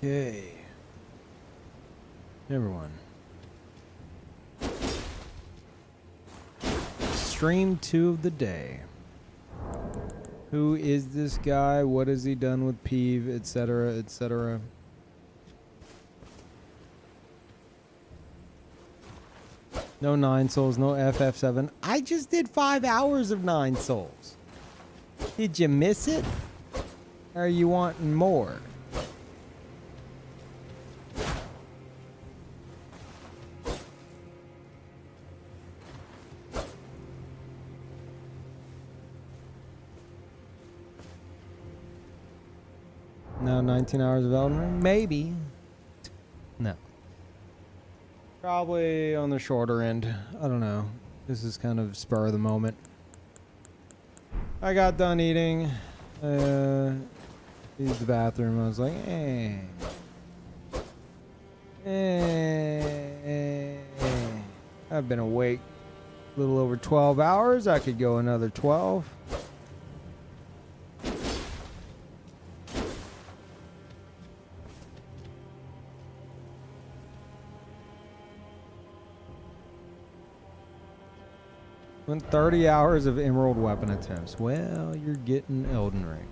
Okay. Everyone. Stream 2 of the day. Who is this guy? What has he done with Peeve, etc., etc.? No 9 souls, no FF7. I just did 5 hours of 9 souls. Did you miss it? Or are you wanting more? Now 19 hours of Elden Ring? Maybe. No. Probably on the shorter end. I don't know. This is kind of spur of the moment. I got done eating. Used the bathroom. I was like, I've been awake a little over 12 hours. I could go another 12. Went 30 hours of emerald weapon attempts. Well, you're getting Elden Ring.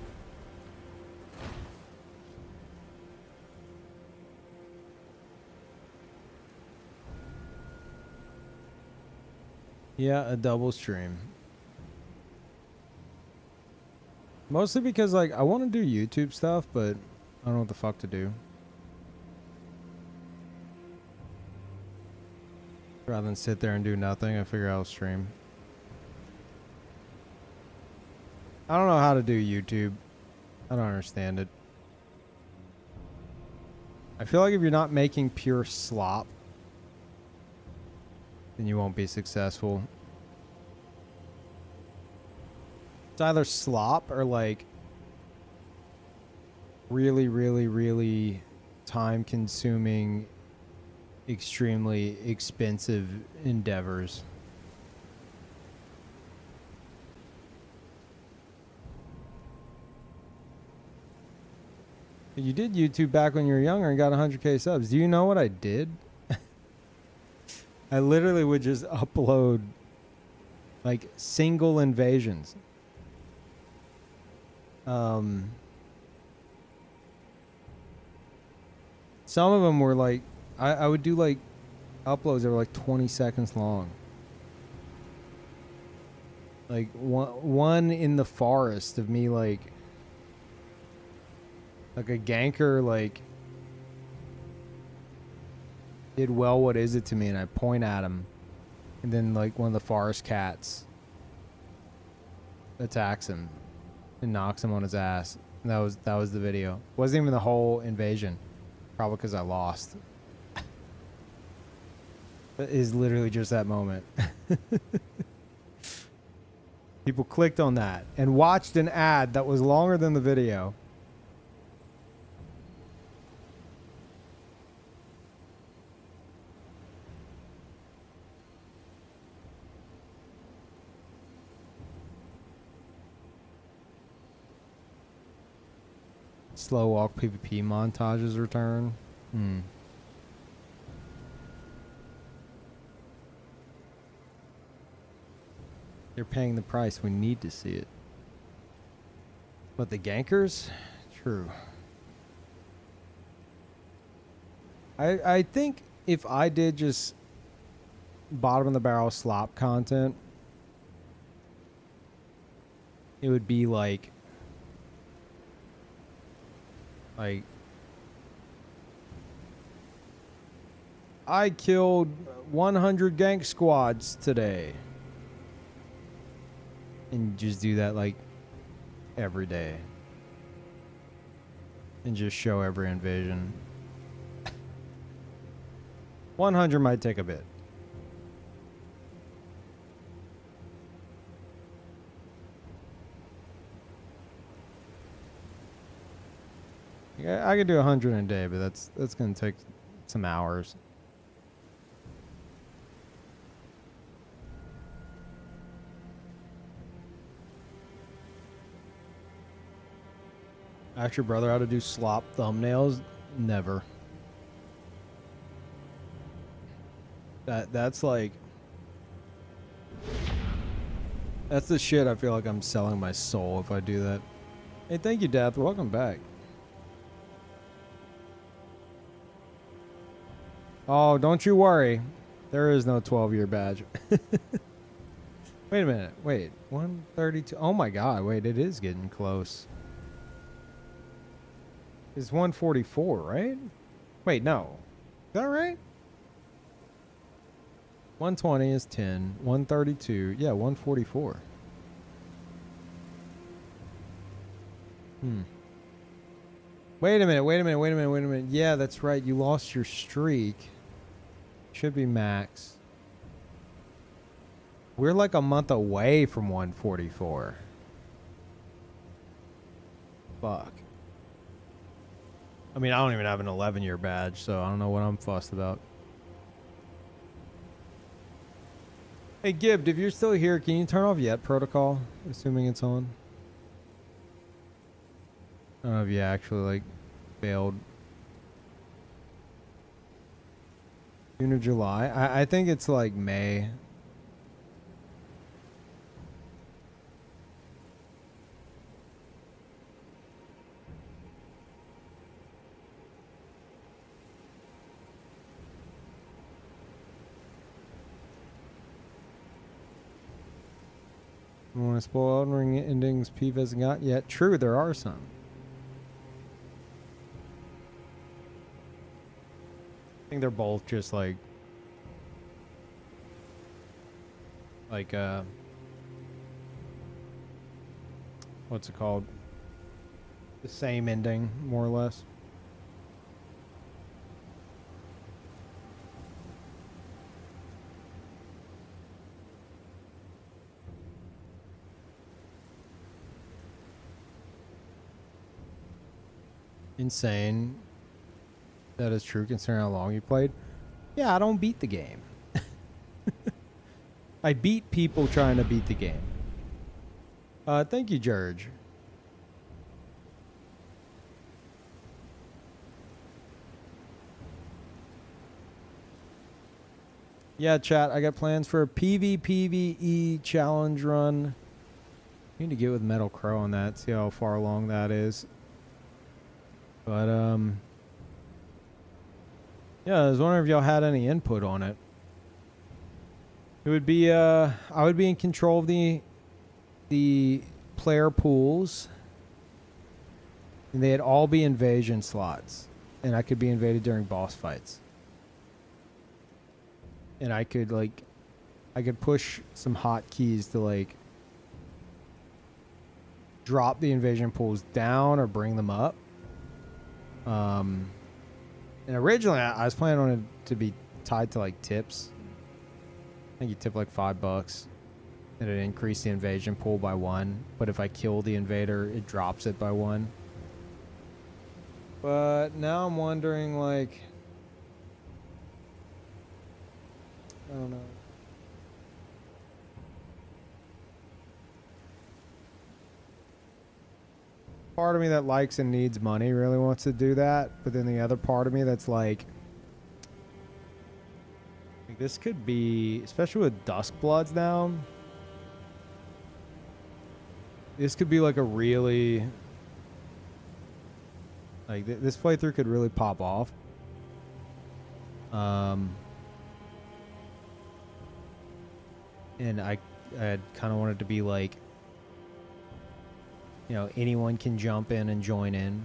Yeah, a double stream. Mostly because, like, I want to do YouTube stuff, but I don't know what the fuck to do. Rather than sit there and do nothing, I figure I'll stream. I don't know how to do YouTube. I don't understand it. I feel like if you're not making pure slop, then you won't be successful. It's either slop or like really, really, really time-consuming, extremely expensive endeavors. You did YouTube back when you were younger and got 100k subs. Do you know what I did? I literally would just upload like single invasions. Some of them were like, I would do like uploads that were like 20 seconds long. Like one in the forest of me like a ganker like did well what is it to me, and I point at him, and then like one of the forest cats attacks him and knocks him on his ass. And that was the video. Wasn't even the whole invasion, probably because I lost. It is literally just that moment. People clicked on that and watched an ad that was longer than the video. Slow walk PvP montages return. They're paying the price. We need to see it. But the gankers? True. I think if I did just bottom of the barrel slop content, it would be like I killed 100 gank squads today. And just do that like every day. And just show every invasion. 100 might take a bit. Yeah, I could do 100 in a day, but that's gonna take some hours. Ask your brother how to do slop thumbnails. Never. That's like... That's the shit I feel like I'm selling my soul if I do that. Hey, thank you, Death. Welcome back. Oh, don't you worry. There is no 12-year badge. Wait a minute. Wait. 132. Oh my god. Wait, it is getting close. It's 144, right? Wait, no. Is that right? 120 is 10. 132. Yeah, 144. Wait a minute. Yeah, that's right. You lost your streak. Should be max. We're like a month away from 144. Fuck. I mean, I don't even have an 11-year badge, so I don't know what I'm fussed about. Hey, Gibbed, if you're still here, can you turn off Yet Protocol? Assuming it's on. I don't know if you actually, like, failed. June or July? I think it's, like, May. I want to spoil Elden Ring endings Peeve hasn't got yet. True, there are some. I think they're both just like what's it called? The same ending, more or less. Insane. That is true considering how long you played. Yeah, I don't beat the game. I beat people trying to beat the game. Thank you, George. Yeah, chat, I got plans for a PvPvE challenge run. Need to get with Metal Crow on that, see how far along that is. But, yeah, I was wondering if y'all had any input on it. It would be, I would be in control of the player pools. And they'd all be invasion slots. And I could be invaded during boss fights. And I could, like, I could push some hotkeys to, like, drop the invasion pools down or bring them up. And originally I was planning on it to be tied to, like, tips. I think you tip like $5 and it increased the invasion pool by 1. But if I kill the invader, it drops it by 1. But now I'm wondering, like, I don't know. Part of me that likes and needs money really wants to do that, but then the other part of me that's like this could be, especially with Duskbloods now, this could be like a really, like, this playthrough could really pop off. And I kind of wanted to be like, you know, anyone can jump in and join in.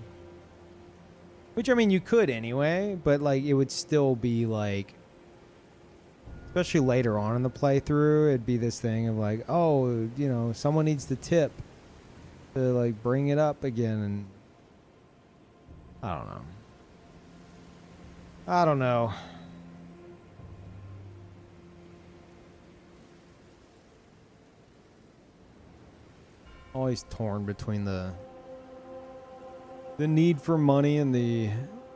Which, I mean, you could anyway, but, like, it would still be, like, especially later on in the playthrough, it'd be this thing of, like, oh, you know, someone needs to tip to, like, bring it up again, and I don't know. I don't know. Always torn between the need for money and the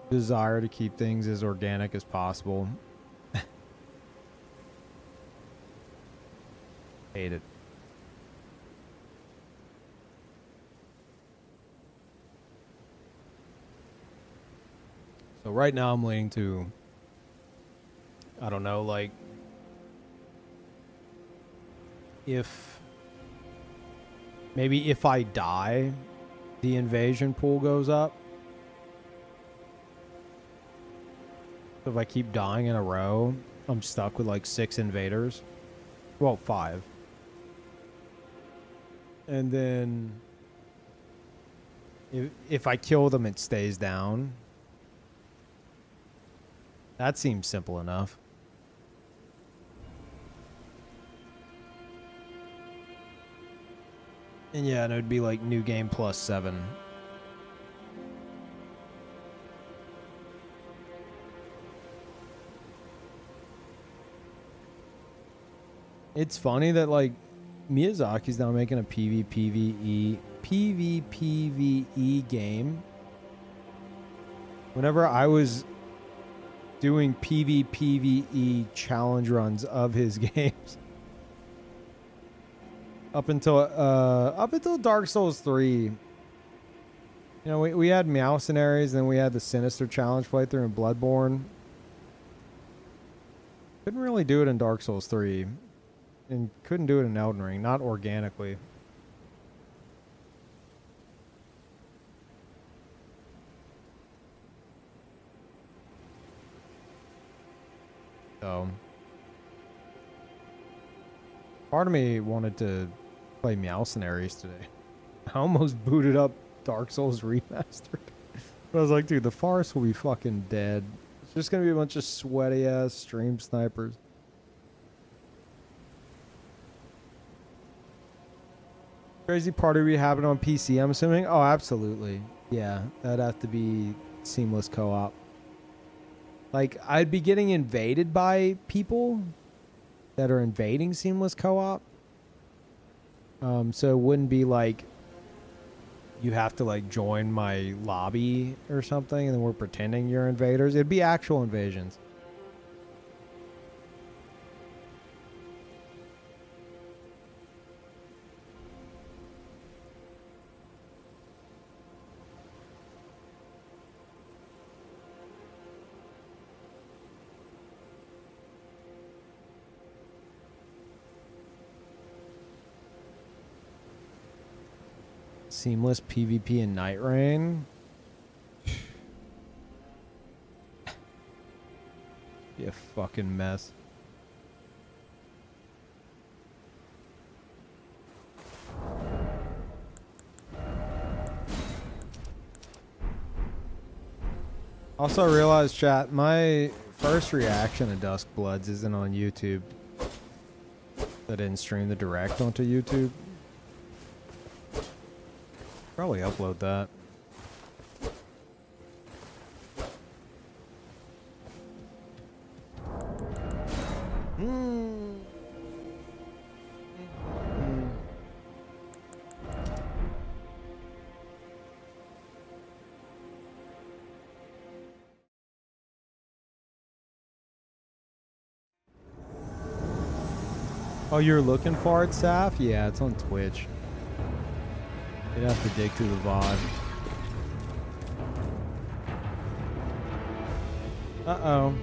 desire to keep things as organic as possible. Hate it. So right now I'm leaning to, I don't know, like, maybe if I die, the invasion pool goes up. So if I keep dying in a row, I'm stuck with like 6 invaders. Well, 5. And then if I kill them, it stays down. That seems simple enough. And yeah, and it would be like new game plus 7. It's funny that like Miyazaki's now making a PvPvE game. Whenever I was doing PvPvE challenge runs of his games, up until Dark Souls 3, you know, we had Meowcenaries, then we had the Sinister challenge playthrough in Bloodborne. Couldn't really do it in Dark Souls 3. And couldn't do it in Elden Ring, not organically. So, part of me wanted to play Meowcenaries today. I almost booted up Dark Souls Remastered. But I was like, dude, the forest will be fucking dead. It's just gonna be a bunch of sweaty ass stream snipers. Crazy party we happen on PC, I'm assuming? Oh, absolutely. Yeah, that'd have to be seamless co-op. Like, I'd be getting invaded by people that are invading seamless co-op. So it wouldn't be like you have to like join my lobby or something and then we're pretending you're invaders. It'd be actual invasions. Seamless PvP in Night Rain. Be a fucking mess. Also, I realized, chat, my first reaction to Dusk Bloods isn't on YouTube. I didn't stream the direct onto YouTube. Probably upload that. Oh, you're looking for it, Saf? Yeah, it's on Twitch. You'd have to dig through the VOD. Uh-oh.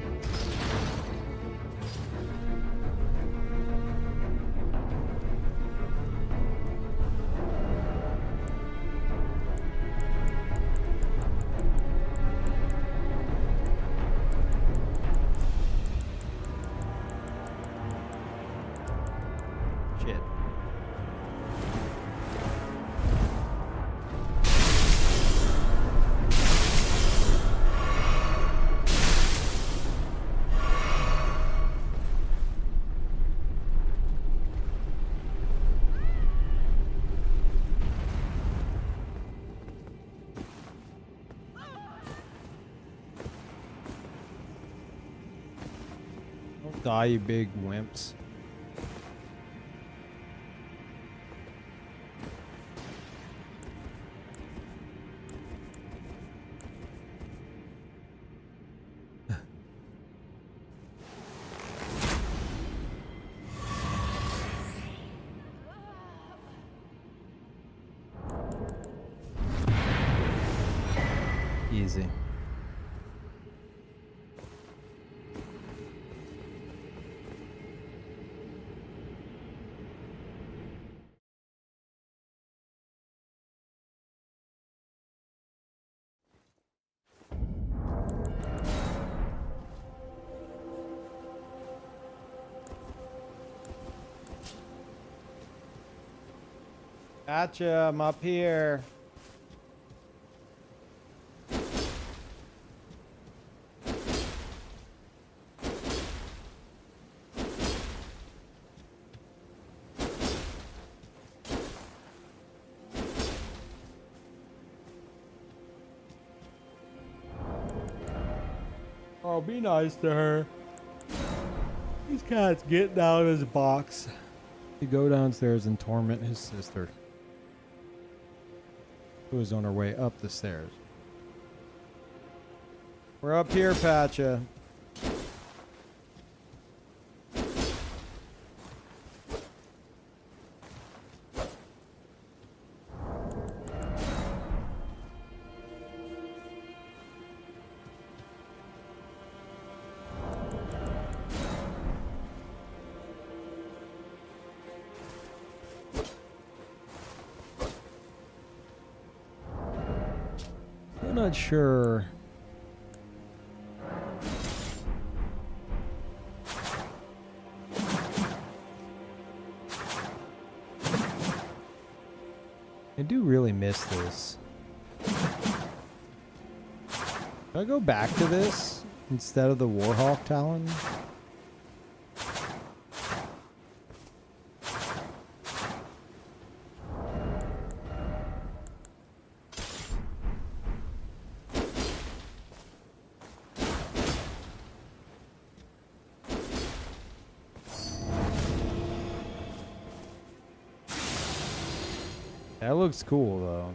Shit. Don't die, you big wimps. Easy. Gotcha, I'm up here. Oh, be nice to her. This cat's getting out of his box. To go downstairs and torment his sister, who is on her way up the stairs. We're up here, Patcha. I'm not sure. I do really miss this. Should I go back to this instead of the Warhawk Talon? That looks cool, though.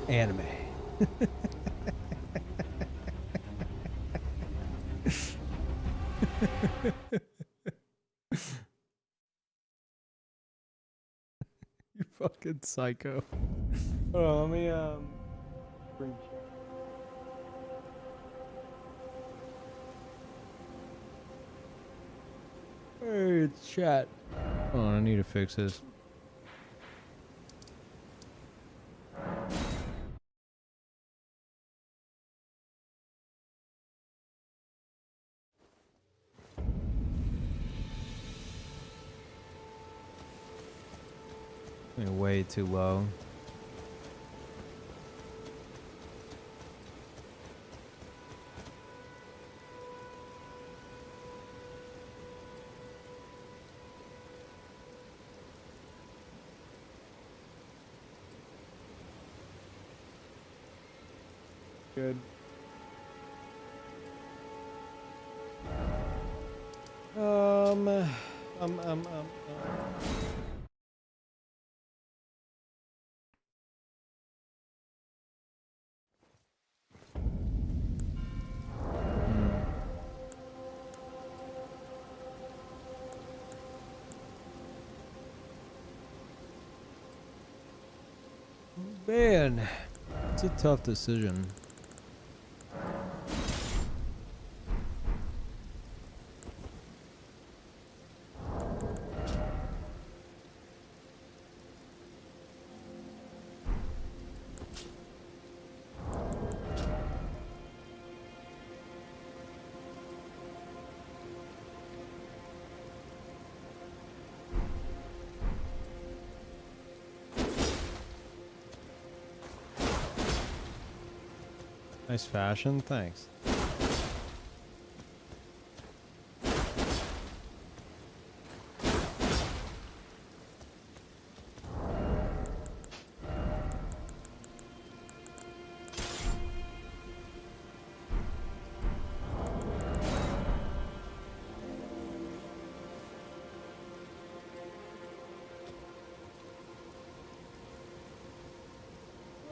Anime. You fucking psycho. Oh, let me bring chat. Hey, it's chat. Oh, I need to fix this. Way too low. Good. Um, Man, it's a tough decision. Nice fashion, thanks.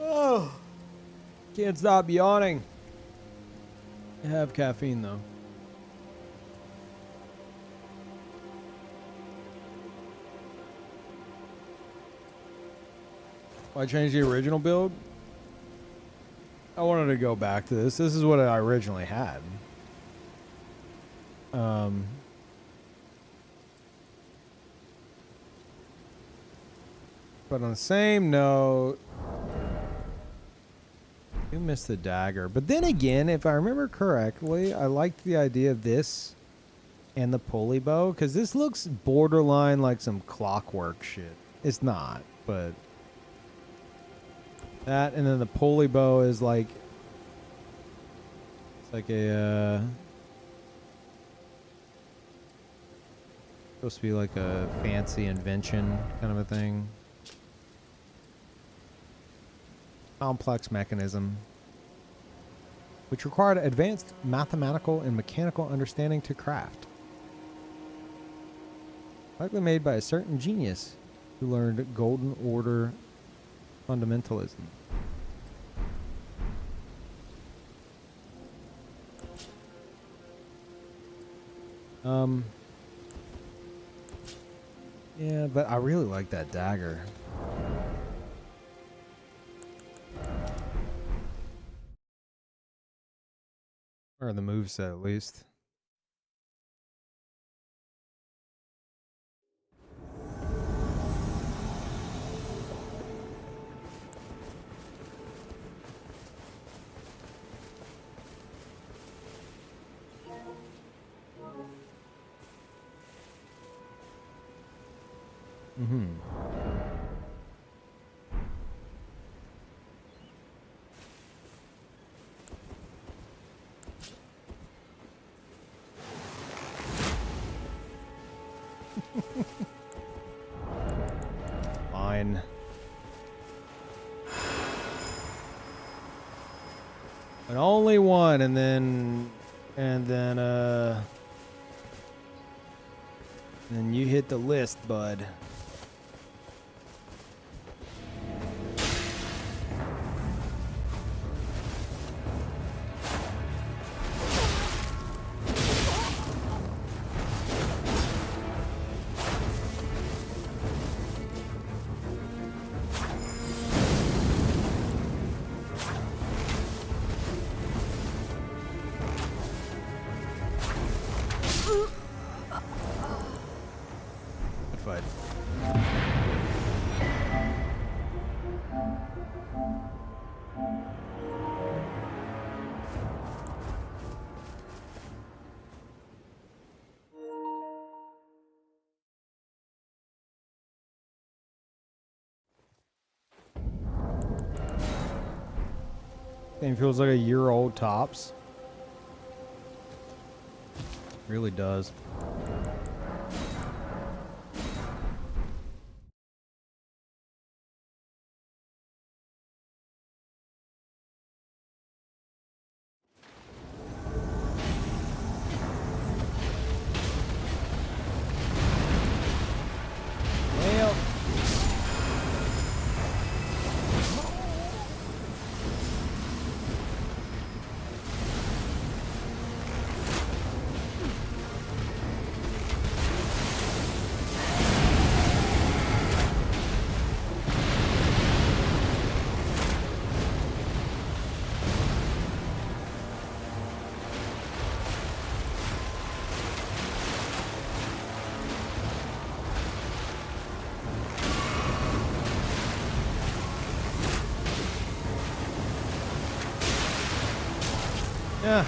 Oh, can't stop yawning. I have caffeine though. Why change the original build? I wanted to go back to this. This is what I originally had. But on the same note, you missed the dagger. But then again, if I remember correctly, I liked the idea of this and the pulley bow, because this looks borderline like some clockwork shit. It's not, but that, and then the pulley bow is like, it's like a supposed to be like a fancy invention kind of a thing. Complex mechanism, which required advanced mathematical and mechanical understanding to craft. Likely made by a certain genius who learned Golden Order fundamentalism. Yeah, but I really like that dagger. Or the moveset, at least. Mm-hmm. Fine. But only one, and then you hit the list, bud. Fight. Game feels like a year old tops. Really does. Yeah.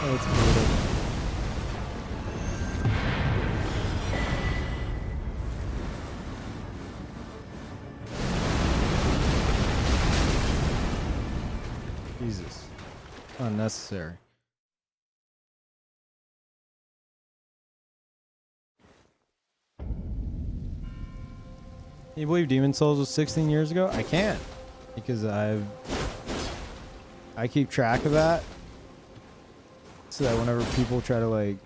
That's brutal. Jesus. Unnecessary. Can you believe Demon Souls was 16 years ago? I can't. Because I keep track of that. So that whenever people try to like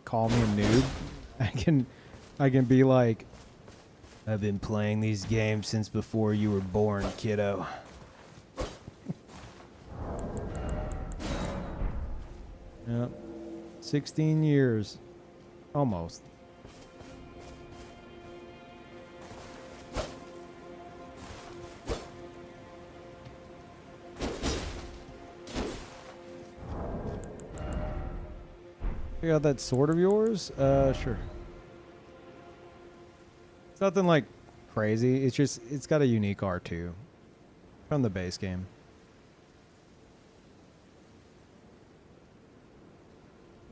call me a noob, I can be like, I've been playing these games since before you were born, kiddo. Yep. 16 years. Almost. You got that sword of yours? Sure. It's nothing like crazy. It's just, it's got a unique R2 from the base game.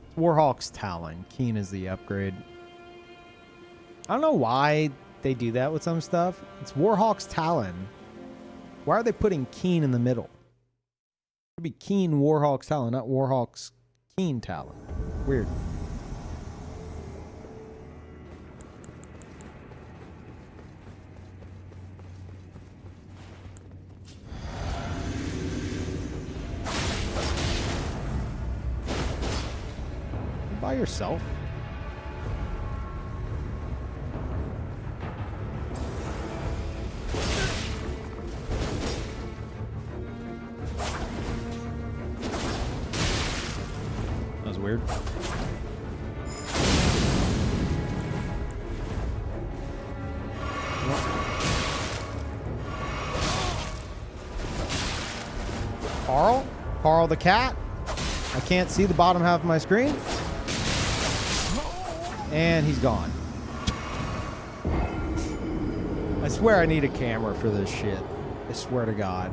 It's Warhawk's Talon. Keen is the upgrade. I don't know why they do that with some stuff. It's Warhawk's Talon. Why are they putting Keen in the middle? It should be Keen Warhawk's Talon, not Warhawk's Keen Talon. Weird. By yourself? That was weird. Carl? Carl the cat? I can't see the bottom half of my screen. And he's gone. I swear I need a camera for this shit. I swear to God.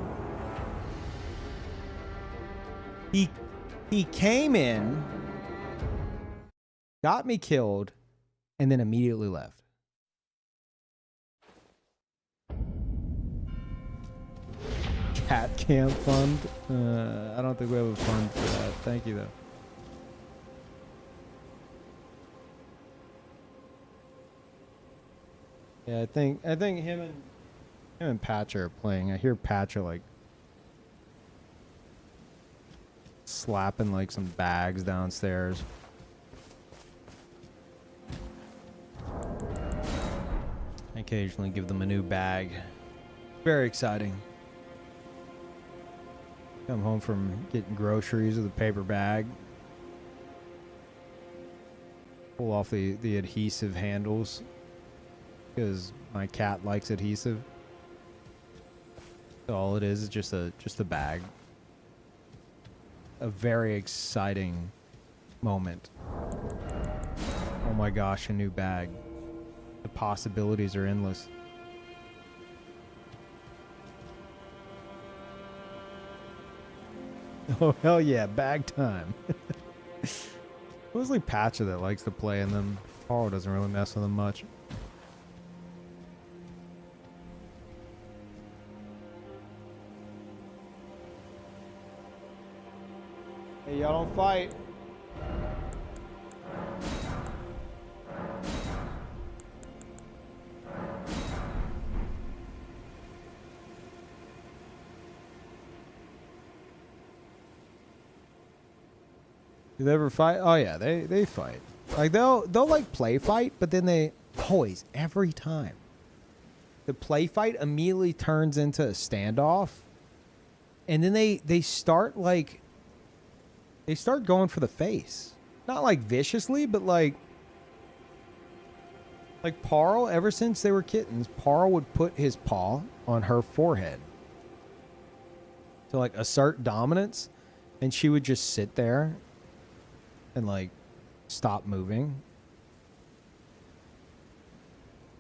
He came in, got me killed, and then immediately left. Cat camp fund? I don't think we have a fund for that. Thank you, though. Yeah, I think him and Patcher are playing. I hear Patcher like slapping like some bags downstairs. I occasionally give them a new bag. Very exciting. Come home from getting groceries with a paper bag. Pull off the adhesive handles. Because my cat likes adhesive. So all it is just a bag. A very exciting moment. Oh my gosh, a new bag. The possibilities are endless. Oh hell yeah, bag time. Mostly Patcher that likes to play in them. Carl doesn't really mess with them much. Hey, y'all don't fight. Do they ever fight? Oh yeah, they fight. Like they'll like play fight, but then they always every time the play fight immediately turns into a standoff, and then they start like they start going for the face. Not like viciously, but like Like Parl, ever since they were kittens, Parl would put his paw on her forehead to like assert dominance, and she would just sit there and like stop moving.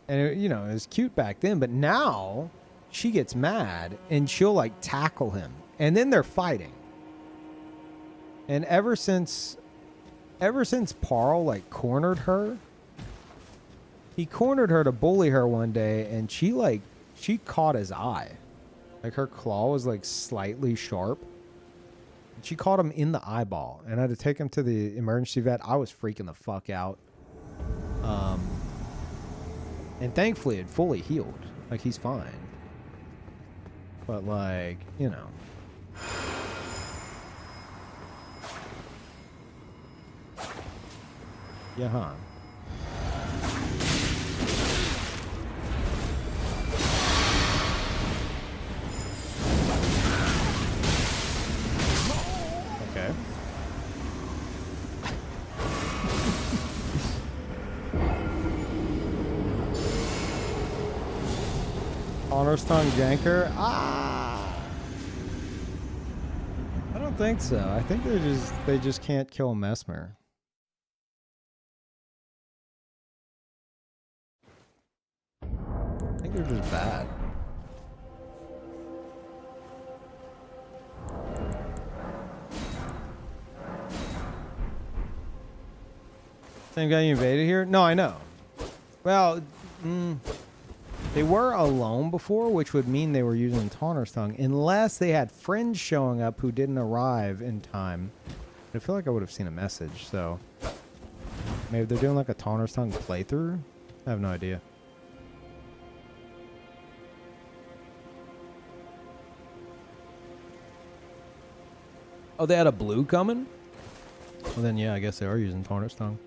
And it, you know, it was cute back then, but now she gets mad and she'll like tackle him, and then they're fighting. And ever since Parl like cornered her, he cornered her to bully her one day, and she caught his eye. Like her claw was like slightly sharp. She caught him in the eyeball, and I had to take him to the emergency vet. I was freaking the fuck out. And thankfully it fully healed. Like he's fine. But like, you know. Yeah, huh? Okay. Honor's tongue janker? Ah! I don't think so. I think they just can't kill Mesmer. I think they're just bad. Same guy you invaded here? No, I know. Well, they were alone before, which would mean they were using Taunter's Tongue, unless they had friends showing up who didn't arrive in time. I feel like I would have seen a message, so maybe they're doing like a Taunter's Tongue playthrough? I have no idea. Oh, they had a blue coming? Well, then, yeah, I guess they are using Taunter's Tongue.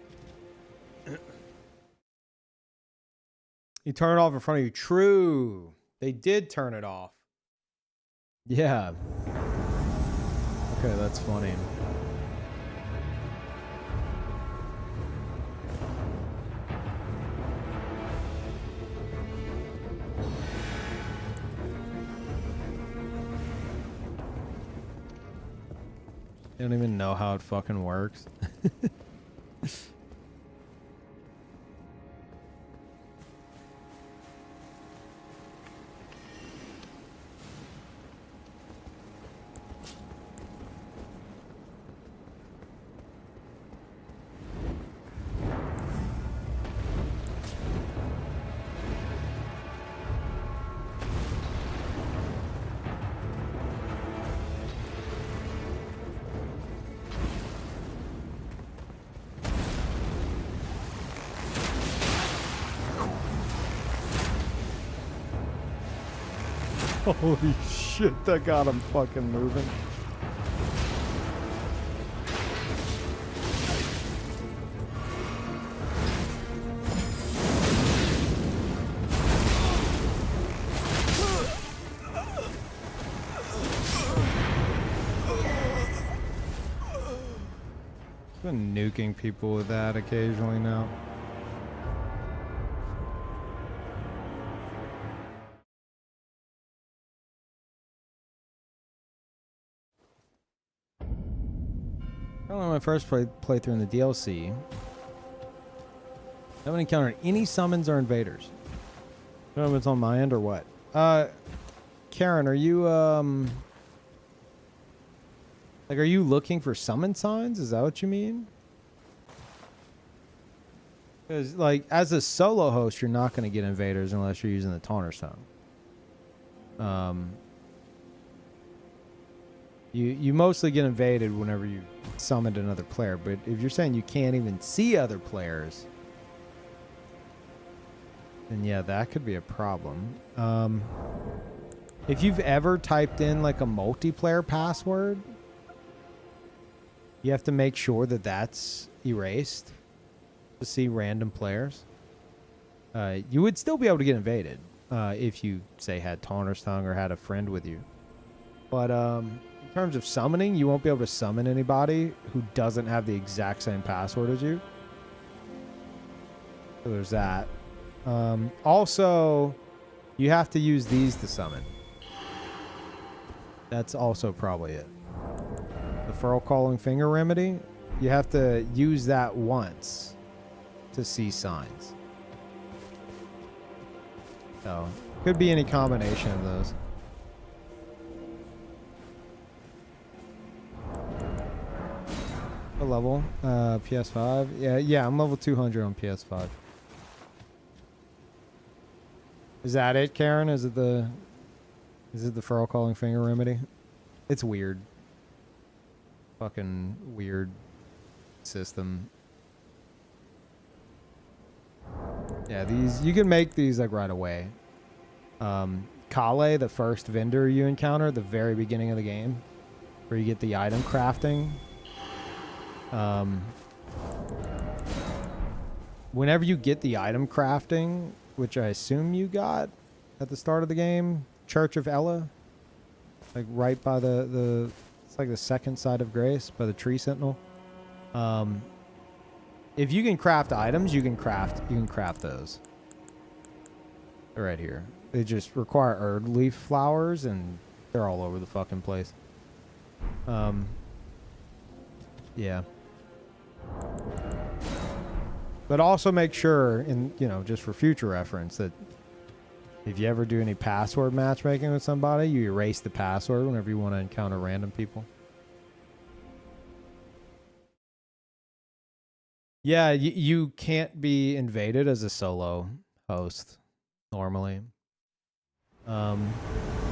You turn it off in front of you. True. They did turn it off. Yeah. Okay, that's funny. They don't even know how it fucking works. Holy shit, that got him fucking moving. Been nuking people with that occasionally now. My first playthrough in the DLC. I haven't encountered any summons or invaders. I don't know if it's on my end or what. Karen, are you like, are you looking for summon signs? Is that what you mean? Because like, as a solo host, you're not going to get invaders unless you're using the Taunter's Tongue. You mostly get invaded whenever you summoned another player, but if you're saying you can't even see other players, then yeah, that could be a problem. If you've ever typed in like a multiplayer password, you have to make sure that that's erased to see random players. You would still be able to get invaded if you, say, had Taunter's Tongue or had a friend with you. But in terms of summoning, you won't be able to summon anybody who doesn't have the exact same password as you. So there's that. Also, you have to use these to summon. That's also probably it. The Furl Calling Finger Remedy, you have to use that once to see signs. So, could be any combination of those. What level? PS5? Yeah, I'm level 200 on PS5. Is that it, Karen? Is it the Furl Calling Finger Remedy? It's weird. Fucking weird system. Yeah, these, you can make these like right away. Kale, the first vendor you encounter at the very beginning of the game, where you get the item crafting. Whenever you get the item crafting, which I assume you got at the start of the game, Church of Ella, like right by the it's like the second side of Grace by the Tree Sentinel. If you can craft items, you can craft those. They're right here. They just require herb leaf flowers, and they're all over the fucking place. Yeah. But also make sure, and just for future reference, that if you ever do any password matchmaking with somebody, you erase the password whenever you want to encounter random people. Yeah, you can't be invaded as a solo host normally.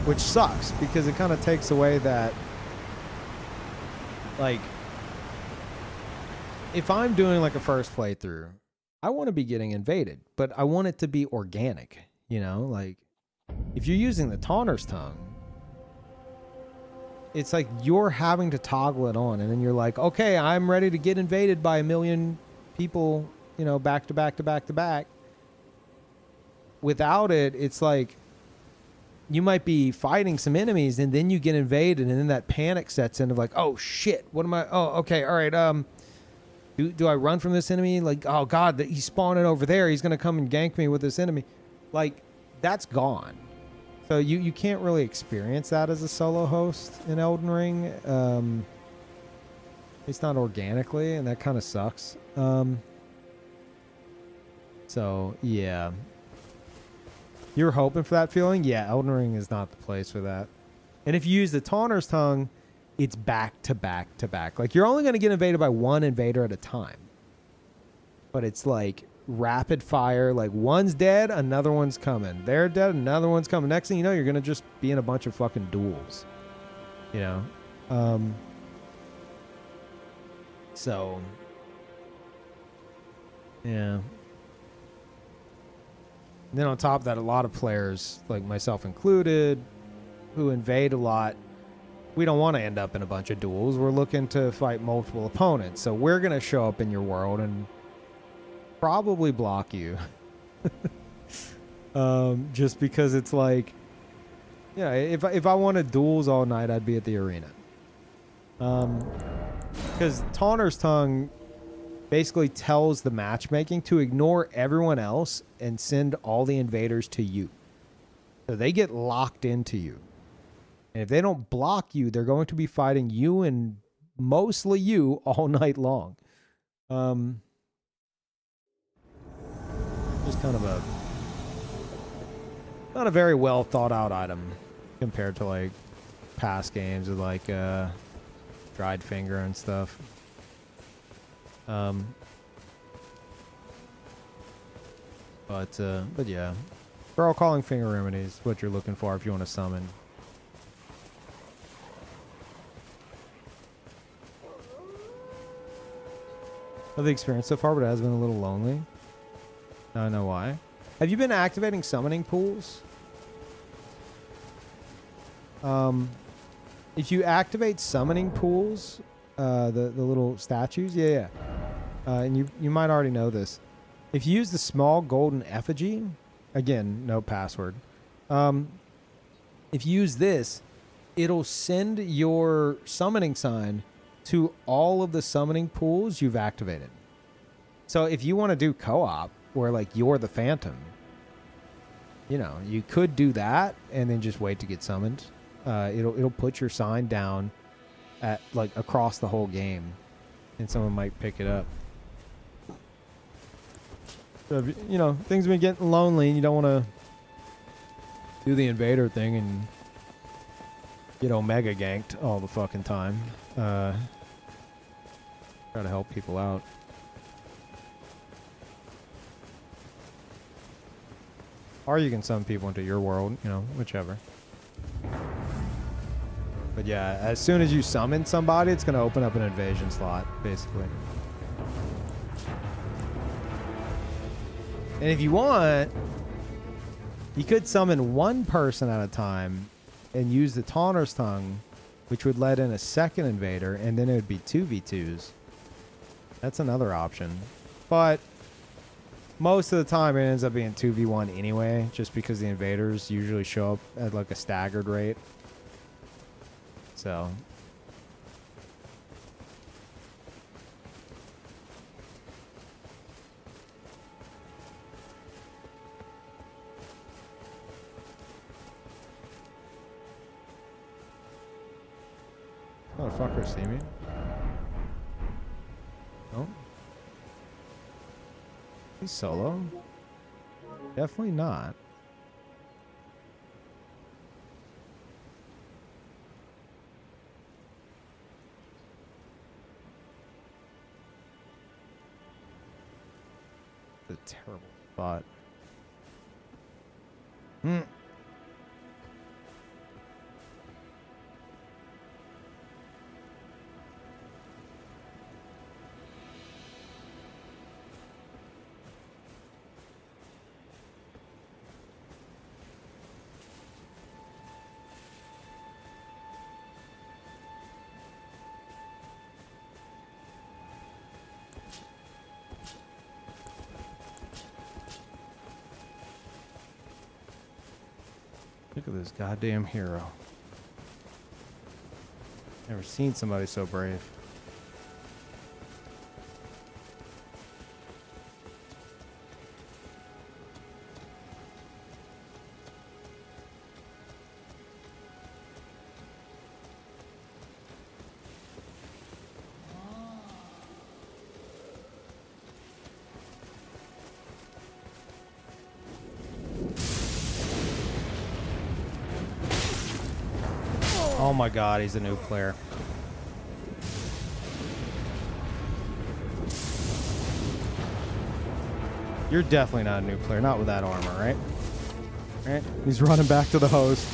Which sucks, because it kind of takes away that, like, if I'm doing like a first playthrough, I want to be getting invaded, but I want it to be organic, like if you're using the Taunter's Tongue, it's like you're having to toggle it on, and then you're like, okay, I'm ready to get invaded by 1 million people, back to back to back to back. Without it, it's like you might be fighting some enemies, and then you get invaded, and then that panic sets in of like, oh shit, what am I? Oh, okay, all right. Do I run from this enemy? Like, oh god, he's spawning over there. He's gonna come and gank me with this enemy. Like, that's gone. So you can't really experience that as a solo host in Elden Ring. It's not organically, and that kind of sucks. So yeah, you're hoping for that feeling. Yeah, Elden Ring is not the place for that. And if you use the Taunter's Tongue, it's back to back to back. Like, you're only going to get invaded by one invader at a time. But it's like rapid fire. Like, one's dead, another one's coming. They're dead, another one's coming. Next thing you know, you're going to just be in a bunch of fucking duels. So, yeah. And then on top of that, a lot of players, like myself included, who invade a lot, we don't want to end up in a bunch of duels. We're looking to fight multiple opponents. So we're going to show up in your world and probably block you. Just because it's like, if I wanted duels all night, I'd be at the arena. Because Taunter's Tongue basically tells the matchmaking to ignore everyone else and send all the invaders to you. So they get locked into you. And if they don't block you, they're going to be fighting you, and mostly you, all night long. Just kind of not a very well thought out item compared to like past games with like Dried Finger and stuff. But yeah, Furl Calling Finger Remedy is what you're looking for if you want to summon. Of the experience so far, but it has been a little lonely. Now I know why. Have you been activating summoning pools? If you activate summoning pools, the little statues, and you might already know this. If you use the small golden effigy, again, no password. If you use this, it'll send your summoning sign to all of the summoning pools you've activated. So if you want to do co-op, where like you're the Phantom, you know, you could do that and then just wait to get summoned. It'll put your sign down at like across the whole game, and someone might pick it up. So if, you know, things have been getting lonely and you don't want to do the invader thing and get Omega ganked all the fucking time. Try to help people out. Or you can summon people into your world, you know, whichever. But yeah, as soon as you summon somebody, it's going to open up an invasion slot, basically. And if you want, you could summon one person at a time and use the Taunter's Tongue, which would let in a second invader, and then it would be 2v2s. That's another option. But most of the time it ends up being 2v1 anyway, just because the invaders usually show up at like a staggered rate. So motherfucker see me? No? He's solo? Definitely not. A terrible spot. Look at this goddamn hero. Never seen somebody so brave. Oh my god, he's a new player. You're definitely not a new player, not with that armor, right? Right? He's running back to the host.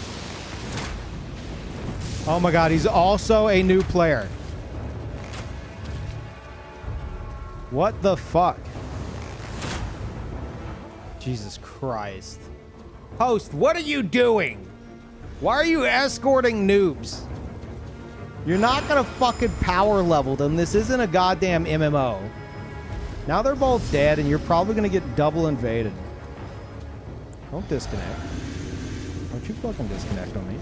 Oh my god, he's also a new player. What the fuck? Jesus Christ. Host, what are you doing? Why are you escorting noobs? You're not gonna fucking power level them. This isn't a goddamn MMO. Now they're both dead and you're probably gonna get double invaded. Don't disconnect. Don't you fucking disconnect on me.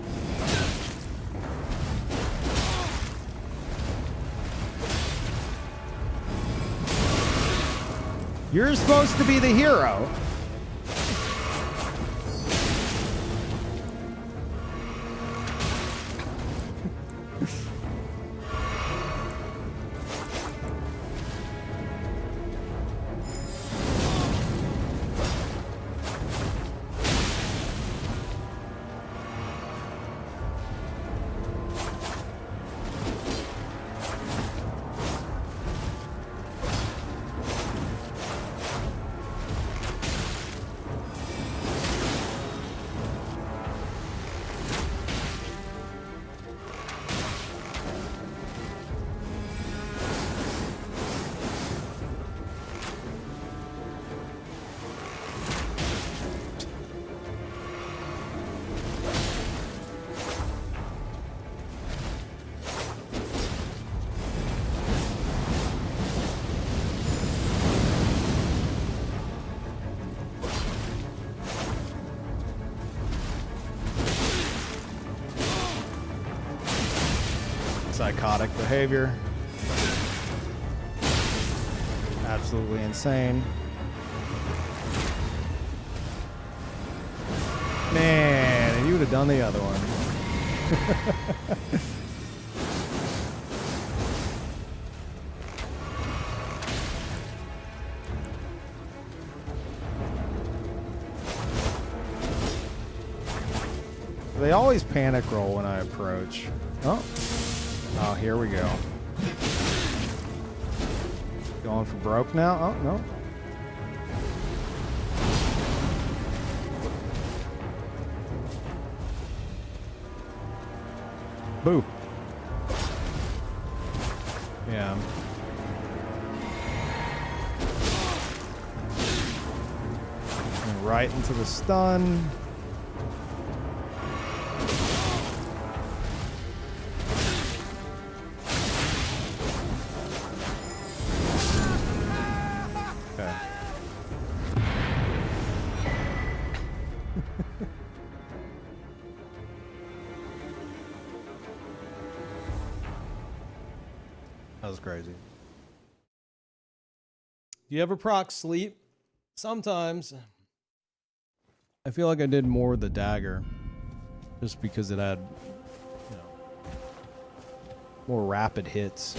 You're supposed to be the hero. Psychotic behavior. Absolutely insane. Man, and you would have done the other one. They always panic roll when I approach. Oh. Oh, here we go. Going for broke now? Oh, no. Boo. Yeah. And right into the stun. Okay. That was crazy. Do you ever proc sleep? Sometimes. I feel like I did more with the dagger. Just because it had, you know, more rapid hits.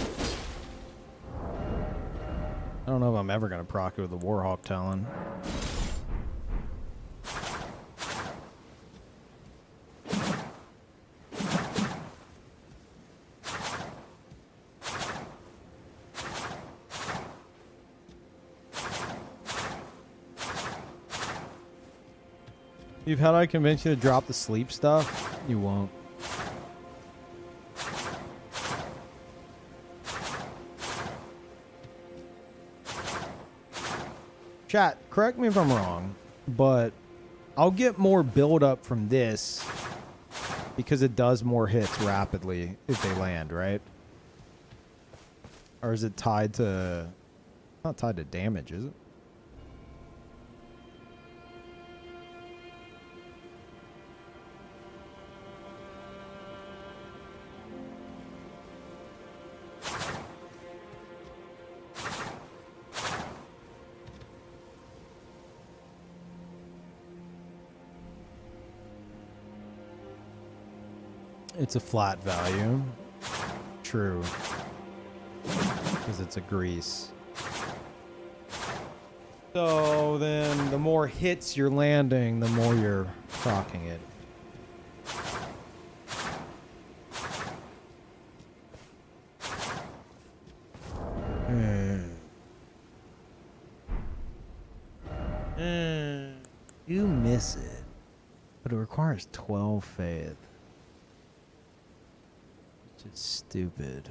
I don't know if I'm ever going to proc it with the Warhawk Talon. You've had I convince you to drop the sleep stuff? You won't. Chat, correct me if I'm wrong, but I'll get more build up from this because it does more hits rapidly if they land, right? Or is it tied to... Not tied to damage, is it? It's a flat value. True. Because it's a grease. So then the more hits you're landing, the more you're procking it. You miss it. But it requires 12 faith. It's stupid.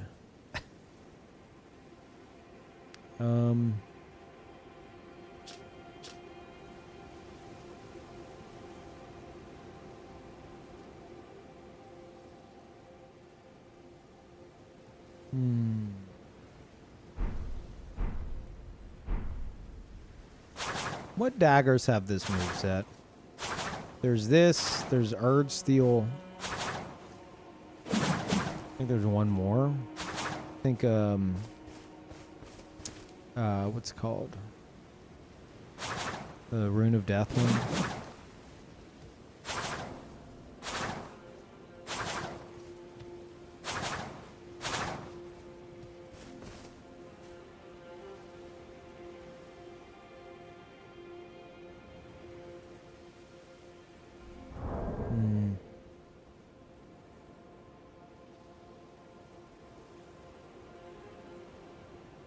What daggers have this moveset? There's this, there's Urge Steel. I think there's one more. I think, what's it called? The Rune of Death one.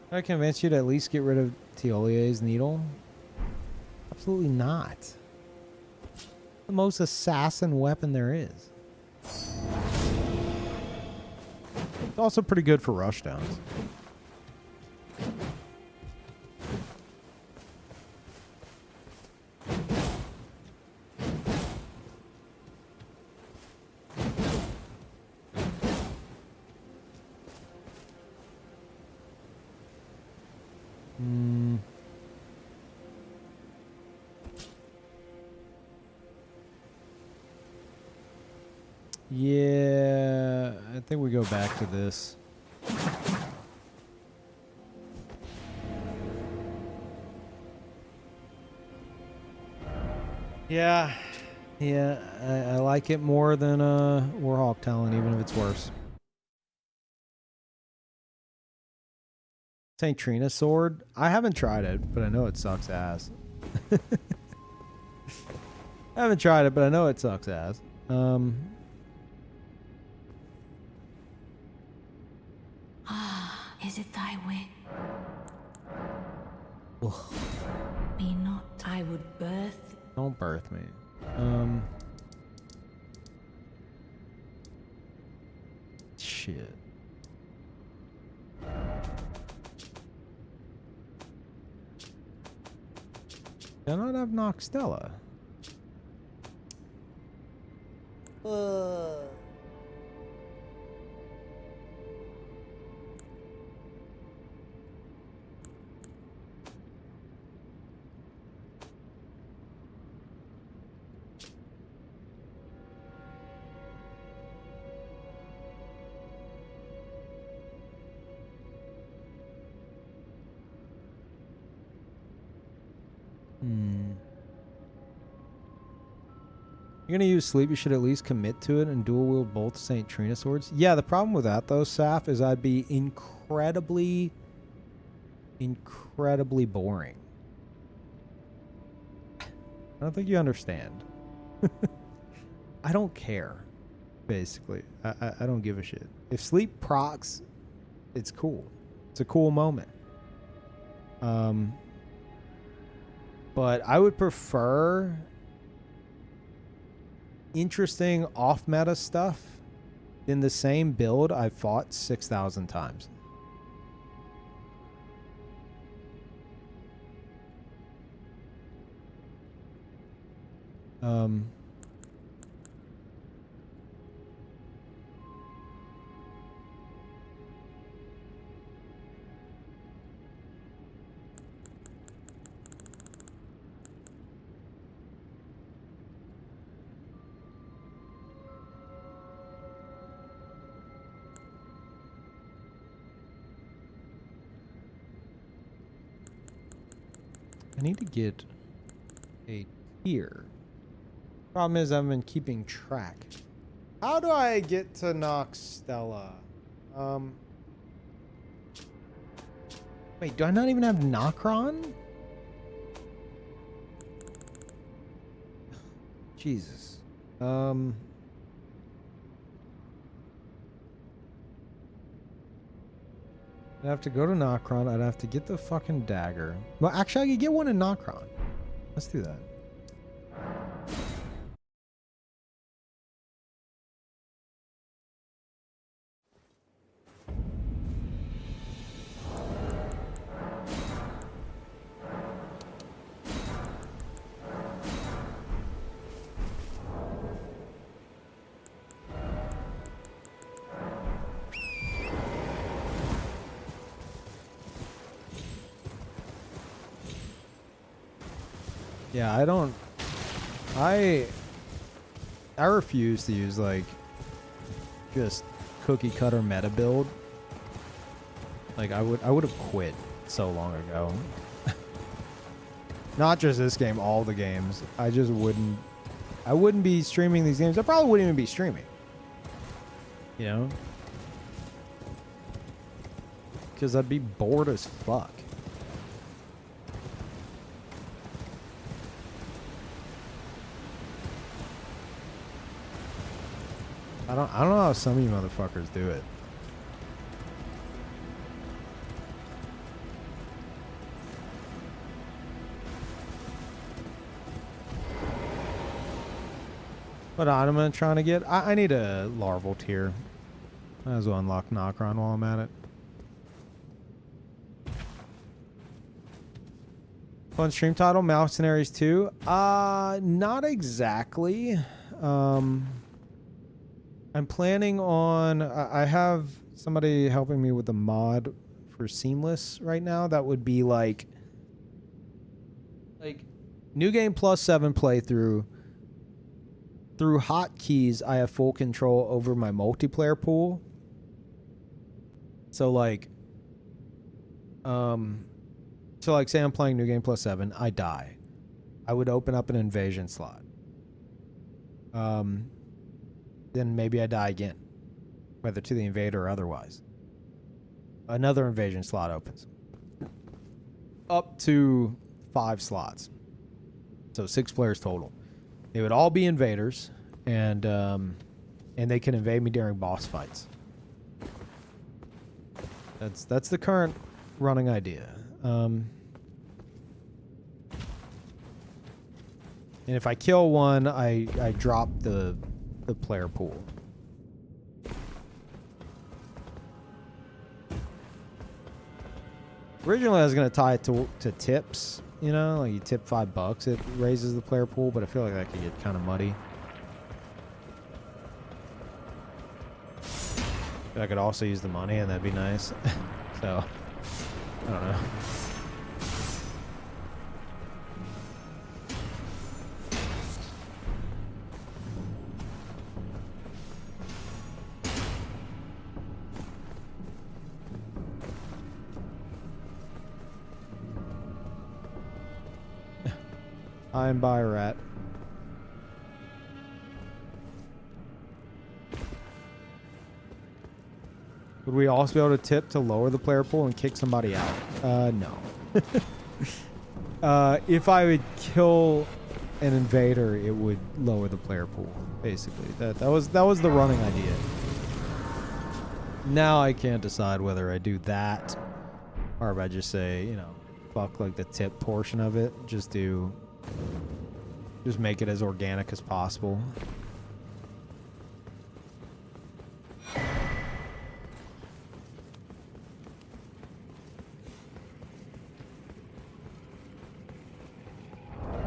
I convince you to at least get rid of Tiolier's needle? Absolutely not. The most assassin weapon there is. It's also pretty good for rushdowns. Yeah, I think we go back to this. Yeah, Yeah, I like it more than Warhawk Talon, even if it's worse. St. Trina sword. I haven't tried it, but I know it sucks ass. I haven't tried it, but I know it sucks ass. Is it thy way? Ugh. Me not, I would birth. Don't birth me. Shit. Do I not have Noxtella? You're gonna use sleep, you should at least commit to it and dual wield both St. Trina swords. Yeah, the problem with that though, Saf, is I'd be incredibly boring. I don't think you understand. I don't care, basically. I don't give a shit. If sleep procs, it's cool. It's a cool moment. But I would prefer interesting off-meta stuff in the same build I've fought 6,000 times. I need to get a tier. Problem is, I've been keeping track. How do I get to Noxtella? Wait, do I not even have Nocron? Jesus. I'd have to go to Nocron. I'd have to get the fucking dagger. Well, actually, I could get one in Nocron. Let's do that. Yeah, I refuse to use like just cookie cutter meta build. Like I would have quit so long ago. Not just this game, all the games. I wouldn't be streaming these games. I probably wouldn't even be streaming. You know? Because I'd be bored as fuck. I don't know how some of you motherfuckers do it. What item am I trying to get? I need a larval tier. Might as well unlock Nocron while I'm at it. Fun stream title, Mercenaries 2. Not exactly. I'm planning on... I have somebody helping me with the mod for Seamless right now. That would be like New Game Plus 7 playthrough. Through hotkeys, I have full control over my multiplayer pool. So like... So like say I'm playing New Game Plus 7, I die. I would open up an invasion slot. then maybe I die again, whether to the invader or otherwise. Another invasion slot opens. Up to 5 slots. So 6 players total. They would all be invaders, and they can invade me during boss fights. That's the current running idea. And if I kill one, I drop the player pool. Originally, I was going to tie it to tips. You know, like you tip $5, it raises the player pool, but I feel like that could get kind of muddy. I could also use the money, and that'd be nice. So, I don't know. I'm by rat. Would we also be able to tip to lower the player pool and kick somebody out? No. If I would kill an invader, it would lower the player pool. Basically, that was the running idea. Now I can't decide whether I do that or if I just say, you know, fuck like the tip portion of it. Just make it as organic as possible.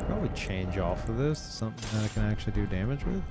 Probably change off of this to something that I can actually do damage with.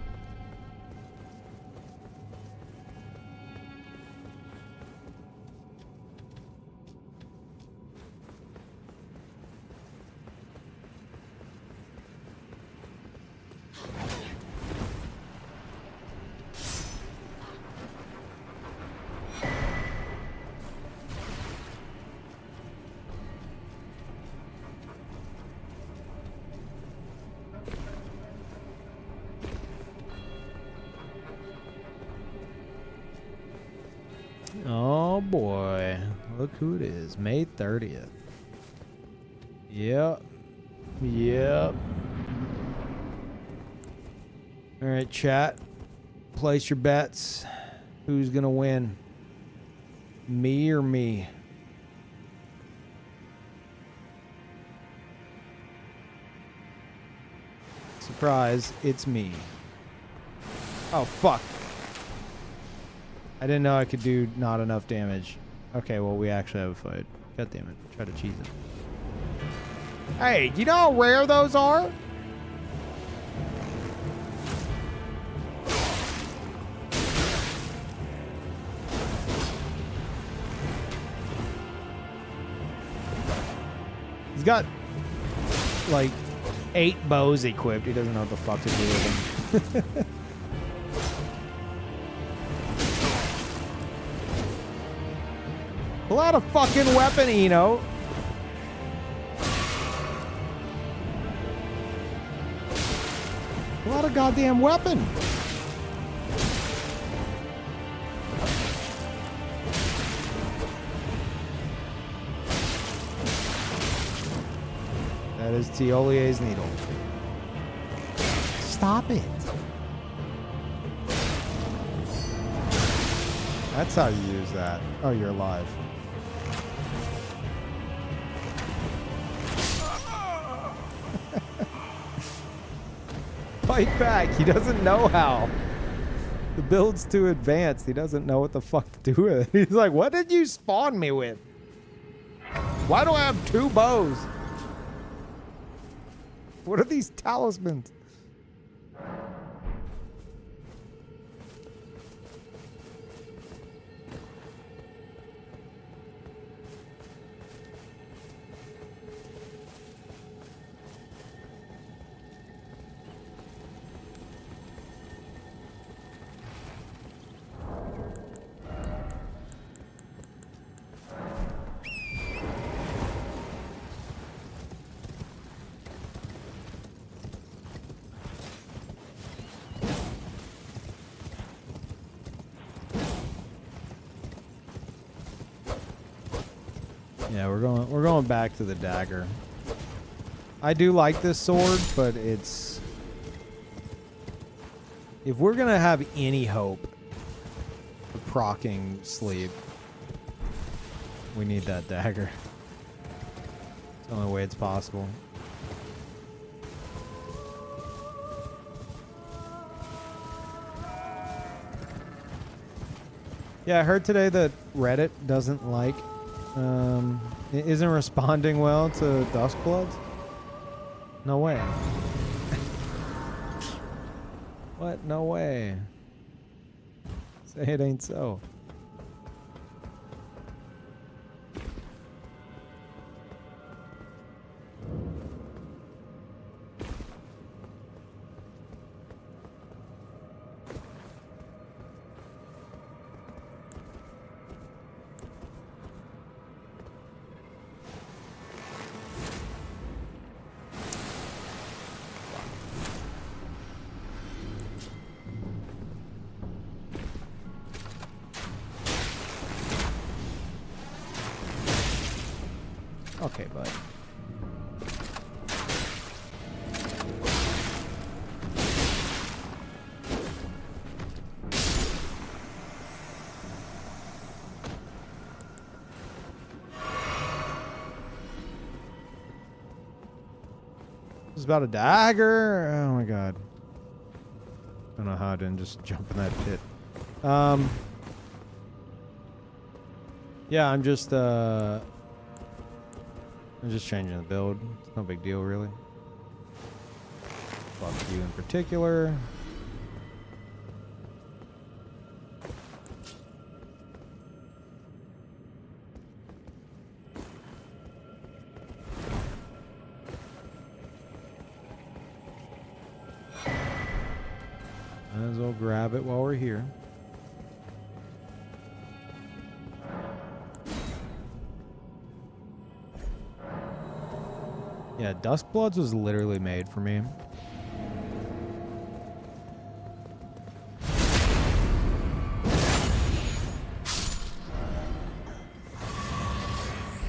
Oh boy, look who it is. May 30th. Yep. All right, chat. Place your bets. Who's gonna win? Me or me? Surprise, it's me. Oh, fuck. I didn't know I could do not enough damage. Okay, well, we actually have a fight. God damn it. Try to cheese it. Hey, do you know how rare those are? He's got, like, 8 bows equipped. He doesn't know what the fuck to do with them. Pull out a fucking weapon, Eno. Pull out a goddamn weapon. That is Tiolier's needle. Stop it. That's how you use that. Oh, you're alive. Fight back. He doesn't know how. The build's too advanced. He doesn't know what the fuck to do with it. He's like, what did you spawn me with? Why do I have 2 bows? What are these talismans? Yeah, we're going back to the dagger. I do like this sword, but it's, if we're gonna have any hope of proccing sleep, we need that dagger. It's the only way it's possible. Yeah, I heard today that Reddit doesn't like, isn't responding well to Duskbloods. No way. What? No way. Say it ain't so. Okay, bud. It's about a dagger. Oh my god. I don't know how I didn't just jump in that pit. Yeah, I'm just changing the build. It's no big deal, really. Fuck you in particular. Might as well grab it while we're here. Yeah, Duskbloods was literally made for me.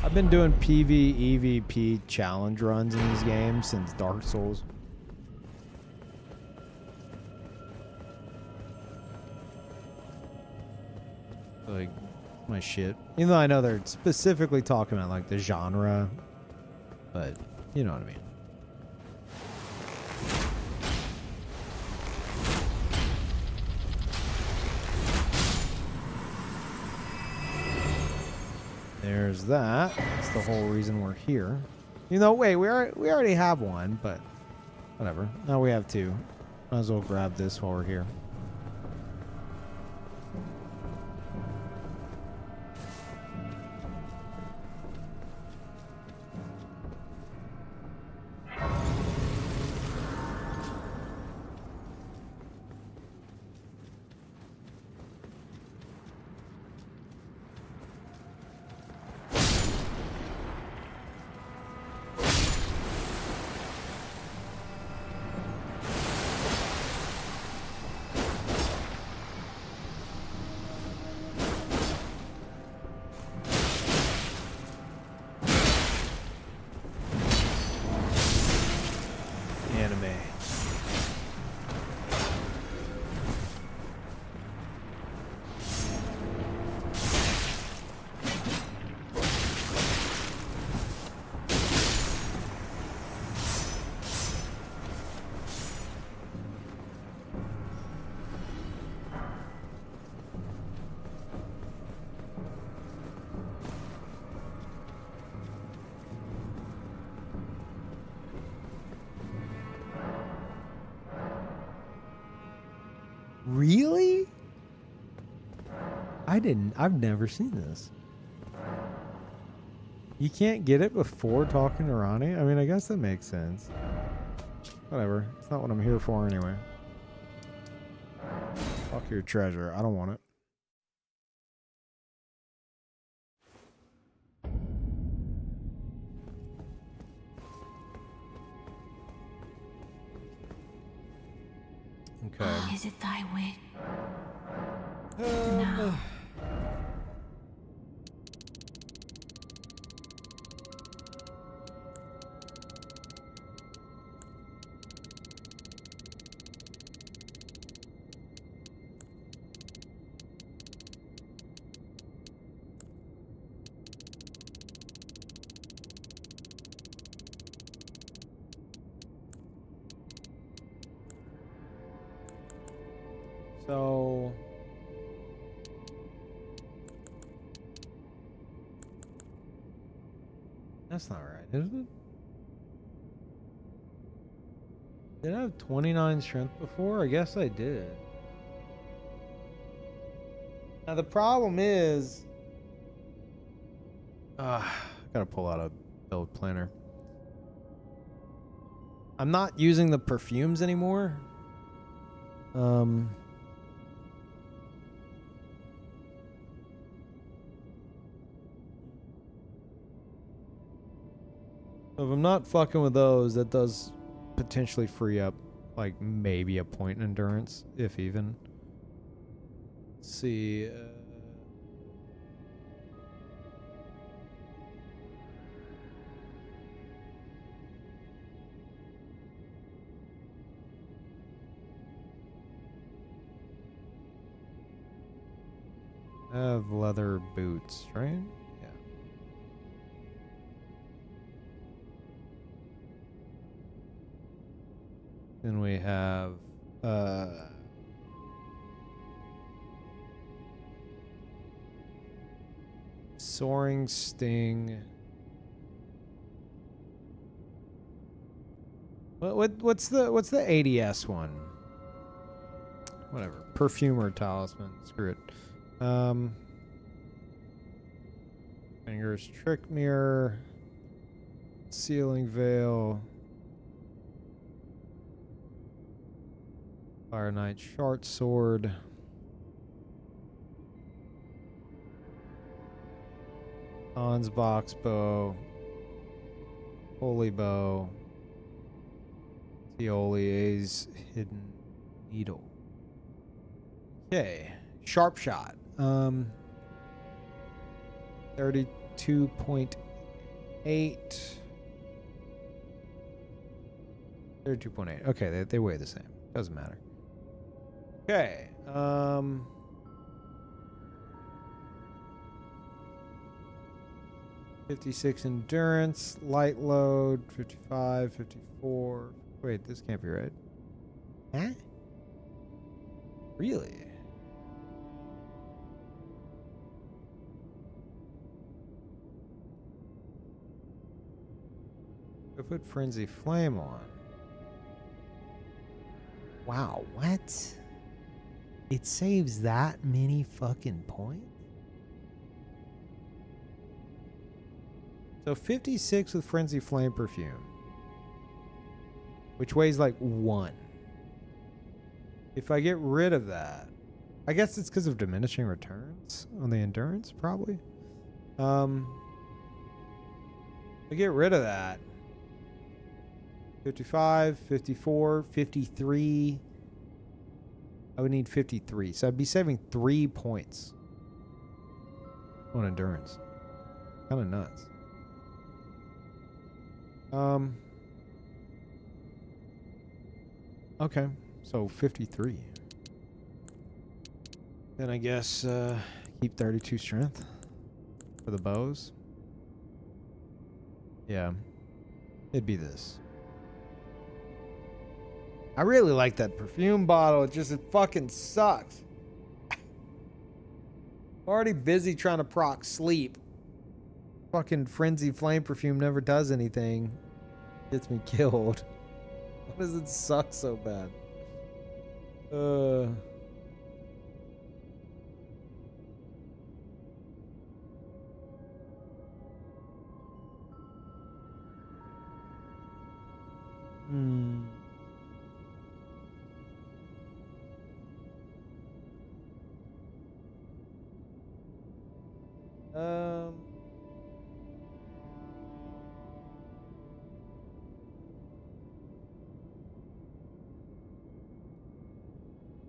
I've been doing PvEvP challenge runs in these games since Dark Souls. Like, my shit. Even though I know they're specifically talking about like the genre, but you know what I mean. There's that. That's the whole reason we're here. You know, wait, we already have one, but whatever. Now we have two. Might as well grab this while we're here. Really? I've never seen this. You can't get it before talking to Ronnie? I mean, I guess that makes sense. Whatever. It's not what I'm here for anyway. Fuck your treasure. I don't want it. Okay. Is it thy wish? No. So that's not right, is it? Did I have 29 strength before? I guess I did. Now the problem is, gotta pull out a build planner. I'm not using the perfumes anymore. So if I'm not fucking with those, that does potentially free up like maybe a point in endurance, if even. Let's see. I have leather boots, right? Yeah. Then we have soaring sting. What's the ADS one? Whatever. Perfumer talisman. Screw it. Fingers trick mirror. Sealing veil. Fire Knight short sword. Hans box bow. Holy bow. Theolia's hidden needle. Okay. Sharp shot. 32.8. 32.8. Okay, they weigh the same. Doesn't matter. Okay. 56 endurance, light load, 55, 54. Wait, this can't be right. Huh? Really? I put Frenzy Flame on. Wow, what? It saves that many fucking points? So 56 with Frenzy Flame Perfume, which weighs like 1. If I get rid of that, I guess it's because of diminishing returns on the endurance, probably. I get rid of that. 55, 54, 53. I would need 53. So I'd be saving 3 points on endurance. Kind of nuts. Okay. So 53. Then I guess keep 32 strength for the bows. Yeah. It'd be this. I really like that perfume bottle. It fucking sucks. Already busy trying to proc sleep. Fucking Frenzy Flame Perfume never does anything. Gets me killed. Why does it suck so bad?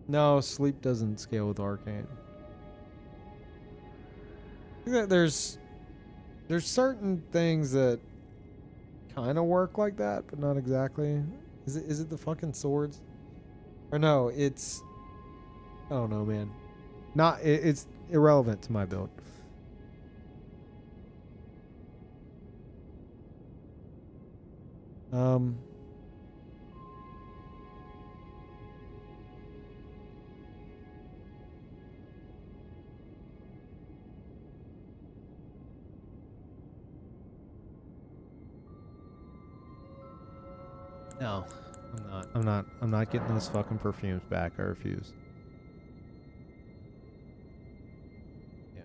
No, sleep doesn't scale with arcane. I think that there's certain things that kind of work like that, but not exactly. Is it the fucking swords? Or no, it's I don't know, man. It's irrelevant to my build. No, I'm not. I'm not getting those fucking perfumes back. I refuse. Yeah.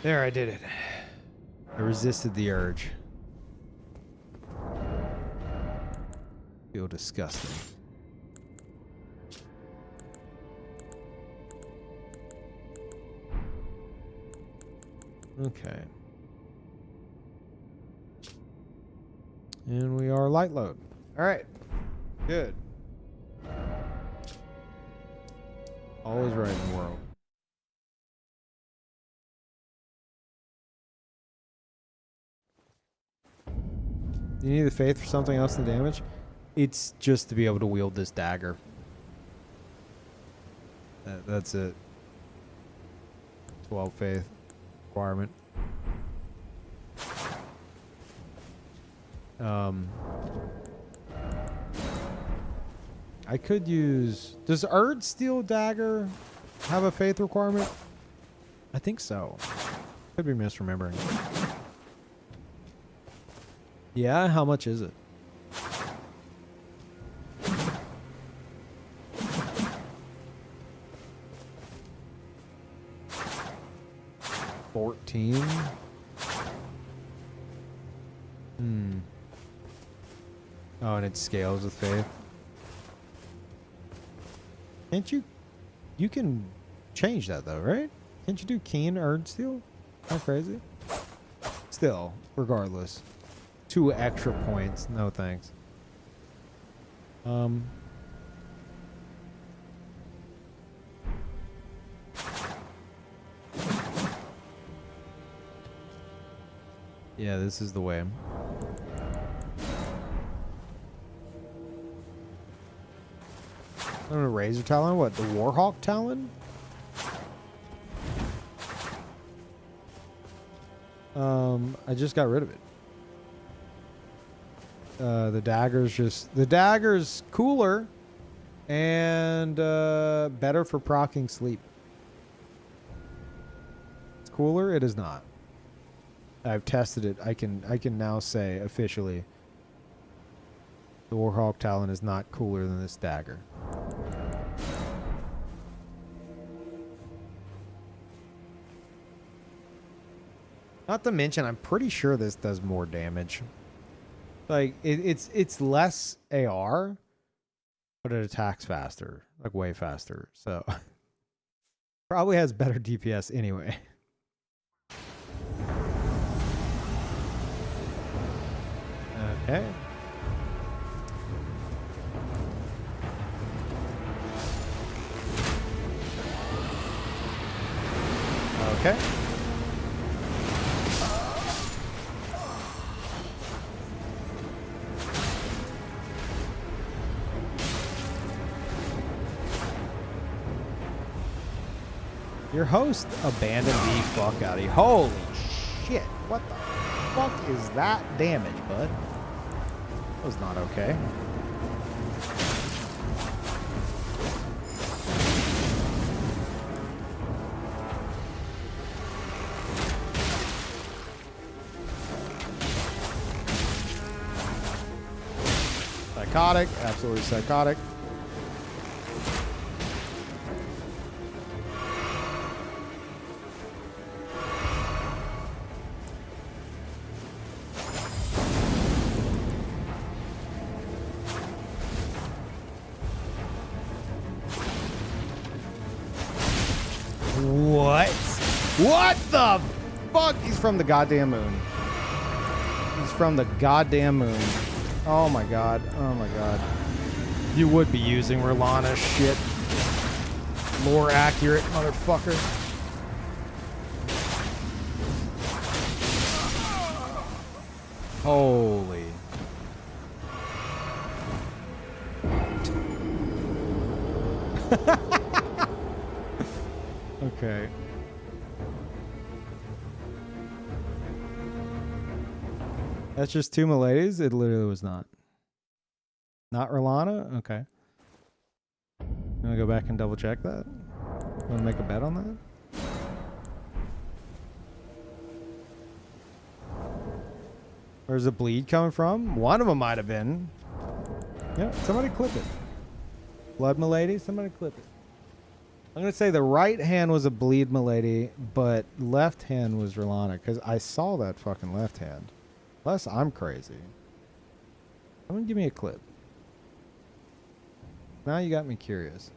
There, I did it. I resisted the urge. Feel disgusting. Okay. And we are light load. All right. Good. All is right in the world. Do you need the faith for something else than damage? It's just to be able to wield this dagger. That's it. 12 faith requirement. I could use... Does Erd Steel Dagger have a faith requirement? I think so. Could be misremembering. Yeah, how much is it? $14? Oh, and it scales with faith. Can't you... You can change that though, right? Can't you do Keen Erd Steel? How crazy? Still, regardless. 2 extra points. No thanks. Yeah, this is the way. I don't know, Razor Talon? What, the Warhawk Talon? I just got rid of it. The dagger's cooler and better for proccing sleep. It's cooler? It is not. I've tested it. I can now say officially the Warhawk Talon is not cooler than this dagger. Not to mention, I'm pretty sure this does more damage. Like it's less AR, but it attacks faster, like way faster. So probably has better DPS anyway. Okay. Okay. Your host abandoned the fuck out of you. Holy shit. What the fuck is that damage, bud? That was not okay. Psychotic. Absolutely psychotic. What the fuck? He's from the goddamn moon. He's from the goddamn moon. Oh my god. Oh my god. You would be using Rolana shit. Lore accurate, motherfucker. Holy. Okay. That's just 2 Miladies? It literally was not. Not Rolana? Okay. You want to go back and double check that? Want to make a bet on that? Where's the bleed coming from? One of them might have been. Yeah, somebody clip it. Blood milady, somebody clip it. I'm going to say the right hand was a bleed milady, but left hand was Rolana, because I saw that fucking left hand. Unless I'm crazy. I'm going to give me a clip. Now you got me curious.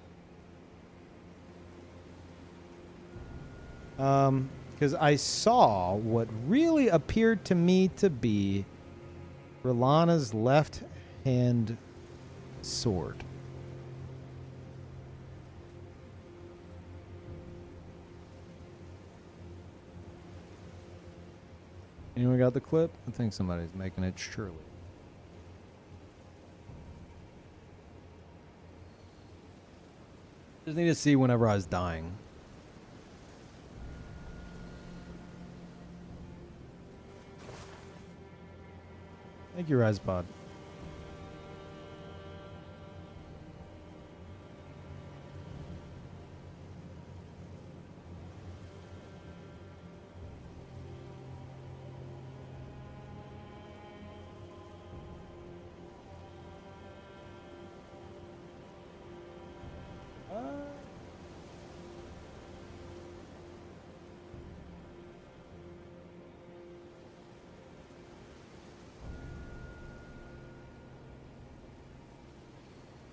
Because I saw what really appeared to me to be Rolana's left hand sword. Anyone got the clip? I think somebody's making it, surely. Just need to see whenever I was dying. Thank you, Rezpod.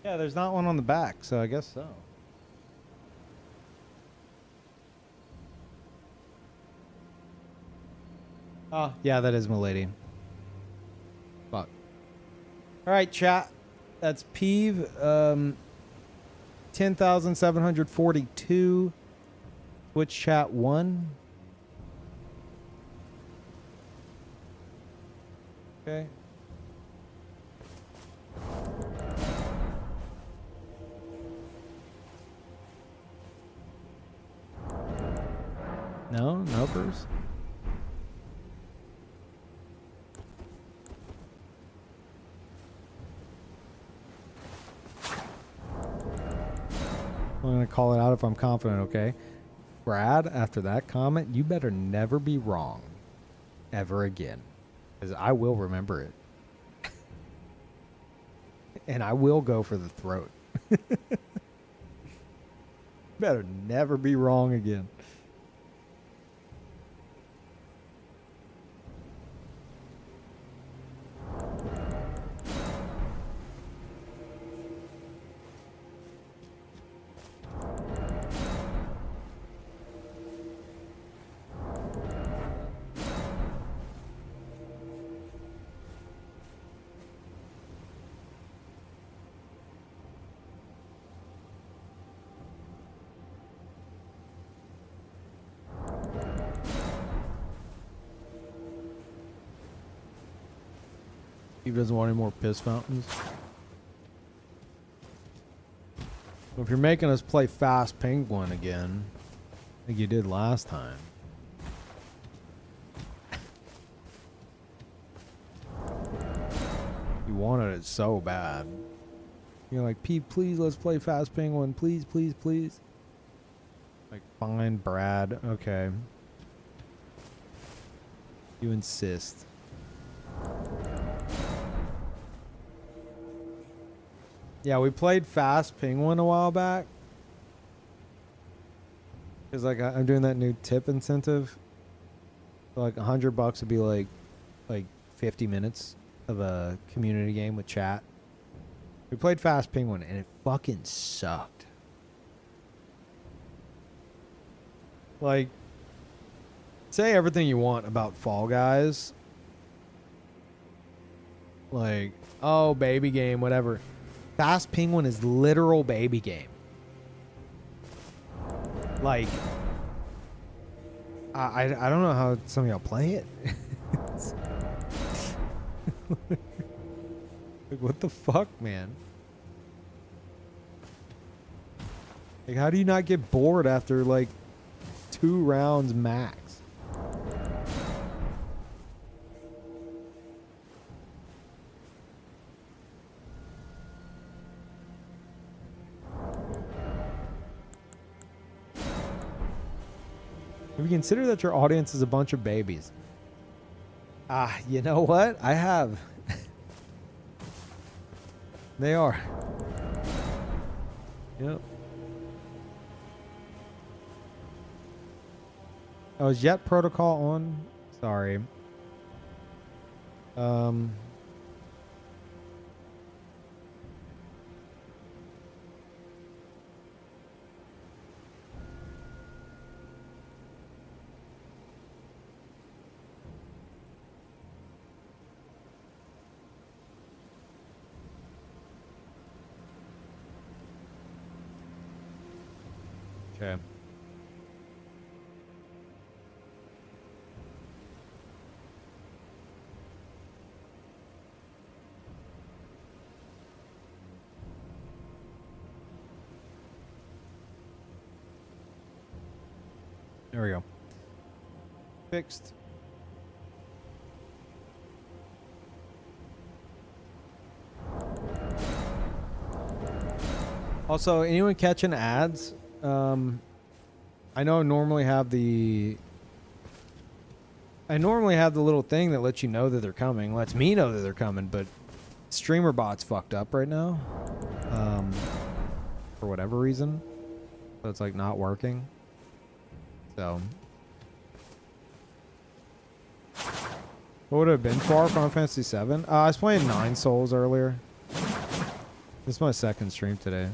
Yeah, there's not one on the back, so I guess so. Oh, yeah, that is Milady. Fuck. Alright, chat. That's Peeve. 10,742. Twitch chat 1. Okay. No? No, Bruce? I'm going to call it out if I'm confident, okay? Brad, after that comment, you better never be wrong. Ever again. Because I will remember it. And I will go for the throat. Better never be wrong again. He doesn't want any more piss fountains. Well, if you're making us play Fast Penguin again, like you did last time. You wanted it so bad. You're like, Pete, please, let's play Fast Penguin. Please, please, please. Like, fine, Brad. Okay. You insist. Yeah, we played Fast Penguin a while back. Cause like I'm doing that new tip incentive. So like $100 would be like 50 minutes of a community game with chat. We played Fast Penguin and it fucking sucked. Like, say everything you want about Fall Guys. Like, oh, baby game, whatever. Fast Penguin is literal baby game. Like, I don't know how some of y'all play it. Like, what the fuck, man? Like, how do you not get bored after like 2 rounds max? If you consider that your audience is a bunch of babies. Ah, you know what? I have. They are. Yep. Oh, is Jet Protocol on? Sorry. Okay. There we go. Fixed. Also, anyone catching ads? I know I normally have the little thing that lets you know that they're coming, lets me know that they're coming, but streamer bot's fucked up right now. For whatever reason. So it's like not working. So what would it have been for Final Fantasy 7? I was playing 9 Souls earlier. This is my second stream today.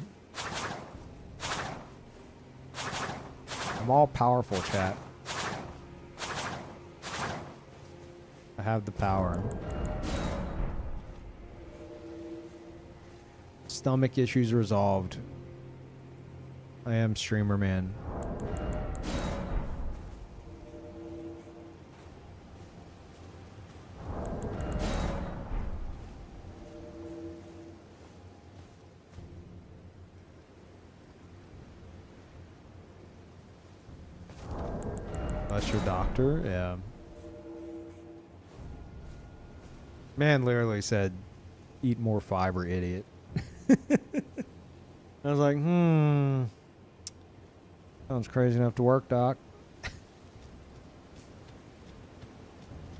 I'm all powerful, chat. I have the power. Stomach issues resolved. I am streamer man. That's your doctor? Yeah. Man literally said, eat more fiber, idiot. I was like, sounds crazy enough to work, doc.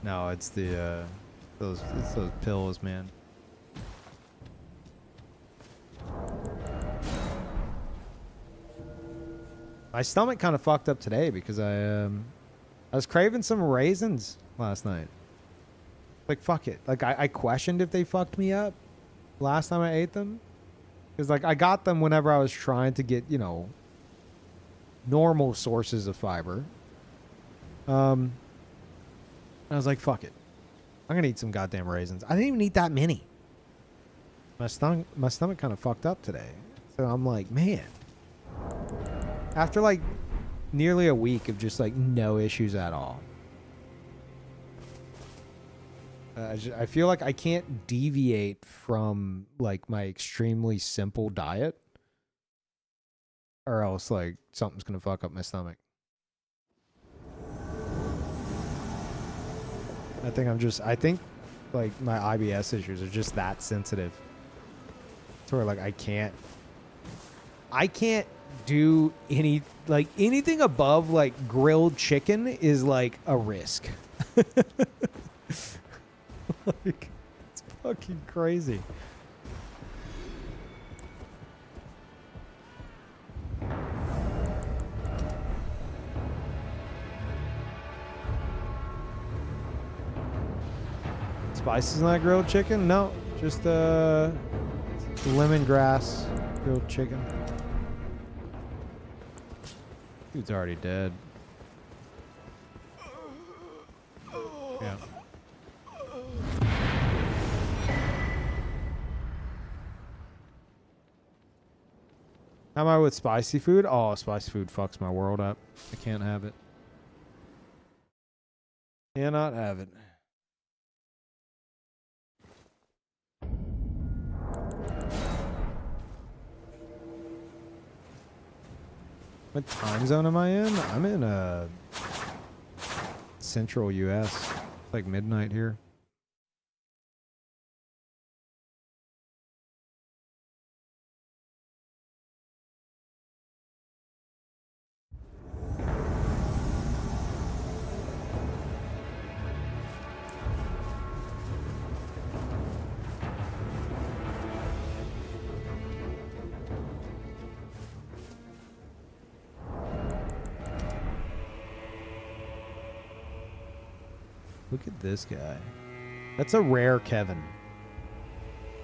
No, it's the, those pills, man. My stomach kind of fucked up today because I was craving some raisins last night. Like, fuck it. Like, I questioned if they fucked me up last time I ate them. Because, like, I got them whenever I was trying to get, you know, normal sources of fiber. I was like, fuck it. I'm going to eat some goddamn raisins. I didn't even eat that many. My stomach kind of fucked up today. So I'm like, man. After, like, nearly a week of just, like, no issues at all. I feel like I can't deviate from, like, my extremely simple diet. Or else, like, something's going to fuck up my stomach. I think, like, my IBS issues are just that sensitive. To where, like, I can't do anything above, like, grilled chicken is, like, a risk. Like, it's fucking crazy. Spices in that grilled chicken? No, just lemongrass grilled chicken. Dude's already dead. Yeah. How am I with spicy food? Oh, spicy food fucks my world up. I can't have it. Cannot have it. What time zone am I in? I'm in central US. It's like midnight here. Look at this guy. That's a rare Kevin.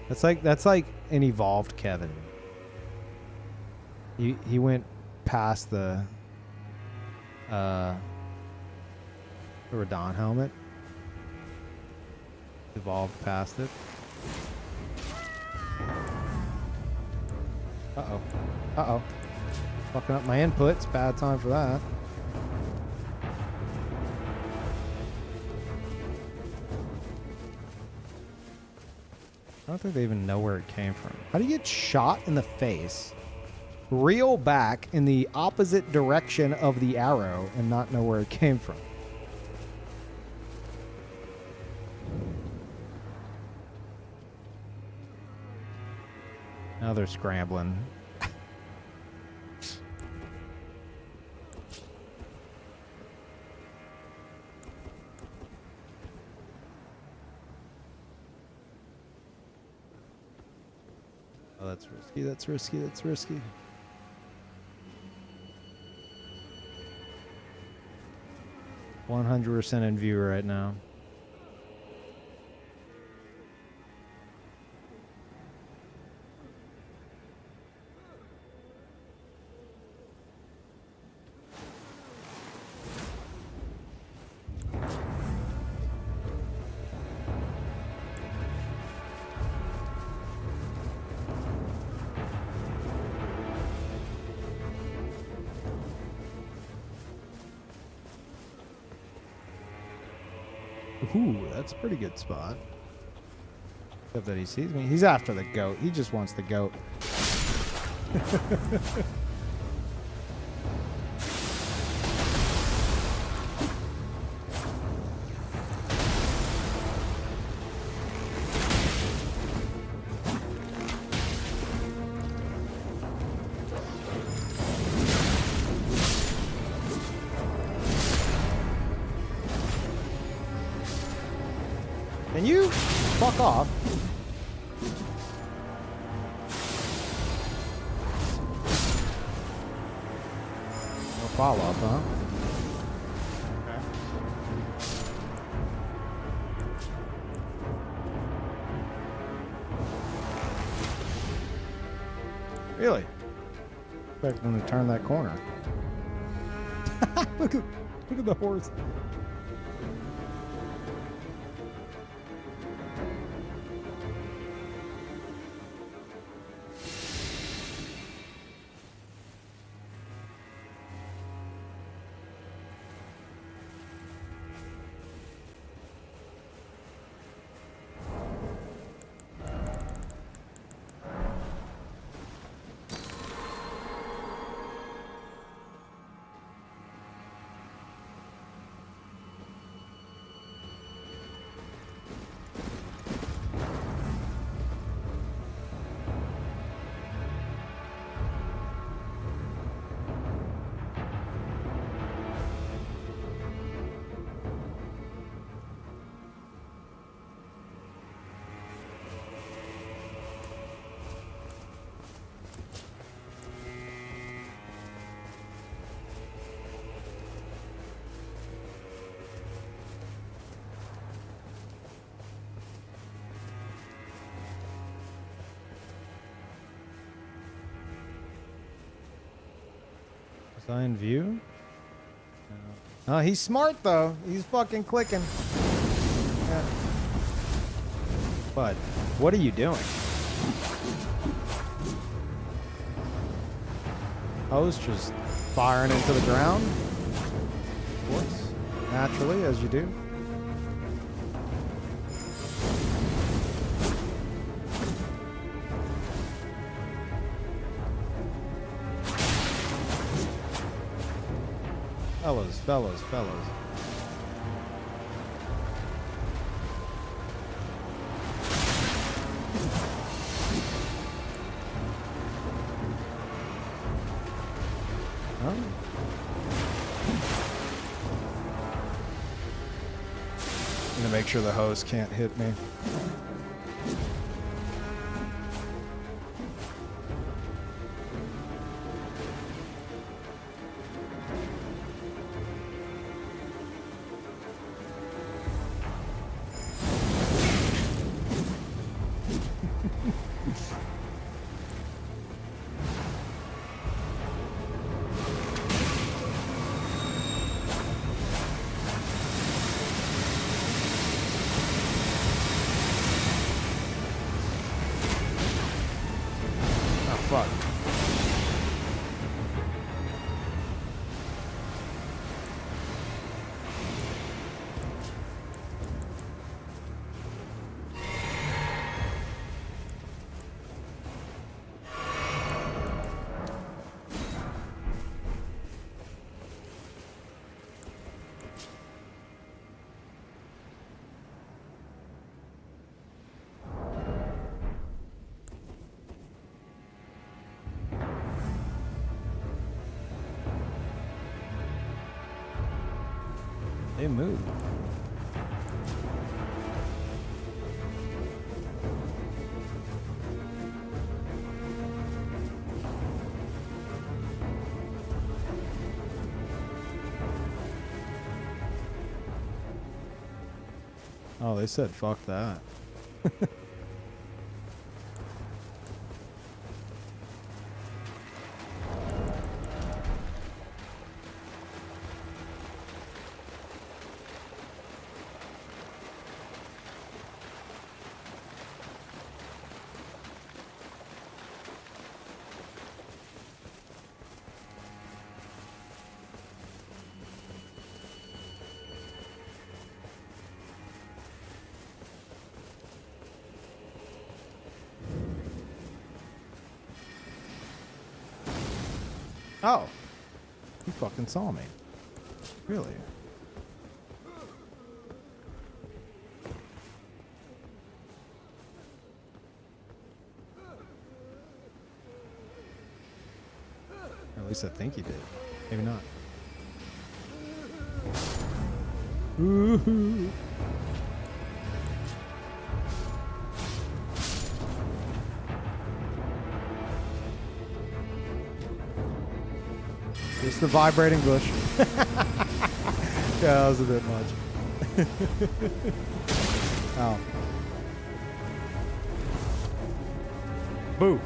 That's like an evolved Kevin. He went past the Radon helmet. Evolved past it. Uh-oh. Uh-oh. Fucking up my inputs. Bad time for that. I don't think they even know where it came from. How do you get shot in the face, reel back in the opposite direction of the arrow, and not know where it came from? Now they're scrambling. Oh, that's risky, that's risky, that's risky. %100% in view right now. Ooh, that's a pretty good spot. Except that he sees me. He's after the goat. He just wants the goat. Can you fuck off? No follow-up, huh? Okay. Really? Expect them to turn that corner. Look at the horse. Sign view? Oh, he's smart though. He's fucking clicking. Yeah. Bud, what are you doing? Hose just firing into the ground. Of course. Naturally, as you do. Fellas. Huh? I'm gonna make sure the hose can't hit me. They move. Oh, they said fuck that. Oh, you fucking saw me. Really? Or at least I think he did. Maybe not. Ooh. Just the vibrating bush. Yeah, that was a bit much. Ow. Boo.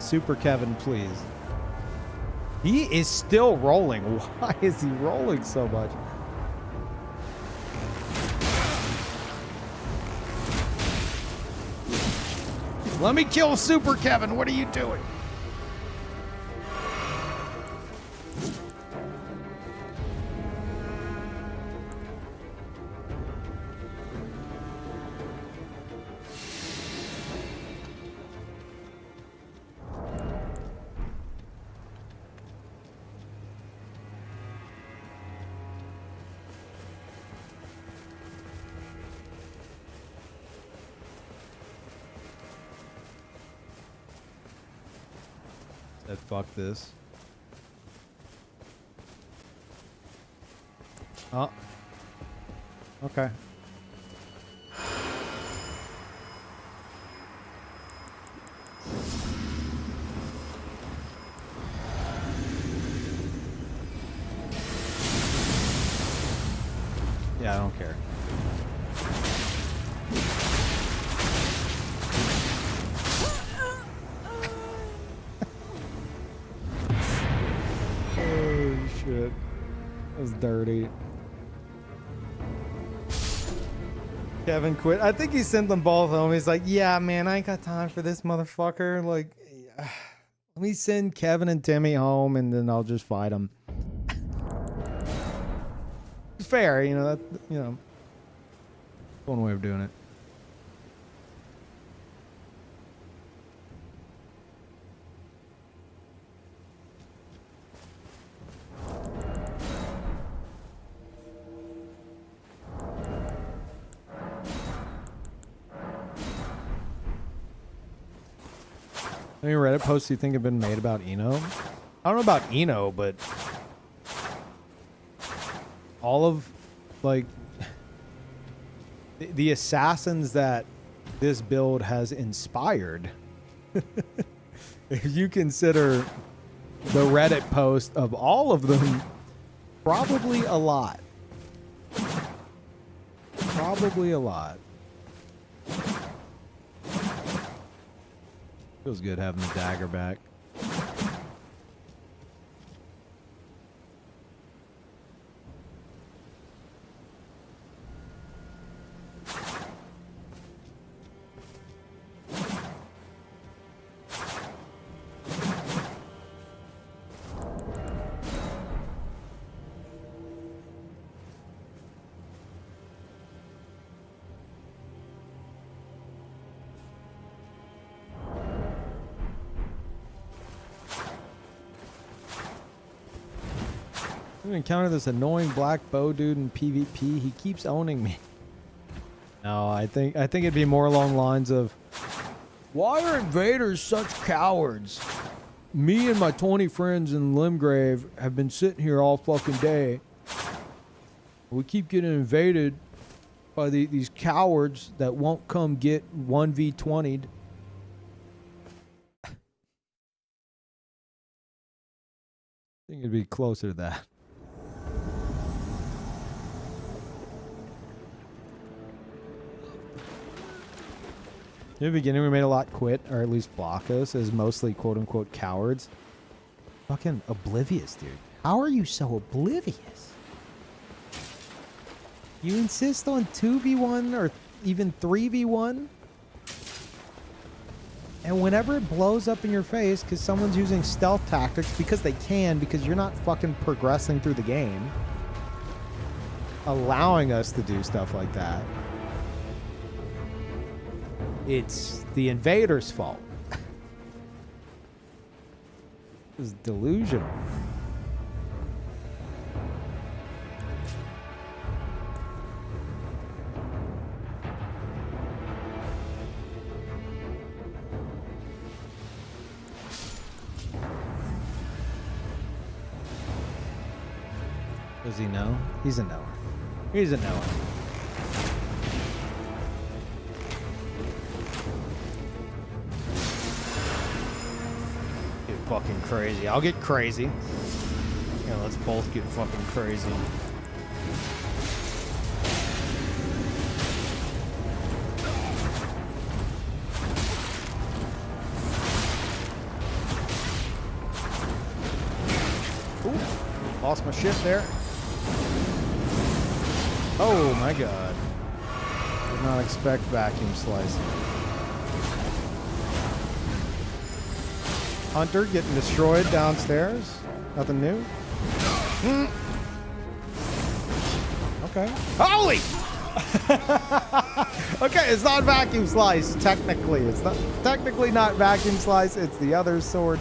Super Kevin, please. He is still rolling. Why is he rolling so much? Let me kill Super Kevin. What are you doing? Said fuck this. Oh. Okay. Yeah, I don't care. Oh shit. That was dirty. Kevin quit. I think he sent them both home. He's like, yeah, man, I ain't got time for this motherfucker. Like, let me send Kevin and Timmy home and then I'll just fight them. It's fair, you know, that, you know, one way of doing it. Any Reddit posts you think have been made about Eno? I don't know about Eno, but all of, like, the assassins that this build has inspired, if you consider the Reddit post of all of them, probably a lot. Probably a lot. Feels good having the dagger back. I'm gonna encounter this annoying black bow dude in PvP. He keeps owning me. No, I think it'd be more along the lines of, why are invaders such cowards? Me and my 20 friends in Limgrave have been sitting here all fucking day. We keep getting invaded by these cowards that won't come get 1v20'd. I think it'd be closer to that. In the beginning, we made a lot quit, or at least block us, as mostly quote-unquote cowards. Fucking oblivious, dude. How are you so oblivious? You insist on 2v1 or even 3v1? And whenever it blows up in your face because someone's using stealth tactics because they can, because you're not fucking progressing through the game, allowing us to do stuff like that, it's the invader's fault. It's delusional. Does he know? He's a knower. He's a knower. Get fucking crazy. I'll get crazy. Yeah, let's both get fucking crazy. Ooh, lost my shit there. Oh my god. Did not expect vacuum slicing. Hunter getting destroyed downstairs. Nothing new. Okay. Holy! Okay, it's not vacuum slice, technically. It's not technically not vacuum slice, it's the other sword.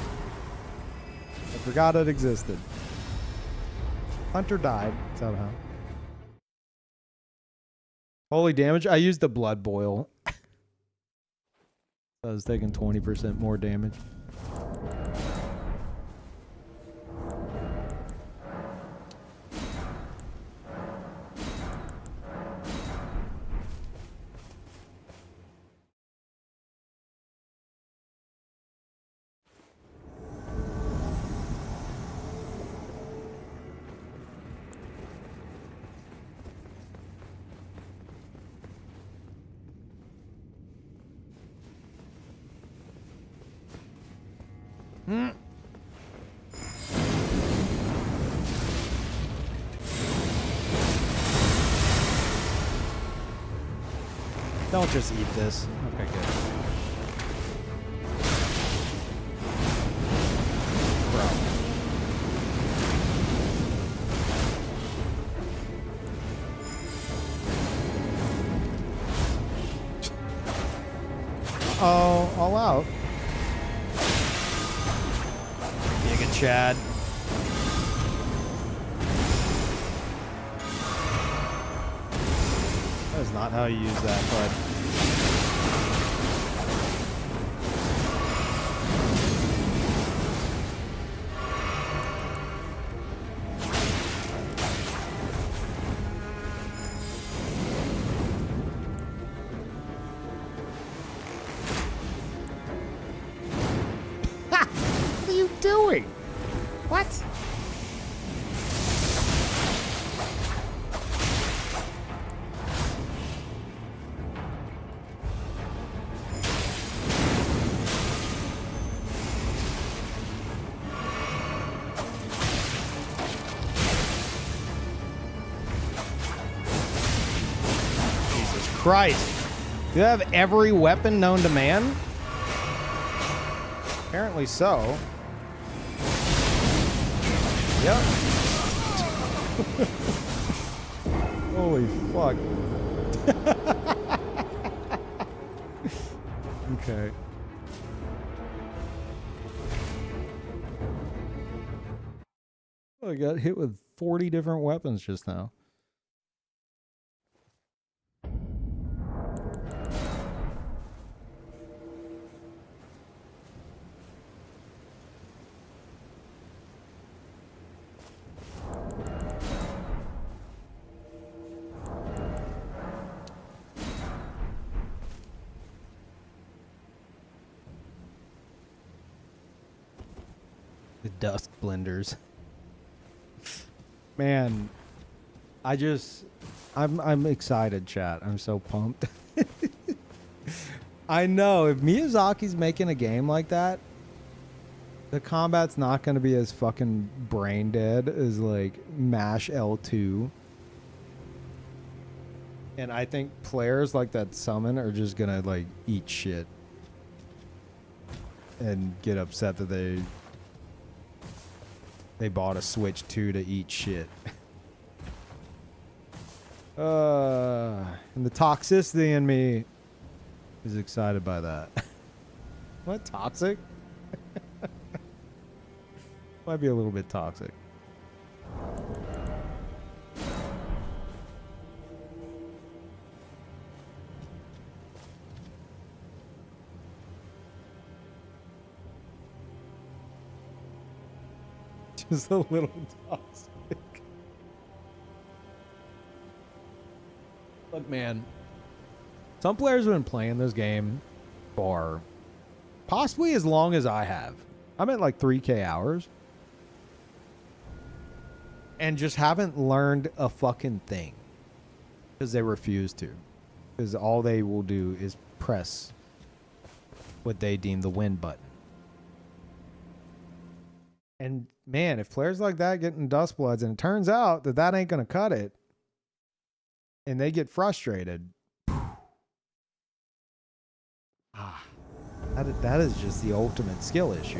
I forgot it existed. Hunter died somehow. Holy damage. I used the blood boil. I was taking 20% more damage. Don't just eat this. Okay, good. Bro. Oh, all out. Giga Chad. That is not how you use that, bud. What are you doing? What? Christ. Do you have every weapon known to man? Apparently so. Yep. Holy fuck. Okay. I got hit with 40 different weapons just now. dust blenders. Man, I'm excited, chat. I'm so pumped. I know if Miyazaki's making a game like that, the combat's not going to be as fucking brain dead as like mash L2. And I think players like that summon are just going to like eat shit and get upset that they bought a Switch 2 to eat shit. And the toxicity in me is excited by that. What, toxic? Might be a little bit toxic. Just a little toxic. Look, man. Some players have been playing this game for possibly as long as I have. I'm at like 3K hours. And just haven't learned a fucking thing. Because they refuse to. Because all they will do is press what they deem the win button. And man, if players like that get in dust bloods and it turns out that that ain't going to cut it, and they get frustrated, that is just the ultimate skill issue.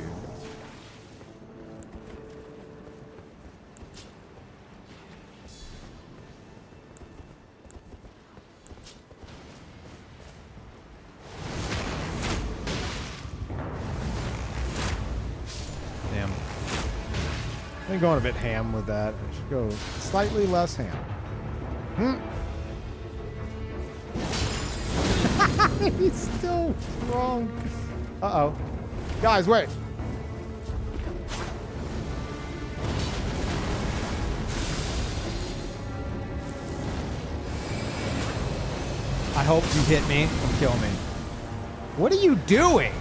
Damn. I'm going a bit ham with that. I should go slightly less ham. He's still wrong. Uh-oh. Guys, wait. I hope you hit me and kill me. What are you doing?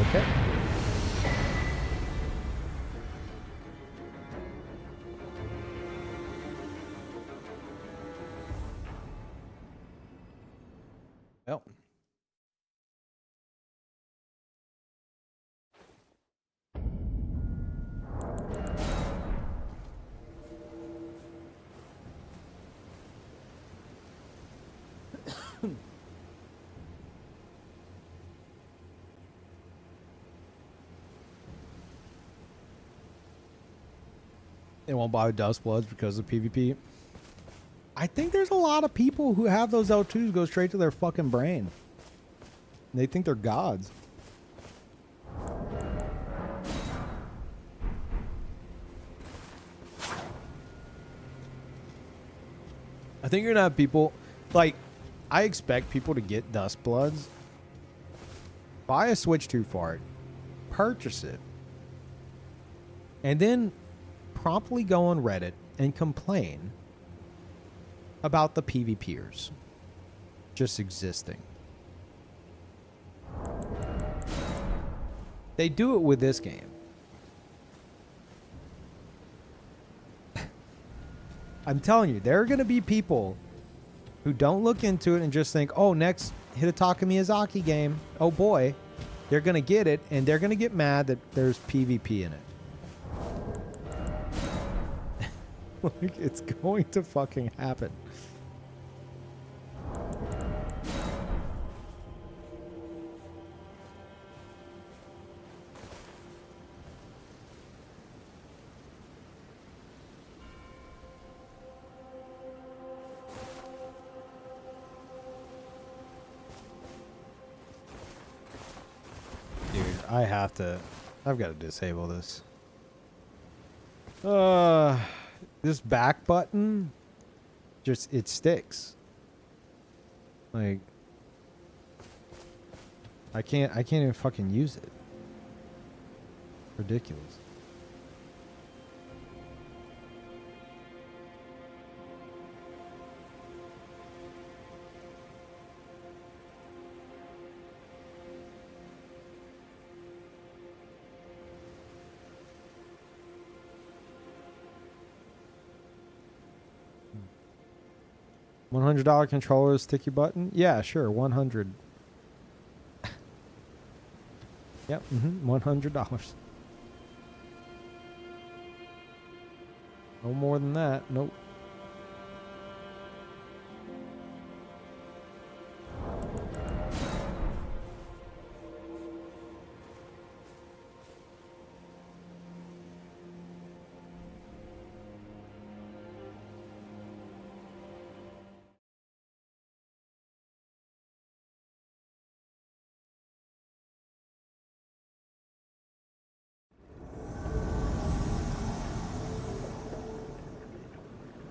Okay. Well. They won't buy dust bloods because of PvP. I think there's a lot of people who have those L2s go straight to their fucking brain. They think they're gods. I think you're gonna have people like, I expect people to get dust bloods, buy a Switch 2 for it, purchase it, and then promptly go on Reddit and complain about the PvPers just existing. They do it with this game. I'm telling you, there are going to be people who don't look into it and just think, oh, next Hidetaka Miyazaki game, oh boy, they're going to get it, and they're going to get mad that there's PvP in it. Like, it's going to fucking happen. Dude, I've got to disable this. This back button, just, it sticks. Like, I can't even fucking use it. Ridiculous. $100 controller sticky button? Yeah, sure, 100. Yep, $100. No more than that. Nope.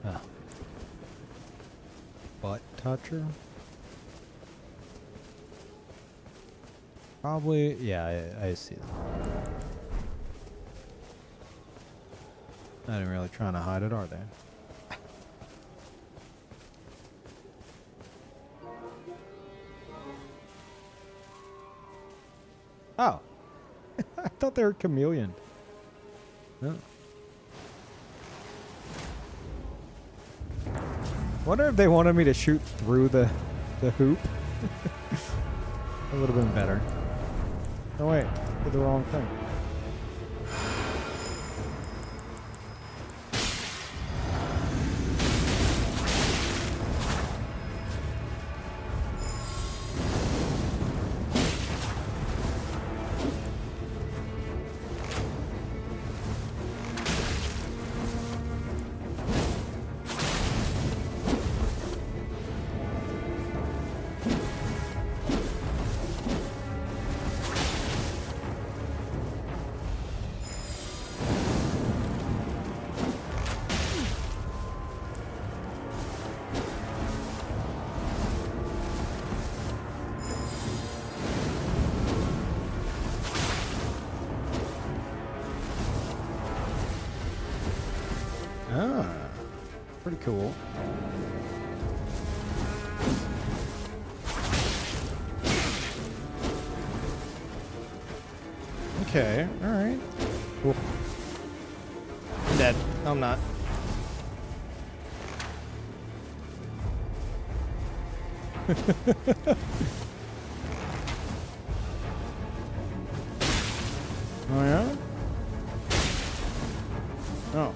Oh. Butt toucher? Probably, yeah, I see that. Not even really trying to hide it, are they? Oh. I thought they were chameleon. No. Wonder if they wanted me to shoot through the hoop. That would have been better. Oh wait, did the wrong thing. Ah, pretty cool. Okay, alright. Cool. I'm dead. No, I'm not. Oh yeah? Oh.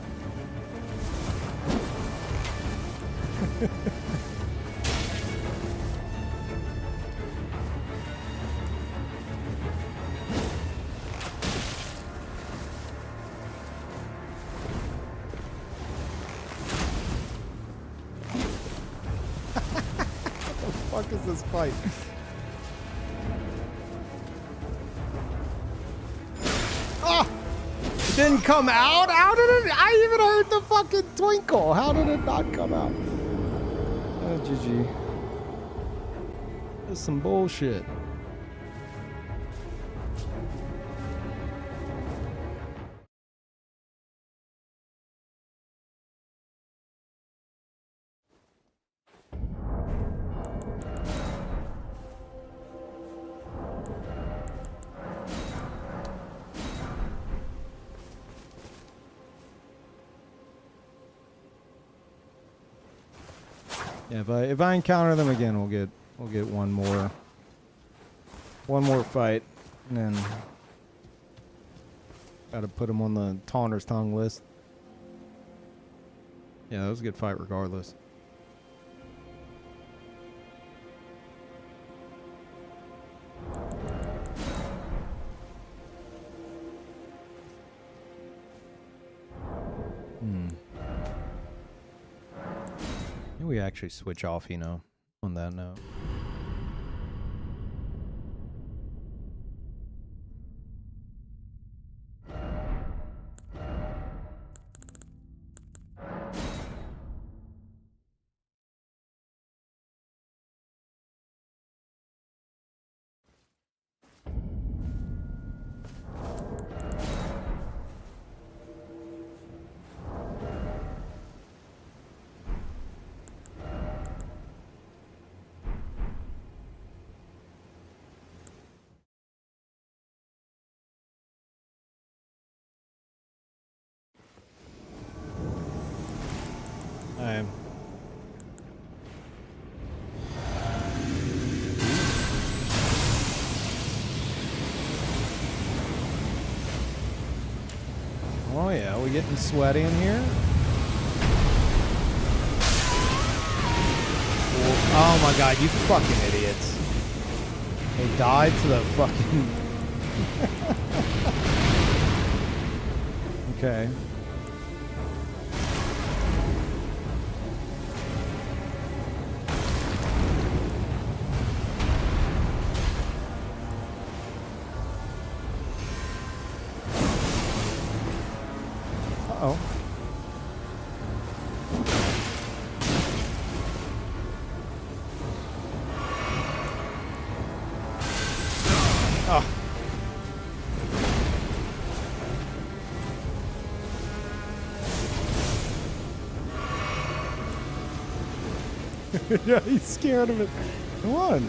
What the fuck is this fight? Oh! It didn't come out? How did it? I even heard the fucking twinkle. How did it not come out? Oh, GG. That's some bullshit. Yeah, if I encounter them again, we'll get one more fight, and then got to put them on the Taunter's Tongue list. Yeah, that was a good fight regardless. We actually switch off, you know, on that note. Okay. Oh yeah, we getting sweaty in here? Oh my god, you fucking idiots. They died to the fucking... Okay. Uh-oh. Oh. Yeah, he's scared of it. Come on.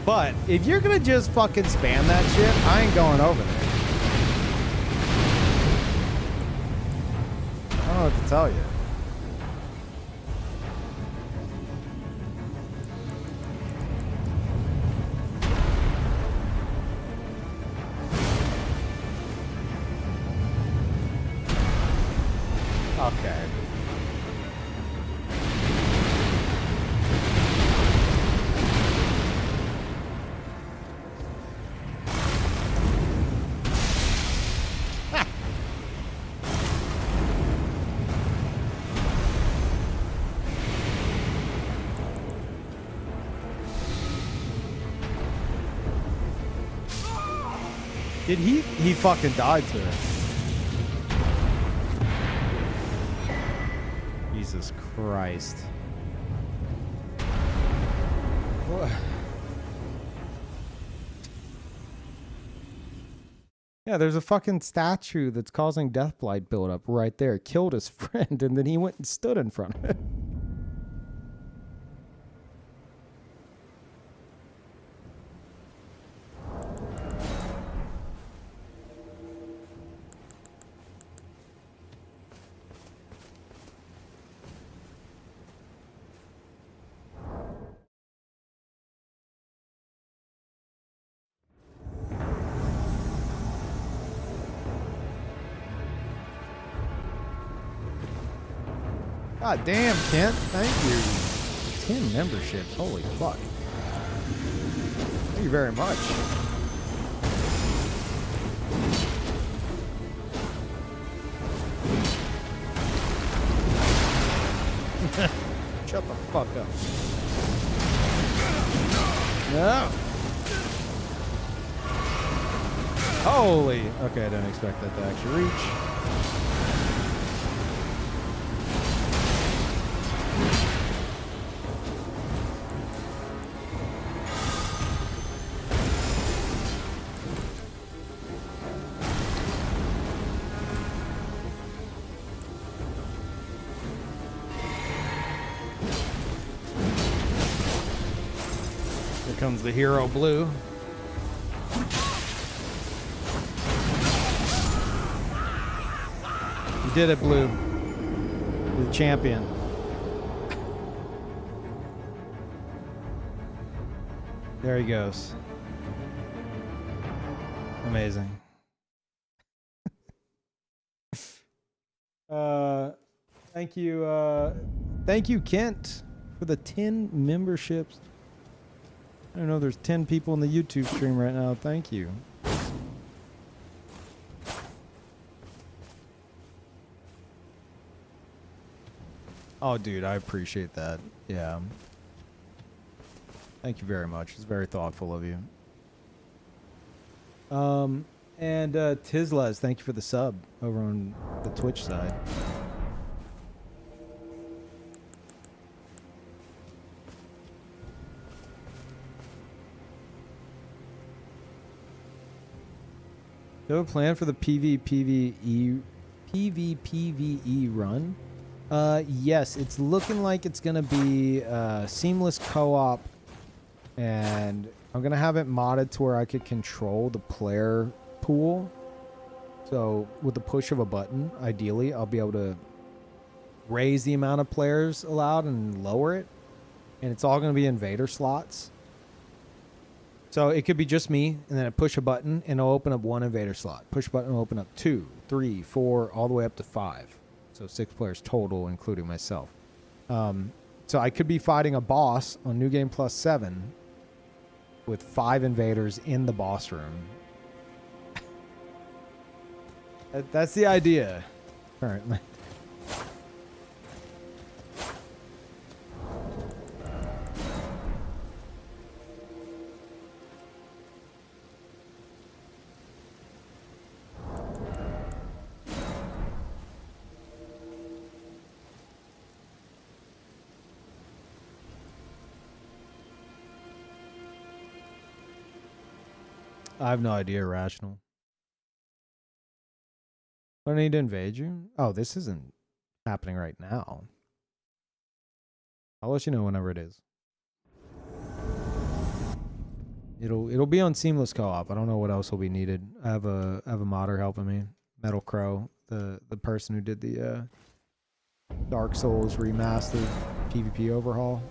But if you're gonna just fucking spam that shit, I ain't going over there. I don't know what to tell you. Okay. Did he fucking died to it. Jesus Christ. What? Yeah, there's a fucking statue that's causing deathblight buildup right there. Killed his friend, and then he went and stood in front of it. God damn, Kent. Thank you. 10 memberships. Holy fuck. Thank you very much. Shut the fuck up. No. Holy. Okay, I didn't expect that to actually reach. Comes the hero blue. You did it, blue. You're the champion. There he goes. Amazing. Thank you, Kent, for the 10 memberships. I don't know, there's 10 people in the YouTube stream right now. Thank you. Oh, dude, I appreciate that. Yeah. Thank you very much. It's very thoughtful of you. And Tizlas, thank you for the sub over on the Twitch side. Do you have a plan for the PvPvE run? Yes, it's looking like it's gonna be seamless co-op, and I'm gonna have it modded to where I could control the player pool. So with the push of a button, ideally, I'll be able to raise the amount of players allowed and lower it, and it's all going to be invader slots. So it could be just me, and then I push a button, and it'll open up 1 invader slot. Push a button, it'll open up 2, 3, 4, all the way up to 5. So 6 players total, including myself. So I could be fighting a boss on New Game Plus 7 with 5 invaders in the boss room. That's the idea, currently. I have no idea, Rational. Do I need to invade you? Oh, this isn't happening right now. I'll let you know whenever it is. It'll be on seamless co-op. I don't know what else will be needed. I have a modder helping me. Metal Crow, the person who did the Dark Souls remastered PvP overhaul.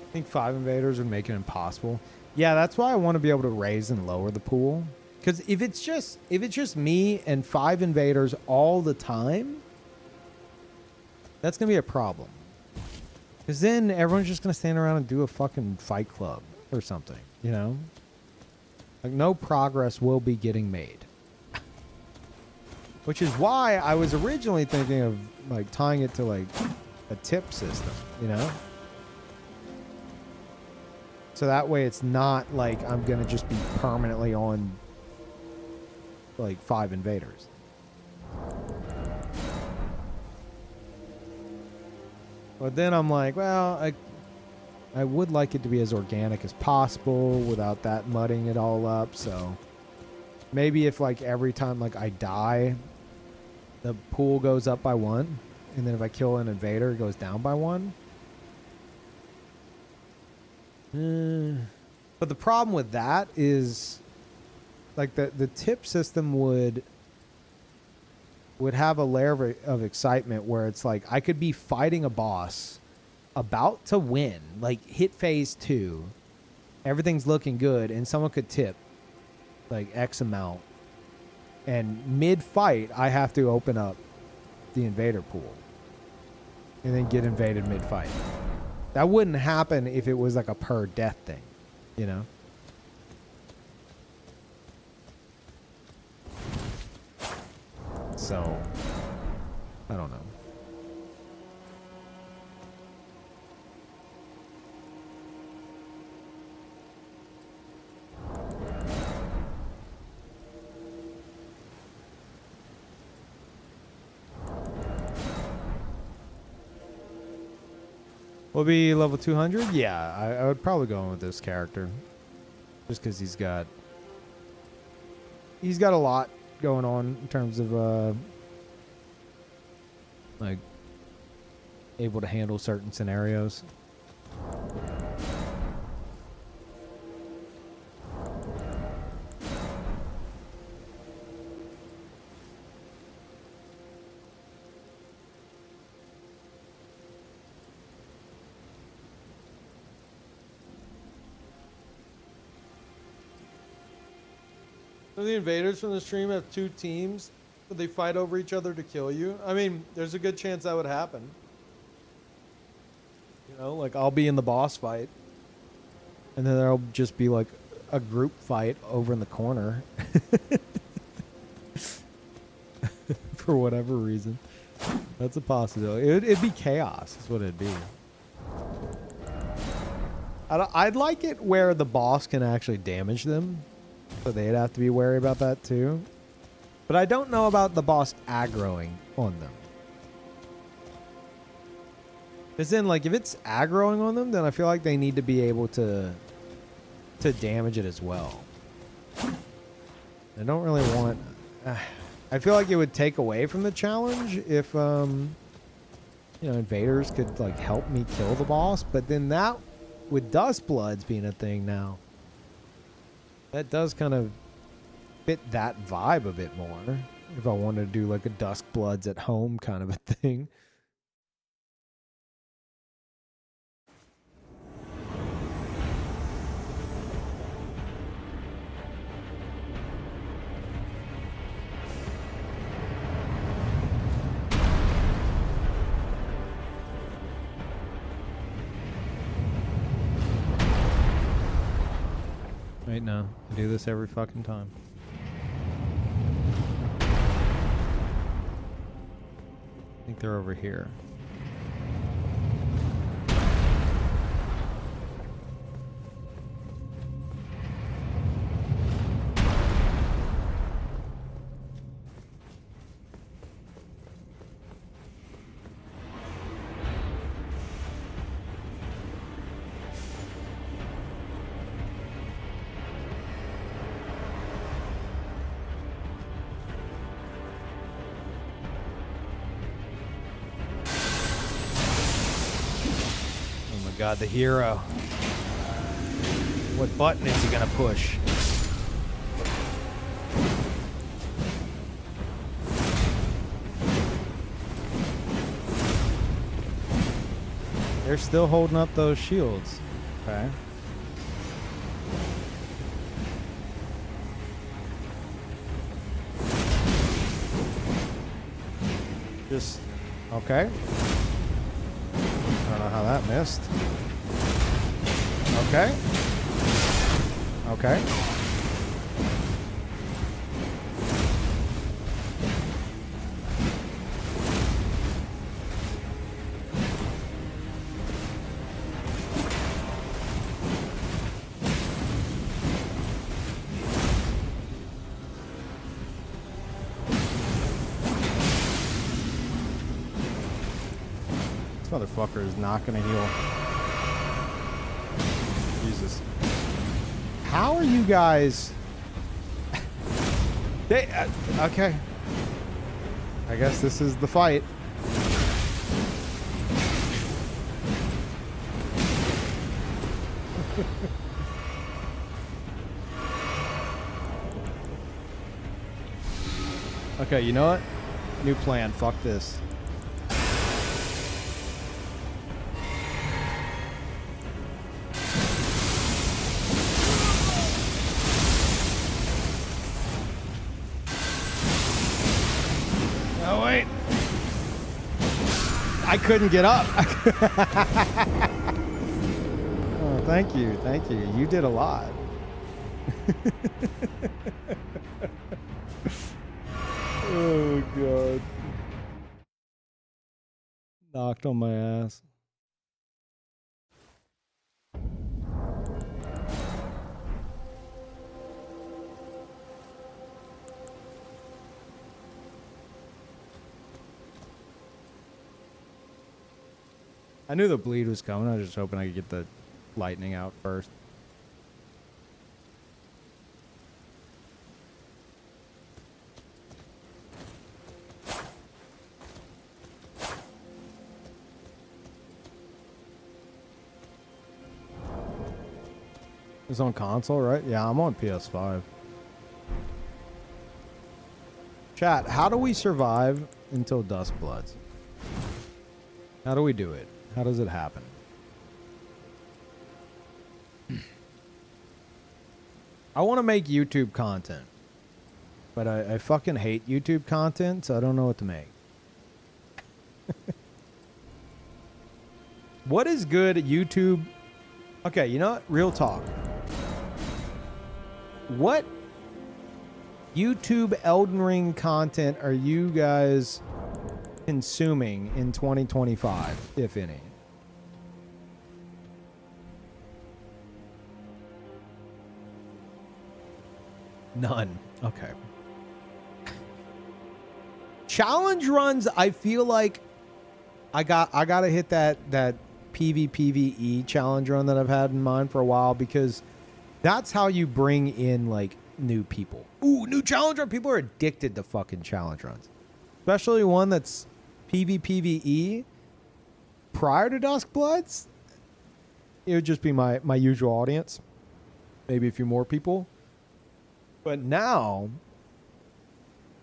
I think 5 invaders would make it impossible. Yeah, that's why I want to be able to raise and lower the pool. Because if it's just me and 5 invaders all the time, that's gonna be a problem. Because then everyone's just gonna stand around and do a fucking fight club or something, you know? Like no progress will be getting made. Which is why I was originally thinking of like tying it to like a tip system, you know? So that way it's not like I'm going to just be permanently on like 5 invaders. But then I'm like, well, I would like it to be as organic as possible without that mudding it all up. So maybe if like every time like I die, the pool goes up by 1. And then if I kill an invader, it goes down by 1. But the problem with that is like the tip system would have a layer of excitement where it's like I could be fighting a boss about to win, like hit phase 2, everything's looking good, and someone could tip like X amount, and mid fight I have to open up the invader pool and then get invaded mid fight. That wouldn't happen if it was like a per death thing, you know? So, I don't know. Will be level 200? Yeah, I would probably go in with this character. Just because he's got a lot going on in terms of like able to handle certain scenarios. So the invaders from the stream have 2 teams, but they fight over each other to kill you. I mean, there's a good chance that would happen. You know, like I'll be in the boss fight, and then there'll just be like a group fight over in the corner. For whatever reason. That's a possibility. It'd be chaos is what it'd be. I'd like it where the boss can actually damage them. So they'd have to be wary about that too. But I don't know about the boss aggroing on them. Because then, like, if it's aggroing on them, then I feel like they need to be able to damage it as well. I don't really want... I feel like it would take away from the challenge if, you know, invaders could, like, help me kill the boss. But then that, with Dust Bloods being a thing now, that does kind of fit that vibe a bit more. If I wanted to do, like, a Dusk Bloods at home kind of a thing. Wait, no. I do this every fucking time. I think they're over here. God, the hero. What button is he gonna push? They're still holding up those shields. Okay. Just okay. I don't know how that missed. Okay. Okay. Motherfucker is not gonna heal. Jesus. How are you guys? Okay. I guess this is the fight. Okay, you know what? New plan. Fuck this. I couldn't get up. Oh, thank you. Thank you. You did a lot. Oh, God. Knocked on my ass. I knew the bleed was coming. I was just hoping I could get the lightning out first. It's on console, right? Yeah, I'm on PS5. Chat, how do we survive until Dusk Bloods? How do we do it? How does it happen? I want to make YouTube content, but I fucking hate YouTube content, so I don't know what to make. What is good YouTube? Okay, you know what? Real talk. What YouTube Elden Ring content are you guys consuming in 2025, if any? None. Okay. Challenge runs, I feel like I gotta hit that PvPvE challenge run that I've had in mind for a while, because that's how you bring in like new people. Ooh, new challenge run. People are addicted to fucking challenge runs, especially one that's PvPvE prior to Duskbloods. It would just be my usual audience, maybe a few more people. But now,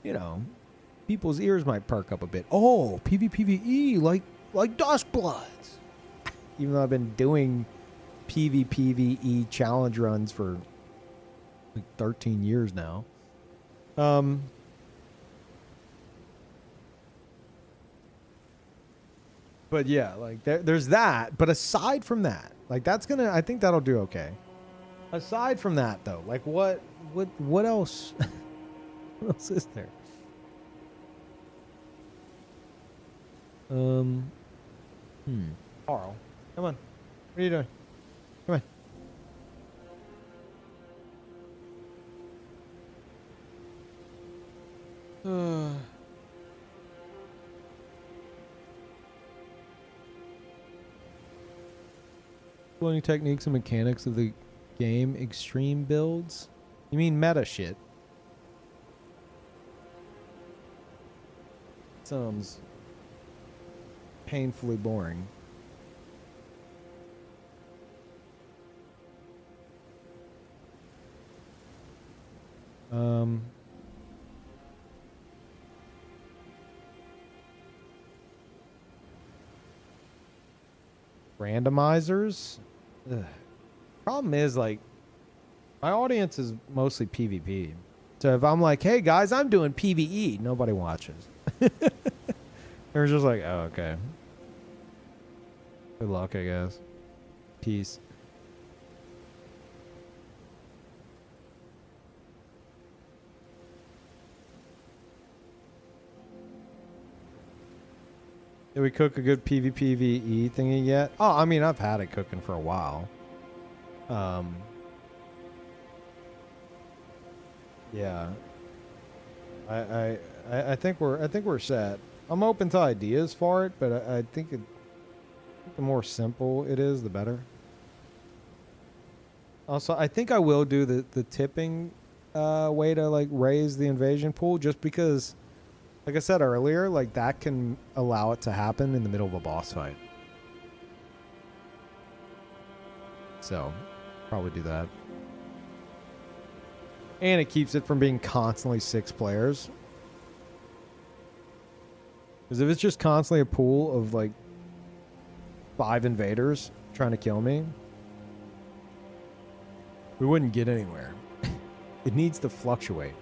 you know, people's ears might perk up a bit. Oh, PvPvE, like Duskbloods. Even though I've been doing PvPvE challenge runs for like 13 years now. But yeah, like there's that. But aside from that, like I think that'll do okay. Aside from that, though, like what else? What else is there? Carl, come on. What are you doing? Come on. Learning techniques and mechanics of the game extreme builds? You mean meta shit? Sounds painfully boring. Randomizers? Ugh. Problem is, like, my audience is mostly PvP. So if I'm like, hey guys, I'm doing PvE, nobody watches. They're just like, oh, okay. Good luck, I guess. Peace. Did we cook a good PvPvE thingy yet? Oh, I mean, I've had it cooking for a while. Yeah. I think we're set. I'm open to ideas for it, but I think the more simple it is, the better. Also, I think I will do the tipping way to like raise the invasion pool, just because, like I said earlier, like that can allow it to happen in the middle of a boss fight. So, probably do that. And it keeps it from being constantly 6 players. Because if it's just constantly a pool of like 5 invaders trying to kill me, we wouldn't get anywhere. It needs to fluctuate.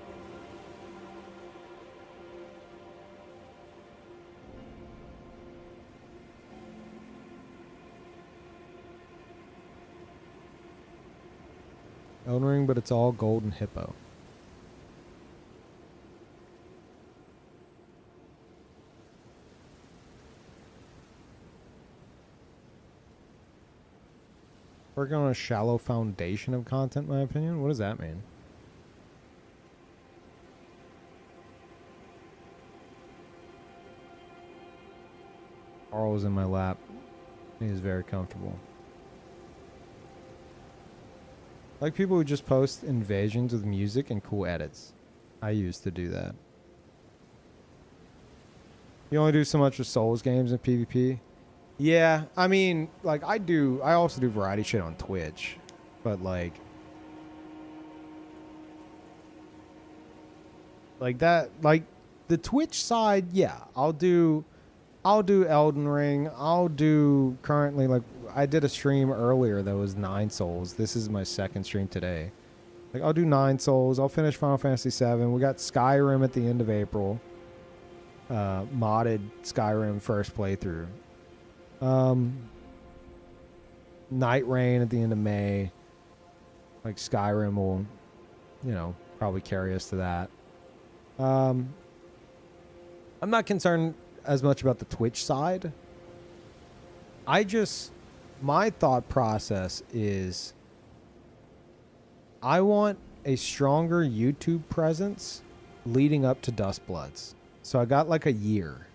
Elden Ring, but it's all golden hippo. Working on a shallow foundation of content, in my opinion. What does that mean? Carl was in my lap. He is very comfortable. Like people who just post invasions with music and cool edits. I used to do that. You only do so much with Souls games and PvP? Yeah, I mean, like I also do variety shit on Twitch. But like that, like the Twitch side, yeah, I'll do Elden Ring. I'll do currently, like I did a stream earlier that was 9 Souls. This is my second stream today. Like I'll do 9 Souls. I'll finish Final Fantasy 7. We got Skyrim at the end of April. Modded Skyrim first playthrough. Night Rain at the end of May. Like Skyrim will, you know, probably carry us to that. I'm not concerned as much about the Twitch side. My thought process is I want a stronger YouTube presence leading up to Duskbloods. So I got like a year.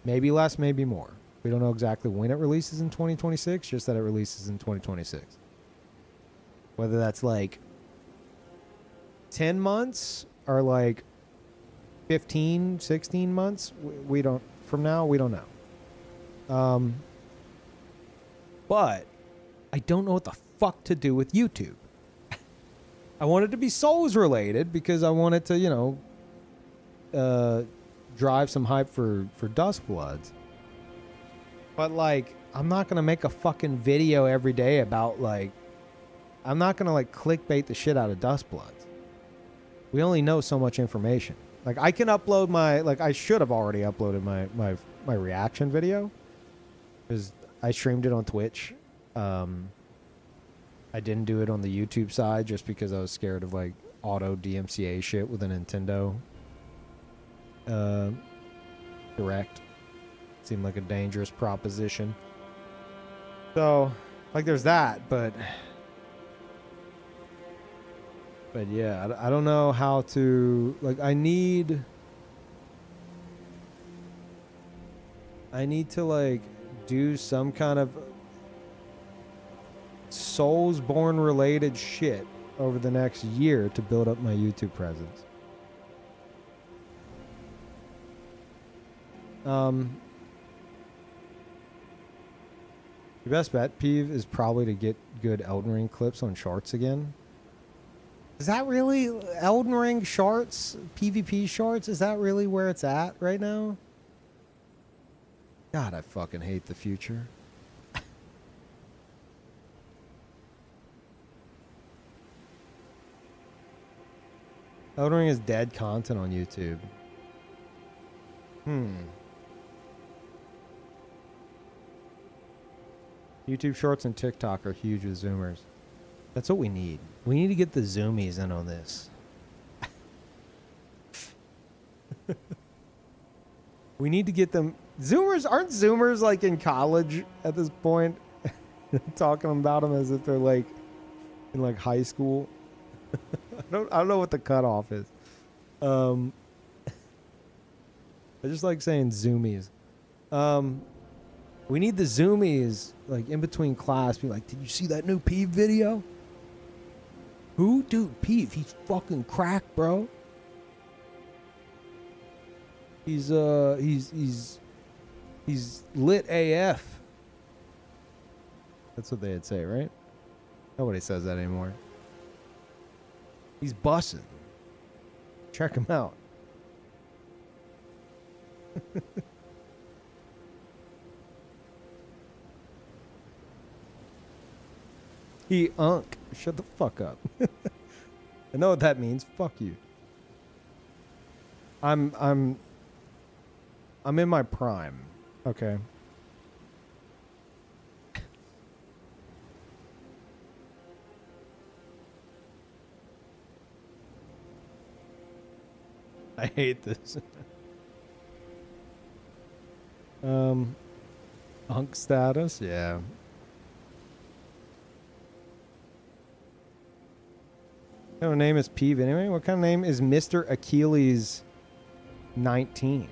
Maybe less, maybe more. We don't know exactly when it releases in 2026, just that it releases in 2026. Whether that's like 10 months or like 15, 16 months, we don't, from now, we don't know. But I don't know what the fuck to do with YouTube. I want it to be Souls related because I want it to, you know, drive some hype for Duskbloods. But like, I'm not going to make a fucking video every day about like, I'm not going to like clickbait the shit out of Duskbloods. We only know so much information. Like I can upload my, like I should have already uploaded my reaction video. Because I streamed it on Twitch. I didn't do it on the YouTube side just because I was scared of like auto DMCA shit with a Nintendo Direct. Seemed like a dangerous proposition. So, like there's that, but yeah, I don't know how to, like I need to like do some kind of Soulsborne related shit over the next year to build up my YouTube presence. Your best bet, Peeve, is probably to get good Elden Ring clips on shorts again. Is that really Elden Ring shorts, PvP shorts? Is that really where it's at right now? God, I fucking hate the future. Elden Ring is dead content on YouTube. YouTube Shorts and TikTok are huge with Zoomers. That's what we need. We need to get the Zoomies in on this. We need to get them. Zoomers, aren't Zoomers like in college at this point? Talking about them as if they're like in like high school. I don't know what the cutoff is. I just like saying Zoomies. We need the Zoomies like in between class. Be like, did you see that new Peeve video? Who? Dude, Peeve. He's fucking crack, bro. He's lit AF. That's what they'd say, right? Nobody says that anymore. He's bussin'. Check him out. He unk. Shut the fuck up. I know what that means. Fuck you. I'm in my prime. Okay. I hate this. Unk status? Yeah. What kind of name is Peeve anyway? What kind of name is Mr. Achilles 19?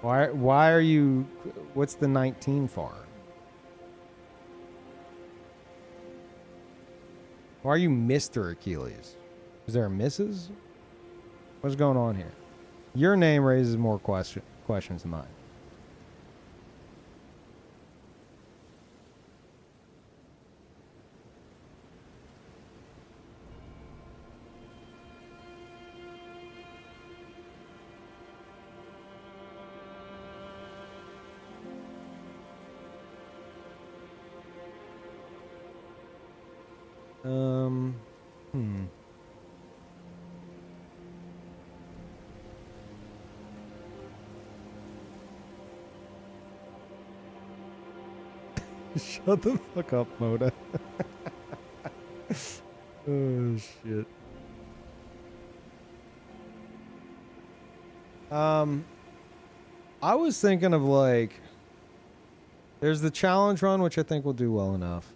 Why are you... What's the 19 for? Why are you Mr. Achilles? Is there a Mrs.? What's going on here? Your name raises more questions than mine. Shut the fuck up, Moda. Oh, shit. I was thinking of like, there's the challenge run, which I think will do well enough.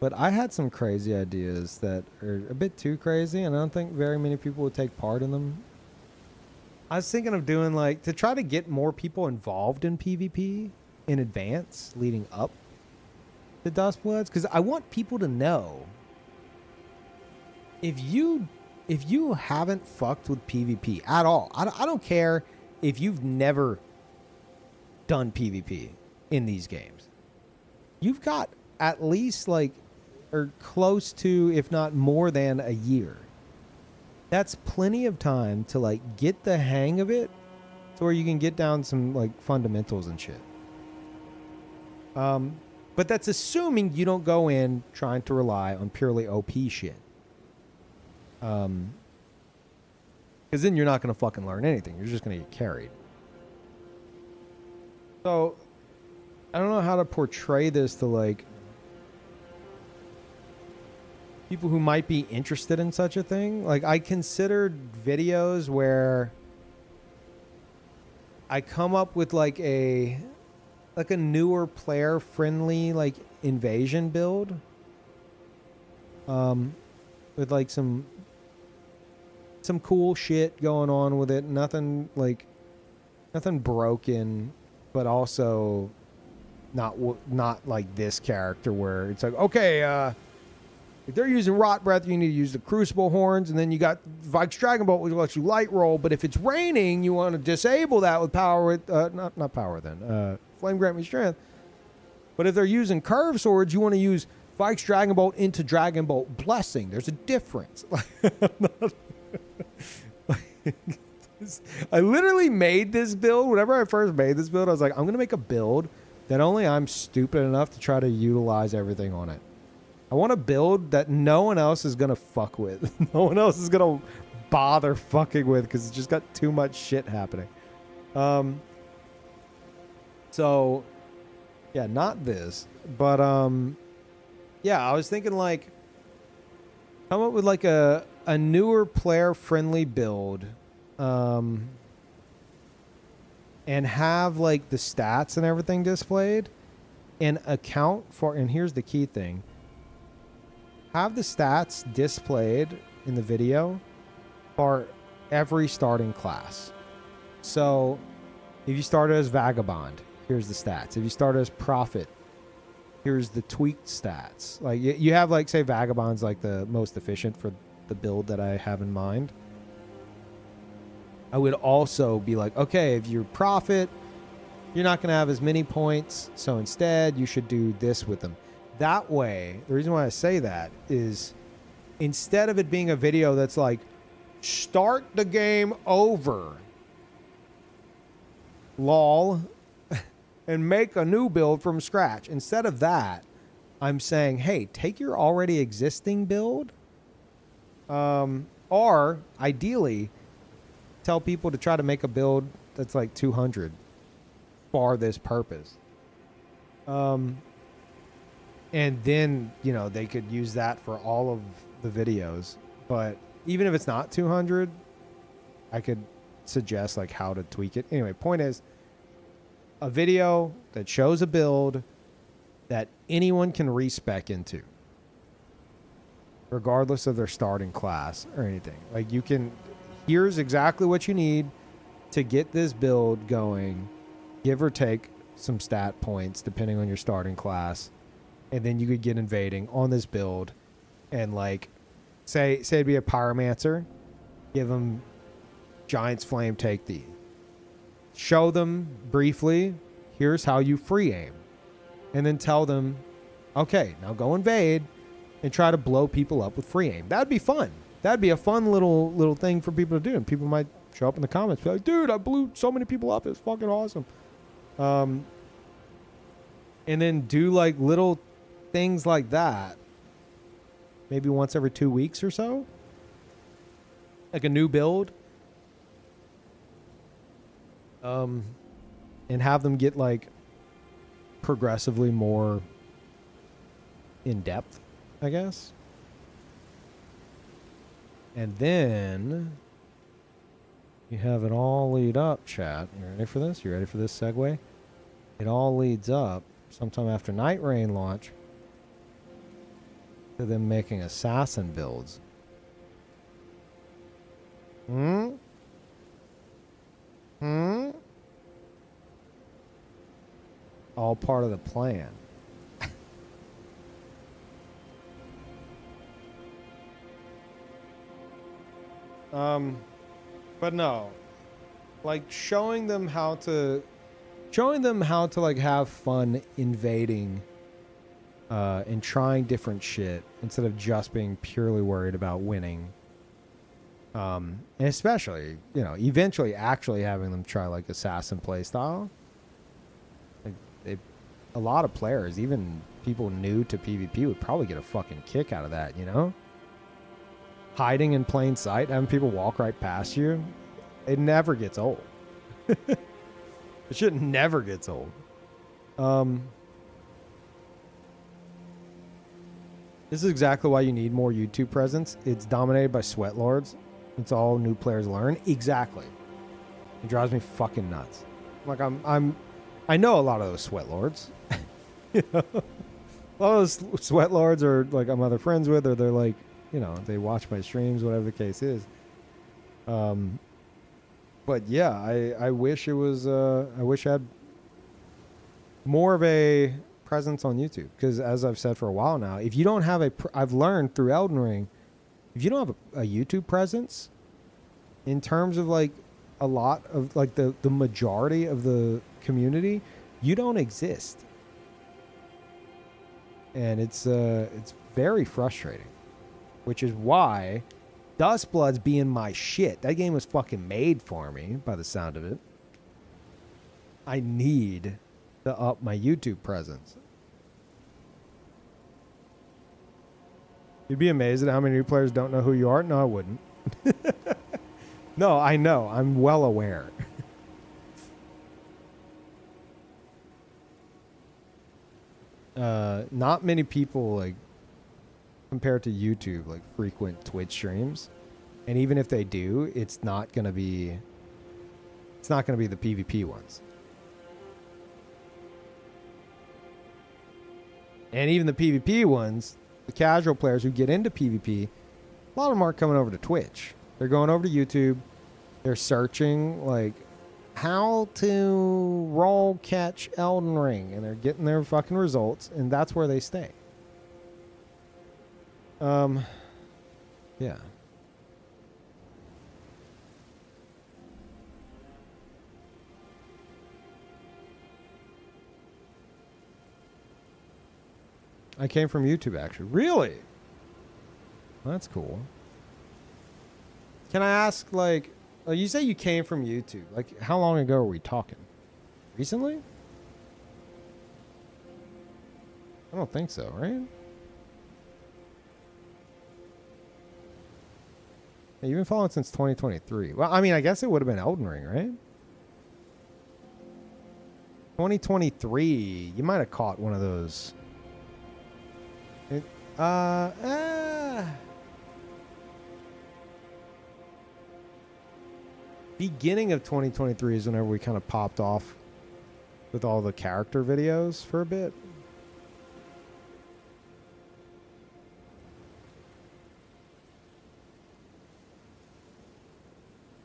But I had some crazy ideas that are a bit too crazy, and I don't think very many people would take part in them. I was thinking of doing like to try to get more people involved in PvP in advance leading up to Dustbloods, because I want people to know if you haven't fucked with PvP at all. I don't care if you've never done PvP in these games. You've got at least like or close to, if not more than a year. That's plenty of time to like get the hang of it to where you can get down some like fundamentals and shit. But that's assuming you don't go in trying to rely on purely OP shit. Because then you're not going to fucking learn anything. You're just going to get carried. So I don't know how to portray this to like people who might be interested in such a thing. Like I considered videos where I come up with like a newer player friendly like invasion build. With like some cool shit going on with it. Nothing broken, but also not like this character where it's like, okay, if they're using Rot Breath, you need to use the Crucible Horns, and then you got Vike's Dragon Bolt, which lets you light roll. But if it's raining, you want to disable that with power. With not power then. Flame Grant Me Strength. But if they're using Curve Swords, you want to use Vike's Dragon Bolt into Dragon Bolt Blessing. There's a difference. I literally made this build. Whenever I first made this build, I was like, I'm going to make a build that only I'm stupid enough to try to utilize everything on it. I want a build that no one else is going to fuck with. No one else is going to bother fucking with because it's just got too much shit happening. So, yeah, not this. But, yeah, I was thinking, like, come up with, like, a newer player-friendly build. And have, like, the stats and everything displayed. And account for, and here's the key thing. Have the stats displayed in the video for every starting class. So if you started as Vagabond, here's the stats. If you started as Prophet, here's the tweaked stats. Like you have like, say Vagabond's like the most efficient for the build that I have in mind. I would also be like, okay, if you're Prophet, you're not going to have as many points. So instead you should do this with them. That way, the reason why I say that is instead of it being a video that's like, start the game over, lol, and make a new build from scratch. Instead of that, I'm saying, hey, take your already existing build, or ideally, tell people to try to make a build that's like 200 for this purpose. And then, you know, they could use that for all of the videos. But even if it's not 200, I could suggest like how to tweak it. Anyway, point is a video that shows a build that anyone can respec into, regardless of their starting class or anything. Like you can, here's exactly what you need to get this build going, give or take some stat points depending on your starting class. And then you could get invading on this build and like say it'd be a pyromancer, give them Giant's Flame, take thee. Show them briefly, here's how you free aim. And then tell them, okay, now go invade and try to blow people up with free aim. That'd be fun. That'd be a fun little thing for people to do. And people might show up in the comments, be like, dude, I blew so many people up. It's fucking awesome. And then do like little things like that. Maybe once every 2 weeks or so. Like a new build. And have them get like progressively more in depth, I guess. And then you have it all lead up, chat. You ready for this? You ready for this segue? It all leads up sometime after Night Rain launch to them making assassin builds. Hmm? All part of the plan. But no. Like showing them how to like have fun invading and trying different shit instead of just being purely worried about winning. And especially, you know, eventually actually having them try like assassin playstyle. Like a lot of players, even people new to PvP, would probably get a fucking kick out of that, you know? Hiding in plain sight, having people walk right past you, it never gets old. The shit never gets old. This is exactly why you need more YouTube presence. It's dominated by sweat lords. It's all new players learn. Exactly. It drives me fucking nuts. Like I know a lot of those sweat lords. You know? A lot of those sweat lords are like I'm other friends with, or they're like, you know, they watch my streams, whatever the case is. But yeah, I wish it was. I wish I had more of a presence on YouTube, because as I've said for a while now, if you don't have I've learned through Elden Ring, if you don't have a YouTube presence, in terms of like a lot of like the majority of the community, you don't exist, and it's very frustrating. Which is why Dustblood's being my shit. That game was fucking made for me, by the sound of it. I need to up my YouTube presence. You'd be amazed at how many new players don't know who you are. No, I wouldn't. No, I know. I'm well aware. Not many people, like, compared to YouTube, like, frequent Twitch streams. And even if they do, it's not going to be the PvP ones. And even the PvP ones, the casual players who get into PvP, a lot of them aren't coming over to Twitch. They're going over to YouTube. They're searching, like, how to roll catch Elden Ring. And they're getting their fucking results. And that's where they stay. Yeah. I came from YouTube, actually. Really? Well, that's cool. Can I ask, like, you say you came from YouTube. Like, how long ago are we talking? Recently? I don't think so, right? Yeah, you've been following since 2023. Well, I mean, I guess it would have been Elden Ring, right? 2023. You might have caught one of those. Beginning of 2023 is whenever we kind of popped off with all the character videos for a bit.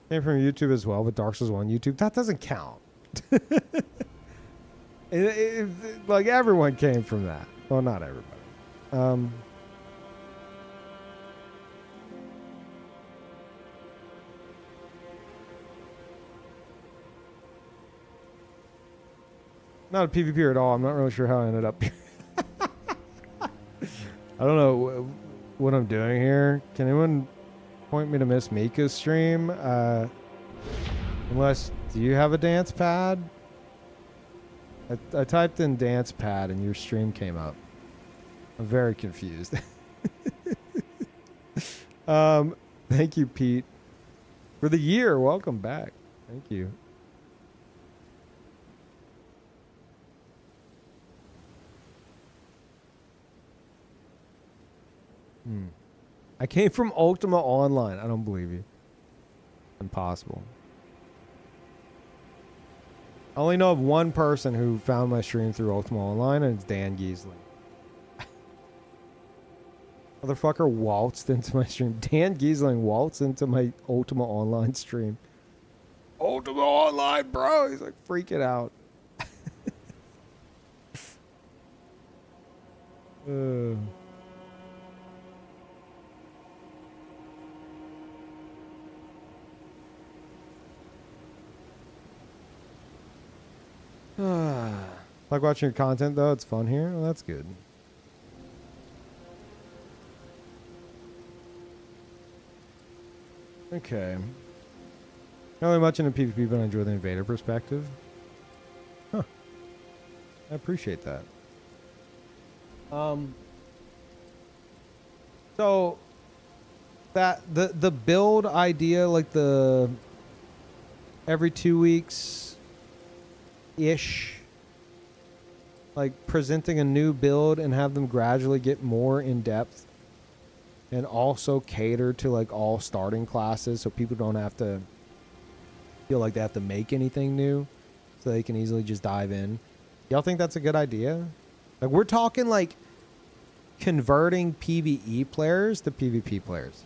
Came from YouTube as well, but Dark Souls 1 YouTube. That doesn't count. Like, everyone came from that. Well, not everybody. Not a PvPer at all. I'm not really sure how I ended up here. I don't know what I'm doing here. Can anyone point me to Miss Mika's stream? Unless, do you have a dance pad? I typed in dance pad and your stream came up. I'm very confused. Thank you, Pete, for the year. Welcome back. Thank you. I came from Ultima Online. I don't believe you. Impossible. I only know of one person who found my stream through Ultima Online, and it's Dan Giesling. Motherfucker waltzed into my stream. Dan Giesling waltzed into my Ultima Online stream. Ultimate Online, bro. He's like freaking out. uh. Like watching your content though, it's fun here. Well, that's good. Okay. Not really much into PvP, but I enjoy the invader perspective. Huh. I appreciate that. So that the build idea, like the every 2 weeks ish, like presenting a new build and have them gradually get more in depth and also cater to like all starting classes so people don't have to feel like they have to make anything new, so they can easily just dive in. Y'all think that's a good idea? Like we're talking like converting PvE players to PvP players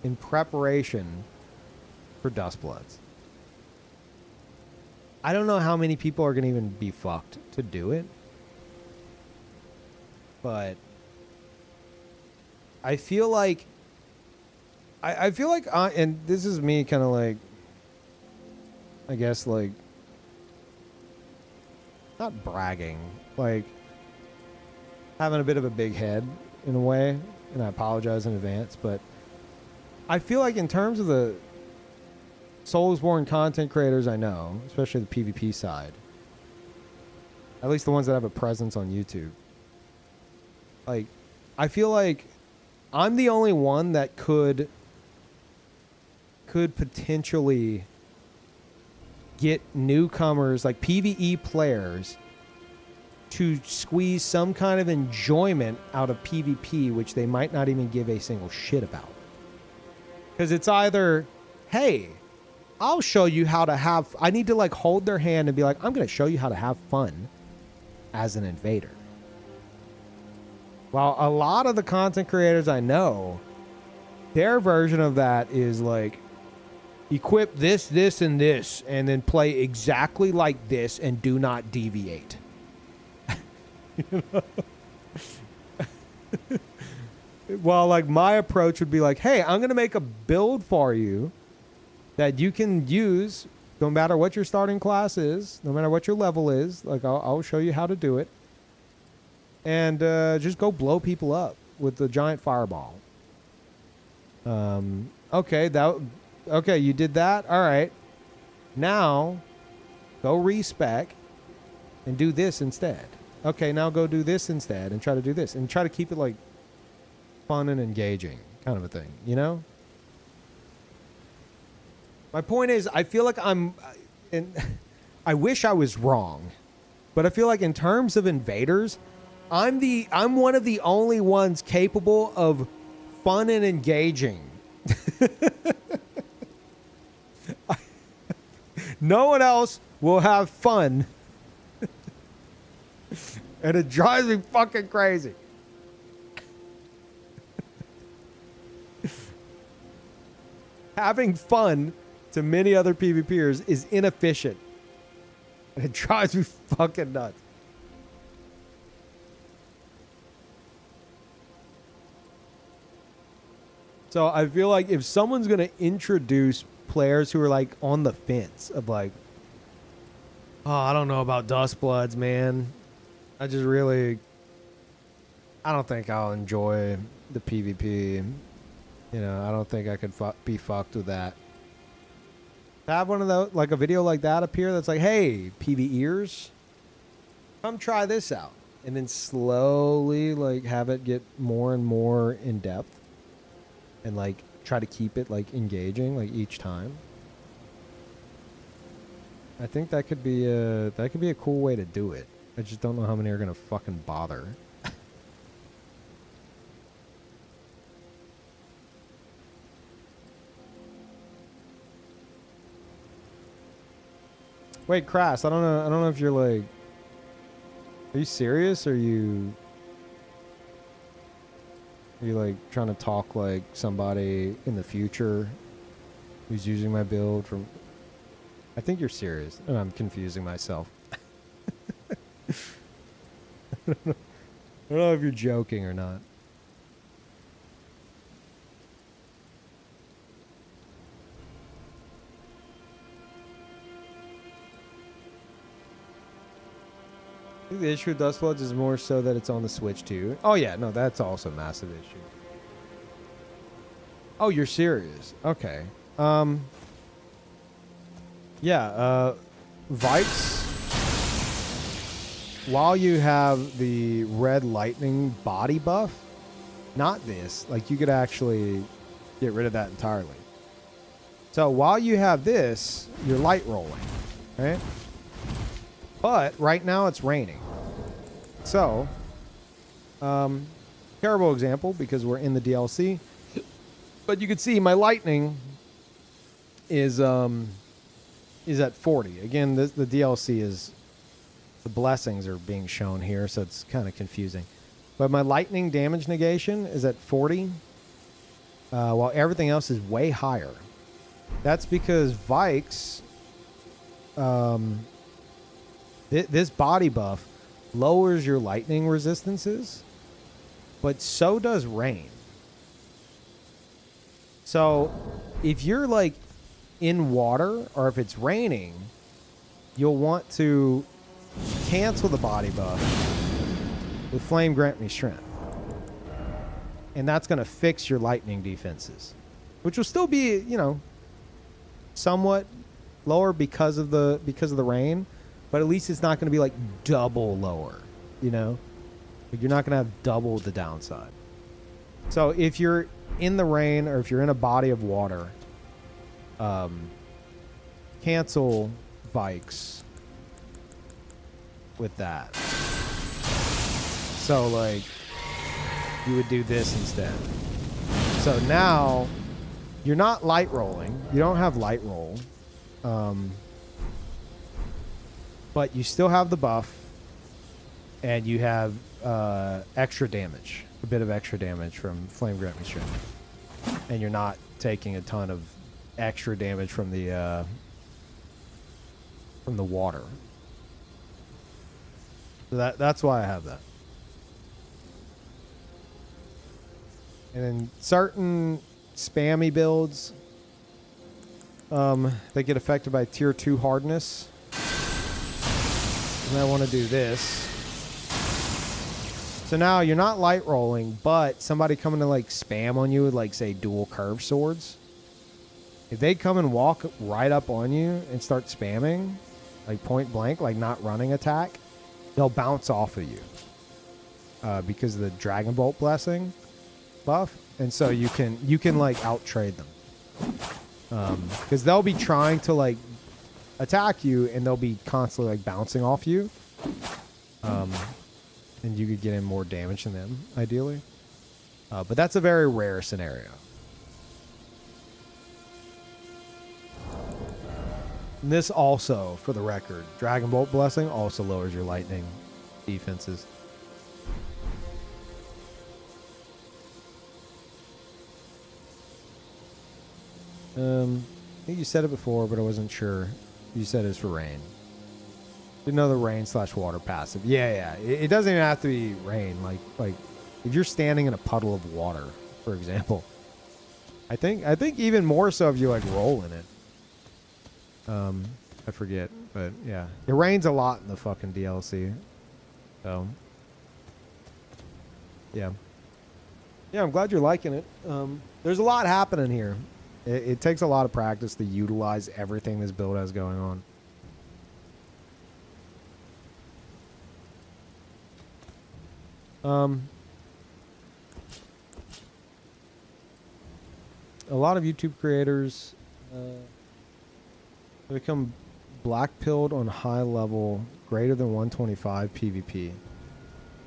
in preparation for Dustbloods. I don't know how many people are going to even be fucked to do it, but I feel like I feel like and this is me kind of like, I guess, like not bragging, like having a bit of a big head in a way, and I apologize in advance, but I feel like in terms of the Soulsborne content creators I know, especially the PvP side, at least the ones that have a presence on YouTube, like I feel like I'm the only one that could potentially get newcomers, like PvE players, to squeeze some kind of enjoyment out of PvP, which they might not even give a single shit about. Because it's either, hey, I'll show you how to have, I need to like hold their hand and be like, I'm going to show you how to have fun as an invader. While a lot of the content creators I know, their version of that is like, equip this, this, and this, and then play exactly like this and do not deviate. Well, like my approach would be like, hey, I'm going to make a build for you that you can use no matter what your starting class is, no matter what your level is. Like I'll show you how to do it. And just go blow people up with the giant fireball. Okay, you did that. All right. Now, go respec and do this instead. Okay, now go do this instead and try to do this. And try to keep it, like, fun and engaging kind of a thing, you know? My point is, I feel like I wish I was wrong, but I feel like in terms of invaders, I'm one of the only ones capable of fun and engaging. No one else will have fun. And it drives me fucking crazy. Having fun to many other PvPers is inefficient. And it drives me fucking nuts. So I feel like if someone's going to introduce players who are like on the fence of like, oh, I don't know about Dustbloods, man. I don't think I'll enjoy the PvP. You know, I don't think I could be fucked with that. Have one of those, like a video like that appear that's like, hey, PvEers, come try this out. And then slowly like have it get more and more in depth. And like try to keep it like engaging like each time. I think that could be a cool way to do it. I just don't know how many are gonna fucking bother. Wait, Crass, I don't know if you're like, are you serious? Or are you like trying to talk like somebody in the future who's using my build from? I think you're serious. Oh, I'm confusing myself. I don't know if you're joking or not. I think the issue with Dustbloods is more so that it's on the Switch too. Oh yeah, no, that's also a massive issue. Oh, you're serious? Okay. Yeah, Vikes, while you have the red lightning body buff, not this, like you could actually get rid of that entirely. So while you have this, you're light rolling, right? But right now it's raining. So, terrible example because we're in the DLC. But you can see my lightning is at 40. Again, the DLC is, the blessings are being shown here, so it's kind of confusing. But my lightning damage negation is at 40, while everything else is way higher. That's because Vikes, this body buff lowers your lightning resistances, but so does rain. So if you're like in water or if it's raining, you'll want to cancel the body buff with Flame Grant Me Strength. And that's going to fix your lightning defenses, which will still be, you know, somewhat lower because of the rain, but at least it's not going to be like double lower, you know? You're not going to have double the downside. So if you're in the rain or if you're in a body of water, cancel Vikes with that. So like you would do this instead. So now you're not light rolling. You don't have light roll. But you still have the buff and you have extra damage, a bit of extra damage from Flame Grant Me Strength. And you're not taking a ton of extra damage from the water. So that's why I have that. And then certain spammy builds, they get affected by tier 2 hardness. And I want to do this. So now you're not light rolling, but somebody coming to like spam on you with like say dual curve swords. If they come and walk right up on you and start spamming, like point blank, like not running attack, they'll bounce off of you because of the Dragon Bolt blessing buff, and so you can like out trade them because they'll be trying to like attack you and they'll be constantly like bouncing off you, and you could get in more damage than them ideally, but that's a very rare scenario. And this also, for the record, Dragon Bolt blessing also lowers your lightning defenses. I think you said it before, but I wasn't sure. You said it's for rain. Didn't know the rain/water passive. Yeah. It doesn't even have to be rain. Like if you're standing in a puddle of water, for example. I think even more so if you like roll in it. I forget, but yeah, it rains a lot in the fucking DLC. So yeah, I'm glad you're liking it. There's a lot happening here. It takes a lot of practice to utilize everything this build has going on. A lot of YouTube creators become black-pilled on high level greater than 125 PvP.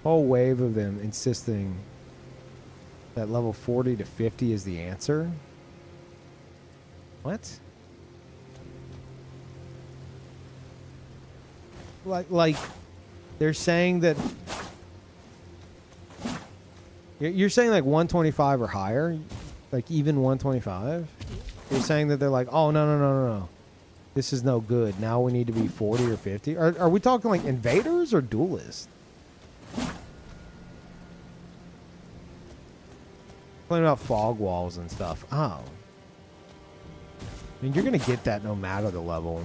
Whole wave of them insisting that level 40 to 50 is the answer. What? Like they're saying that you're saying like 125 or higher, like even 125. You're saying that they're like, oh no. This is no good. Now we need to be 40 or 50. Are we talking like invaders or duelists? Playing about fog walls and stuff. Oh. I mean, you're going to get that no matter the level.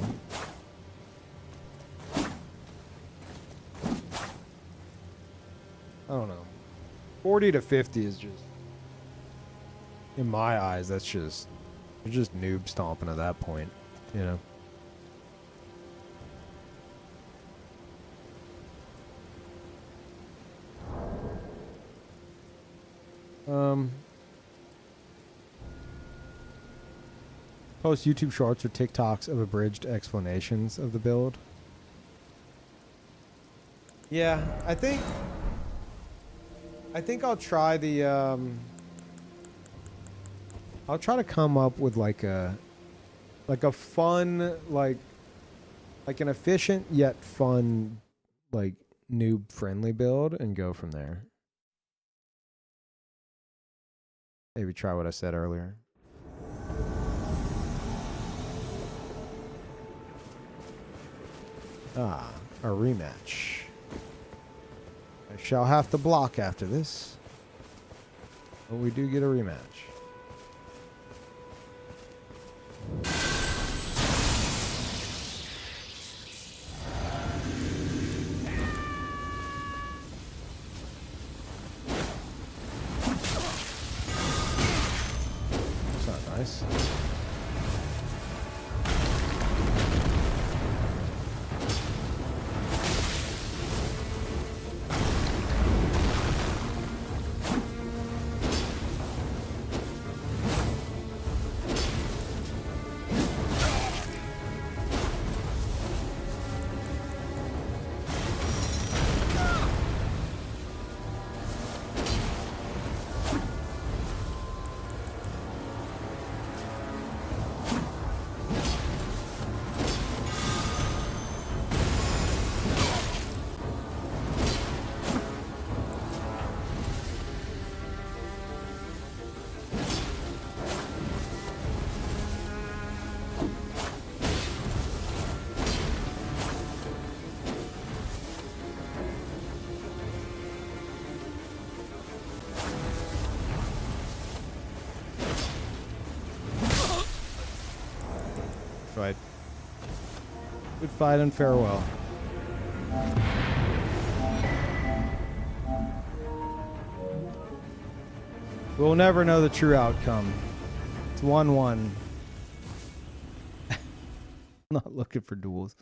I don't know. 40 to 50 is just, in my eyes, that's just, you're just noob stomping at that point, you know? Post YouTube shorts or TikToks of abridged explanations of the build. Yeah, I think I'll try the I'll try to come up with like a fun like an efficient yet fun like noob friendly build and go from there. Maybe try what I said earlier. Ah, a rematch. I shall have to block after this. But we do get a rematch. That's not nice. Fight. Good fight and farewell. We'll never know the true outcome. It's 1-1. Not looking for duels.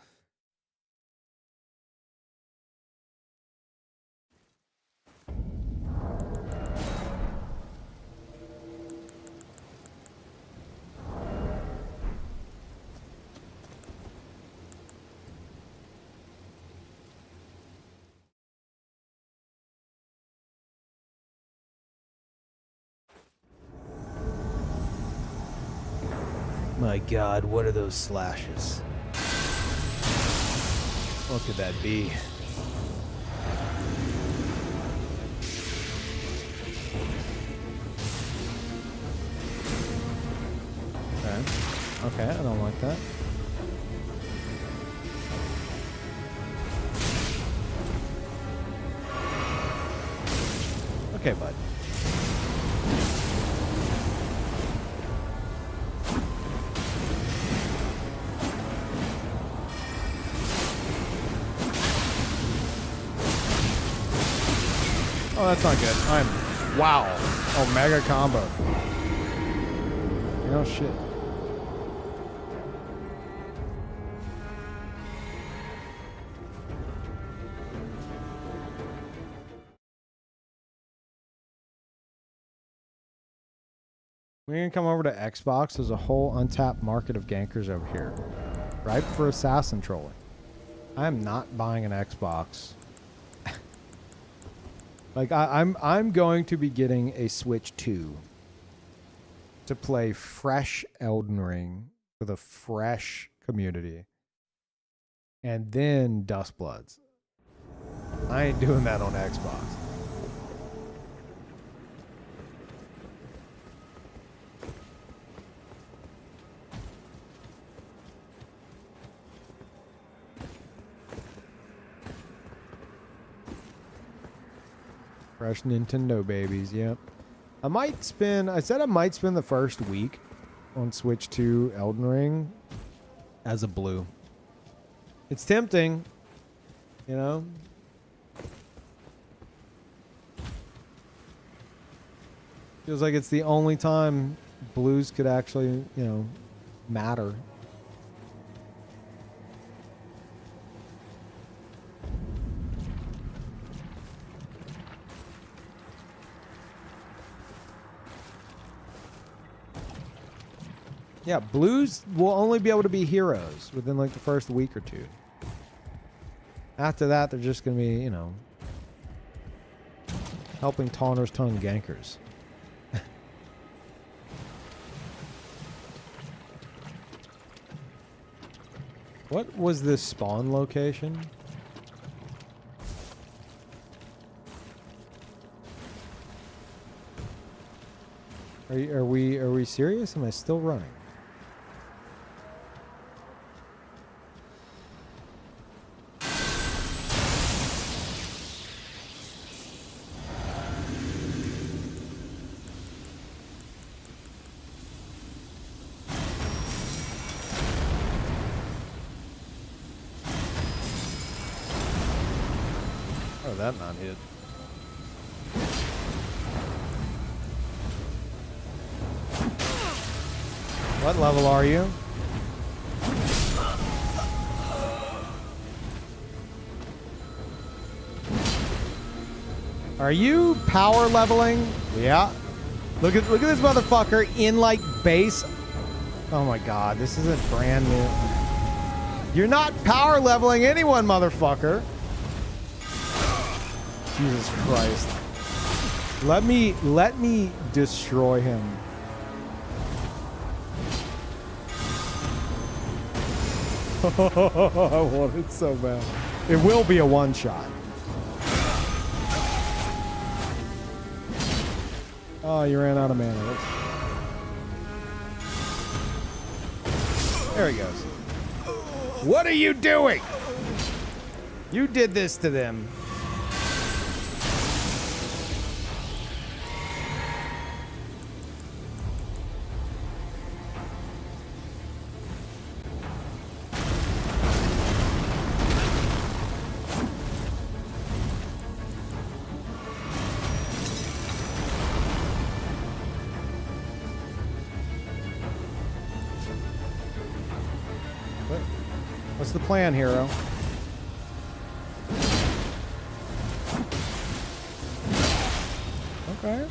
My God, what are those slashes? What could that be? Okay, I don't like that. Okay, bud. Oh, that's not good. Wow. Oh, mega combo. Oh, shit. We're going to come over to Xbox. There's a whole untapped market of gankers over here. Ripe for assassin trolling. I am not buying an Xbox. Like I'm going to be getting a Switch 2 to play fresh Elden Ring with a fresh community. And then Dustbloods. I ain't doing that on Xbox. Fresh Nintendo babies, yep. I said I might spend the first week on Switch 2 Elden Ring as a blue. It's tempting, you know? Feels like it's the only time blues could actually, you know, matter. Yeah, blues will only be able to be heroes within like the first week or two. After that, they're just going to be, you know, helping Taunter's Tongue gankers. What was this spawn location? Are we serious? Am I still running? Oh, that not hit. What level are you? Are you power leveling? Yeah. Look at this motherfucker in like base. Oh my god, this isn't brand new. You're not power leveling anyone, motherfucker. Jesus Christ. Let me destroy him. I want it so bad. It will be a one shot. Oh, you ran out of mana. There he goes. What are you doing? You did this to them. What's the plan, hero? Okay.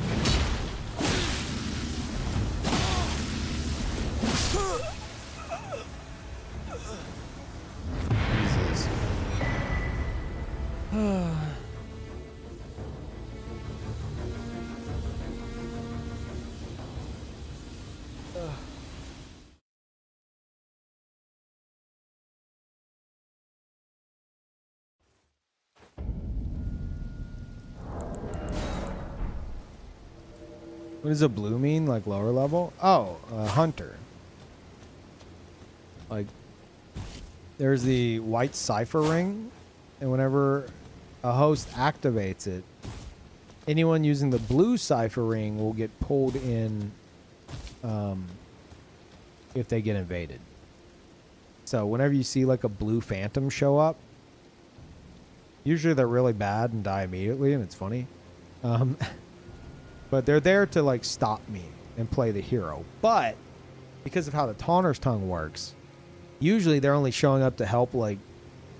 Jesus. What does a blue mean? Like lower level? Oh, a hunter. Like, there's the white cipher ring, and whenever a host activates it, anyone using the blue cipher ring will get pulled in if they get invaded. So whenever you see like a blue phantom show up, usually they're really bad and die immediately, and it's funny. But they're there to like stop me and play the hero. But because of how the Taunter's Tongue works, usually they're only showing up to help like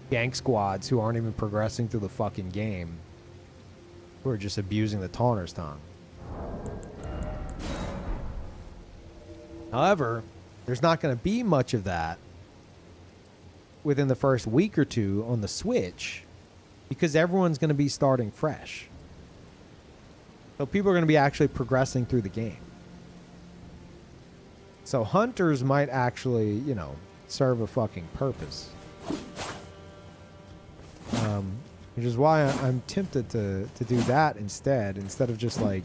gank squads who aren't even progressing through the fucking game, who are just abusing the Taunter's Tongue. However, there's not going to be much of that within the first week or two on the Switch because everyone's going to be starting fresh. So people are going to be actually progressing through the game. So hunters might actually, you know, serve a fucking purpose. Which is why I'm tempted to do that instead of just like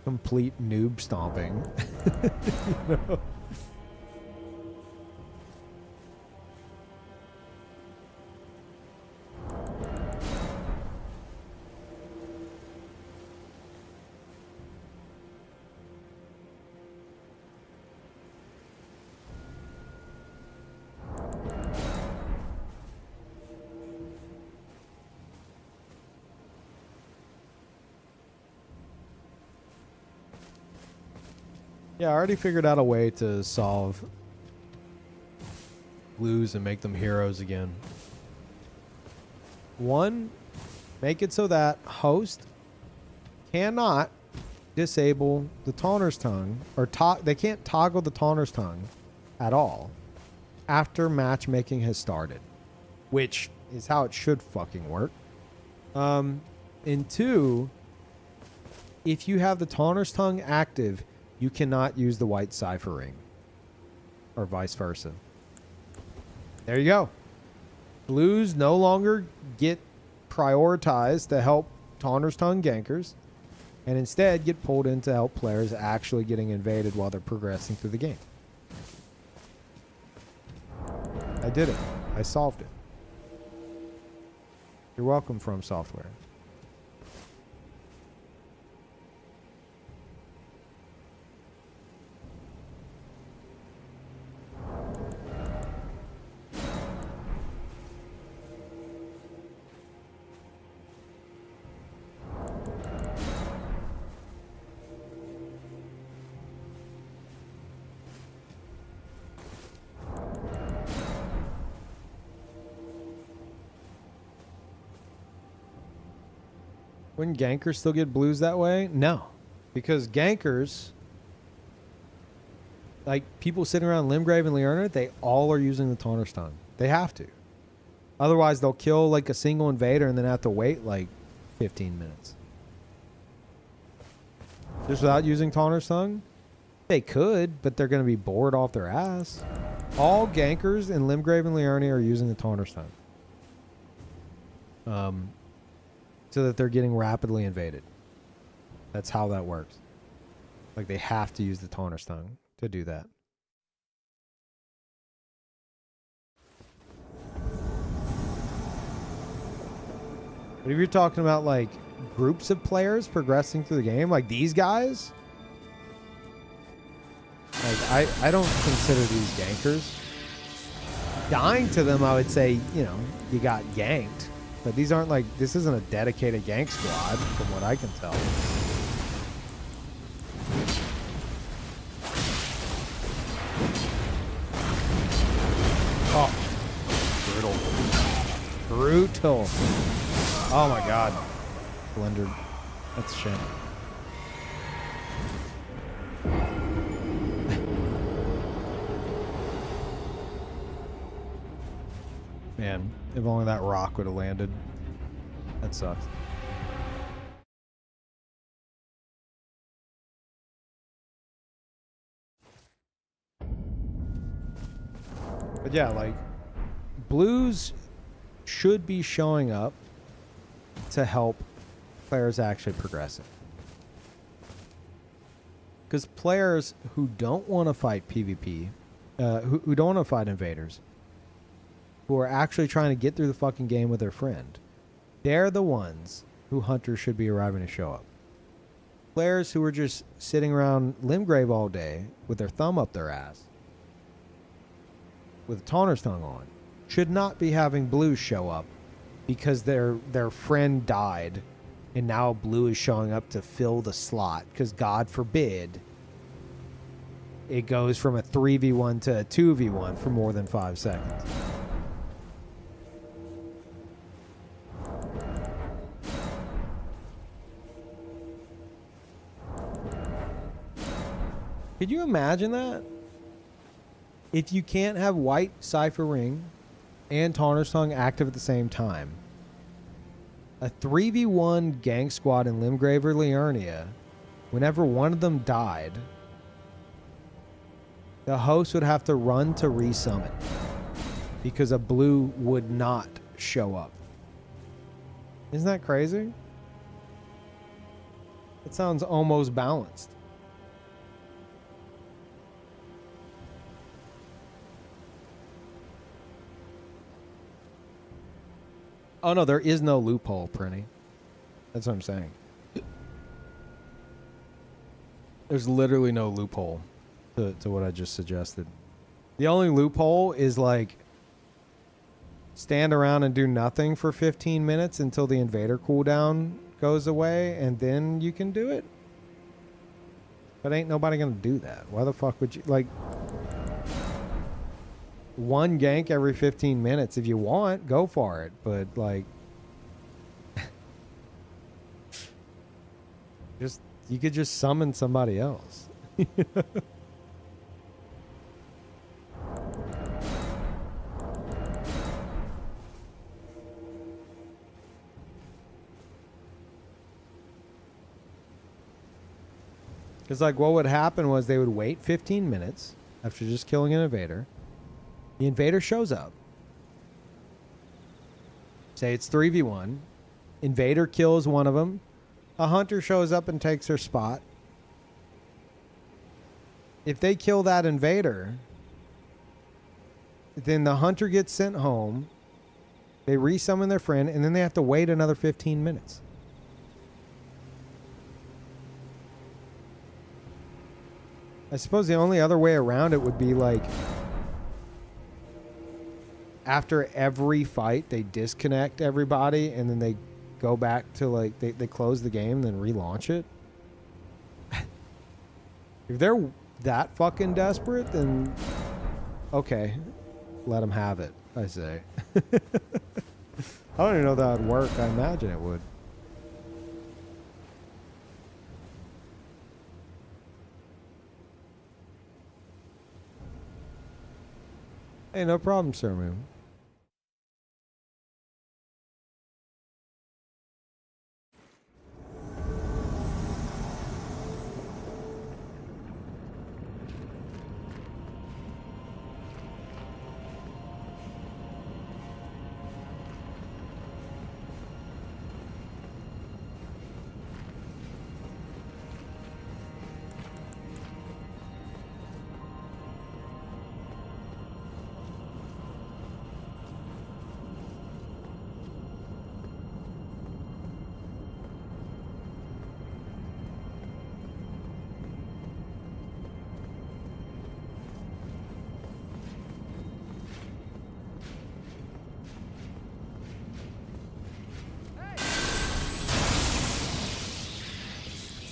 complete noob stomping. You know? Yeah, I already figured out a way to solve blues and make them heroes again. One, make it so that host cannot disable the Taunter's Tongue, or they can't toggle the Taunter's Tongue at all after matchmaking has started, which is how it should fucking work. And two, if you have the Taunter's Tongue active, you cannot use the white cipher ring, or vice versa. There you go. Blues no longer get prioritized to help Taunter's Tongue gankers, and instead get pulled in to help players actually getting invaded while they're progressing through the game. I did it. I solved it. You're welcome, From Software. Wouldn't gankers still get blues that way? No. Because gankers, like people sitting around Limgrave and Liurna, they all are using the Taunter's Tongue. They have to. Otherwise, they'll kill like a single invader and then have to wait like 15 minutes. Just without using Taunter's Tongue? They could, but they're going to be bored off their ass. All gankers in Limgrave and Liurna are using the Taunter's Tongue. So that they're getting rapidly invaded. That's how that works. Like they have to use the Taunter's Tongue to do that. But if you're talking about like groups of players progressing through the game, like these guys, like I don't consider these gankers. Dying to them, I would say, you know, you got ganked. But these aren't like, this isn't a dedicated gank squad, from what I can tell. Oh, brutal. Brutal. Oh my god. Blundered. That's a shame. Man, if only that rock would have landed. That sucks. But yeah, like, blues should be showing up to help players actually progressing. Because players who don't want to fight PvP, who don't want to fight invaders, who are actually trying to get through the fucking game with their friend, they're the ones who hunters should be arriving to show up. Players who are just sitting around Limgrave all day with their thumb up their ass, with a Taunter's Tongue on, should not be having blues show up because their friend died and now blue is showing up to fill the slot, because God forbid it goes from a 3v1 to a 2v1 for more than 5 seconds. Could you imagine that? If you can't have white cipher ring and Taunter's Tongue active at the same time, a 3v1 gang squad in Limgrave or Liurnia, whenever one of them died, the host would have to run to resummon because a blue would not show up. Isn't that crazy? It sounds almost balanced. Oh no, there is no loophole, Prinny. That's what I'm saying. There's literally no loophole to what I just suggested. The only loophole is like stand around and do nothing for 15 minutes until the invader cooldown goes away, and then you can do it. But ain't nobody gonna do that. Why the fuck would you, like, one gank every 15 minutes if you want, go for it. But like, just, you could just summon somebody else. Because, like, what would happen was they would wait 15 minutes after just killing an invader. The invader shows up. Say it's 3v1. Invader kills one of them. A hunter shows up and takes her spot. If they kill that invader, then the hunter gets sent home. They resummon their friend, and then they have to wait another 15 minutes. I suppose the only other way around it would be like after every fight they disconnect everybody and then they go back to like they close the game and then relaunch it. If they're that fucking desperate, then okay, let them have it, I say. I don't even know if that would work. I imagine it would. Hey, no problem, sir, man.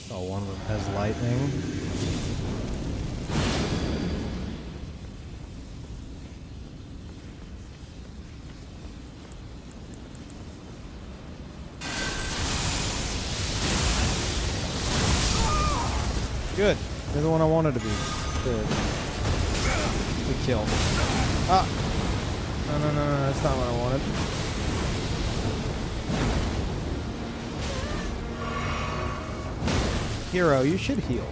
Oh, one of them has lightning. Good. You're the one I wanted to be. Good. Good kill. Ah! No, that's not what I wanted. Hero, you should heal.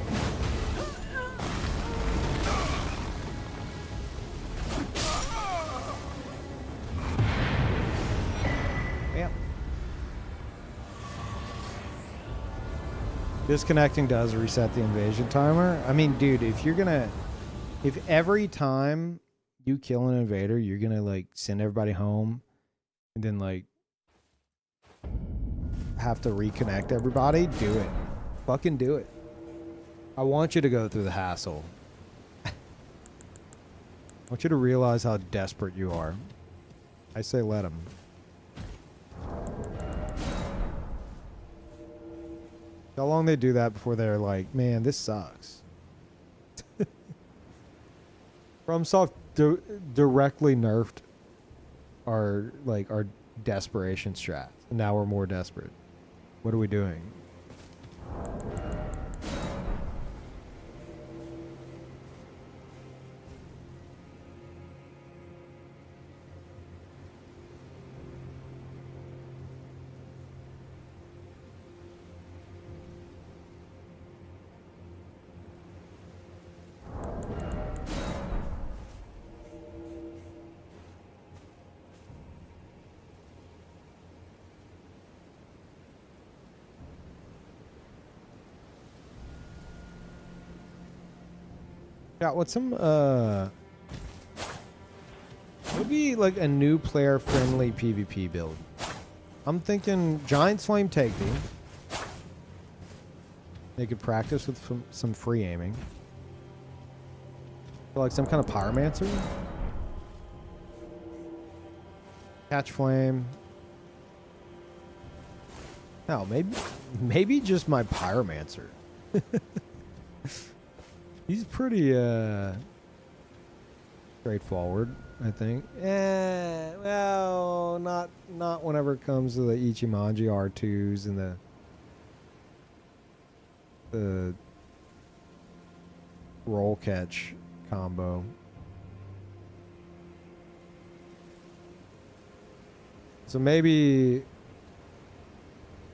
Yep. Disconnecting does reset the invasion timer. I mean, dude, if every time you kill an invader, you're gonna like send everybody home and then like have to reconnect everybody, do it. Fucking do it. I want you to go through the hassle. I want you to realize how desperate you are. I say let them. How long they do that before they're like, man, this sucks. FromSoft directly nerfed our desperation strat. And now we're more desperate. What are we doing? Yeah, what's some would be like a new player friendly PvP build? I'm thinking Giant's Flame Take Thee. They could practice with some free aiming. Or like some kind of pyromancer. Catch flame. Hell, maybe just my pyromancer. He's pretty straightforward, I think. Well, not whenever it comes to the Ichimonji R2s and the roll catch combo. So maybe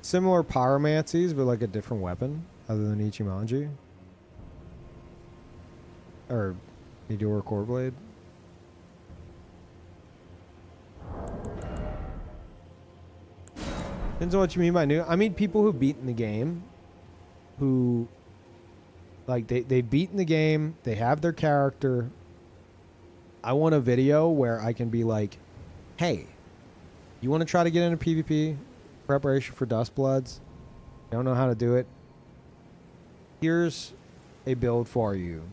similar pyromancies, but like a different weapon other than Ichimonji. Or Meteor Core Blade. Depends on what you mean by new. I mean people who've beaten the game. Who, like, they've beaten the game. They have their character. I want a video where I can be like, hey, you want to try to get into PvP? Preparation for Dustbloods? Don't know how to do it? Here's a build for you.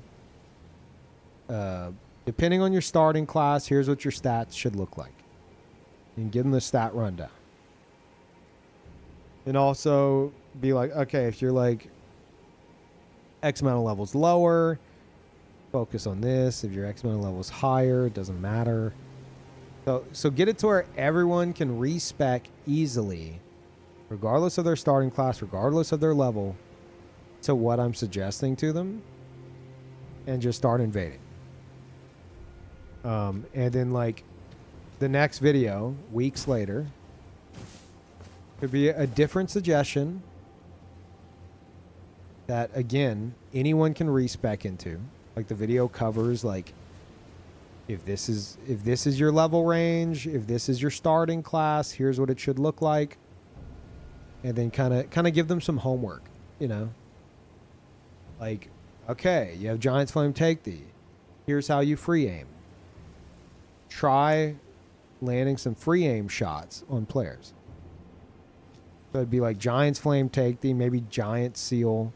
Depending on your starting class, here's what your stats should look like. You can give them the stat rundown. And also be like, okay, if you're like X amount of levels lower, focus on this. If you're X amount of levels higher, it doesn't matter. So get it to where everyone can respec easily, regardless of their starting class, regardless of their level, to what I'm suggesting to them, and just start invading. And then like the next video, weeks later, could be a different suggestion that, again, anyone can respec into. Like the video covers like if this is your level range, if this is your starting class, here's what it should look like. And then kind of give them some homework, you know? Like, okay, you have Giant's Flame Take Thee. Here's how you free aim. Try landing some free aim shots on players. So it'd be like Giant's Flame Take Thee, maybe Giant Seal,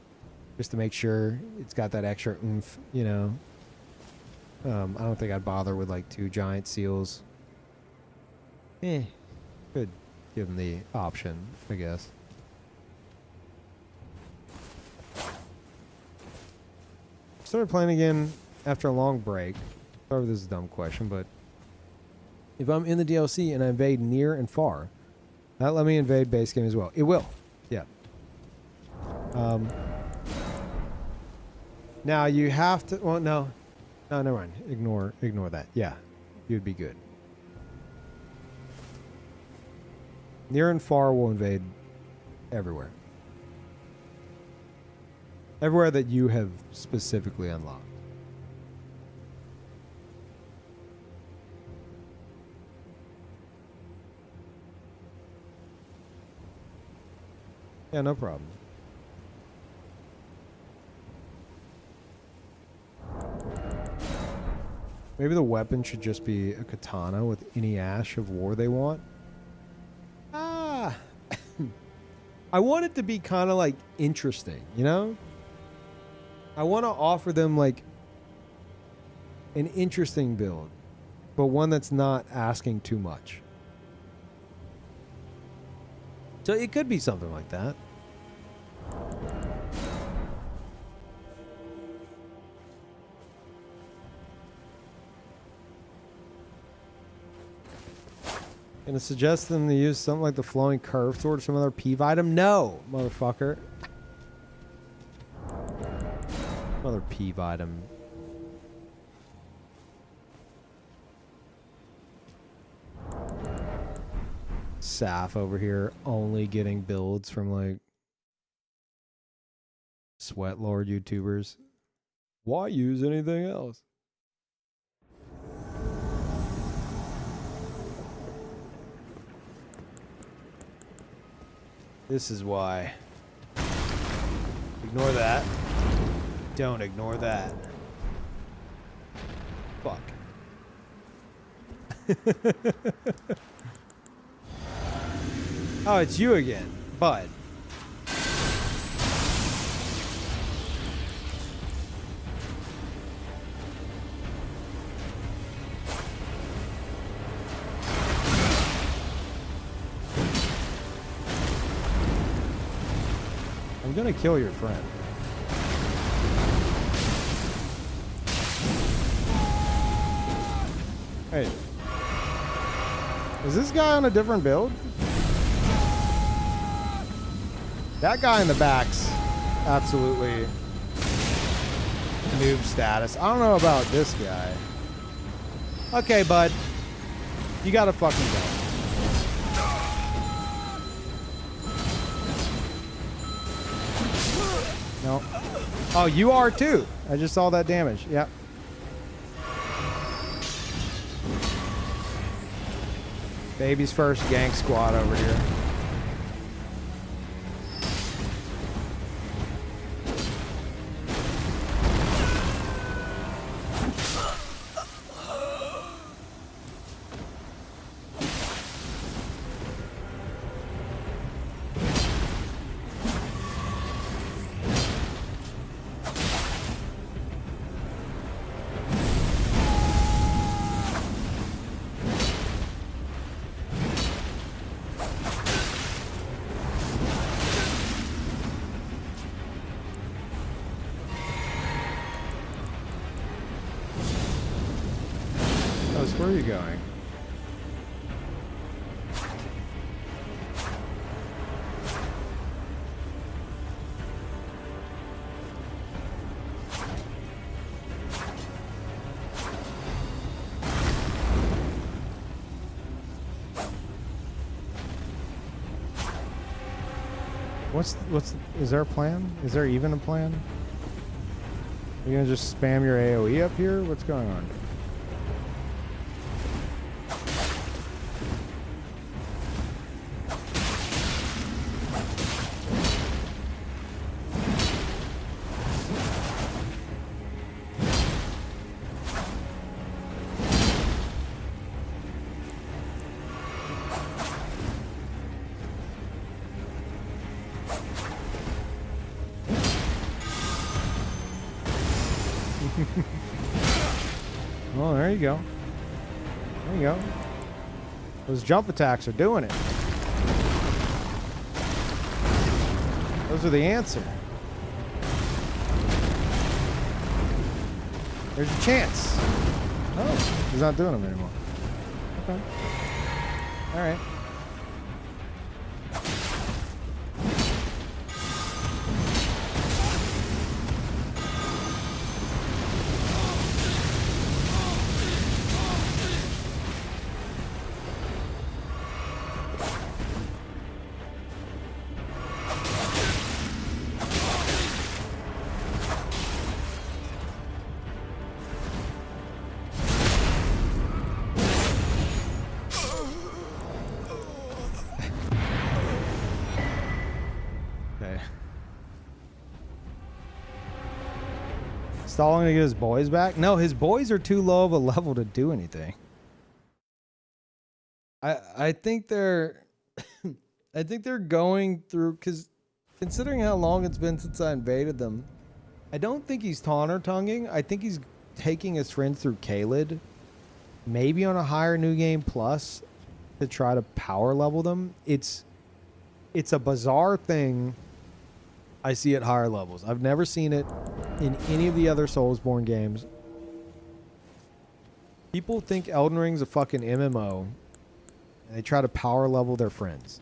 just to make sure it's got that extra oomph, you know? I don't think I'd bother with like 2 Giant Seals. Could give them the option, I guess. Started playing again after a long break. Sorry if this is a dumb question, but if I'm in the DLC and I invade near and far, that let me invade base game as well. It will. Yeah. Now you have to, well, no, never mind. Ignore that. Yeah, you'd be good. Near and far will invade everywhere. Everywhere that you have specifically unlocked. Yeah, no problem. Maybe the weapon should just be a katana with any ash of war they want. I want it to be kind of like interesting, you know? I want to offer them like an interesting build, but one that's not asking too much. So it could be something like that. Gonna suggest them to use something like the Flowing Curve Sword or some other Peeve item? No, motherfucker. Another Peeve item. Saf over here only getting builds from like Sweat Lord YouTubers. Why use anything else? This is why. Ignore that. Don't ignore that. Fuck. Oh, it's you again, bud. I'm gonna kill your friend. Hey. Is this guy on a different build? That guy in the back's absolutely noob status. I don't know about this guy. Okay, bud. You gotta fucking go. No. Oh, you are too. I just saw that damage. Yep. Baby's first gank squad over here. Where are you going? Is there a plan? Is there even a plan? Are you gonna just spam your AoE up here? What's going on? Well, there you go. There you go. Those jump attacks are doing it. Those are the answer. There's a chance. Oh, he's not doing them anymore. Okay. All right. Stalling to get his boys back? No, his boys are too low of a level to do anything. I think they're I think they're going through, because considering how long it's been since I invaded them, I don't think he's taunter tonguing. I think he's taking his friends through Kaled, maybe on a higher new game plus to try to power level them. It's a bizarre thing I see at higher levels. I've never seen it in any of the other Soulsborne games. People think Elden Ring's a fucking MMO, and they try to power level their friends.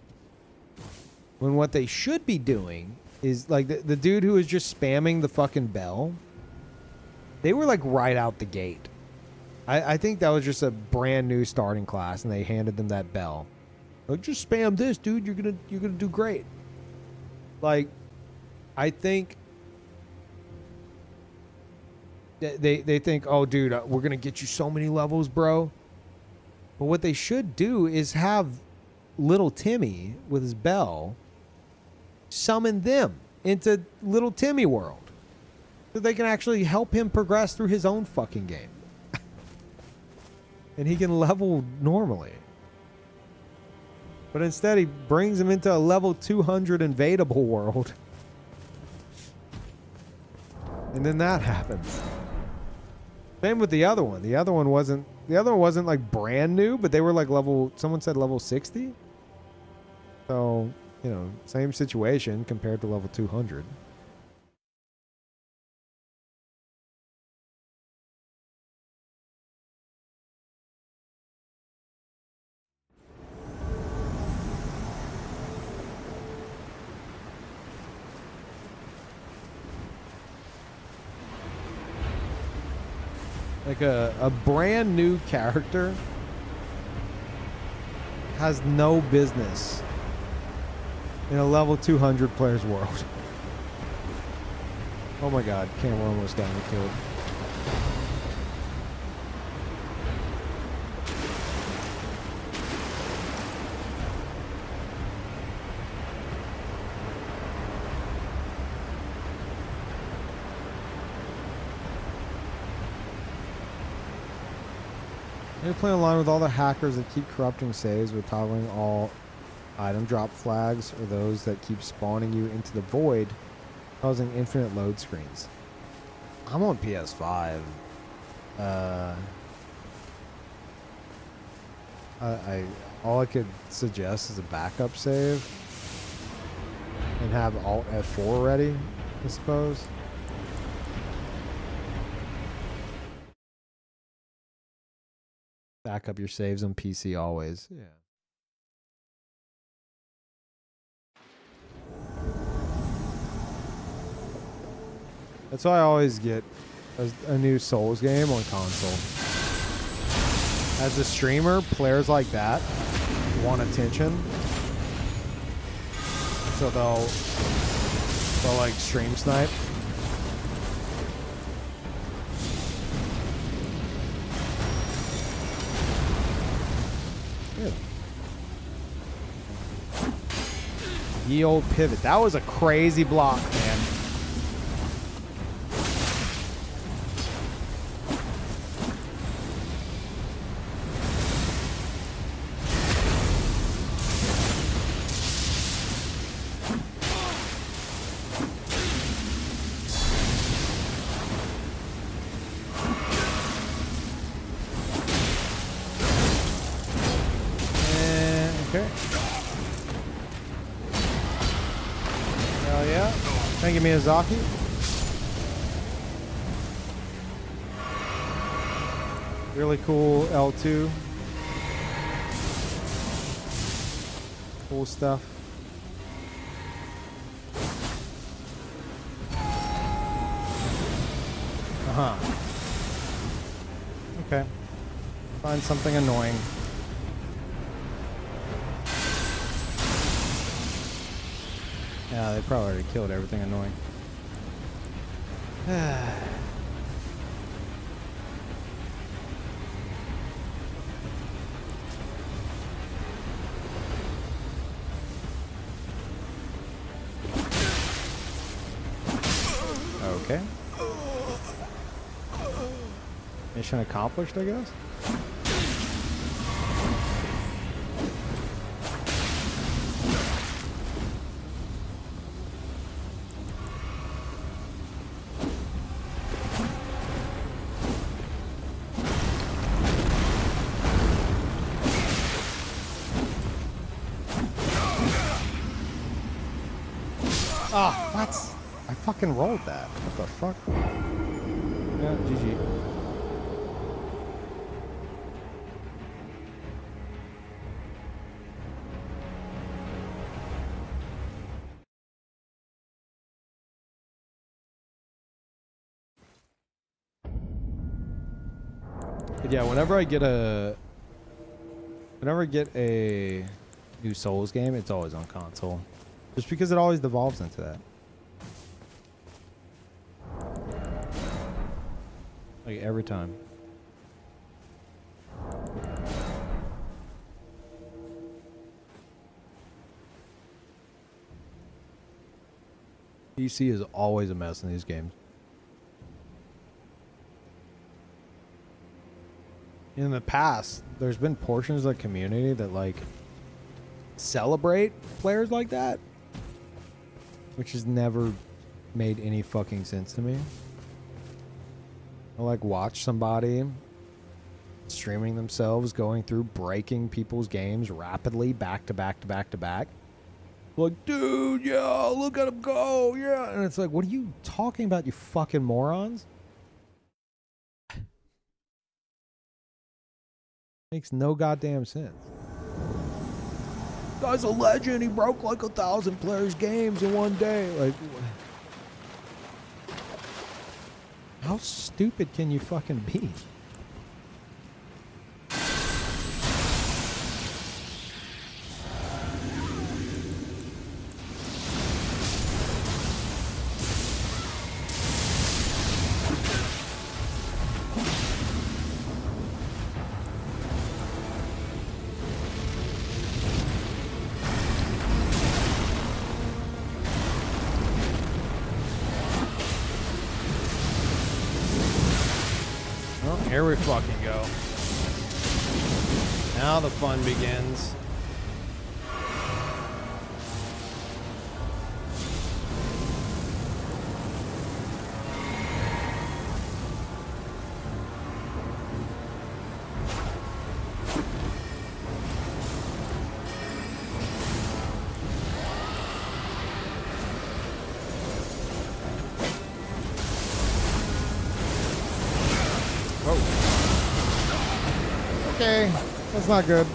When what they should be doing is, like, the dude who was just spamming the fucking bell, they were, like, right out the gate. I think that was just a brand new starting class, and they handed them that bell. Like, just spam this, dude. You're gonna do great. Like, I think they think, oh, dude, we're going to get you so many levels, bro. But what they should do is have little Timmy with his bell summon them into little Timmy world so they can actually help him progress through his own fucking game. And he can level normally. But instead, he brings him into a level 200 invadable world. And then that happens. Same with the other one. The other one wasn't like brand new, but they were like someone said level 60. So, you know, same situation compared to level 200. Like a brand new character has no business in a level 200 player's world. Oh my god, camera almost got me killed. They play along with all the hackers that keep corrupting saves with toggling all item drop flags or those that keep spawning you into the void, causing infinite load screens. I'm on PS5. All I could suggest is a backup save and have Alt F4 ready, I suppose. Back up your saves on PC always. Yeah. That's why I always get a new Souls game on console. As a streamer, players like that want attention. So they'll like stream snipe. Good. Ye old pivot. That was a crazy block, man. Thank you, Miyazaki. Really cool L2. Cool stuff. Okay. Find something annoying. Yeah, they probably already killed everything annoying. Okay. Mission accomplished, I guess? Oh, what? I fucking rolled that. What the fuck? Yeah, GG. But yeah, whenever I get a new Souls game, it's always on console. Just because it always devolves into that. Like every time. PC is always a mess in these games. In the past, there's been portions of the community that like celebrate players like that, which has never made any fucking sense to me. I like watch somebody streaming themselves going through breaking people's games rapidly back to back to back to back. Like, dude, yeah, look at him go, yeah. And it's like, what are you talking about, you fucking morons? Makes no goddamn sense. Guy's a legend. He broke like 1,000 players' games in one day. Like, how stupid can you fucking be? Here we fucking go. Now the fun begins. Okay, that's not good.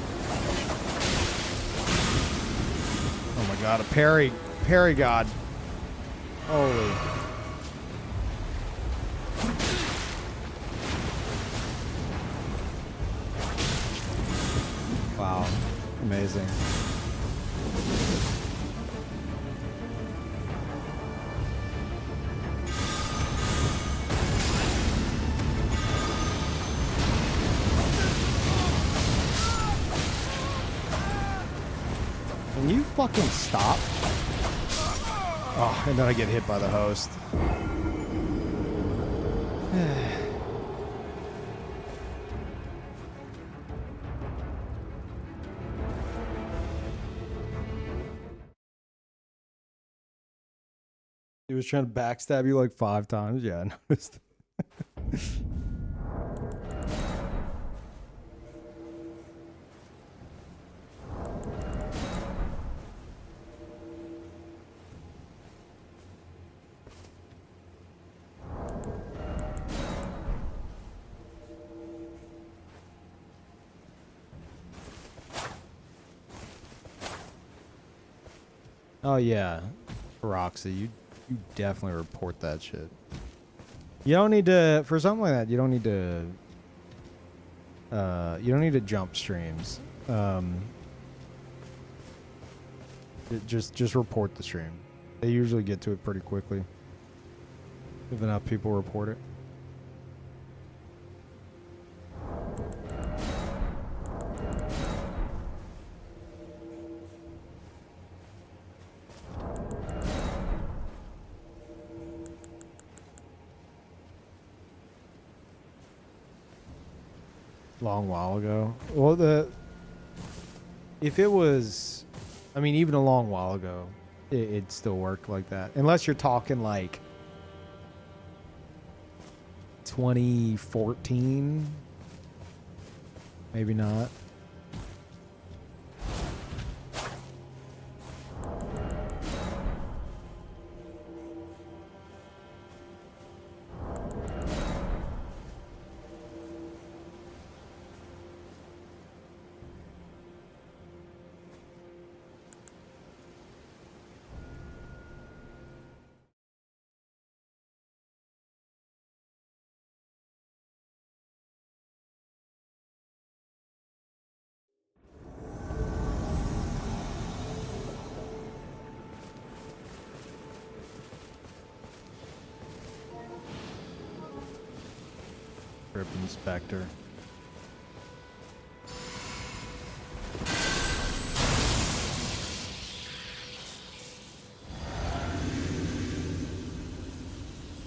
Oh my god, a parry god. Holy. Wow, amazing. Can you fucking stop? Oh, and then I get hit by the host. He was trying to backstab you like 5 times. Yeah, I noticed. Oh yeah, Roxy, you definitely report that shit. You don't need to, for something like that, you don't need to jump streams. Just report the stream. They usually get to it pretty quickly if enough people report it. Long while ago. Well, if it was, I mean, even a long while ago, it'd still work like that. Unless you're talking like 2014, maybe not. Trip inspector.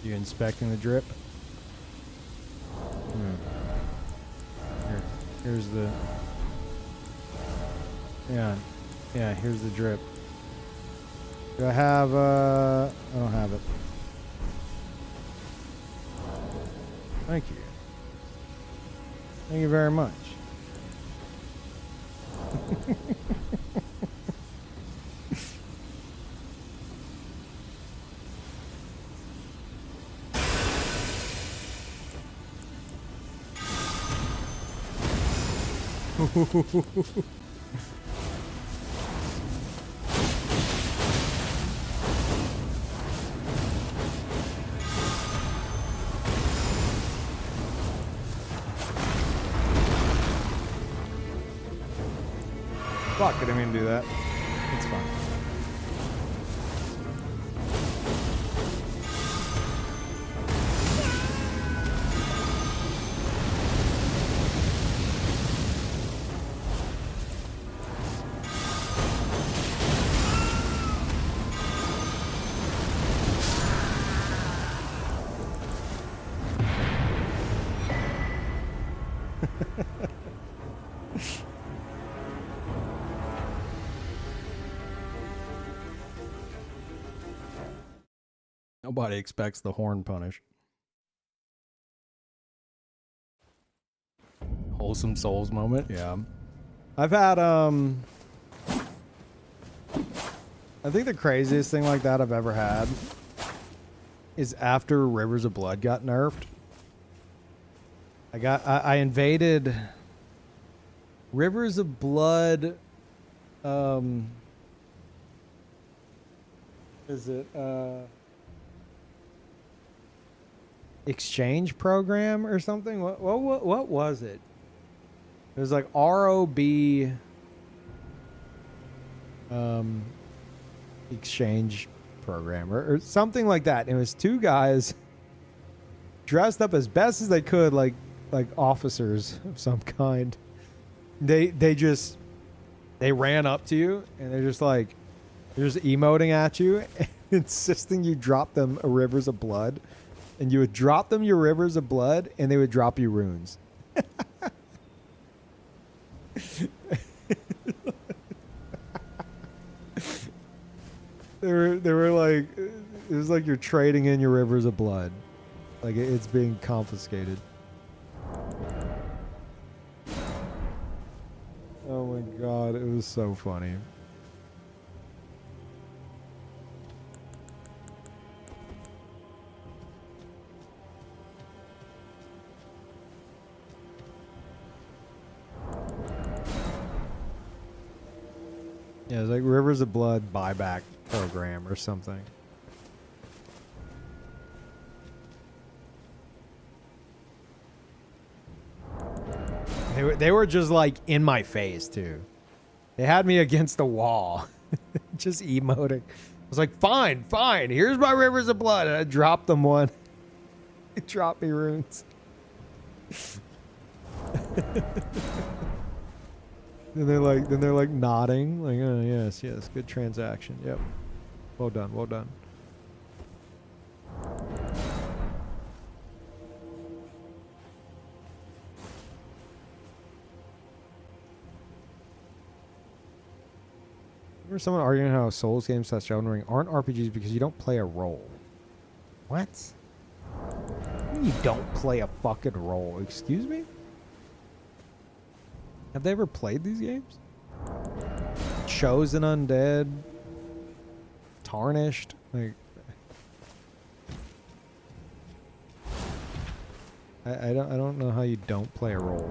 You inspecting the drip? Here's the. Yeah, here's the drip. Do I have, I don't have it. Thank you. Thank you very much. Fuck, I didn't mean to do that. It's fine. Nobody expects the horn punish. Wholesome souls moment, yeah. I've had I think the craziest thing like that I've ever had is after Rivers of Blood got nerfed. I invaded Rivers of Blood. Is it exchange program or something? What was it? It was like ROB exchange program or something like that. It was two guys dressed up as best as they could, like officers of some kind. They ran up to you and they're just emoting at you, insisting you drop them a Rivers of Blood, and you would drop them your Rivers of Blood, and they would drop you runes. They were like, it was like you're trading in your Rivers of Blood, like it's being confiscated. Oh my god, it was so funny. Yeah, it was like Rivers of Blood buyback program or something. They were just like in my face too. They had me against the wall, just emoting. I was like, fine, here's my Rivers of Blood. And I dropped them one. They dropped me runes. Then they're like nodding, like, oh yes, good transaction. Yep. Well done. Remember someone arguing how Souls games / Elden Ring aren't RPGs because you don't play a role. What? You don't play a fucking role. Excuse me? Have they ever played these games? Chosen Undead, Tarnished, like I don't know how you don't play a role.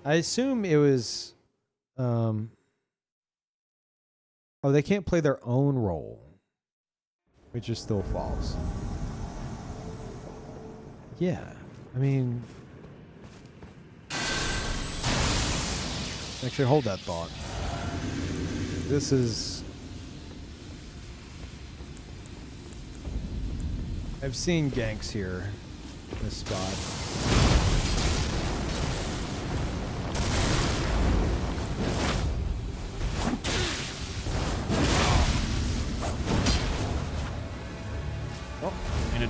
I assume it was oh, they can't play their own role, which is still false. Yeah, I mean, actually hold that thought. This is, I've seen ganks here in this spot.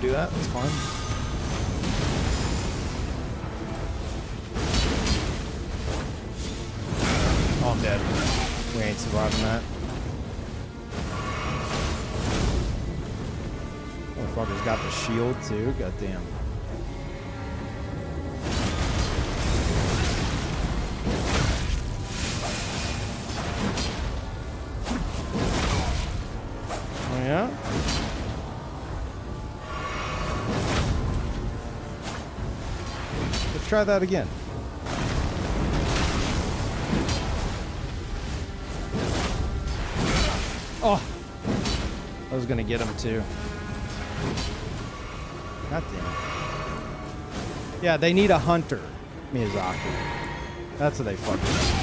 Do that, that's fine. Oh, I'm dead. We ain't surviving that. Motherfucker's got the shield too, goddamn. Oh yeah? Try that again. Oh, I was gonna get him too. God damn it. Yeah, they need a hunter, Miyazaki. That's what they fucking need.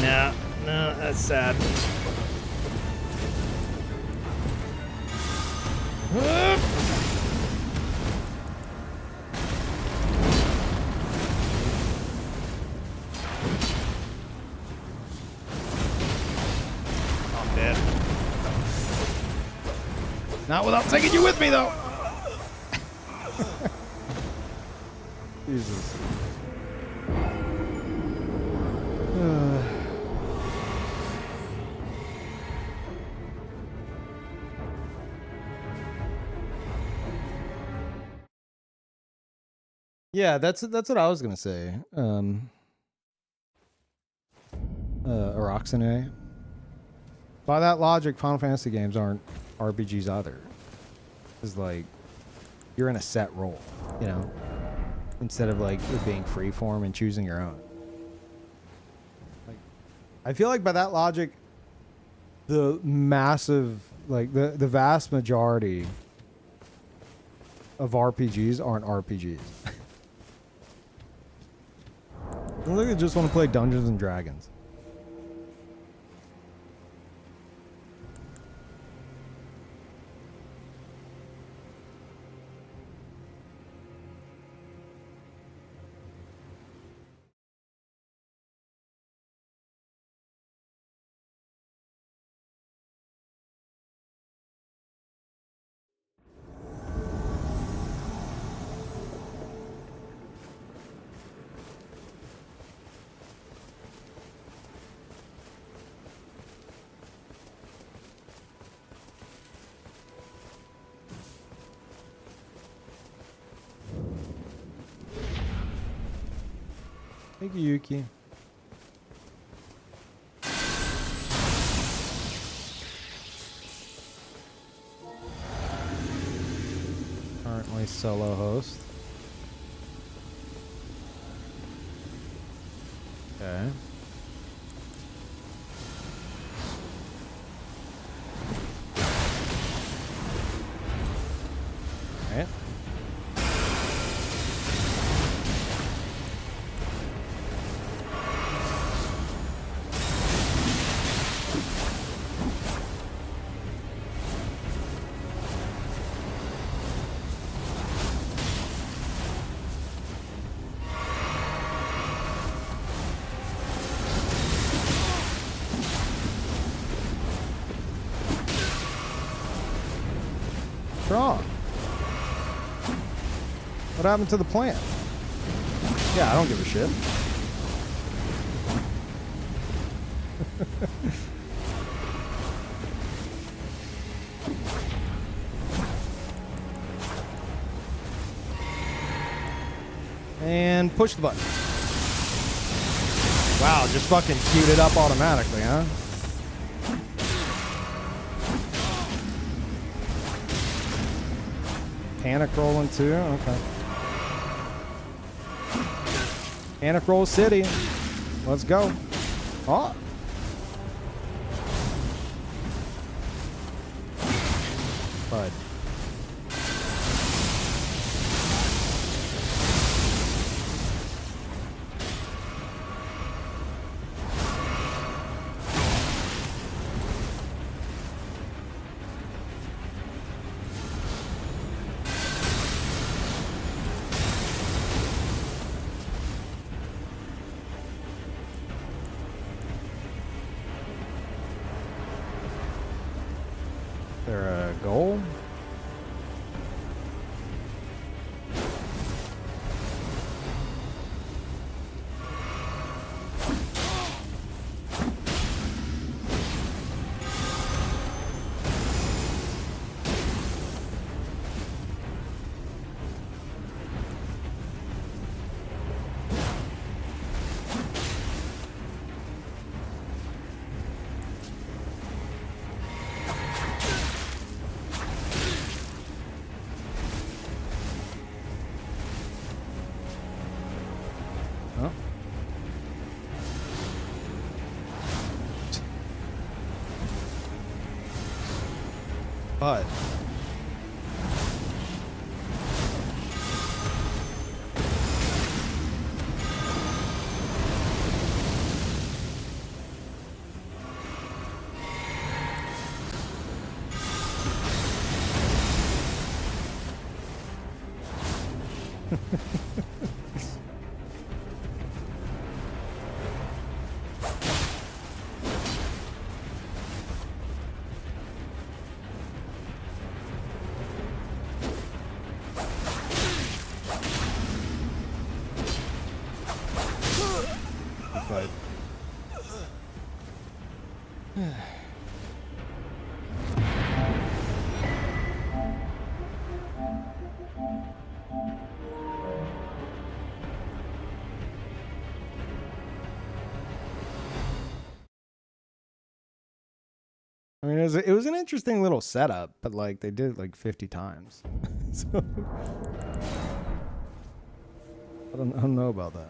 No, no, that's sad. I'm dead. Not without taking you with me, though. Jesus. Yeah, that's what I was gonna say. Eroxene. By that logic, Final Fantasy games aren't RPGs either. It's like you're in a set role, you know, instead of like it being freeform and choosing your own. Like, I feel like by that logic, the massive, like the vast majority of RPGs aren't RPGs. I think they just want to play Dungeons and Dragons. Thank you, Yuki. Currently solo host. Okay. Alright. Wrong. What happened to the plant? Yeah, I don't give a shit. And push the button. Wow, just fucking queued it up automatically, huh? Panic rolling too? Okay. Panic roll city. Let's go. Oh. Bud. There a goal? Oh. But Fight. I mean, it was an interesting little setup, but like they did it like 50 times. So I don't know about that.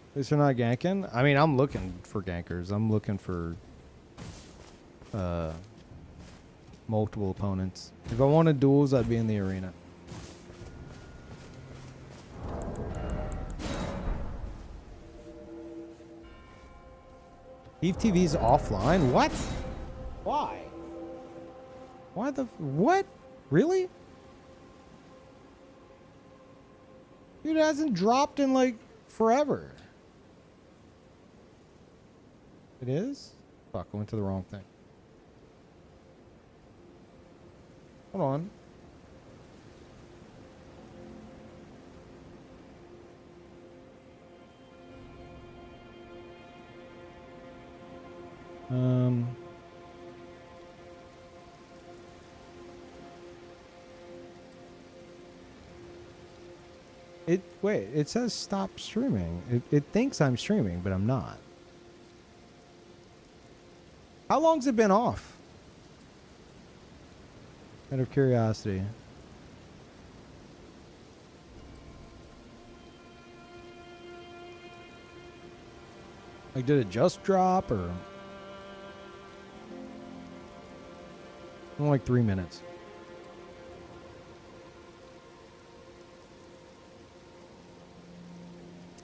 At least they're not ganking. I mean, I'm looking for gankers. I'm looking for multiple opponents. If I wanted duels, I'd be in the arena. PvPvE's offline? What? Why? Why the... What? Really? Dude, it hasn't dropped in like forever. It is? Fuck, I went to the wrong thing. Hold on. Wait, it says stop streaming. It thinks I'm streaming, but I'm not. How long's it been off? Out of curiosity. Like, did it just drop or? Like 3 minutes.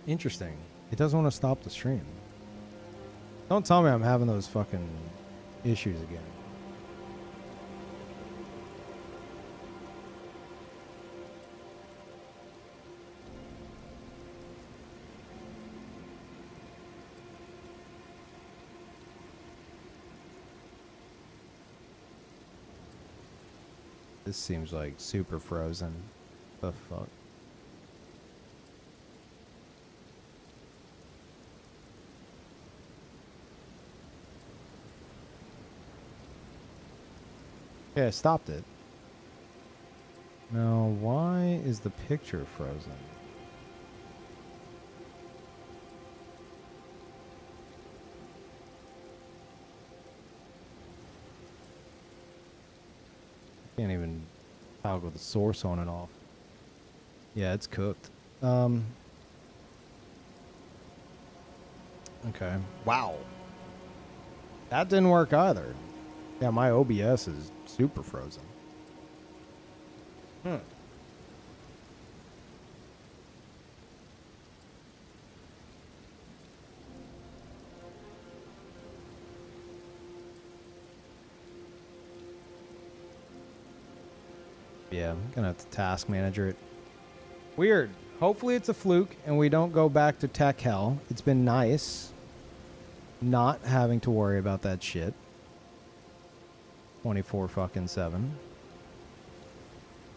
Interesting. It doesn't want to stop the stream. Don't tell me I'm having those fucking issues again. This seems like super frozen. The fuck? Yeah, I stopped it. Now, why is the picture frozen? Can't even toggle the source on and off. Yeah, it's cooked. Okay. Wow. That didn't work either. Yeah, my OBS is super frozen. Yeah, I'm gonna have to task manager it. Weird. Hopefully it's a fluke and we don't go back to tech hell. It's been nice not having to worry about that shit. 24 fucking 7.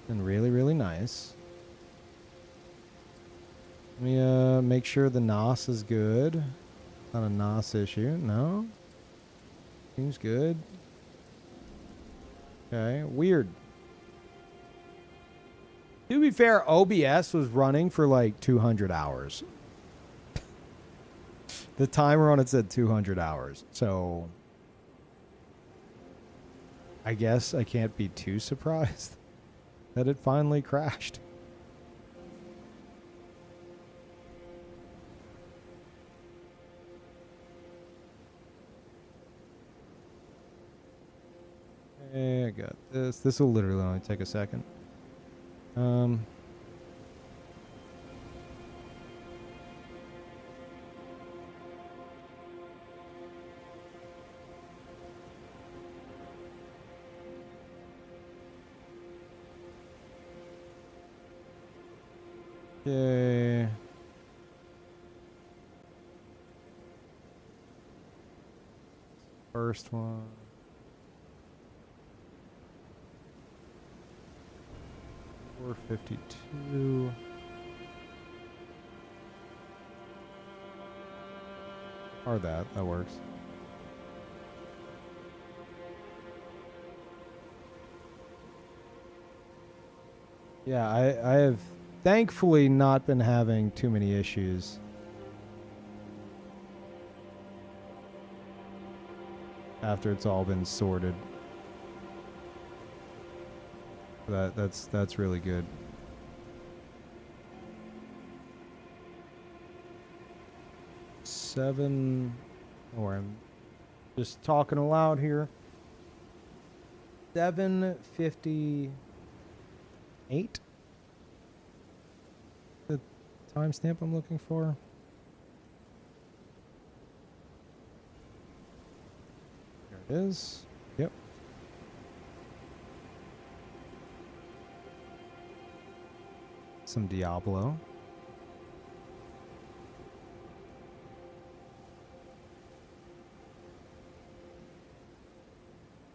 And really, really nice. Let me make sure the NOS is good. Not a NOS issue. No? Seems good. Okay. Weird. To be fair, OBS was running for like 200 hours. The timer on it said 200 hours. So I guess I can't be too surprised that it finally crashed. Hey, I got this. This will literally only take a second. Um. Okay. First one. $4.52. Or that works. Yeah, I have thankfully not been having too many issues. After it's all been sorted. That's really good. Or I'm just talking aloud here. 7:58. The timestamp I'm looking for. There it is. Yep. Some Diablo.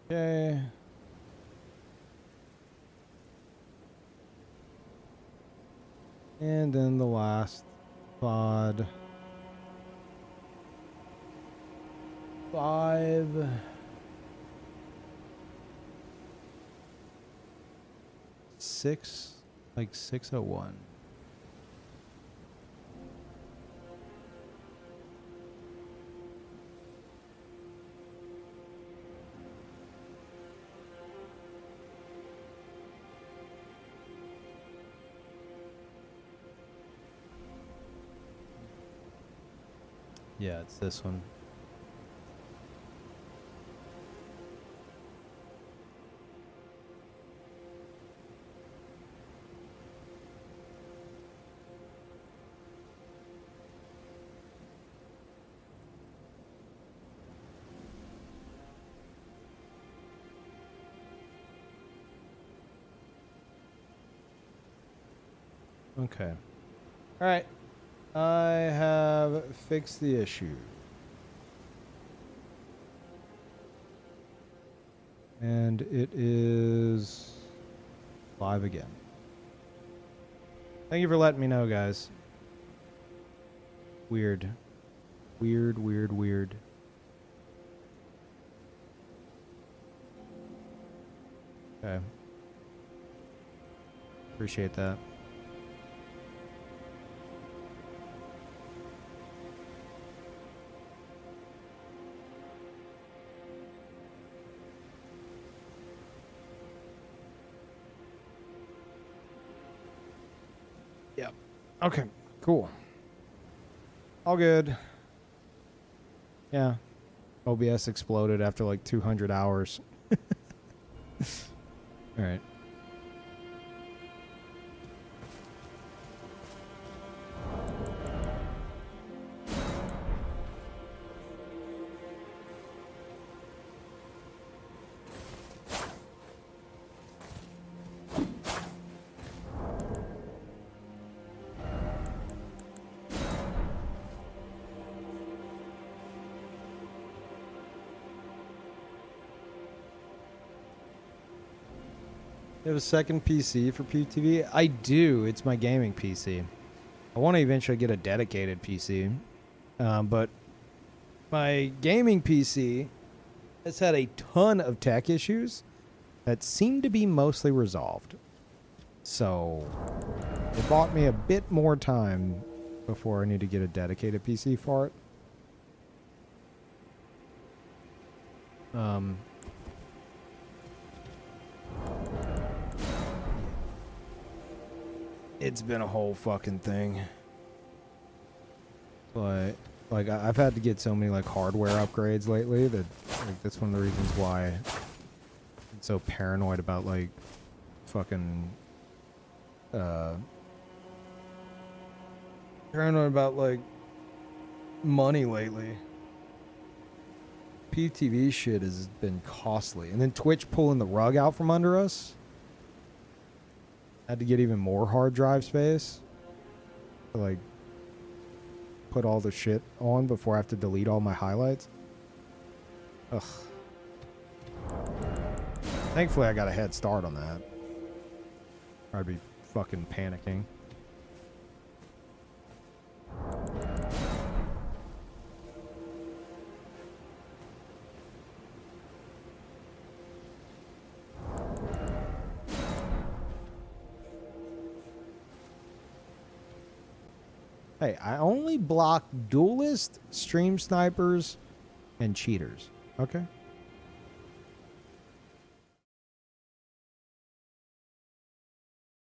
Okay. And then the last pod. 5. 6, like 6:01. Yeah, it's this one. Okay. All right. I have fixed the issue. And it is live again. Thank you for letting me know, guys. Weird. Weird. Okay. Appreciate that. Yep. Okay, cool. All good. Yeah. OBS exploded after like 200 hours. All right. You have a second PC for PvPvE? I do. It's my gaming PC. I want to eventually get a dedicated PC. But my gaming PC has had a ton of tech issues that seem to be mostly resolved. So it bought me a bit more time before I need to get a dedicated PC for it. It's been a whole fucking thing. But like I've had to get so many like hardware upgrades lately that like that's one of the reasons why I'm so paranoid about like fucking paranoid about like money lately. PvPvE shit has been costly, and then Twitch pulling the rug out from under us. Had to get even more hard drive space to like put all the shit on before I have to delete all my highlights. Ugh. Thankfully, I got a head start on that. I'd be fucking panicking. Hey, I only block duelists, stream snipers, and cheaters. Okay?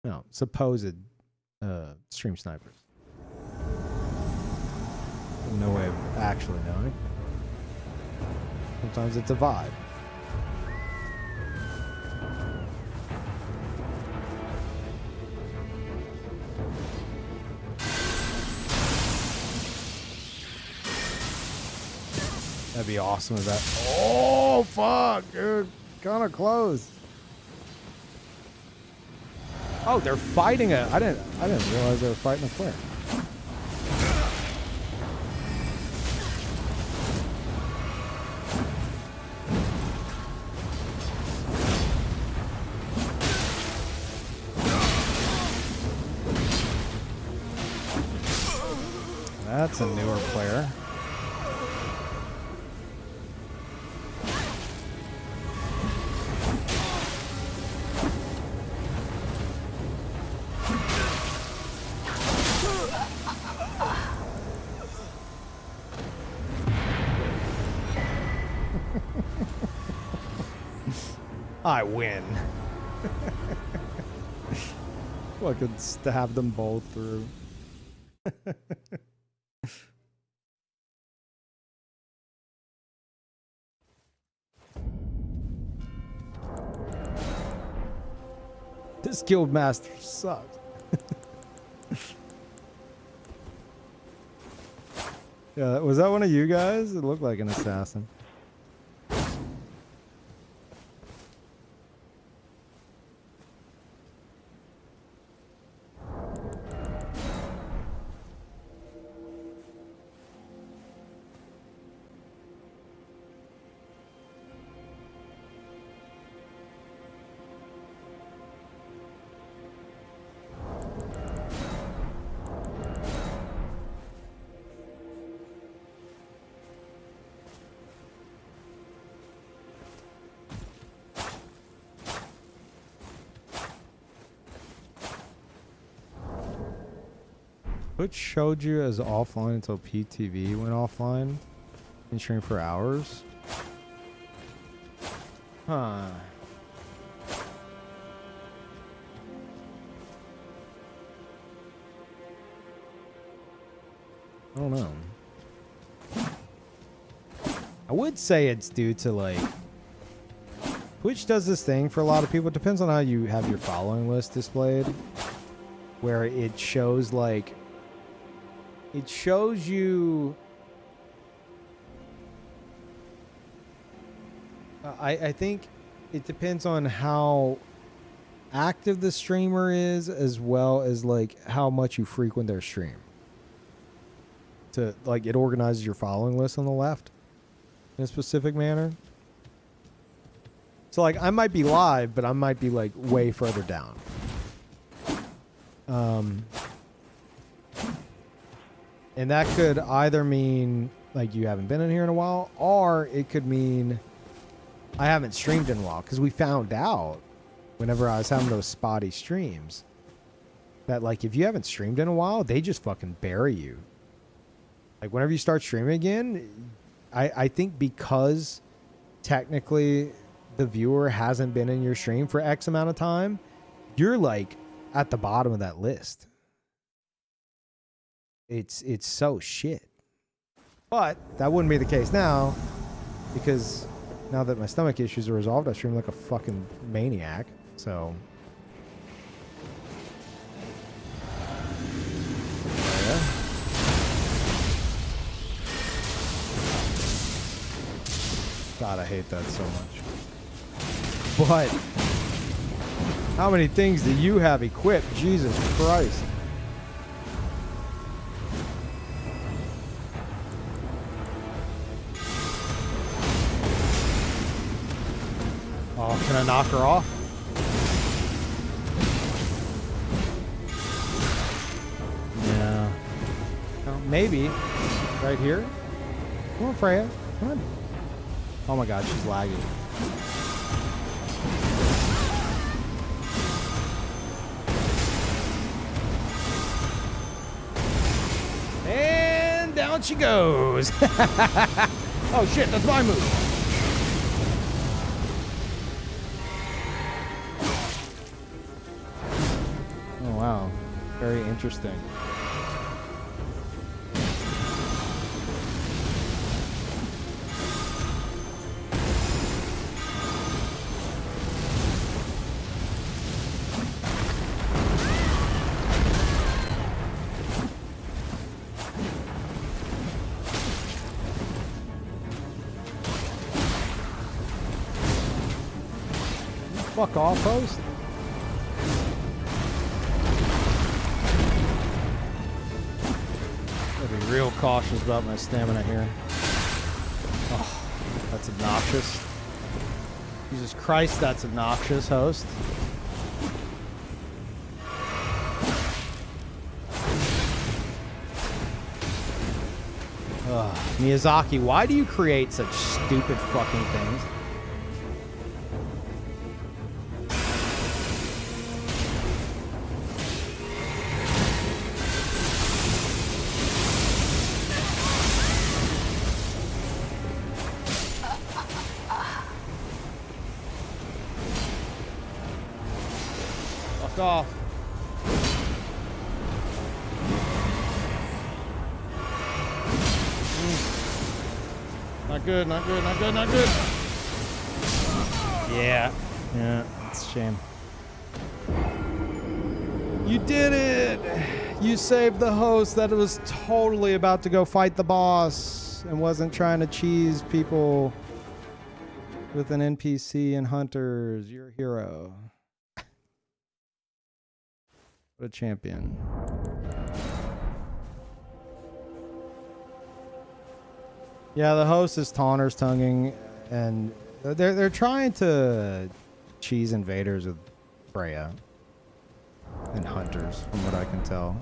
No, supposed stream snipers. No way of actually knowing. Sometimes it's a vibe. That'd be awesome if that. Oh fuck, dude! Kind of close. Oh, they're fighting a. I didn't realize they were fighting a flare. That's a newer player. I win. Fucking stab them both through. This guild master sucks. Yeah, was that one of you guys? It looked like an assassin. Which showed you as offline until PTV went offline and stream for hours? Huh. I don't know. I would say it's due to like Twitch does this thing for a lot of people. It depends on how you have your following list displayed, where it shows like it shows you. I think it depends on how active the streamer is, as well as like how much you frequent their stream. To like, it organizes your following list on the left in a specific manner. So like, I might be live, but I might be like way further down. And that could either mean like you haven't been in here in a while, or it could mean I haven't streamed in a while, because we found out whenever I was having those spotty streams that like if you haven't streamed in a while, they just fucking bury you. Like whenever you start streaming again, I think because technically the viewer hasn't been in your stream for X amount of time, you're like at the bottom of that list. It's so shit. But that wouldn't be the case now, because now that my stomach issues are resolved, I stream like a fucking maniac. So God, I hate that so much. But how many things do you have equipped? Jesus Christ. Oh, can I knock her off? Yeah. No, maybe. Right here. Come on, Freya. Come on. Oh my god, she's lagging. And down she goes. Oh shit, that's my move. Oh wow. Very interesting. Fuck off, host. Gotta be real cautious about my stamina here. Oh, that's obnoxious. Jesus Christ, that's obnoxious, host. Ugh. Miyazaki, why do you create such stupid fucking things? Off. Not good, not good, not good, not good. Yeah. Yeah, it's a shame. You did it! You saved the host that was totally about to go fight the boss and wasn't trying to cheese people with an NPC and hunters. You're a hero. What a champion. Yeah, the host is Taunter's tonguing, and they're trying to cheese invaders with Freya and hunters, from what I can tell.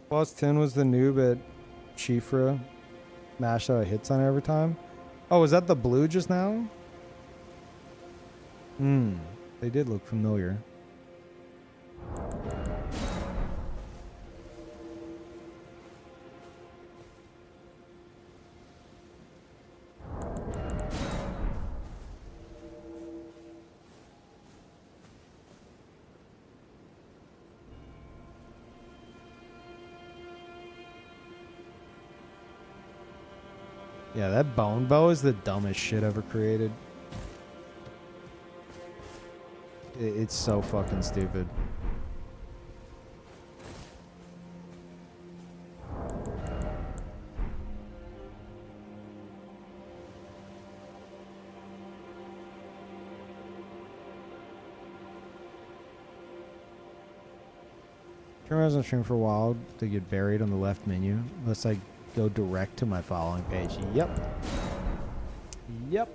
Boss 10 was the noob at Shifra. Mashed out hits on every time. Oh, was that the blue just now? They did look familiar. Yeah, that bone bow is the dumbest shit ever created. It's so fucking stupid. Turn around and stream for a while to get buried on the left menu. Unless I go direct to my following page. Yep. Yep.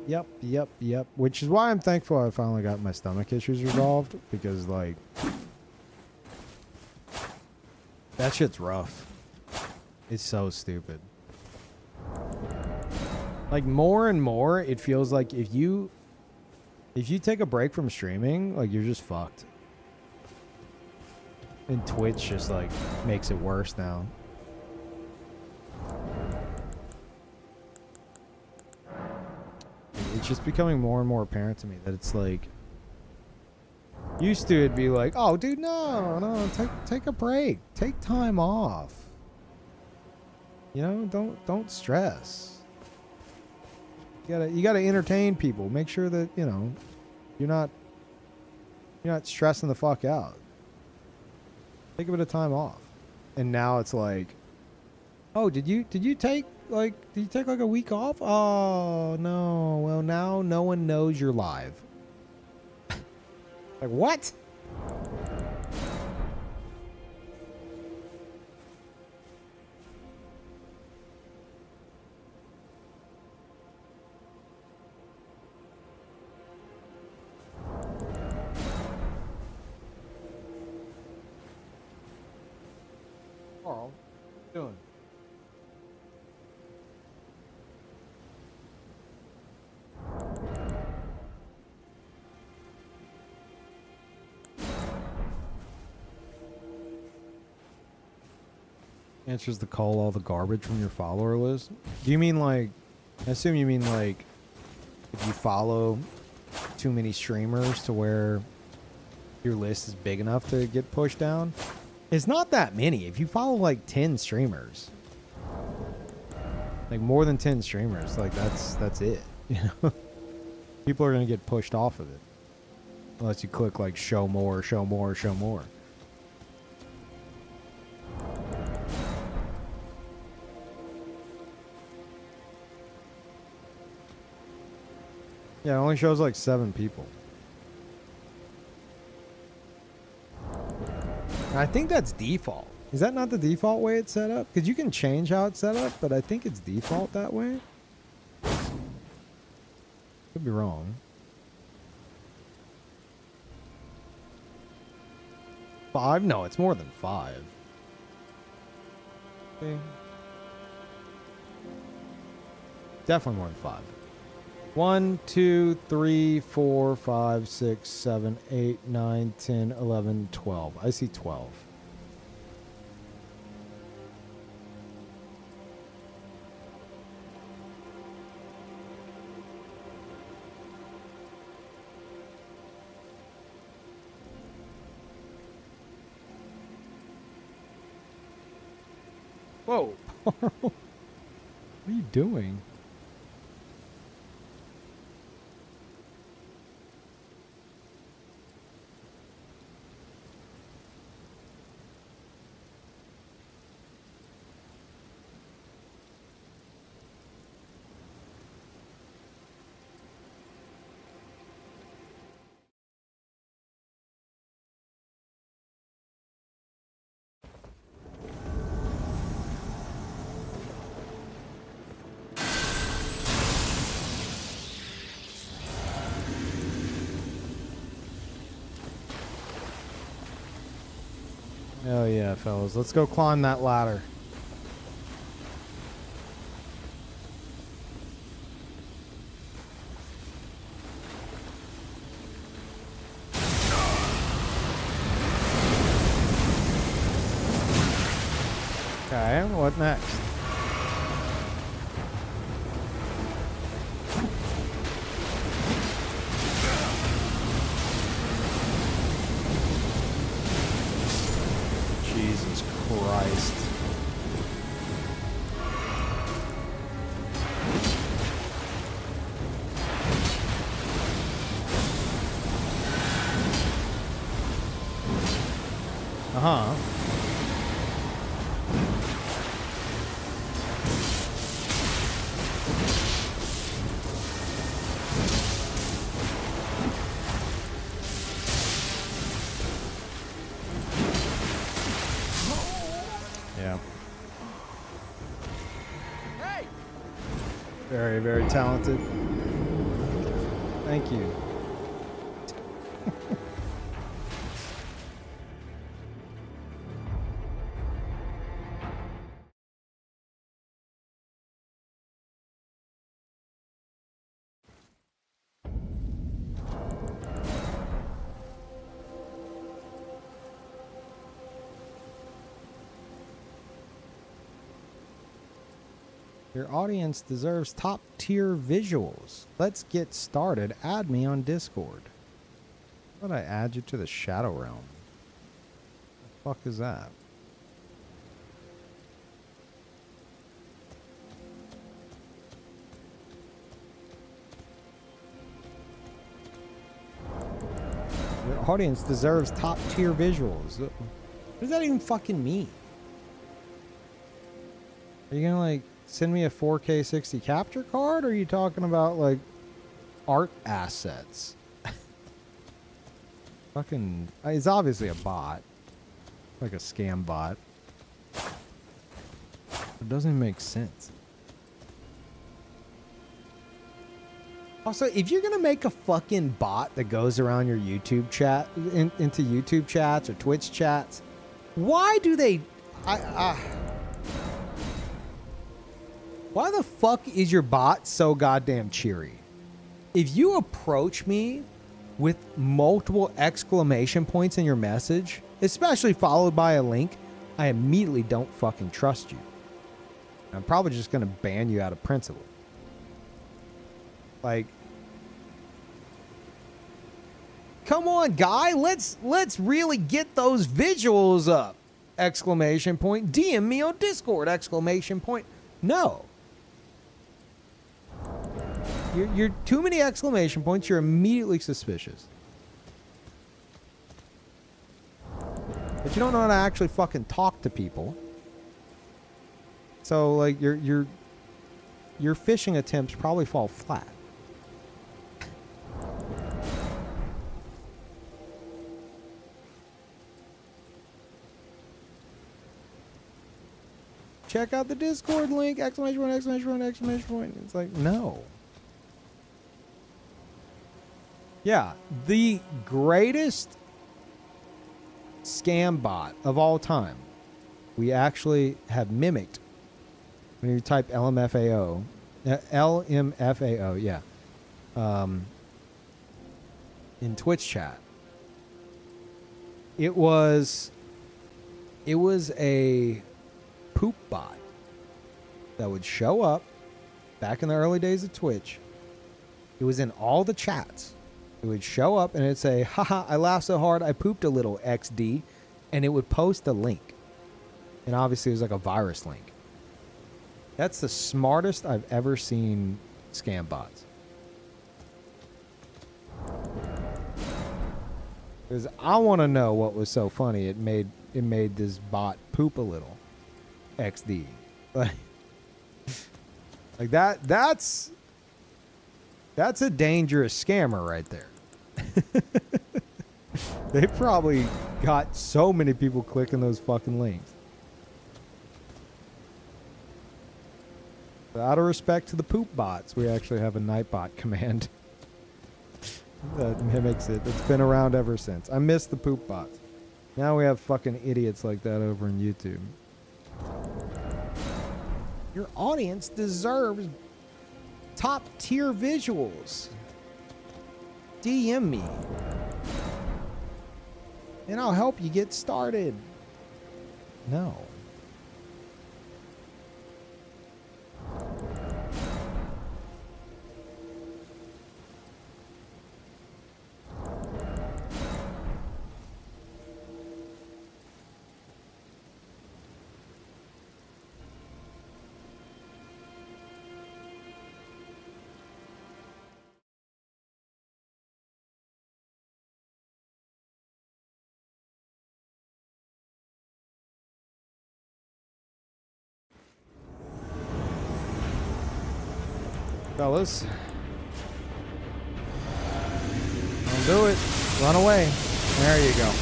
Yep. Yep. Yep. Which is why I'm thankful I finally got my stomach issues resolved. Because, like, that shit's rough. It's so stupid. Like, more and more, it feels like if you take a break from streaming, like, you're just fucked. And Twitch just, like, makes it worse now. It's just becoming more and more apparent to me that it's like, used to it'd be like, oh dude, no, take a break, take time off, you know, don't stress. You gotta entertain people, make sure that, you know, you're not stressing the fuck out. Take a bit of time off. And now it's like, oh, did you take like a week off? Oh no. Well, now no one knows you're live. Like what? Carl, what are you doing? Answers the call all the garbage from your follower list. Do you mean like, I assume you mean like if you follow too many streamers to where your list is big enough to get pushed down? It's not that many. If you follow like 10 streamers, like more than 10 streamers, like that's it. You know, people are gonna get pushed off of it unless you click like show more, show more, show more. Yeah, it only shows like 7 people. And I think that's default. Is that not the default way it's set up? Because you can change how it's set up, but I think it's default that way. Could be wrong. 5? No, it's more than 5. Okay. Definitely more than 5. 1, 2, 3, 4, 5, 6, 7, 8, 9, 10, 11, 12. I see 12. Whoa. What are you doing? Oh yeah, fellas. Let's go climb that ladder. Okay, what next? Jesus Christ. Uh-huh. Yeah. Very, very talented. Thank you. Your audience deserves top tier visuals. Let's get started. Add me on Discord. How about I add you to the Shadow Realm? The fuck is that? audience deserves top tier visuals. What does that even fucking mean? Are you gonna like send me a 4K 60 capture card, or are you talking about like art assets? Fucking, it's obviously a bot, like a scam bot. It doesn't even make sense. Also, if you're gonna make a fucking bot that goes around your YouTube chat, into YouTube chats or Twitch chats, why do they? Why the fuck is your bot so goddamn cheery? If you approach me with multiple exclamation points in your message, especially followed by a link, I immediately don't fucking trust you. I'm probably just gonna ban you out of principle. Like, come on, guy, let's really get those visuals up! Exclamation point. DM me on Discord! Exclamation point. No. You're too many exclamation points. You're immediately suspicious. But you don't know how to actually fucking talk to people. So like your phishing attempts probably fall flat. Check out the Discord link! Exclamation point! Exclamation point! Exclamation point! It's like, no. Yeah, the greatest scam bot of all time. We actually have mimicked when you type LMFAO, yeah, in Twitch chat. It was a poop bot that would show up back in the early days of Twitch. It was in all the chats. It would show up and it'd say, haha, I laughed so hard I pooped a little XD. And it would post a link. And obviously it was like a virus link. That's the smartest I've ever seen scam bots. Because I want to know what was so funny. It made this bot poop a little. XD. Like that's a dangerous scammer right there. They probably got so many people clicking those fucking links. But out of respect to the poop bots, we actually have a Nightbot command that mimics it. It's been around ever since. I miss the poop bots. Now we have fucking idiots like that over in YouTube. Your audience deserves top tier visuals. DM me. And I'll help you get started. No. Fellas. Don't do it. Run away. There you go.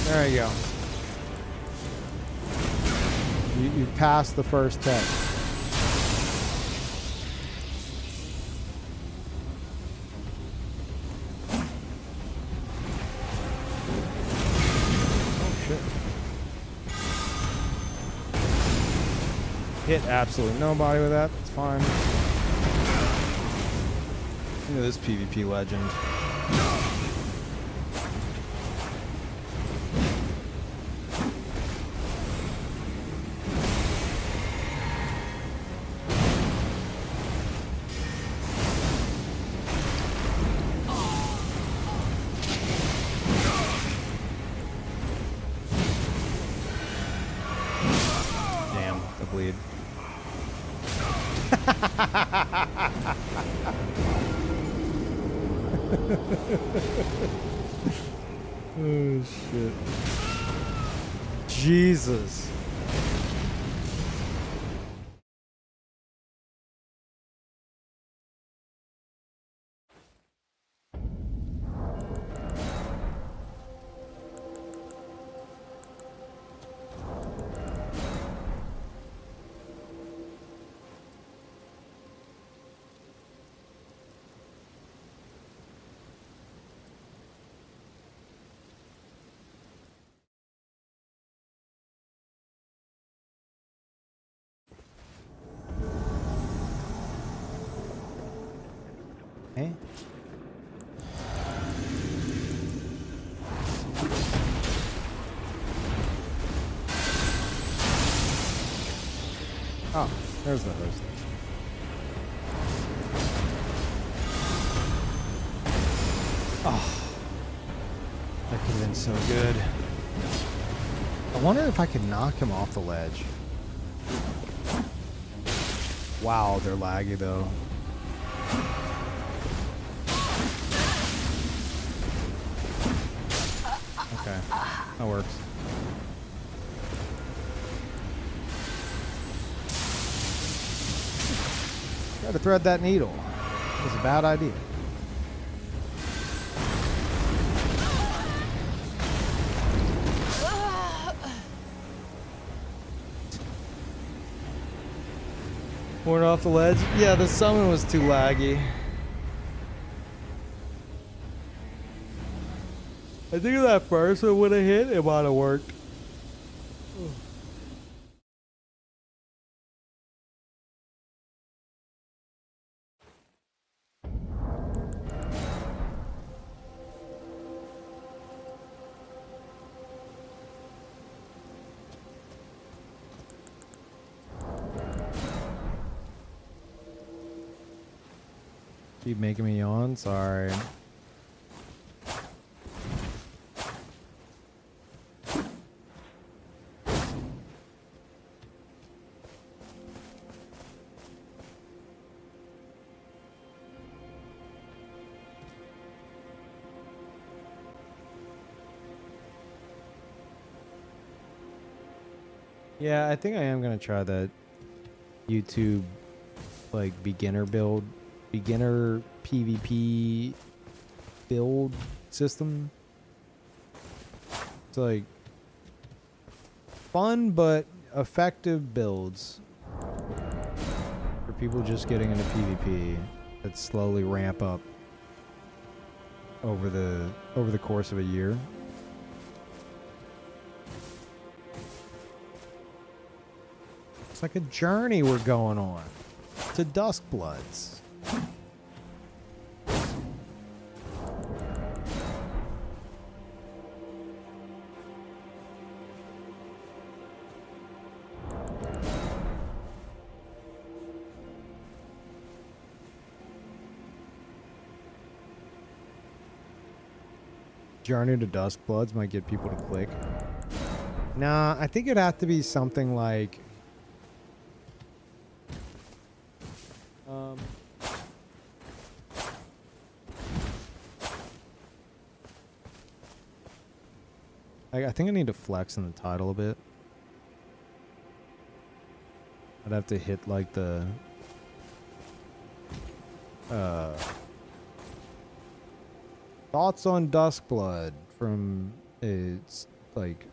There you go. You passed the first test. Oh shit. Hit absolutely nobody with that. It's fine. Look at this PvP legend. Damn, the bleed. Oh shit. Jesus. Hey. Oh, there's the host. Oh, that could have been so good. I wonder if I could knock him off the ledge. Wow, they're laggy though. Okay, that works. Try to thread that needle. It was a bad idea. Born off the ledge? Yeah, the summon was too laggy. I think that first one would have hit, it might have worked. Keep making me yawn, sorry. Yeah, I think I am gonna try that YouTube like beginner PvP build system. It's like fun but effective builds for people just getting into PvP that slowly ramp up over the course of a year. It's like a journey we're going on to Duskbloods. Journey to Duskbloods might get people to click. Nah, I think it'd have to be something like I think I need to flex in the title a bit. I'd have to hit like the thoughts on Duskblood from it's like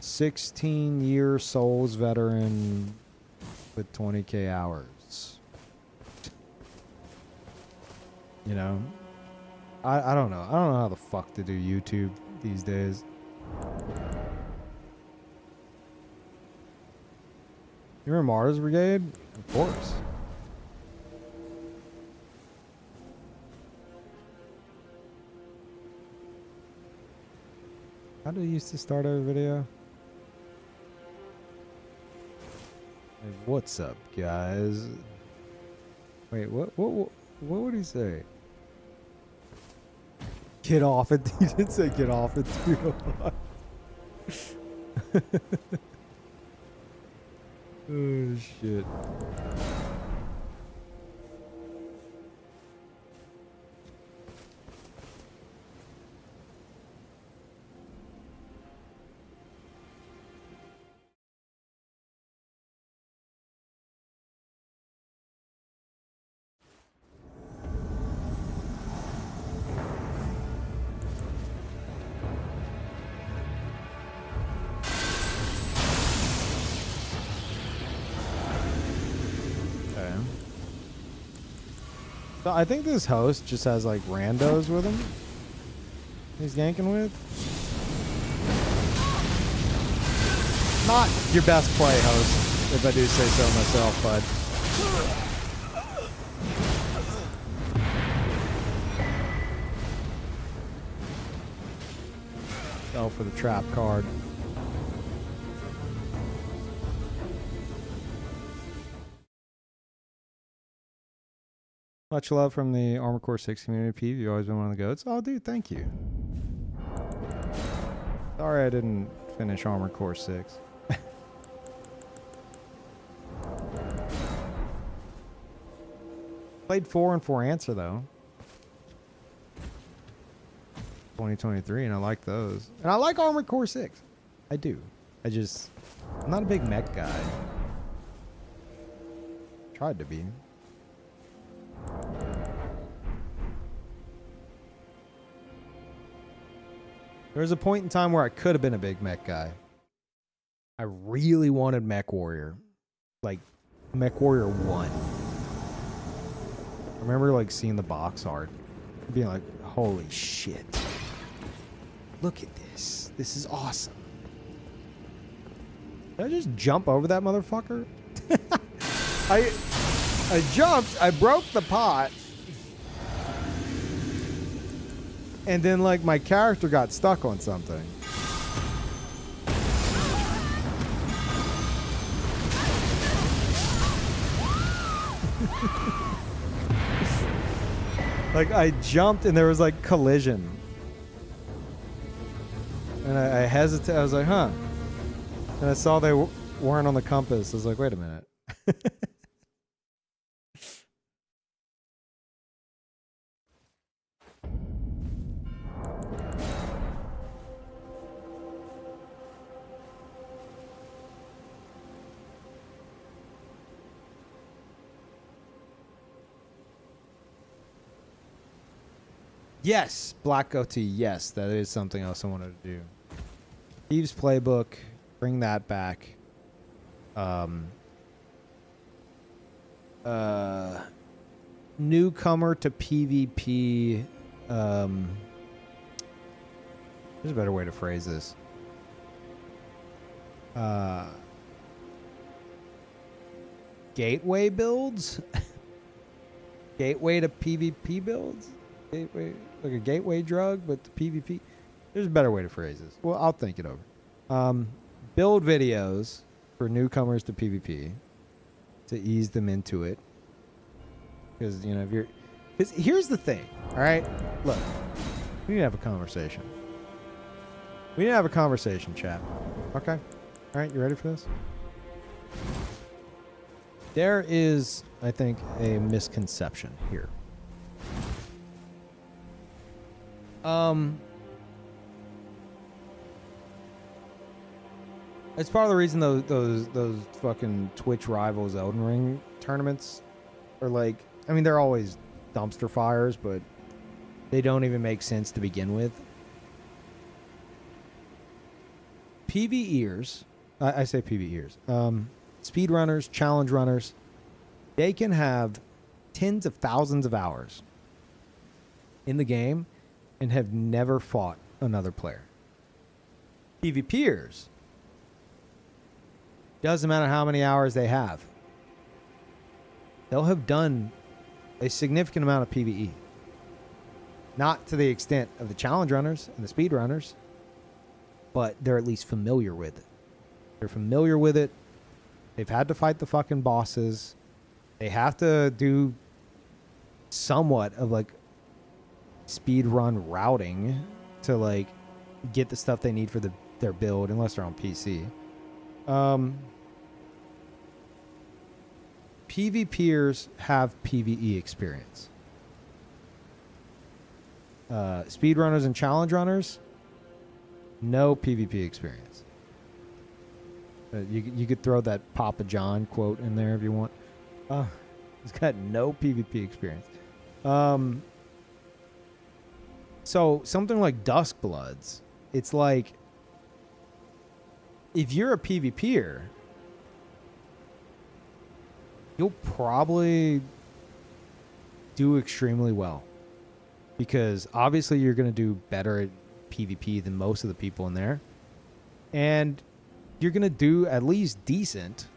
16-year Souls veteran with 20k hours. You know? I don't know. I don't know how the fuck to do YouTube these days. You remember Mars Brigade? Of course. How do you used to start every video? Like, what's up, guys? Wait, what would he say? Get off it. He did say get off it too. Oh shit. So I think this host just has like randos with him. He's ganking with. Not your best play, host, if I do say so myself, bud. Go for the trap card. Much love from the Armor Core 6 community, Peeve. You've always been one of the goats. Oh, dude, thank you. Sorry I didn't finish Armor Core 6. Played 4 and 4 Answer, though. 2023, and I like those. And I like Armor Core 6. I do. I'm not a big mech guy. Tried to be. There was a point in time where I could have been a big mech guy. I really wanted Mech Warrior. Like, Mech Warrior 1. I remember, like, seeing the box art. Being like, holy shit. Look at this. This is awesome. Did I just jump over that motherfucker? I jumped. I broke the pot. And then, like, my character got stuck on something. Like, I jumped and there was, like, collision. And I hesitated. I was like, huh. And I saw they weren't on the compass. I was like, wait a minute. Yes, Black Goatee. Yes, that is something else I wanted to do. Peeve's Playbook, bring that back. Newcomer to PvP. There's a better way to phrase this. Gateway builds? Gateway to PvP builds? Gateway, like a gateway drug, but the PvP. There's a better way to phrase this. Well, I'll think it over. Build videos for newcomers to PvP to ease them into it. Because, you know, if you're... Because here's the thing, all right? Look, we need to have a conversation. We need to have a conversation, chat. Okay? All right, you ready for this? There is, I think, a misconception here. It's part of the reason those fucking Twitch Rivals Elden Ring tournaments are like, I mean, they're always dumpster fires, but they don't even make sense to begin with. PvEers, I say PvEers, speedrunners, challenge runners, they can have tens of thousands of hours in the game and have never fought another player. PvPers, doesn't matter how many hours they have, they'll have done a significant amount of PvE. Not to the extent of the challenge runners and the speed runners, but they're at least familiar with it. They're familiar with it. They've had to fight the fucking bosses. They have to do somewhat of like speed run routing to like get the stuff they need for their build, unless they're on PC. PvPers have PvE experience. Speedrunners and challenge runners, no PvP experience. You could throw that Papa John quote in there if you want. He's got no PvP experience. So something like Duskbloods, it's like, if you're a PvPer, you'll probably do extremely well. Because obviously you're going to do better at PvP than most of the people in there. And you're going to do at least decent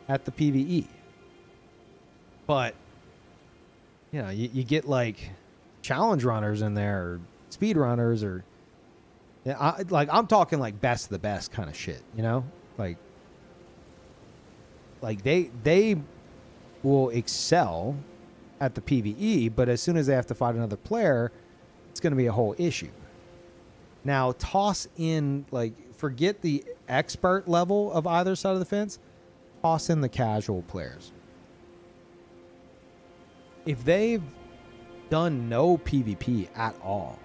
at the PvE. But, you know, you get like challenge runners in there, or speed runners, or I'm talking like best of the best kind of shit, you know? Like they will excel at the PvE, but as soon as they have to fight another player, it's going to be a whole issue. Now, toss in, like, forget the expert level of either side of the fence, toss in the casual players. If they've done no PvP at all,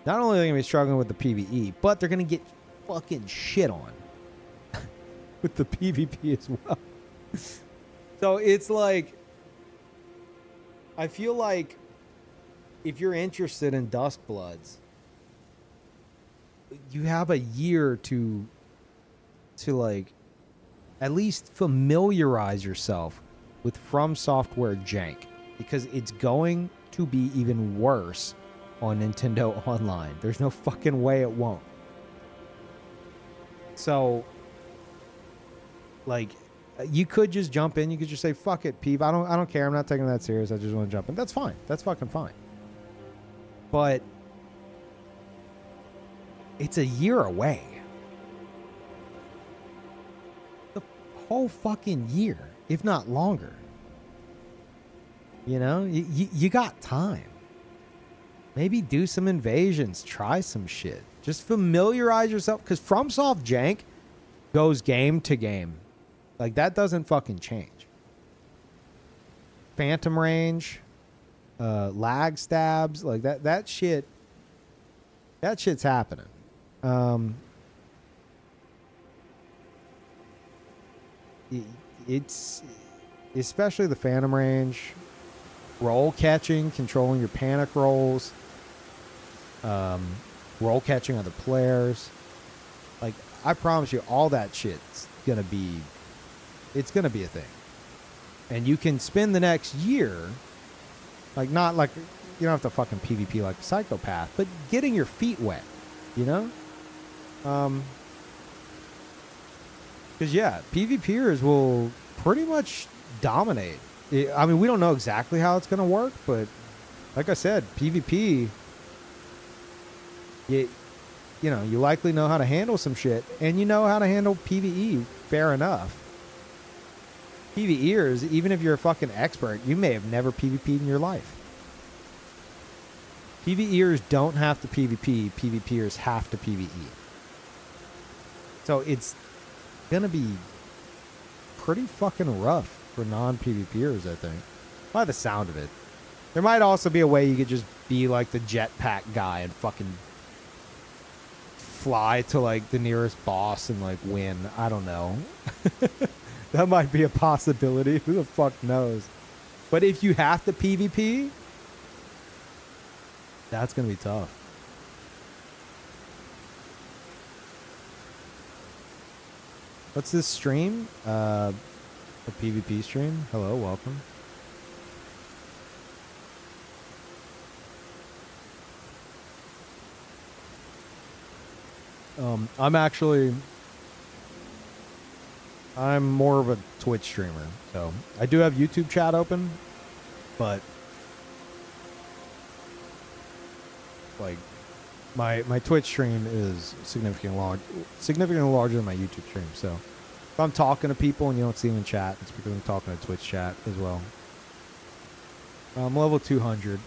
not only are they going to be struggling with the PvE, but they're going to get fucking shit on with the PvP as well. So it's like, I feel like if you're interested in Dustbloods, you have a year to like at least familiarize yourself with From Software jank, because it's going to be even worse on Nintendo Online. There's no fucking way it won't. So, like, you could just jump in. You could just say, "Fuck it, Peeve. I don't care. I'm not taking that serious. I just want to jump in." That's fine. That's fucking fine. But it's a year away. The whole fucking year, if not longer. You know, you got time. Maybe do some invasions. Try some shit. Just familiarize yourself, because FromSoft jank goes game to game. Like, that doesn't fucking change. Phantom range, lag stabs, like that shit's happening. It's especially the Phantom range, roll catching, controlling your panic rolls, roll catching other players. Like, I promise you, all that shit's gonna be, it's gonna be a thing. And you can spend the next year, like, not like, you don't have to fucking PvP like a psychopath, but getting your feet wet, you know? Because, yeah, PvPers will pretty much dominate. I mean, we don't know exactly how it's going to work, but like I said, PvP, you know, you likely know how to handle some shit, and you know how to handle PvE fair enough. PvEers, even if you're a fucking expert, you may have never PvP'd in your life. PvEers don't have to PvP, PvPers have to PvE. So it's gonna be pretty fucking rough for non-PvPers, I think. By the sound of it. There might also be a way you could just be like the jetpack guy and fucking fly to like the nearest boss and like win. I don't know. That might be a possibility. Who the fuck knows? But if you have to PvP, that's going to be tough. What's this stream? A PvP stream? Hello, welcome. I'm more of a Twitch streamer, so I do have YouTube chat open, but like my Twitch stream is significantly larger than my YouTube stream. So if I'm talking to people and you don't see them in chat, it's because I'm talking to Twitch chat as well. I'm level 200.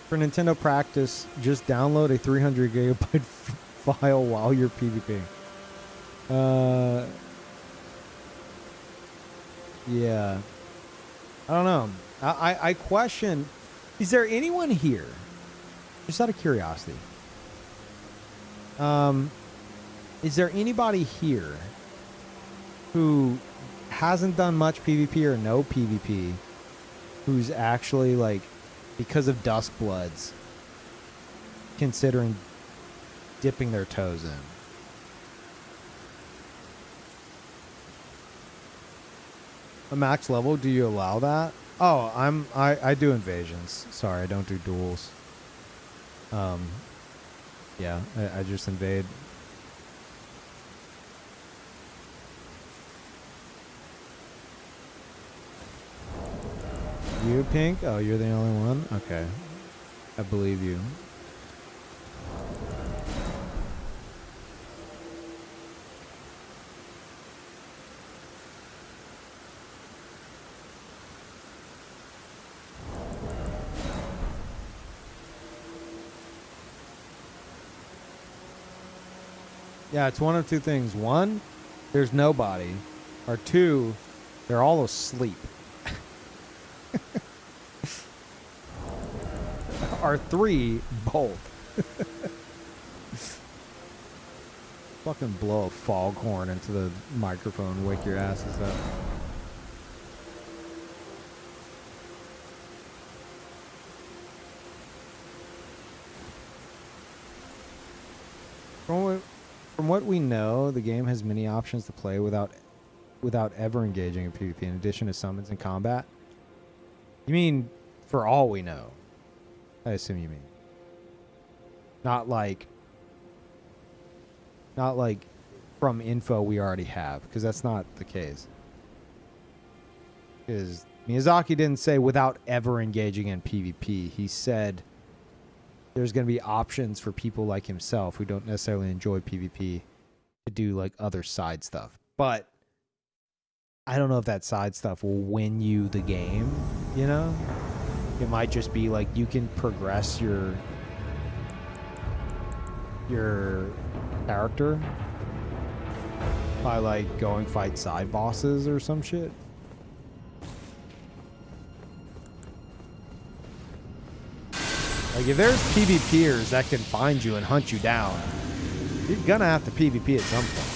For Nintendo practice, just download a 300 gigabyte file while you're PvPing. Yeah. I don't know. I question, is there anyone here, just out of curiosity, is there anybody here who hasn't done much PvP or no PvP who's actually, like, because of Dustbloods, considering dipping their toes in? a max level, do you allow that? Oh, I do invasions. Sorry, I don't do duels. Yeah, I just invade. You, Pink? Oh, you're the only one? Okay. I believe you. Yeah, it's one of two things. One, there's nobody. Or two, they're all asleep. Or three, both. Fucking blow a foghorn into the microphone, wake your asses up. From what we know, the game has many options to play without ever engaging in PvP, in addition to summons and combat. You mean for all we know? I assume you mean. Not like from info we already have, because that's not the case. Because Miyazaki didn't say without ever engaging in PvP. He said there's going to be options for people like himself who don't necessarily enjoy PvP to do like other side stuff. But I don't know if that side stuff will win you the game, you know? It might just be like you can progress your character by like going fight side bosses or some shit. Like if there's PvPers that can find you and hunt you down, you're gonna have to PvP at some point.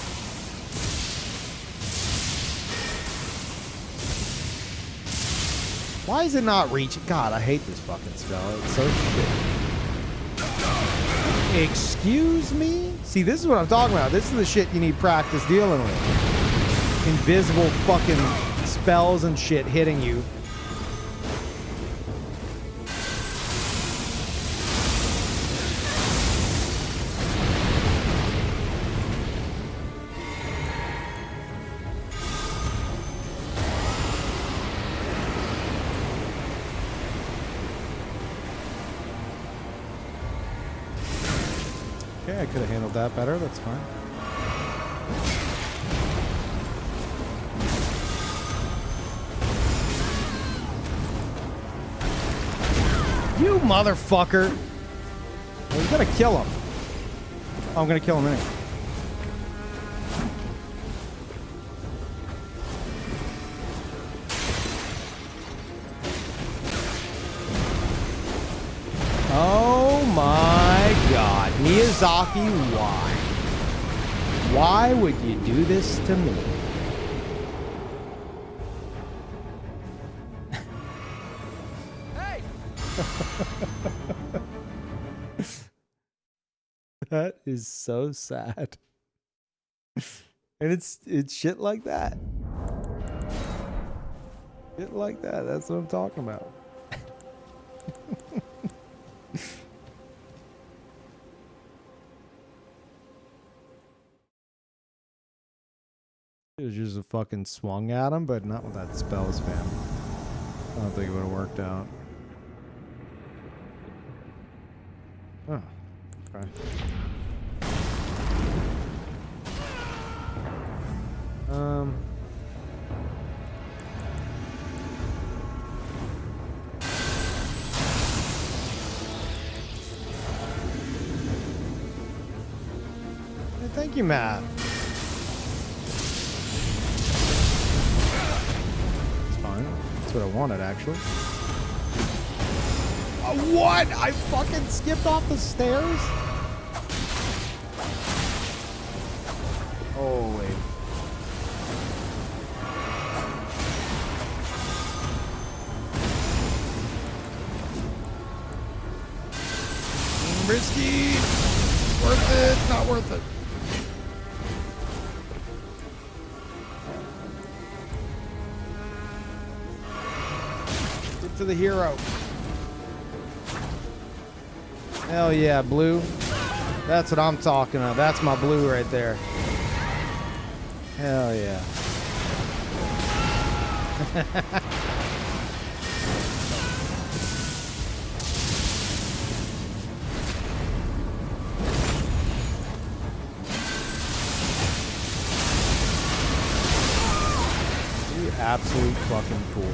Why is it not reaching? God, I hate this fucking spell. It's so shit. Excuse me? See, this is what I'm talking about. This is the shit you need practice dealing with. Invisible fucking spells and shit hitting you. I could have handled that better. That's fine. You motherfucker! Well, you gotta kill him. Oh, I'm gonna kill him anyway. Oh my God. Miyazaki, why? Why would you do this to me? Hey! That is so sad. And it's shit like that. Shit like that. That's what I'm talking about. It was just a fucking swung at him, but not with that spells, fam. I don't think it would have worked out. Oh, okay. Hey, thank you, Matt. That's what I wanted, actually. What? I fucking skipped off the stairs? Oh, wait. Risky. Worth it. Not worth it. to the hero. Hell yeah, blue. That's what I'm talking about. That's my blue right there. Hell yeah. You absolute fucking fool.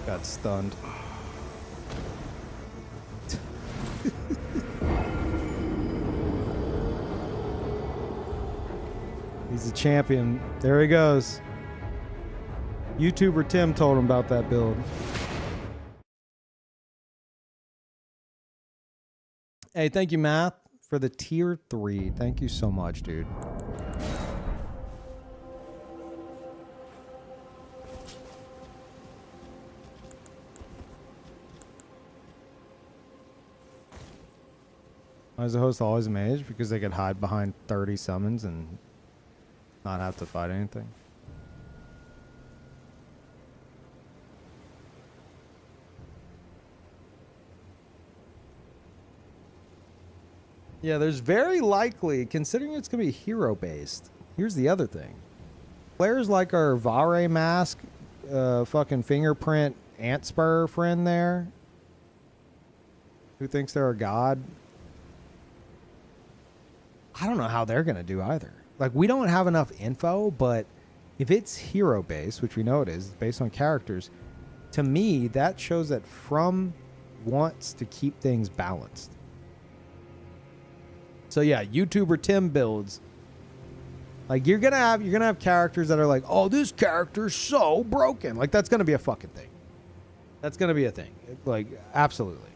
Got stunned. He's a champion. There he goes. YouTuber Tim told him about that build. Hey, thank you, Math, for the tier 3. Thank you so much, dude. Why is the host always a mage? Because they could hide behind 30 summons and not have to fight anything. Yeah, there's very likely, considering it's going to be hero-based. Here's the other thing. Players like our Vare mask, fucking fingerprint ant spur friend there, who thinks they're a god. I don't know how they're going to do either. Like, we don't have enough info, but if it's hero-based, which we know it is, based on characters, to me, that shows that From wants to keep things balanced. So yeah, YouTuber Tim builds. Like, you're gonna have characters that are like, oh, this character's so broken. Like, that's gonna be a fucking thing. That's gonna be a thing. Like, absolutely.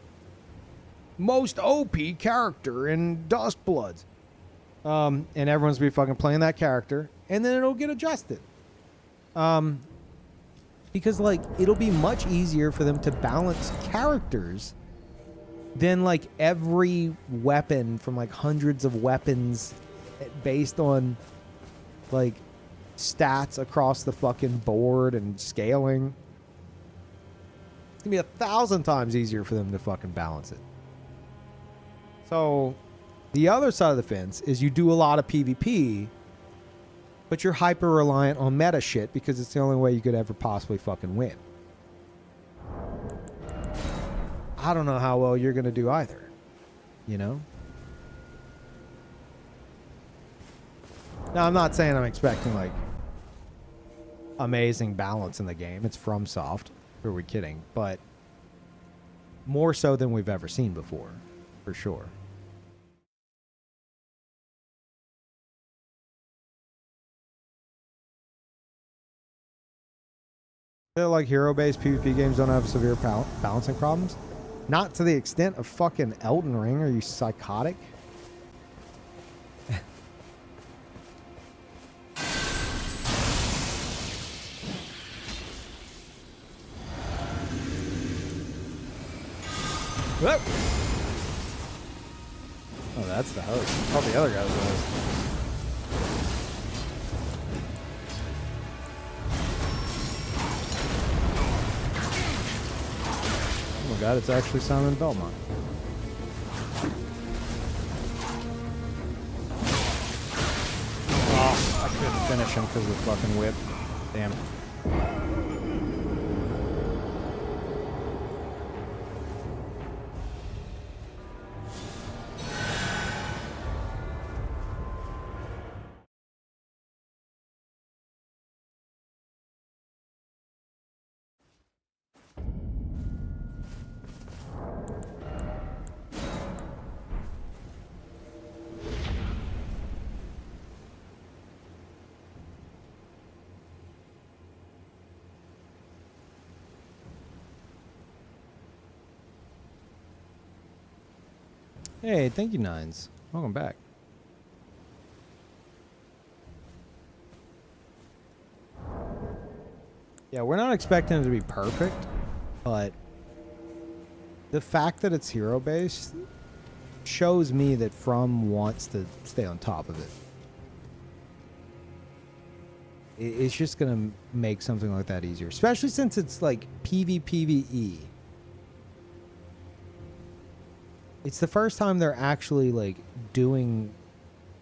Most OP character in Dustbloods. And everyone's gonna be fucking playing that character, and then it'll get adjusted. Because, like, it'll be much easier for them to balance characters than, like, every weapon from, like, hundreds of weapons based on, like, stats across the fucking board and scaling. It's gonna be 1,000 times easier for them to fucking balance it. So the other side of the fence is you do a lot of PvP, but you're hyper reliant on meta shit because it's the only way you could ever possibly fucking win. I don't know how well you're going to do either, you know? Now, I'm not saying I'm expecting, like, amazing balance in the game. It's FromSoft. Who are we kidding? But more so than we've ever seen before, for sure. I feel like hero-based PvP games don't have severe balancing problems. Not to the extent of fucking Elden Ring. Are you psychotic? Whoop. Oh, that's the host. Oh, the other guy's the host. Oh my god, it's actually Simon Belmont. Oh, I couldn't finish him because of the fucking whip. Damn. Hey, thank you, Nines. Welcome back. Yeah, we're not expecting it to be perfect, but the fact that it's hero based shows me that From wants to stay on top of it. It's just gonna make something like that easier, especially since it's like PvPvE. It's the first time they're actually like doing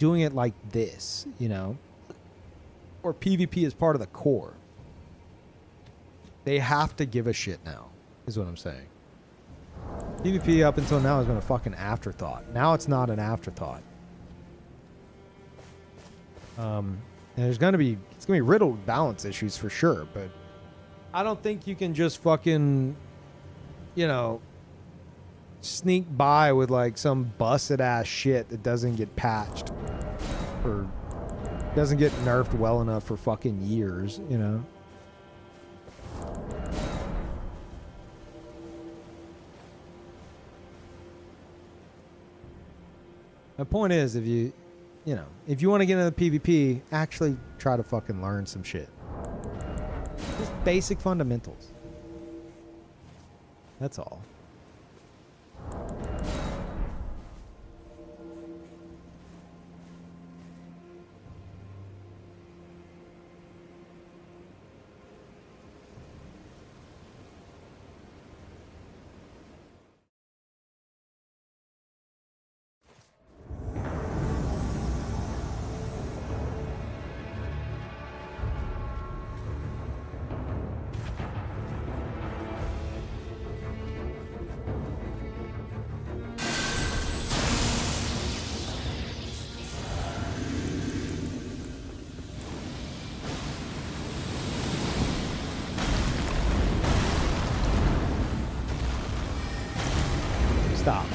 it like this, you know, or PvP is part of the core. They have to give a shit now, is what I'm saying. PvP up until now has been a fucking afterthought. Now it's not an afterthought. And it's gonna be riddled with balance issues for sure, but I don't think you can just fucking, you know, sneak by with like some busted ass shit that doesn't get patched or doesn't get nerfed well enough for fucking years, you know. My point is, if you if you want to get into the PvP, actually try to fucking learn some shit. Just basic fundamentals. That's all. Stop.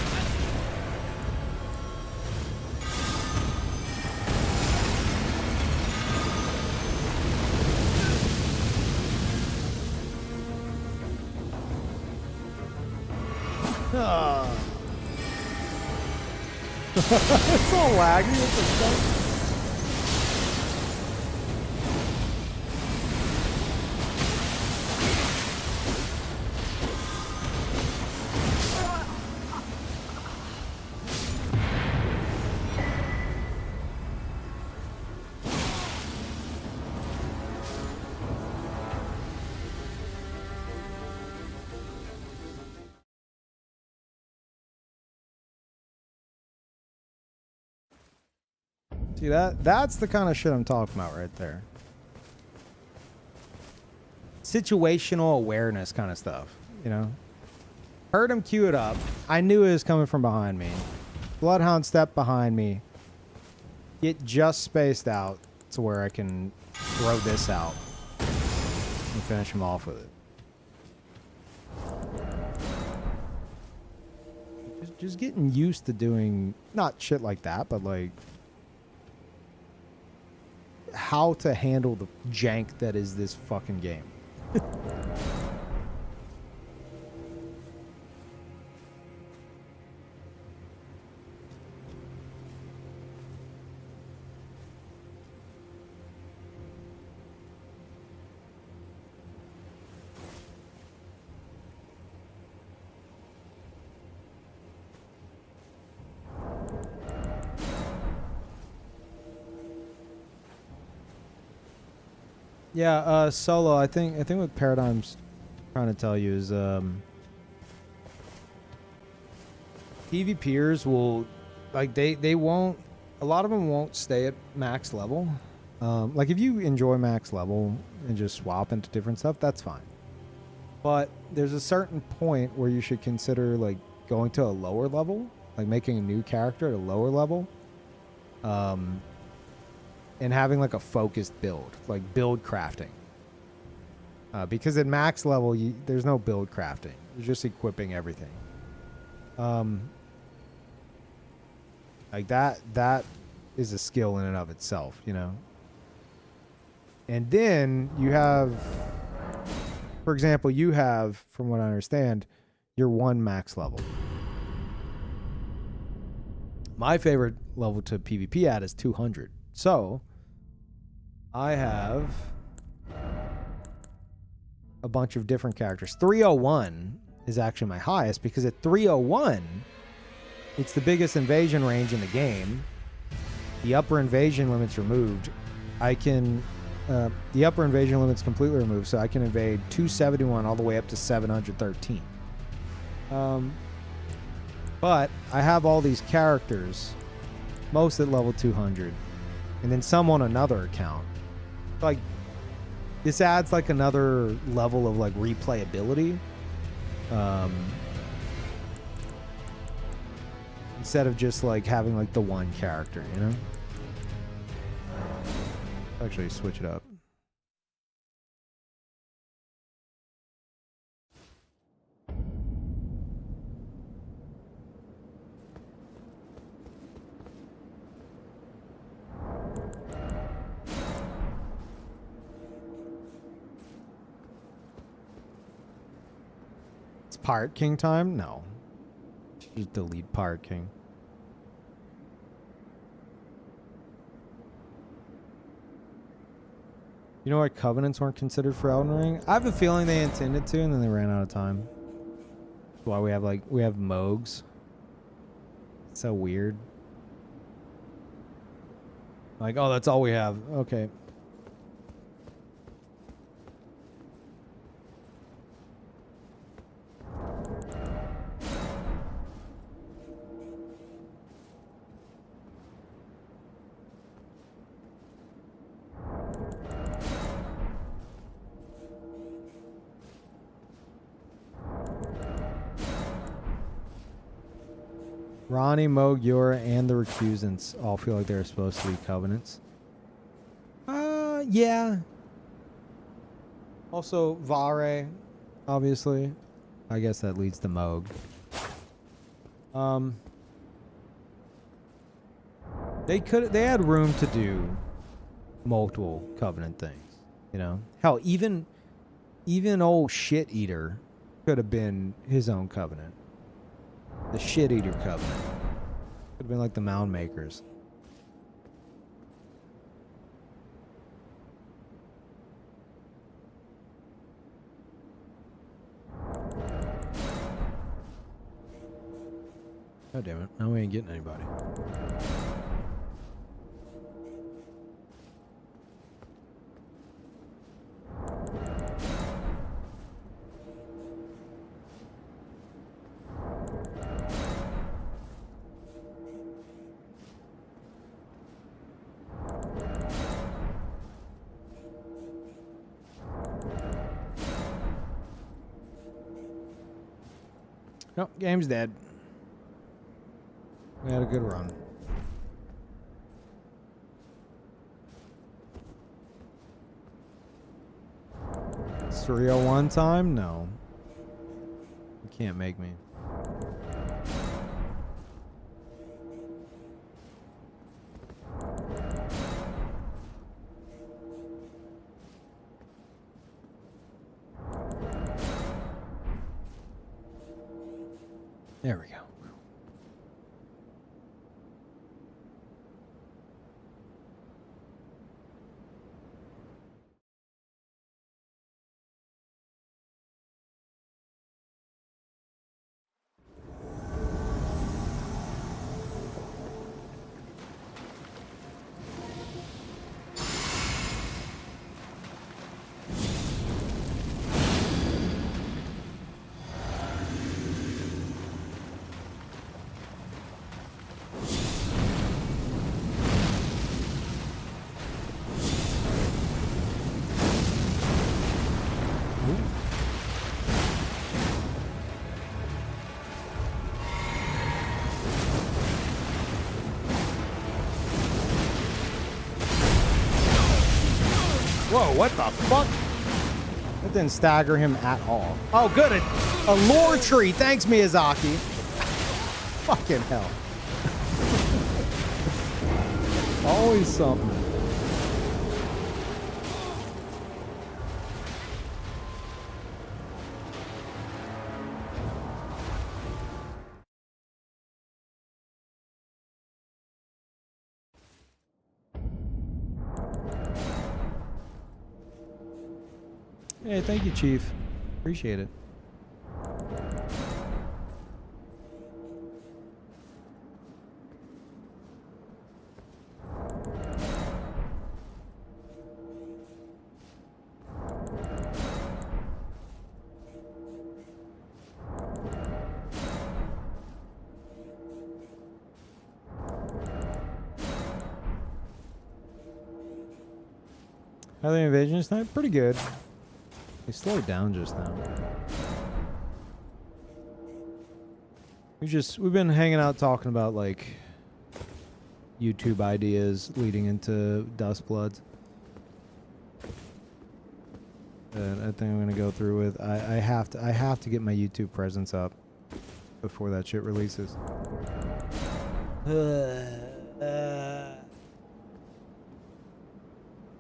It's all laggy. It's a See that's the kind of shit I'm talking about right there. Situational awareness kind of stuff, you know? Heard him cue it up. I knew it was coming from behind me. Bloodhound stepped behind me. Get just spaced out to where I can throw this out and finish him off with it. Just getting used to doing not shit like that, but like how to handle the jank that is this fucking game. Yeah, Solo, I think what Paradigm's trying to tell you is PvPers will like they won't, a lot of them won't stay at max level. Like if you enjoy max level and just swap into different stuff, that's fine. But there's a certain point where you should consider like going to a lower level, like making a new character at a lower level. And having like a focused build, like build crafting. Because at max level, there's no build crafting. You're just equipping everything. Like that is a skill in and of itself, you know? And then you have, for example, you have, from what I understand, your 1 max level. My favorite level to PvP at is 200. So, I have a bunch of different characters. 301 is actually my highest because at 301, it's the biggest invasion range in the game. The upper invasion limit's removed. The upper invasion limit's completely removed, so I can invade 271 all the way up to 713. But I have all these characters, most at level 200, and then some on another account. Like, this adds like another level of like replayability. Instead of just like having like the one character, you know? Actually, switch it up. It's Pirate King time? No. Just delete Pirate King. You know why covenants weren't considered for Elden Ring? I have a feeling they intended to, and then they ran out of time. That's why we have Mogs. It's so weird. Like, oh, that's all we have. Okay. Ronnie, Moog, Yura, and the recusants all feel like they're supposed to be covenants. Yeah. Also, Vare, obviously. I guess that leads to Moog. They had room to do multiple covenant things, you know? Hell, even old Shit Eater could have been his own covenant. The Shit Eater covenant. Could have been like the Mound Makers. God damn it. Now we ain't getting anybody. Nope, game's dead. We had a good run. It's 301 time? No. You can't make me. There we go. Whoa, what the fuck? That didn't stagger him at all. Oh, good. A lore tree. Thanks, Miyazaki. Fucking hell. Always something. Hey, thank you, Chief. Appreciate it. How the invasion is not pretty good. They slowed down just now. We've been hanging out talking about like YouTube ideas leading into Dustbloods. And I think I'm gonna go through with I have to get my YouTube presence up before that shit releases.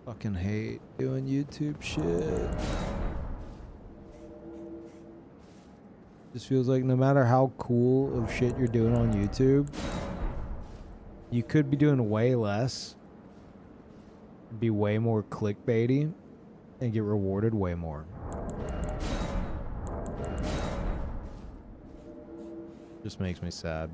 Fucking hate doing YouTube shit. Just feels like no matter how cool of shit you're doing on YouTube, you could be doing way less, be way more clickbaity, and get rewarded way more. Just makes me sad.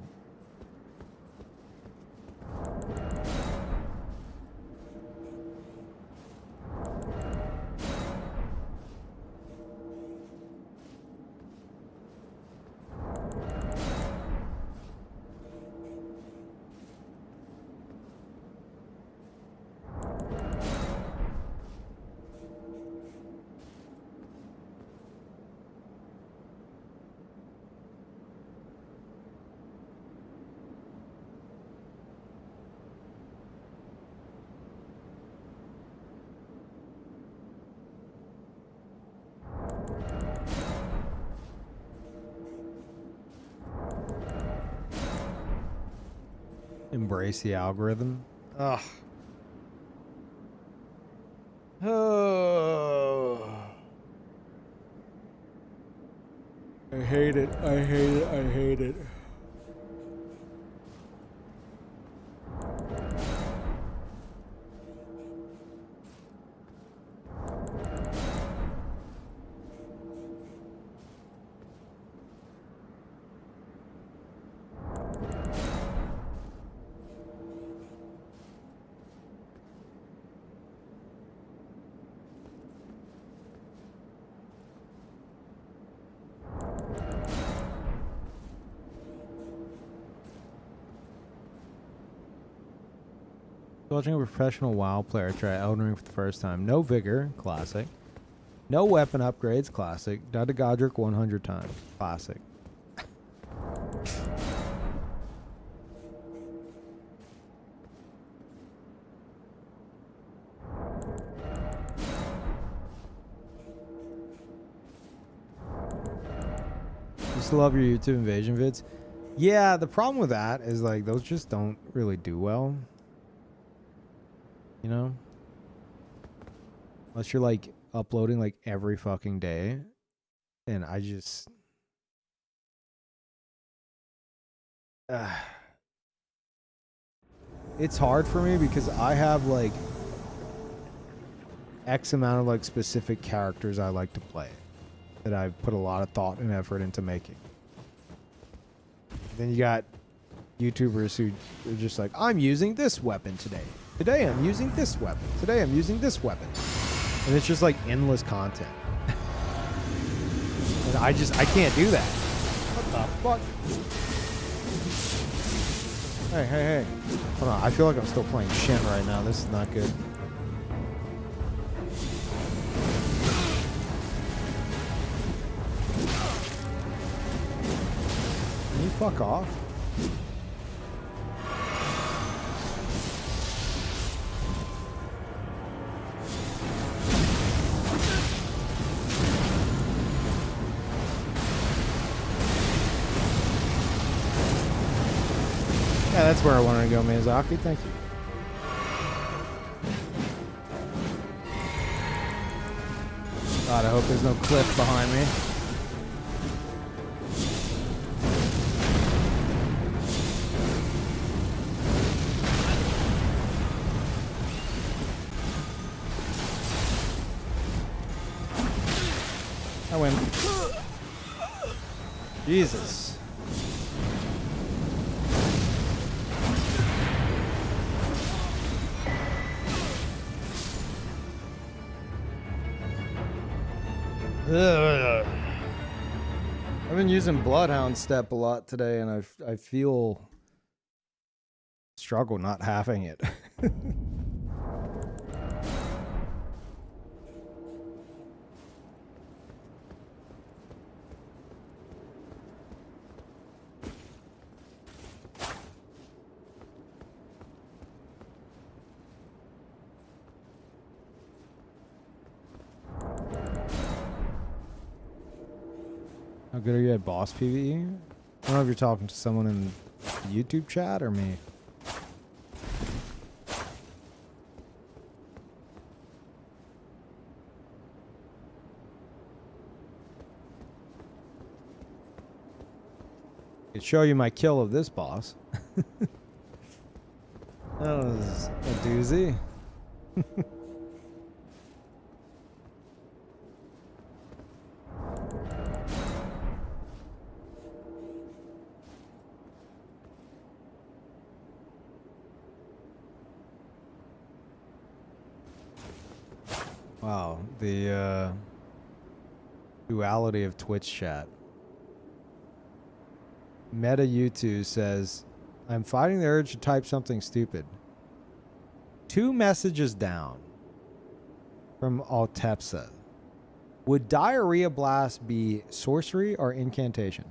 Embrace the algorithm. Ugh. Oh. I hate it. I hate it. I hate it. Watching a professional WoW player try Elden Ring for the first time. No vigor, classic. No weapon upgrades, classic. Died to Godric 100 times, classic. Used to love your YouTube invasion vids. Yeah, the problem with that is like those just don't really do well. You know? Unless you're like uploading like every fucking day. And I just it's hard for me because I have like X amount of like specific characters I like to play that I've put a lot of thought and effort into making. Then you got YouTubers who are just like, I'm using this weapon today. Today I'm using this weapon. Today I'm using this weapon. And it's just like endless content. And I can't do that. What the fuck? Hey, hey, hey. Hold on, I feel like I'm still playing Shen right now. This is not good. Can you fuck off? Yeah, that's where I wanted to go, Miyazaki. Thank you. God, I hope there's no cliff behind me. I win. Jesus. Ugh. I've been using Bloodhound Step a lot today, and I feel struggle not having it. How good are you at boss PvE? I don't know if you're talking to someone in the YouTube chat or me. I could show you my kill of this boss. That was a doozy. Wow, the duality of Twitch chat. Meta YouTube says, I'm fighting the urge to type something stupid. 2 messages down from Altepsa. Would Diarrhea Blast be sorcery or incantation?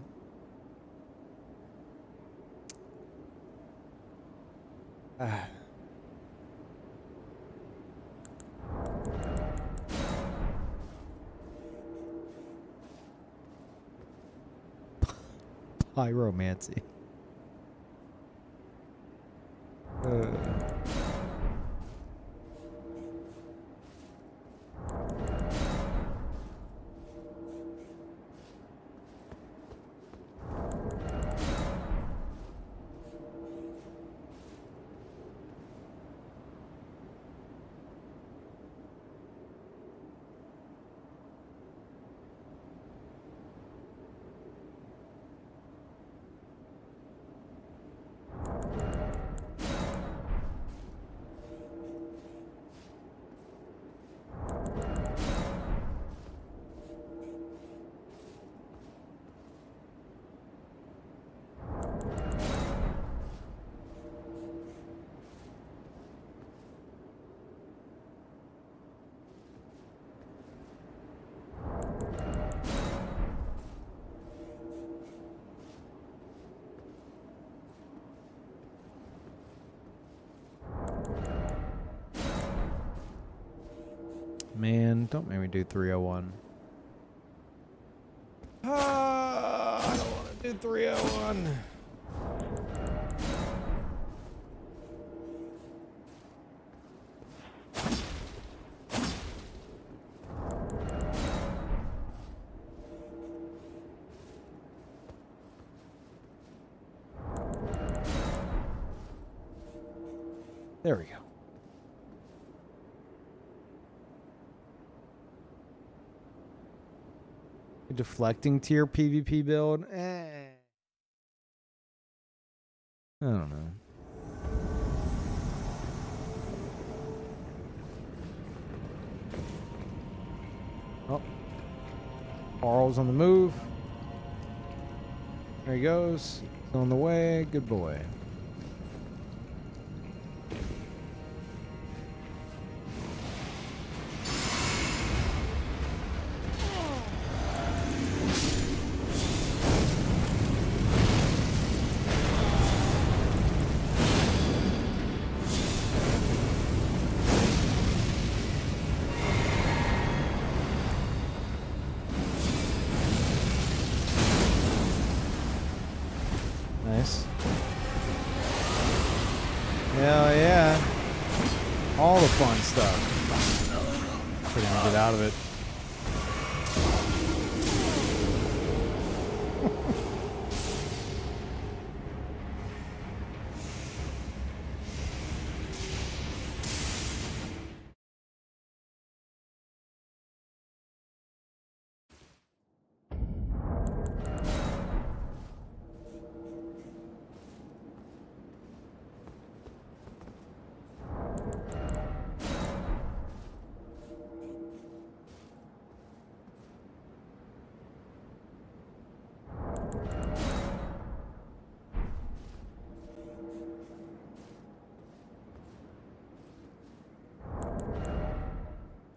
Pyromancy. Man, don't make me do 301. I don't want to do 301. There we go. Deflecting tier PvP build? I don't know. Oh. Carl's on the move. There he goes. He's on the way. Good boy. Nice. Hell yeah. All the fun stuff. We're gonna get out of it.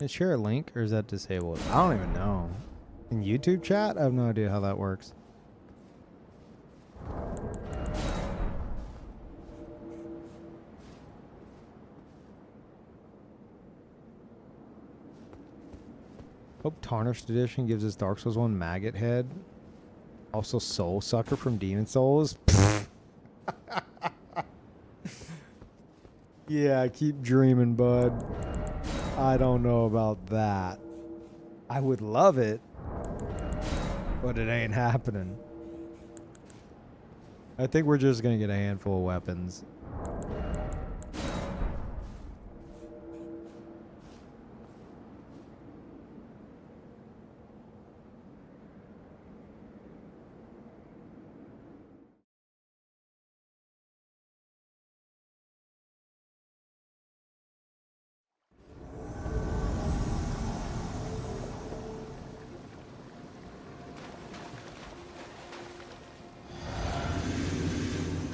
Can I share a link or is that disabled? I don't even know. In YouTube chat? I have no idea how that works. Hope Tarnished Edition gives us Dark Souls 1 Maggot Head. Also Soul Sucker from Demon Souls. Yeah, keep dreaming, bud. I don't know about that. I would love it, but it ain't happening. I think we're just gonna get a handful of weapons.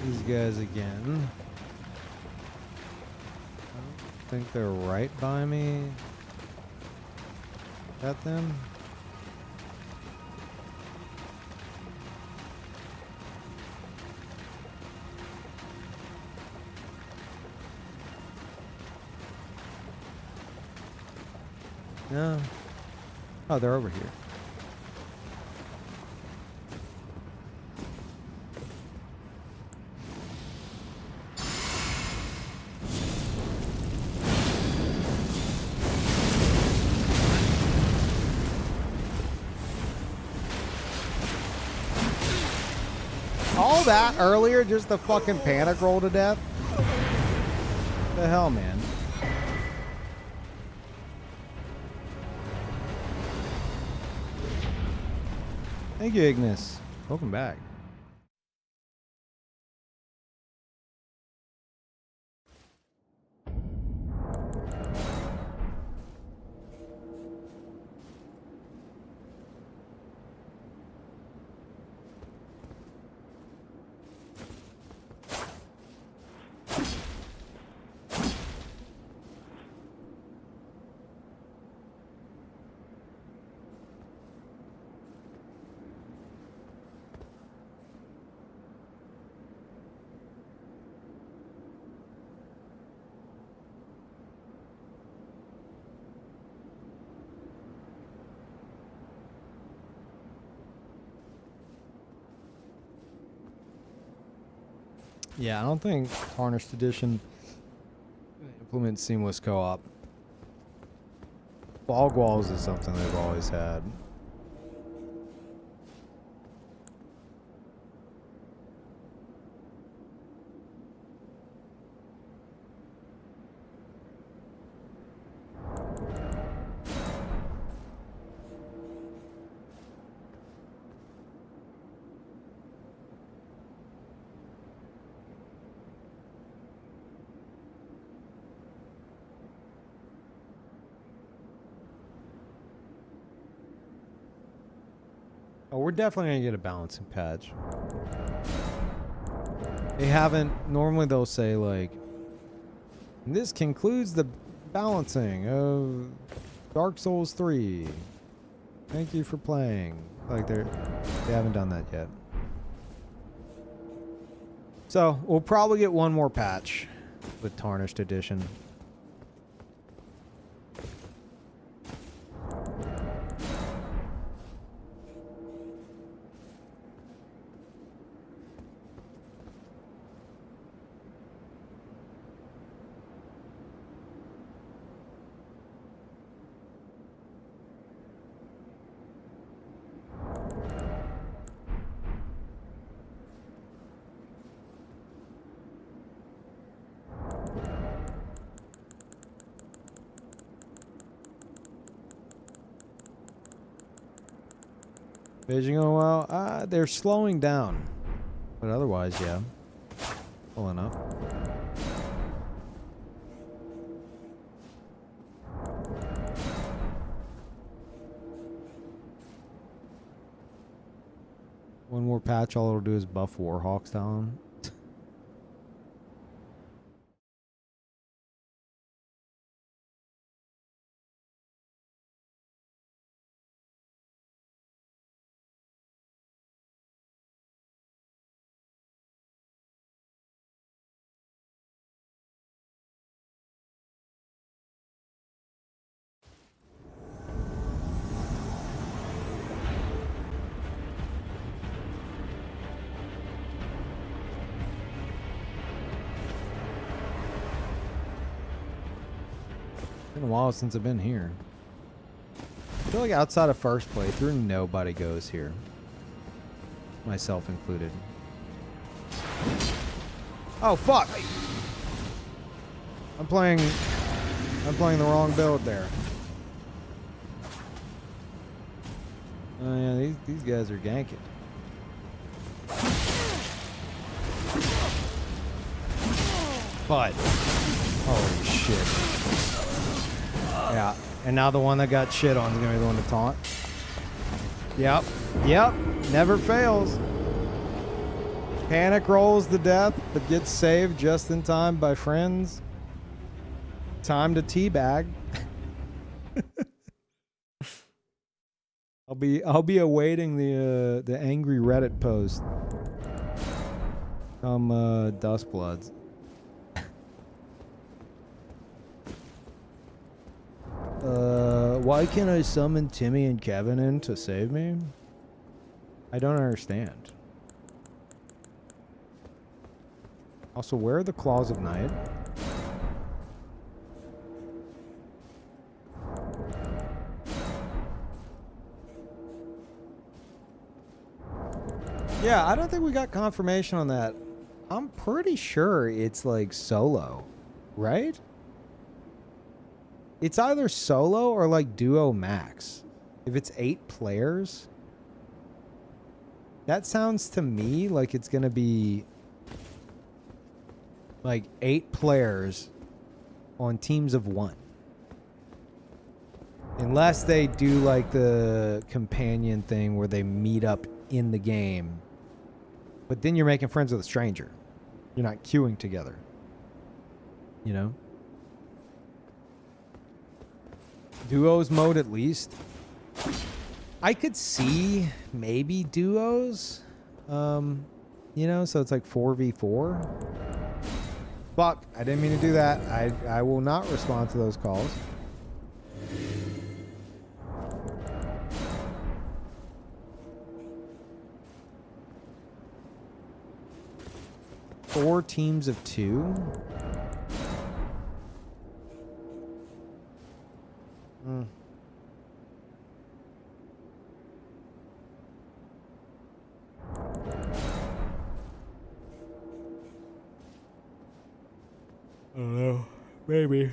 These guys again. I don't think they're right by me. Got them? No. Oh, they're over here. All that earlier, just the fucking panic roll to death? The hell, man? Thank you, Ignis. Welcome back. Yeah, I don't think Tarnished Edition implements seamless co-op. Bog walls is something they've always had. Oh, we're definitely gonna get a balancing patch. They haven't. Normally they'll say like, this concludes the balancing of Dark Souls 3. Thank you for playing. Like they haven't done that yet. So we'll probably get one more patch with Tarnished Edition. Beijing going well? They're slowing down. But otherwise, yeah. Pulling up. One more patch, all it'll do is buff Warhawks down. Been a while since I've been here. I feel like outside of first playthrough, nobody goes here. Myself included. Oh, fuck! I'm playing the wrong build there. Oh yeah, these guys are ganking. But holy shit. Yeah, and now the one that got shit on is gonna be the one to taunt. Yep. Yep. Never fails. Panic rolls to death, but gets saved just in time by friends. Time to teabag. I'll be awaiting the angry Reddit post. Dustbloods. Why can't I summon Timmy and Kevin in to save me? I don't understand. Also, where are the Claws of Night? Yeah, I don't think we got confirmation on that. I'm pretty sure it's like solo, right? It's either solo or like duo max. If it's 8 players, that sounds to me like it's gonna be like 8 players on teams of 1. Unless they do like the companion thing where they meet up in the game. But then you're making friends with a stranger. You're not queuing together. You know? Duos mode at least. I could see maybe duos. You know, so it's like 4v4. Fuck, I didn't mean to do that. I will not respond to those calls. Four teams of 2. Hmm. I don't know. Maybe.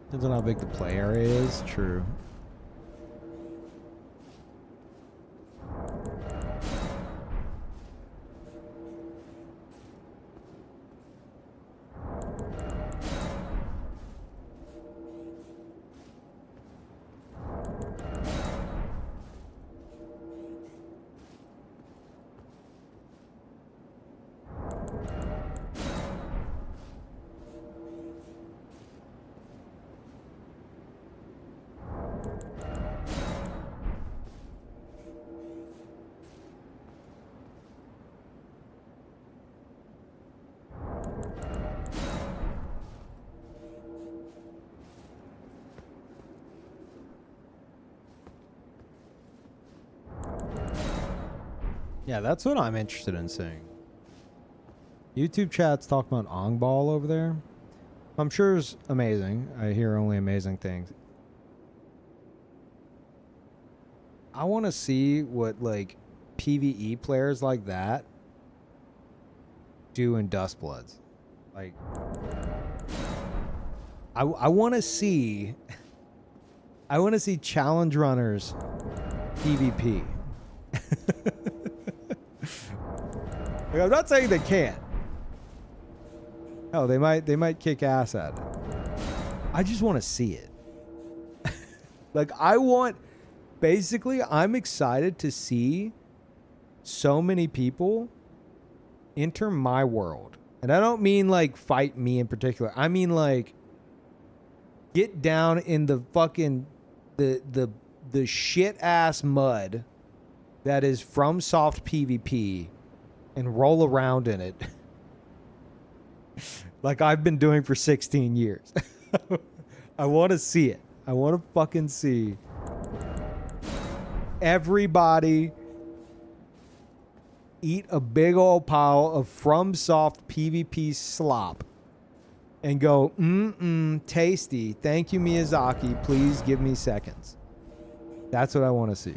Depends on how big the play area is. True. Yeah, that's what I'm interested in seeing. YouTube chat's talking about Ong Ball over there. I'm sure it's amazing. I hear only amazing things. I want to see what, like, PvE players like that do in Dustbloods. Like, I want to see... I want to see challenge runners PvP. Like, I'm not saying they can't. Oh, they might kick ass at it. I just want to see it. Like, basically, I'm excited to see so many people enter my world. And I don't mean like fight me in particular. I mean like get down in the fucking the shit ass mud that is from soft PvP and roll around in it like I've been doing for 16 years. I want to see it. I want to fucking see everybody eat a big old pile of FromSoft PvP slop and go, tasty. Thank you, Miyazaki. Please give me seconds. That's what I want to see.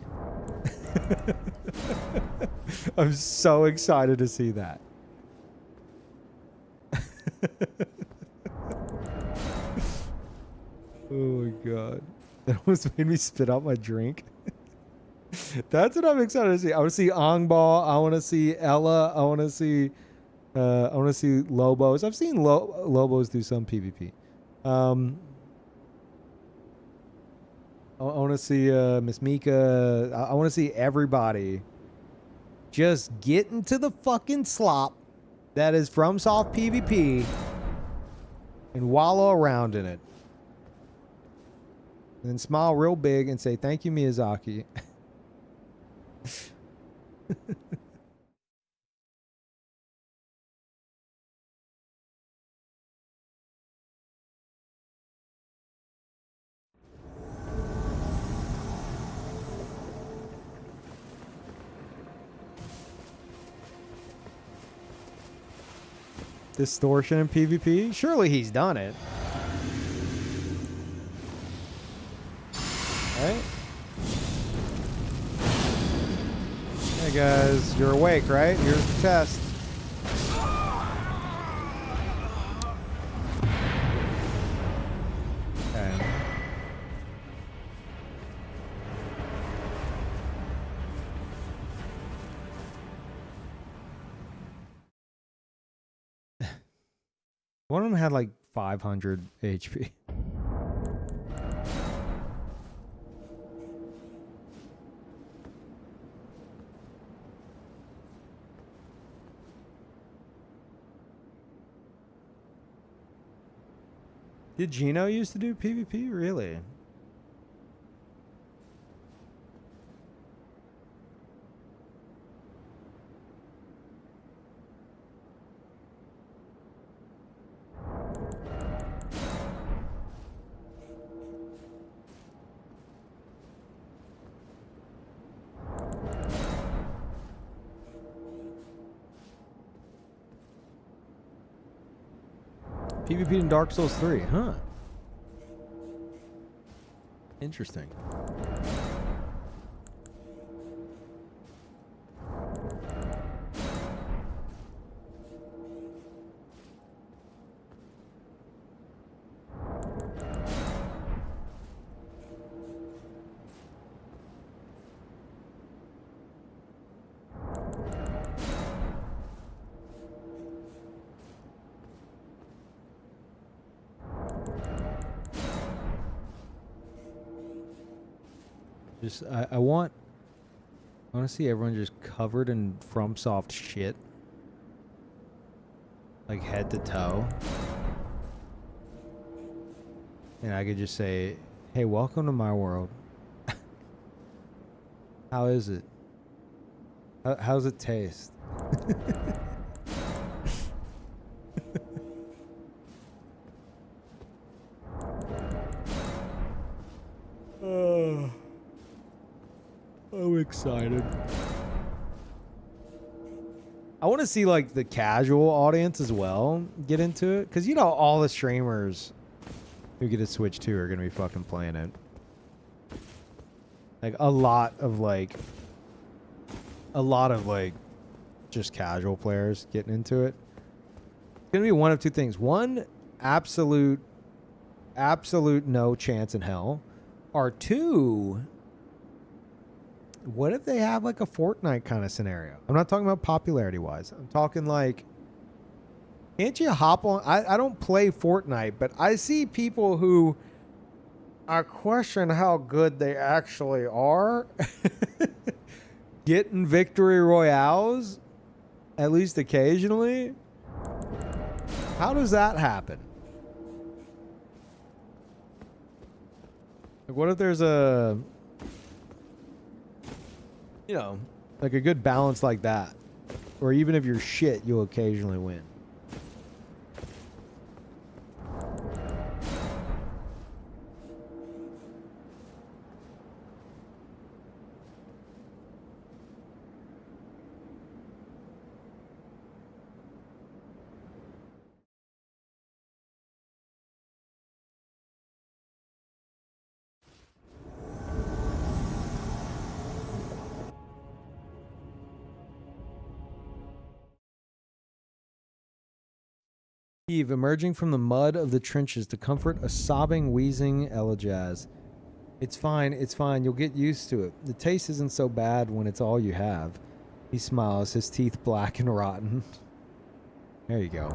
I'm so excited to see that. Oh my god. That almost made me spit out my drink. That's what I'm excited to see. I want to see Angbal. I want to see Ella. I want to see Lobos. I've seen Lobos do some PvP. I want to see Miss Mika. I want to see everybody just get into the fucking slop that is FromSoft PvP and wallow around in it. And then smile real big and say, thank you, Miyazaki. Distortion in PvP? Surely he's done it. Right? Hey guys, you're awake, right? Here's the test. Okay. One of them had like 500 HP. Did Gino used to do PvP? Really? PvP in Dark Souls 3, huh? Interesting. Just I want to see everyone just covered in FromSoft shit, like head to toe, and I could just say, "Hey, welcome to my world. How is it? How's it taste?" I'm excited. I want to see like the casual audience as well get into it, because you know all the streamers who get a Switch 2 are gonna be fucking playing it. Like a lot of just casual players getting into it. It's gonna be one of two things. One, absolute no chance in hell. Or two, what if they have like a Fortnite kind of scenario? I'm not talking about popularity wise. I'm talking like, can't you hop on? I don't play Fortnite, but I see people who I question how good they actually are getting victory royales, at least occasionally. How does that happen? Like, what if there's a, you know, like a good balance like that, or even if you're shit, you'll occasionally win. Peeve, emerging from the mud of the trenches to comfort a sobbing, wheezing Elijaz. It's fine, you'll get used to it. The taste isn't so bad when it's all you have. He smiles, his teeth black and rotten. There you go.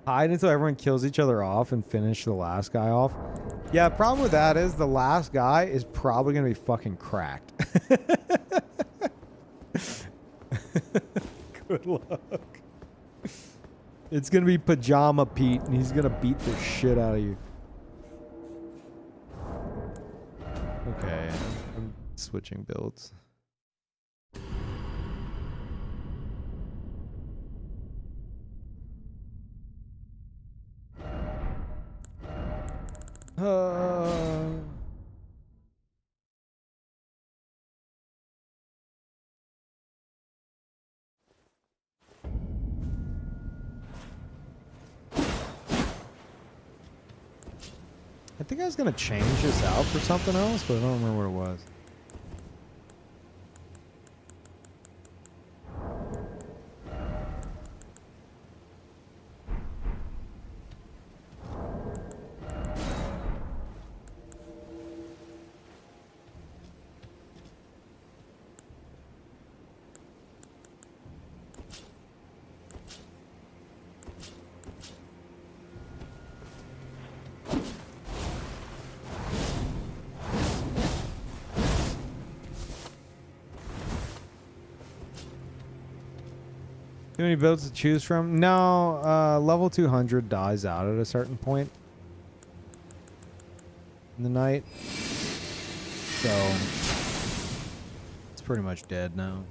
Hide until everyone kills each other off and finish the last guy off. Yeah, problem with that is the last guy is probably going to be fucking cracked. Good luck. It's going to be Pajama Pete, and he's going to beat the shit out of you. Okay, I'm switching builds. I think I was going to change this out for something else, but I don't remember what it was. Too many builds to choose from? No, level 200 dies out at a certain point in the night. So, it's pretty much dead now.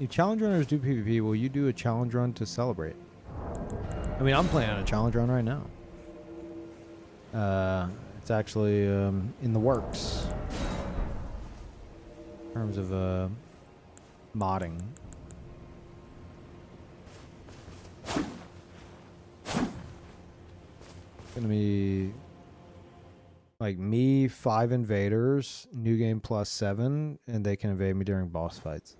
If challenge runners do PvP, will you do a challenge run to celebrate? I mean, I'm playing on a challenge run right now. It's actually in the works in terms of modding. It's gonna be like me, 5 invaders, new game plus 7, and they can invade me during boss fights.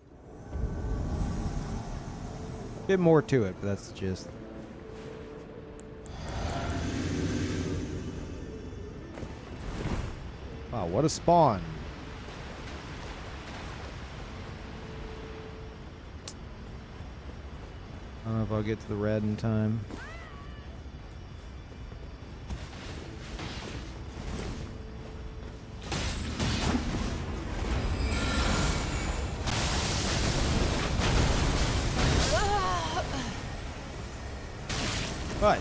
Bit more to it, but that's the gist. Wow, what a spawn. I don't know if I'll get to the red in time. What?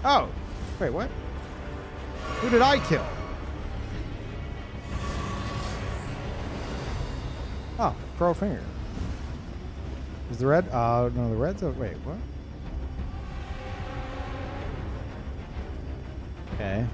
Oh, wait, what? Who did I kill? Oh, Crow Finger. Is the red? No, the red's. Wait, what? Okay.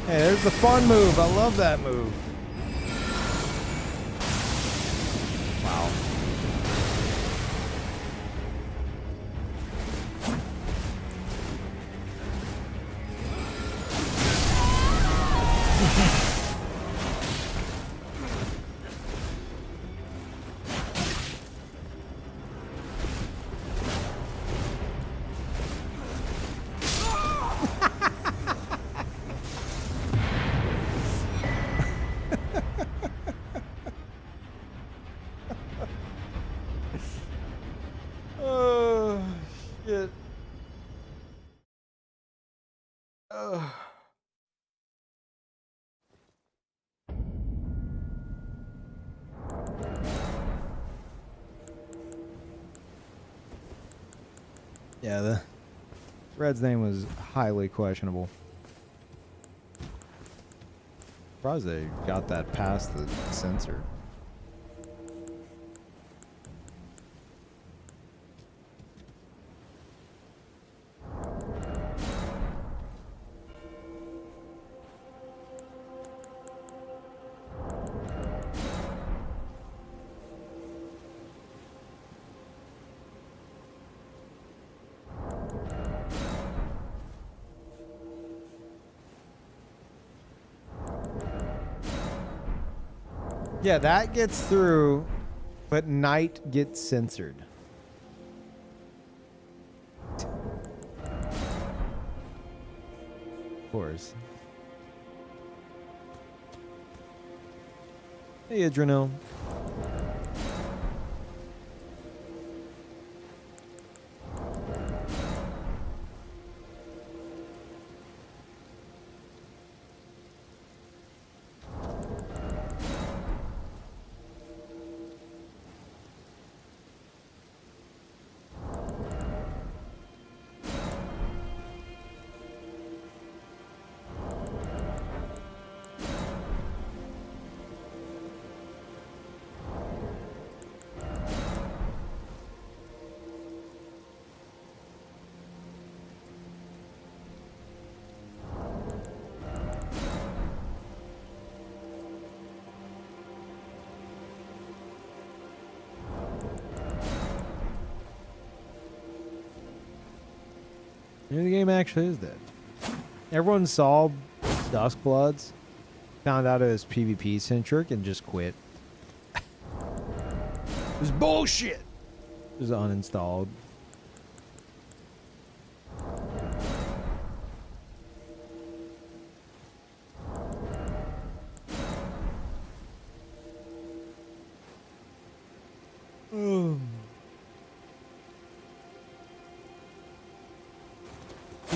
Hey, there's the fun move. I love that move. Wow. Shit. Ugh. Yeah, the Red's name was highly questionable. Surprised they got that past the censor. Yeah, that gets through, but night gets censored. Of course. Hey, Adrenal. Maybe the game actually is dead. Everyone saw Duskbloods, found out it was PvP centric, and just quit. It was bullshit. It was uninstalled.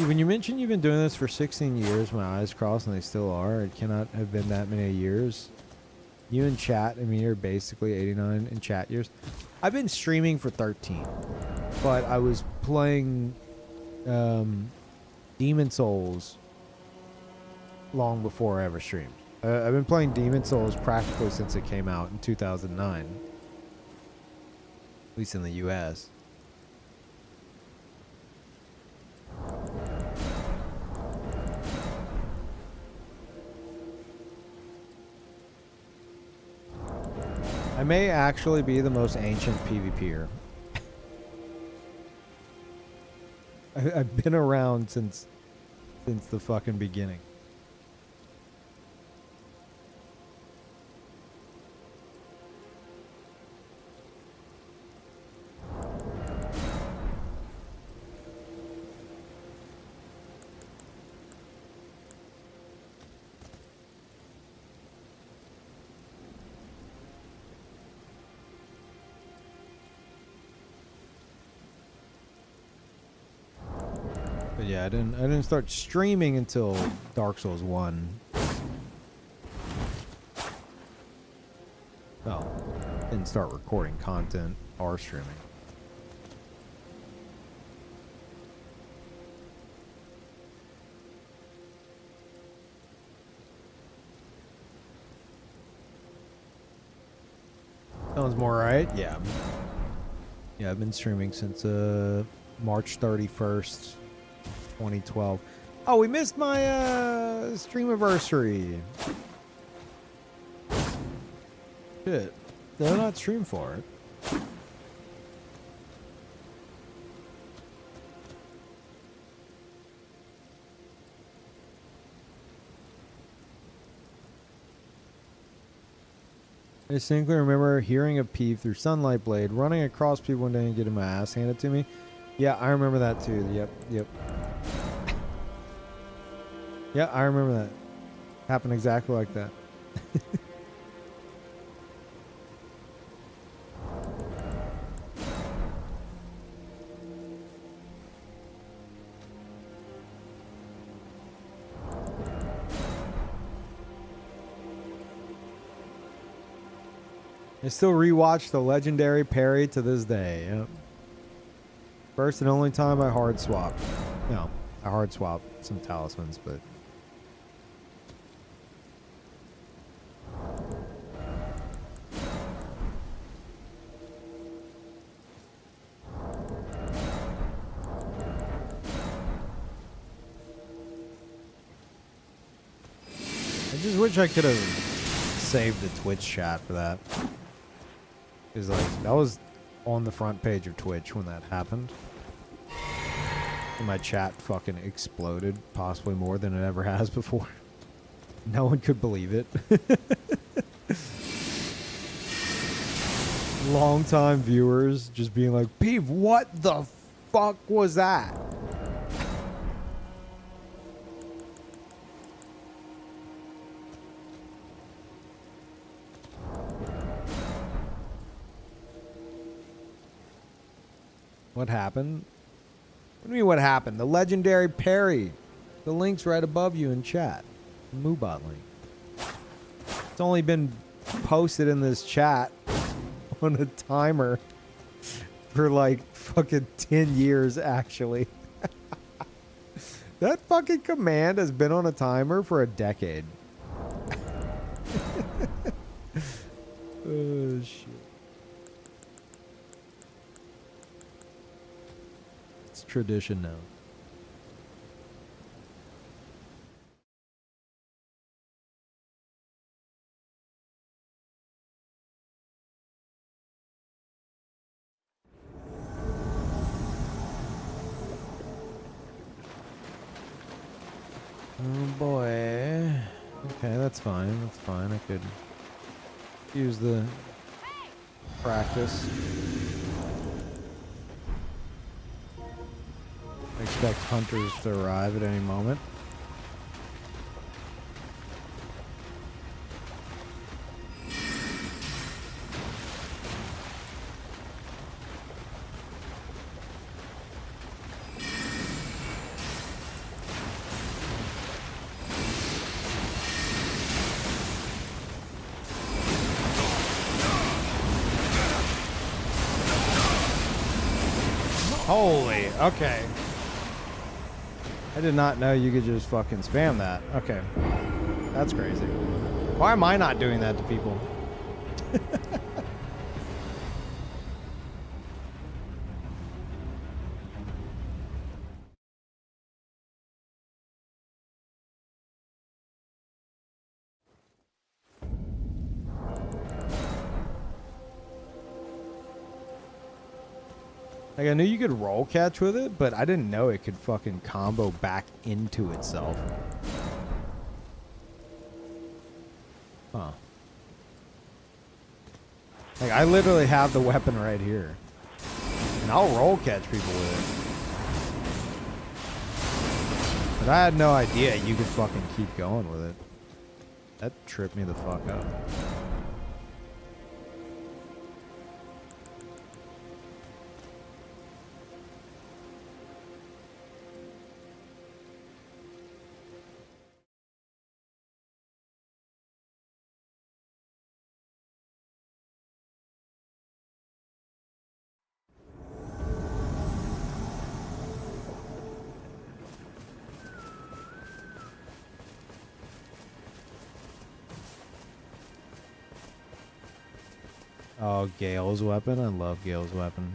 When you mentioned you've been doing this for 16 years, my eyes crossed and they still are. It cannot have been that many years. You and chat, I mean, you're basically 89 in chat years. I've been streaming for 13, but I was playing Demon Souls long before I ever streamed. I've been playing Demon Souls practically since it came out in 2009, at least in the US. I may actually be the most ancient PvPer. I've been around since the fucking beginning. But yeah, I didn't start streaming until Dark Souls 1. Well, didn't start recording content or streaming. Sounds more right. Yeah. Yeah, I've been streaming since March 31st. 2012. Oh, we missed my stream anniversary. Shit. Did I not stream for it? I distinctly remember hearing a Peeve through Sunlight Blade, running across people one day and getting my ass handed to me. Yeah, I remember that too. Yep. Yeah, I remember that. Happened exactly like that. I still rewatch the legendary parry to this day. Yep. First and only time I hard swapped. No, I hard swapped some talismans, but I just wish I could have saved the Twitch chat for that. Because like that was on the front page of Twitch when that happened. And my chat fucking exploded, possibly more than it ever has before. No one could believe it. Long-time viewers just being like, Peeve, what the fuck was that? What happened? What do you mean what happened? The legendary parry. The link's right above you in chat. The Moobot link. It's only been posted in this chat on a timer for like fucking 10 years actually. That fucking command has been on a timer for a decade. Oh shit. Tradition now. Oh boy. Okay, that's fine. That's fine. I could use the practice. I expect hunters to arrive at any moment. Holy, okay. I did not know you could just fucking spam that. Okay. That's crazy. Why am I not doing that to people? Like, I knew you could roll catch with it, but I didn't know it could fucking combo back into itself. Huh. Like, I literally have the weapon right here. And I'll roll catch people with it. But I had no idea you could fucking keep going with it. That tripped me the fuck up. Oh, Gale's weapon? I love Gale's weapon.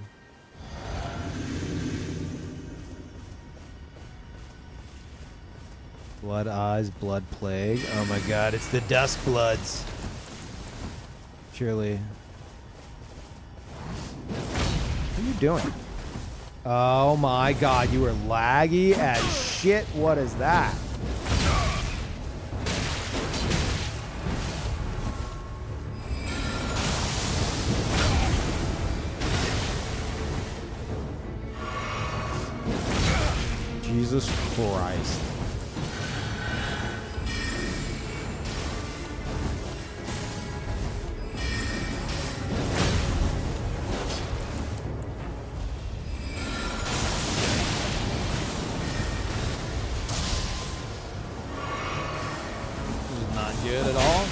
Blood Eyes, Blood Plague. Oh my god, it's the Dusk Bloods. Surely. What are you doing? Oh my god, you were laggy as shit. What is that? Jesus Christ. This is not good at all.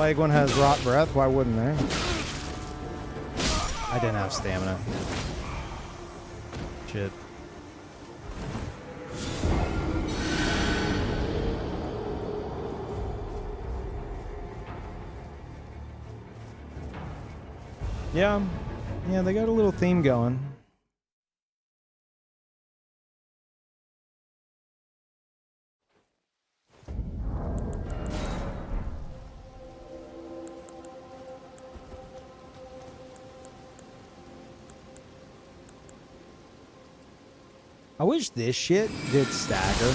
Plague one has rot breath. Why wouldn't they? I didn't have stamina. Shit. Yeah. Yeah, they got a little theme going. I wish this shit did stagger.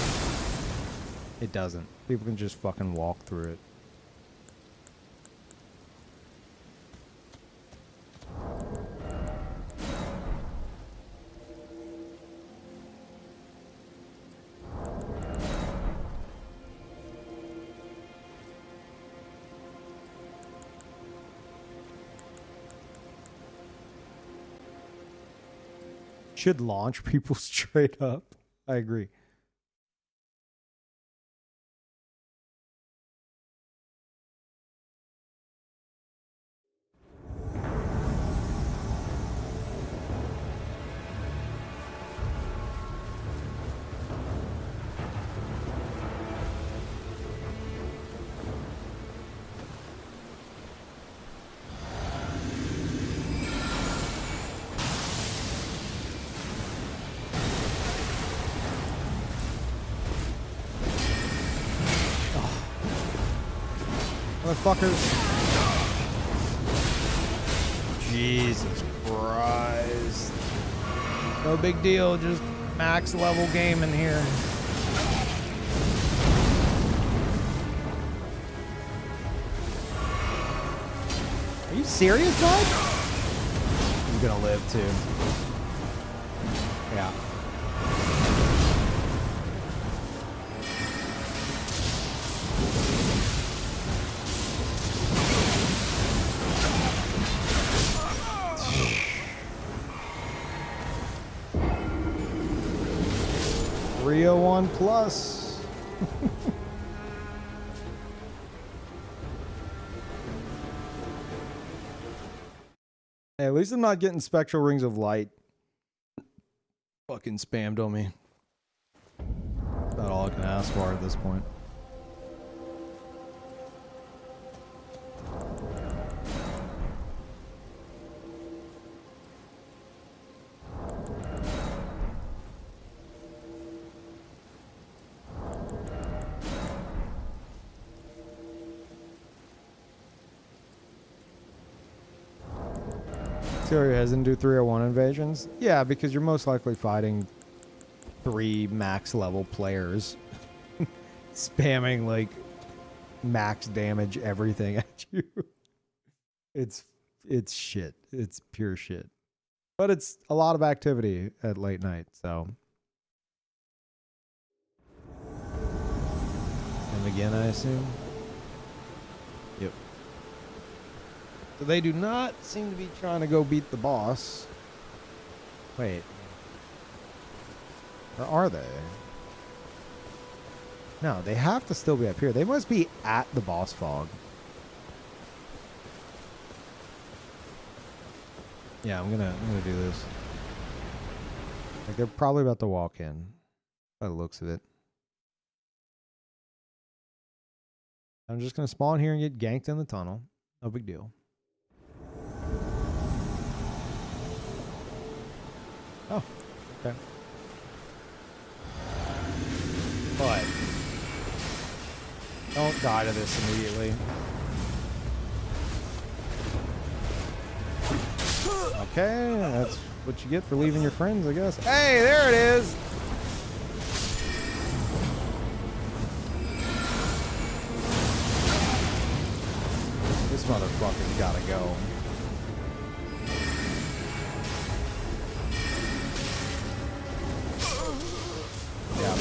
It doesn't. People can just fucking walk through it. Should launch people straight up. I agree. Motherfuckers. Jesus Christ. No big deal, just max level game in here. Are you serious, bud? You're gonna live too. Yeah. One plus. Hey, at least I'm not getting spectral rings of light fucking spammed on me. That's about all I can ask for at this point. Terry hasn't do 301 invasions? Yeah, because you're most likely fighting 3 max level players spamming like max damage everything at you. It's shit. It's pure shit. But it's a lot of activity at late night, so. And again, I assume. Yep. So they do not seem to be trying to go beat the boss. Wait. Or are they? No, they have to still be up here. They must be at the boss fog. Yeah, I'm gonna do this. Like they're probably about to walk in by the looks of it. I'm just gonna spawn here and get ganked in the tunnel. No big deal. Oh, okay. But don't die to this immediately. Okay, that's what you get for leaving your friends, I guess. Hey, there it is! This motherfucker's gotta go. Yeah.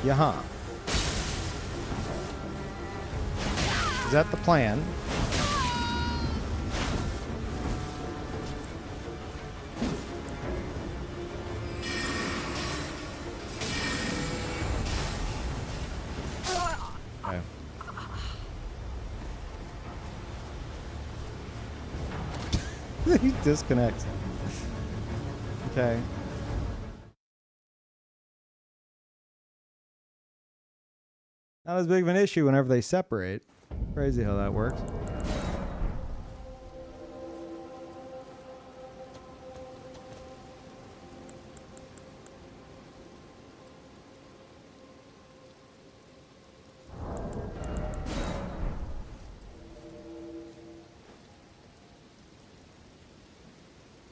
Yeah. that the plan? Okay. He disconnects. Okay. Not as big of an issue whenever they separate. Crazy how that works.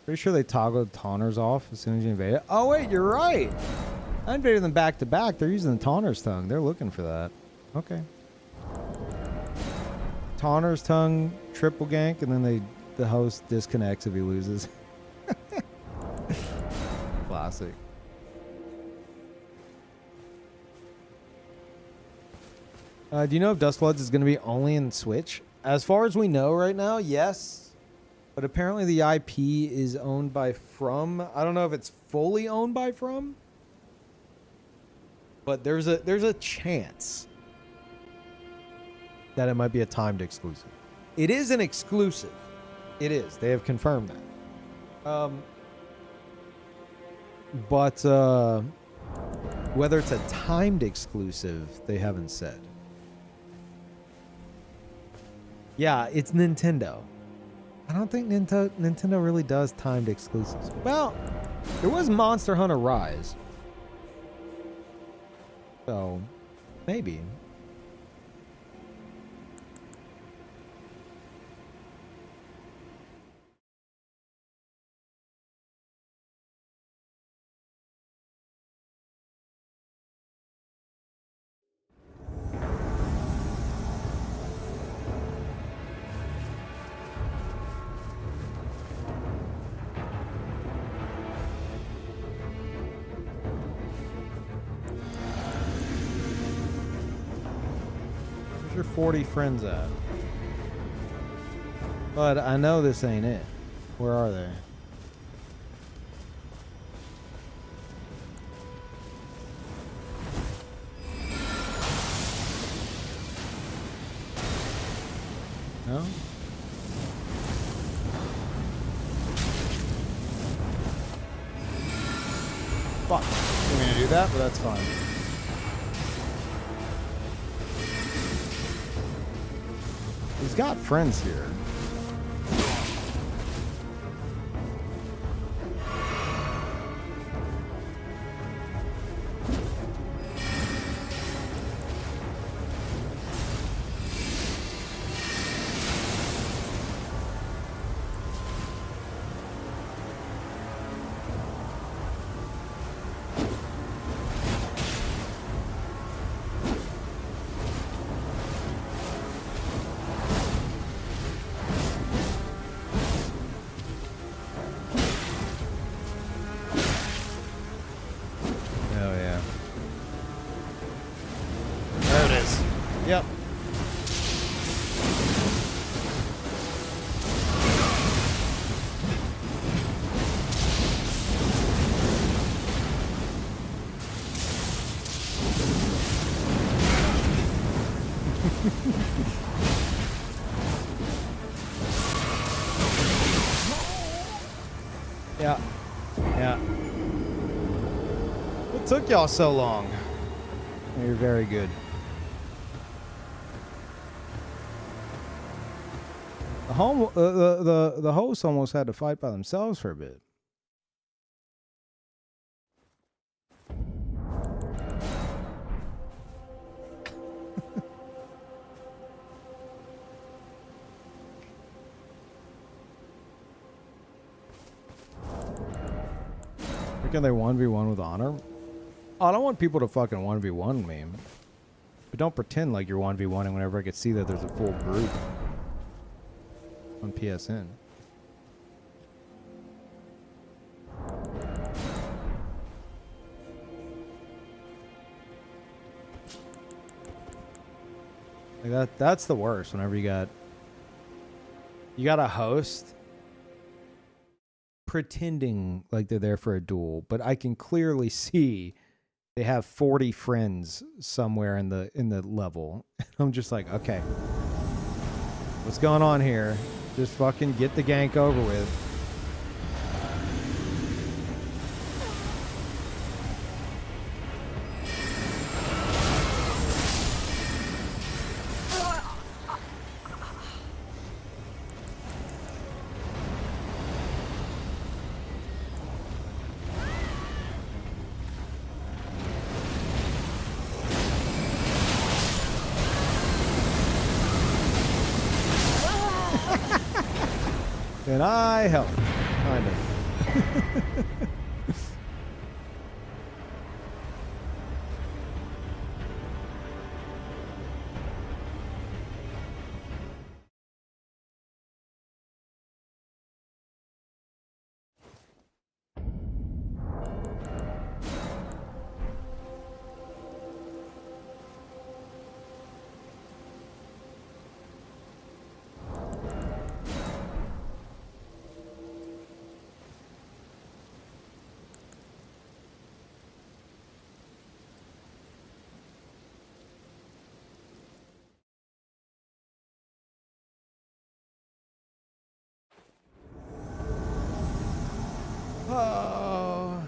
Pretty sure they toggle the taunters off as soon as you invade it. Oh wait, you're right. I invaded them back to back. They're using the Taunter's Tongue. They're looking for that. Okay. Taunter's Tongue, triple gank, and then the host disconnects if he loses. Classic. Do you know if Dustbloods is going to be only in Switch? As far as we know right now, yes. But apparently the IP is owned by From. I don't know if it's fully owned by From. But there's a chance that it might be a timed exclusive. It is an exclusive. It is. They have confirmed that. But whether it's a timed exclusive, they haven't said. Yeah, it's Nintendo. I don't think Nintendo really does timed exclusives. Well, there was Monster Hunter Rise. So, maybe. Where's your 40 friends at? But I know this ain't it. Where are they? No? Fuck. I'm gonna do that, but that's fine. He's got friends here. Yep. Yeah. Yeah. What took y'all so long? You're very good. The hosts almost had to fight by themselves for a bit. Can they 1v1 with honor? Oh, I don't want people to fucking 1v1 me. But don't pretend like you're 1v1ing whenever I can see that there's a full group on PSN. Like that's the worst. Whenever you got a host pretending like they're there for a duel, but I can clearly see they have 40 friends somewhere in the level. I'm just like, okay, what's going on here? Just fucking get the gank over with. And I help, kind of. Oh.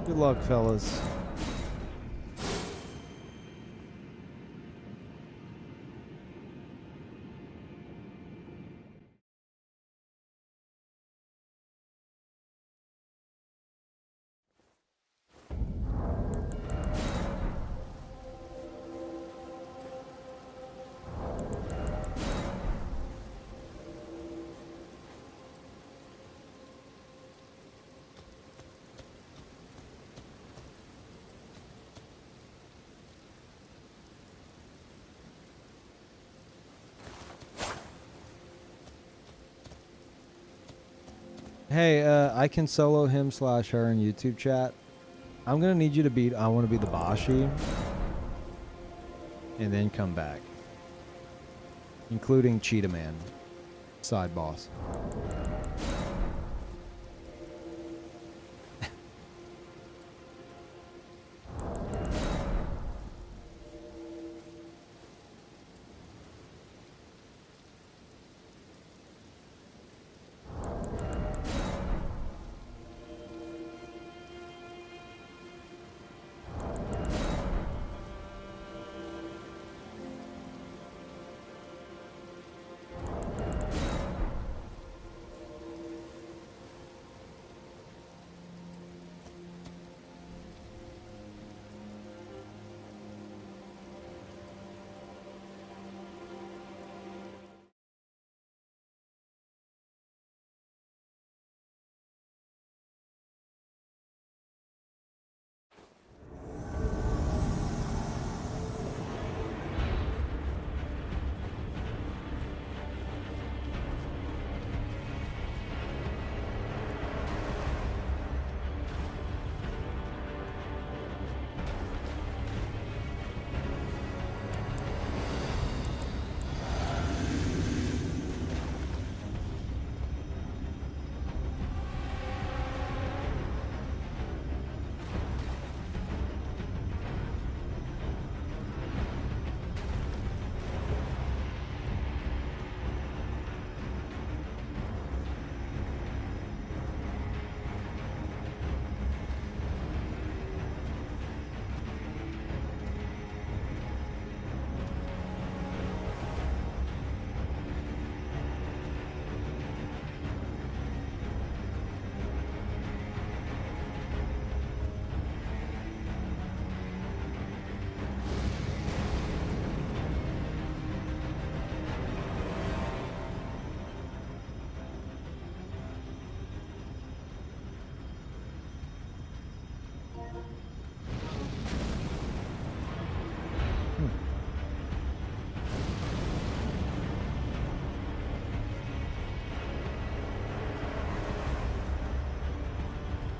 Good luck, fellas. Hey, I can solo him / her in YouTube chat. I'm gonna need you to beat I Want to Be the Bashi, and then come back, including Cheetah Man, side boss.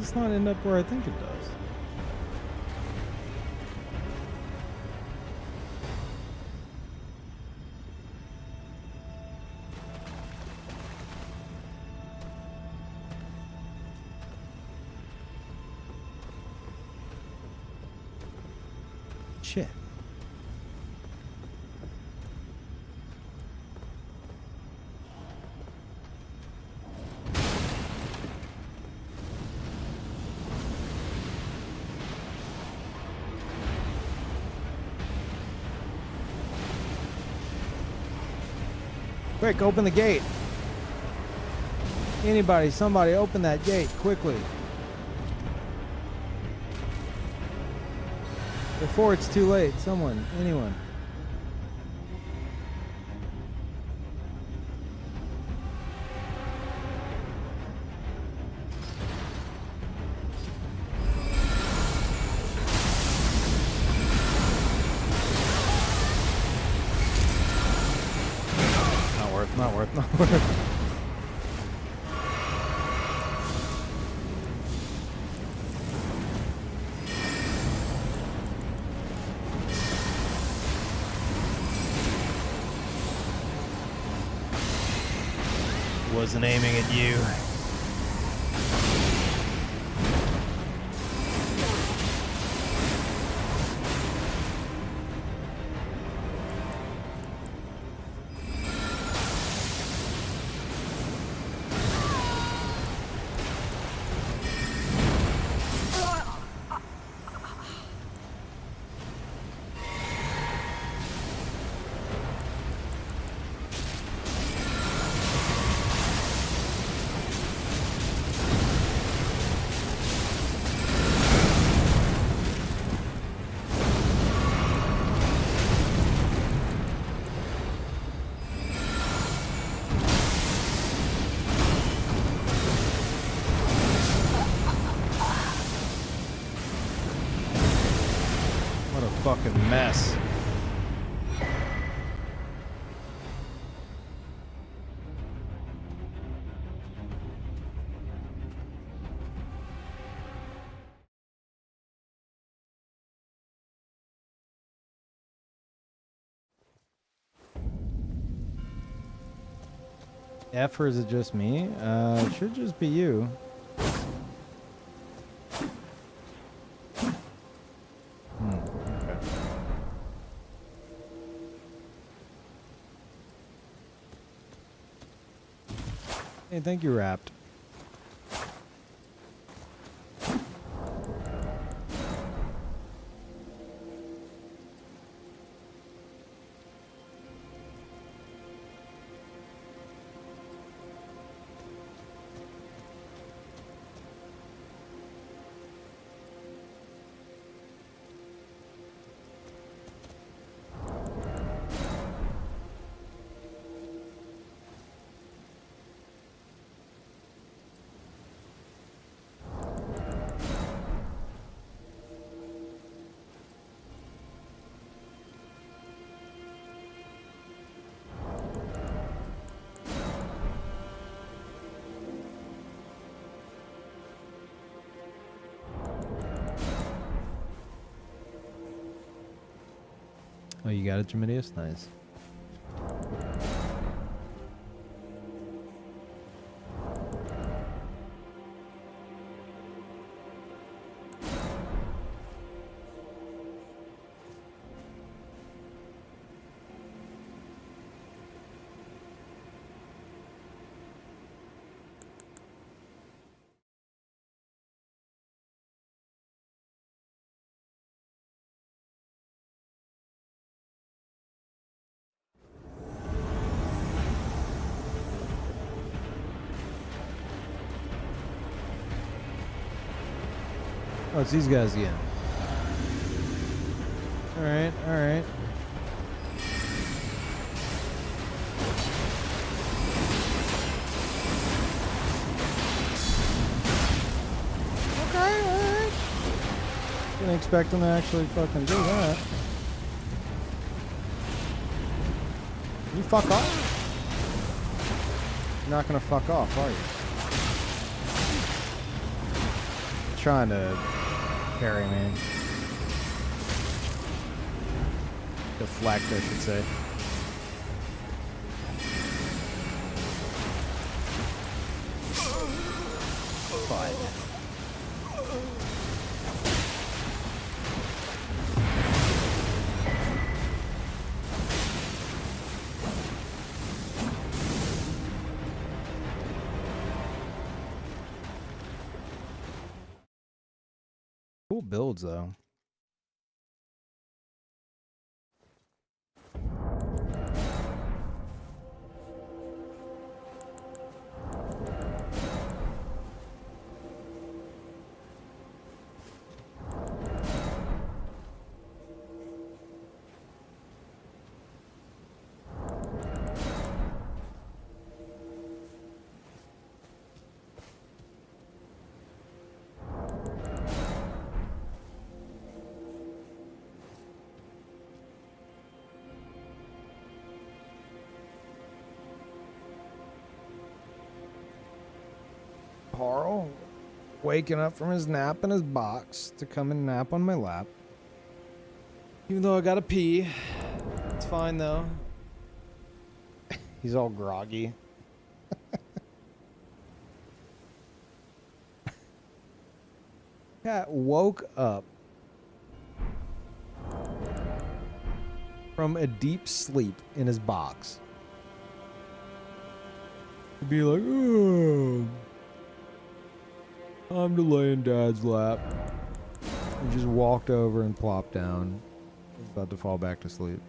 It's not end up where I think it does. Shit. Quick, open the gate. Anybody, somebody, open that gate quickly. Before it's too late. Someone, anyone. Not worth. Wasn't aiming at you. Fucking mess. F, or is it just me? It should just be you. Hey, thank you, Wrapped. Oh, you got it, Jamidius? Nice. Oh, it's these guys again. Alright, alright. Okay, alright. Didn't expect them to actually fucking do that. You fuck off? You're not gonna fuck off, are you? trying to carry me. Deflect, I should say. Fine. Cool builds, though. Carl waking up from his nap in his box to come and nap on my lap. Even though I gotta pee. It's fine though. He's all groggy. Cat woke up from a deep sleep in his box. To be like, oh, time to lay in Dad's lap. He just walked over and plopped down. He's about to fall back to sleep.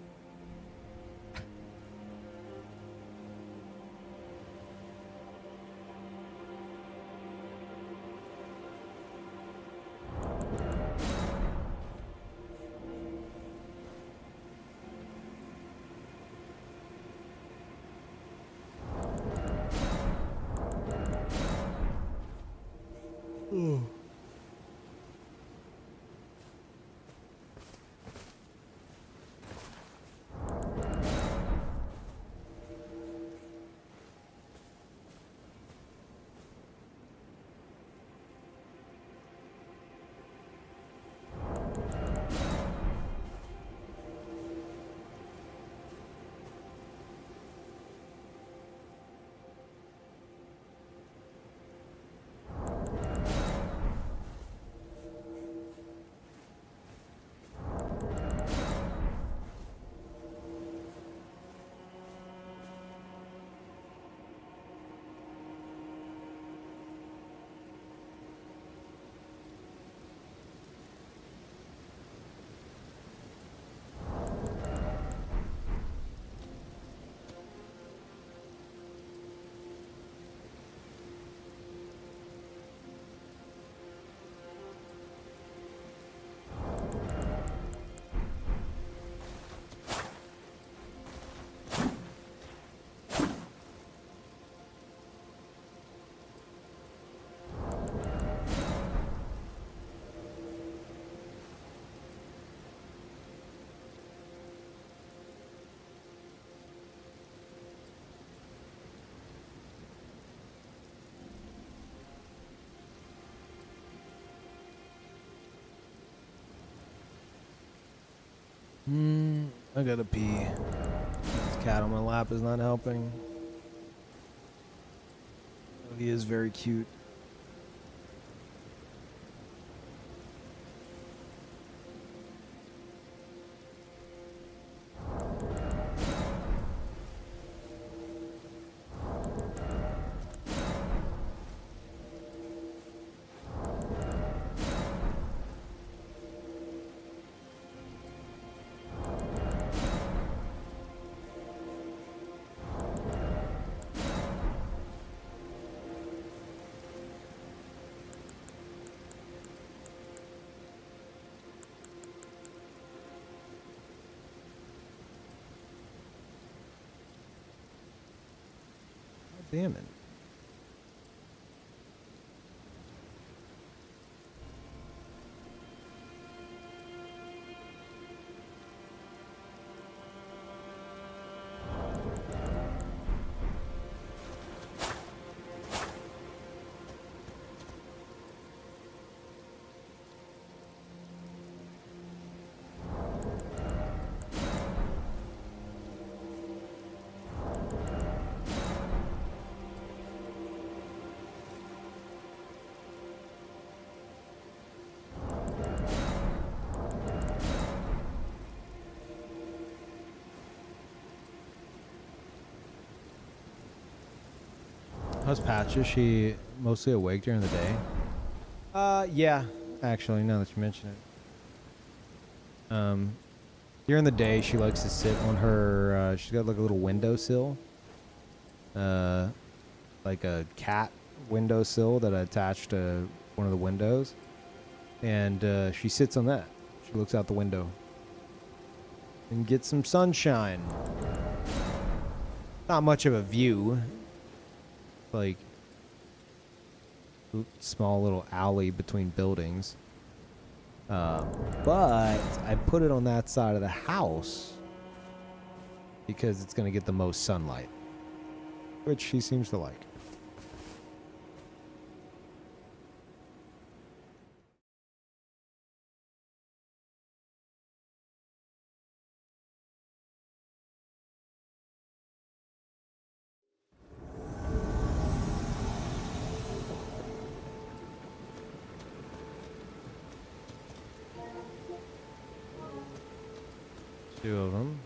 I gotta pee. This cat on my lap is not helping. He is very cute. Damn it. How's Patch? Is she mostly awake during the day? Yeah. Actually, now that you mention it. During the day, she likes to sit on her, she's got like a little windowsill. Like a cat windowsill that I attached to one of the windows. And she sits on that. She looks out the window and gets some sunshine. Not much of a view. Like small little alley between buildings. But I put it on that side of the house because it's going to get the most sunlight, which she seems to like. Two of them.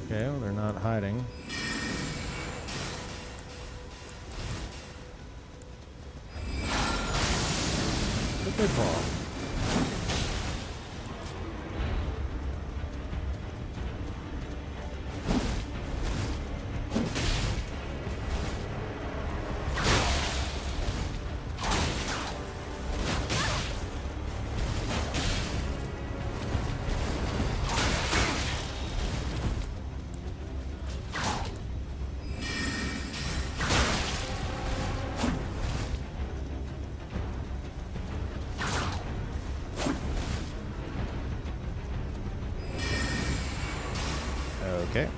Okay, well, they're not hiding. What they fall? Okay.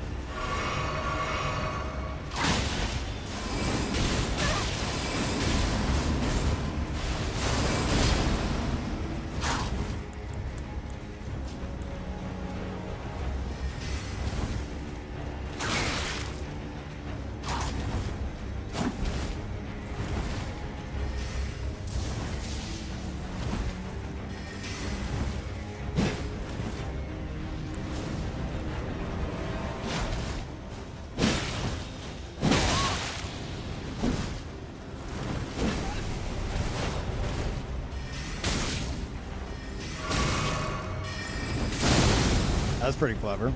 That's pretty clever.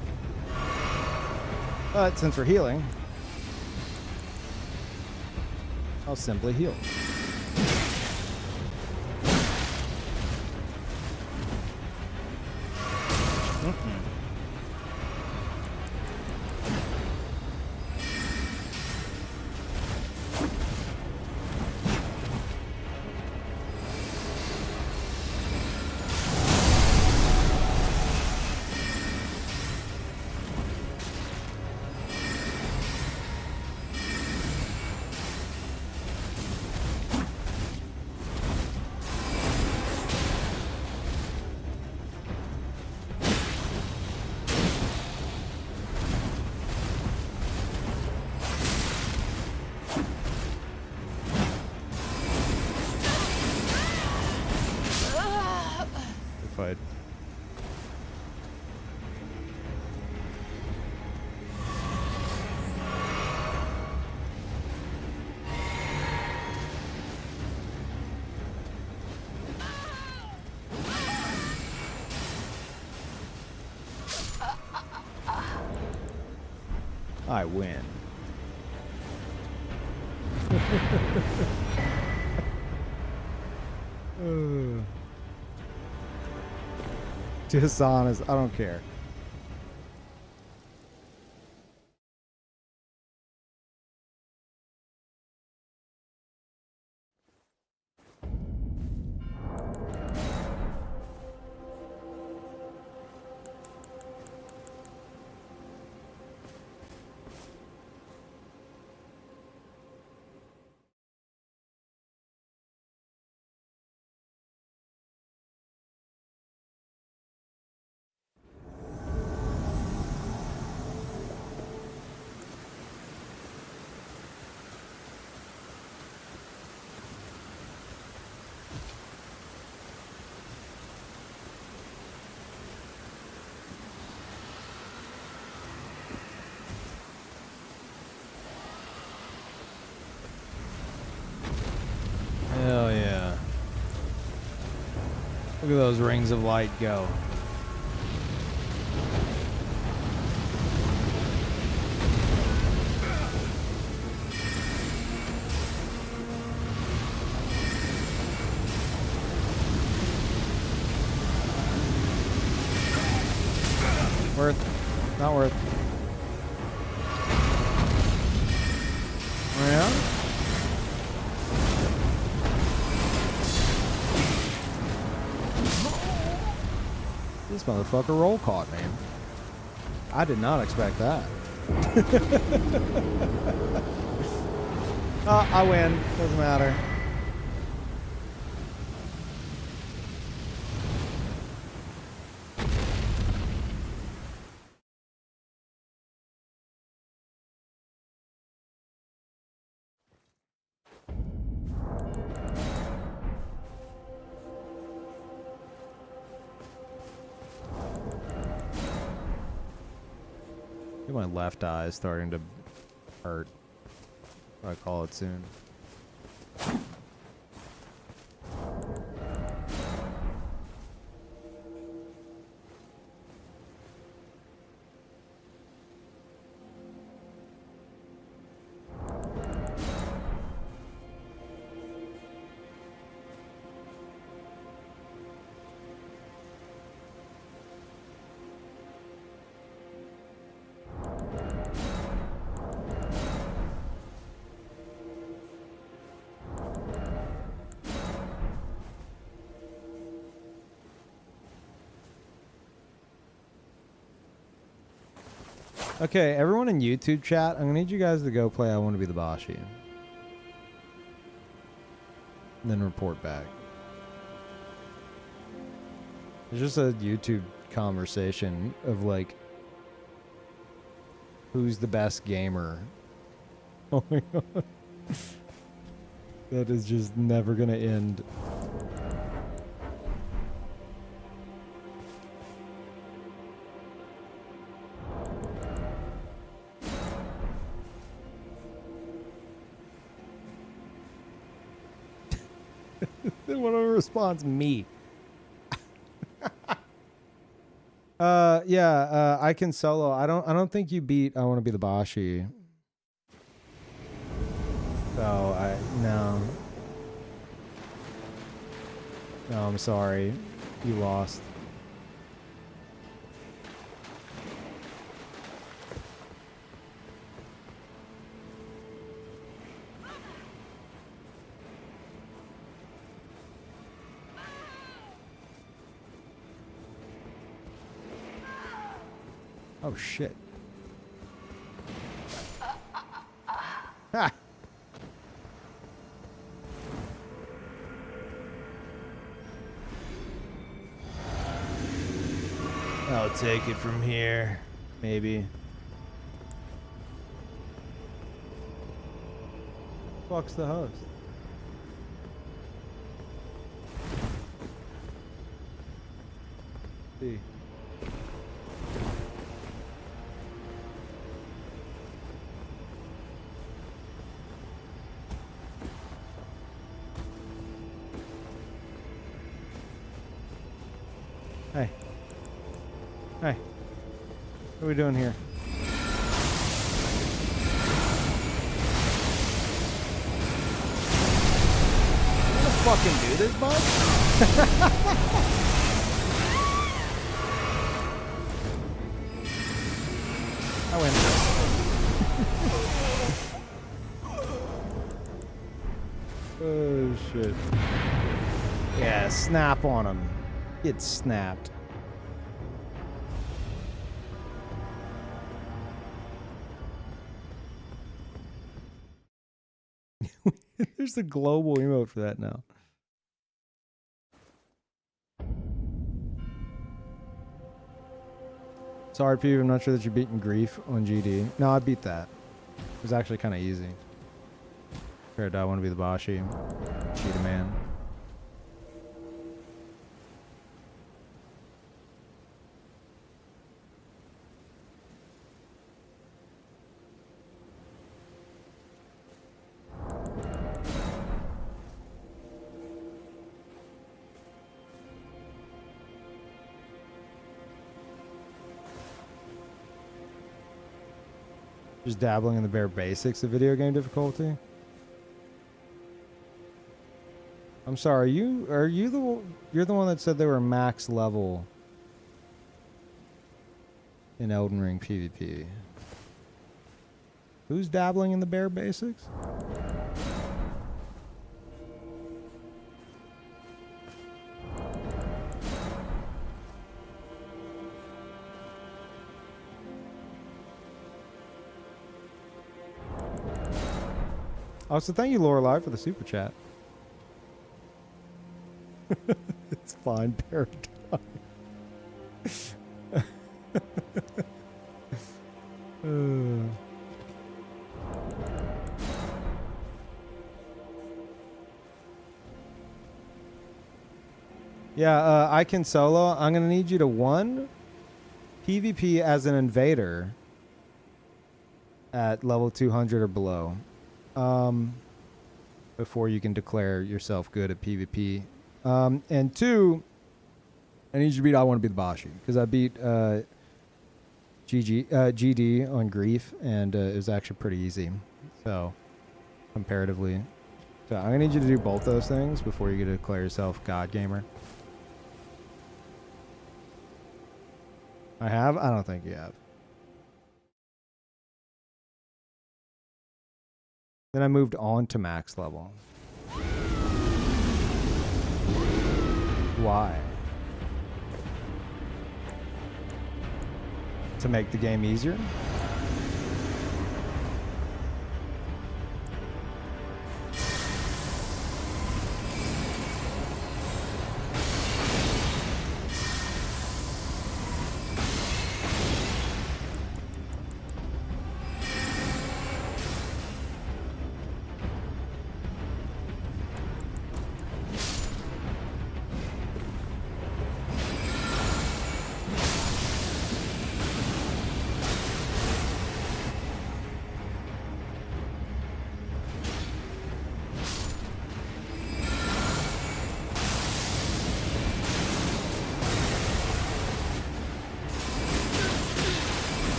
But since we're healing, I'll simply heal. Fight. I win. Dishonest. I don't care. Look at those rings of light go. Worth. Not worth. Oh, yeah? This motherfucker roll caught me. I did not expect that. Oh, I win. Doesn't matter. My left eye is starting to hurt. I'll call it soon. Okay, everyone in YouTube chat, I'm gonna need you guys to go play I Want to Be the Bashi. And then report back. It's just a YouTube conversation of like, who's the best gamer? Oh my god. That is just never gonna end. One of the response, me. Yeah, I can solo. I don't think you beat I Want to Be the Bashi. So no. No, I'm sorry. You lost. Oh shit. Ha! I'll take it from here. Maybe. Fuck's the host? See. Hey. Hey. What are we doing here? You wanna fucking do this, bud? I win. Oh shit. Yeah, snap on him. Get snapped. There's a global emote for that now. Sorry, Peeve, I'm not sure that you're beating Grief on GD. No, I beat that. It was actually kind of easy. Compared to I Want to Be the Bashi. Cheetah Man. Just dabbling in the bare basics of video game difficulty. I'm sorry, you're the one that said they were max level in Elden Ring PvP. Who's dabbling in the bare basics? Also, thank you, Lorelei, for the super chat. It's fine, Paradigm. Yeah, I can solo. I'm going to need you to, 1, PvP as an invader at level 200 or below. Before you can declare yourself good at PvP. And 2, I need you to beat I Want to Be the Bashi. Because I beat GD on Grief, and it was actually pretty easy. So, comparatively. So, I'm going to need you to do both those things before you get to declare yourself God Gamer. I have? I don't think you have. Then I moved on to max level. Why? To make the game easier?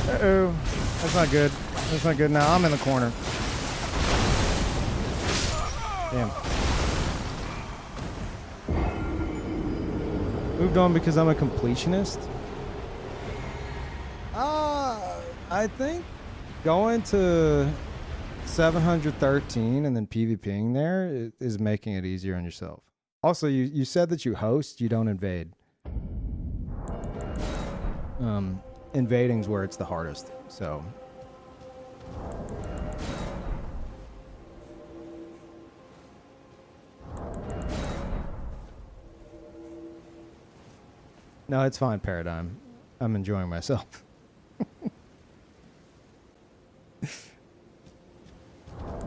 Uh-oh. That's not good. That's not good. Now I'm in the corner. Damn. Moved on because I'm a completionist? I think going to 713 and then PvPing there is making it easier on yourself. Also, you said that you host, you don't invade. Invading's where it's the hardest, so. No, it's fine, Paradigm. I'm enjoying myself.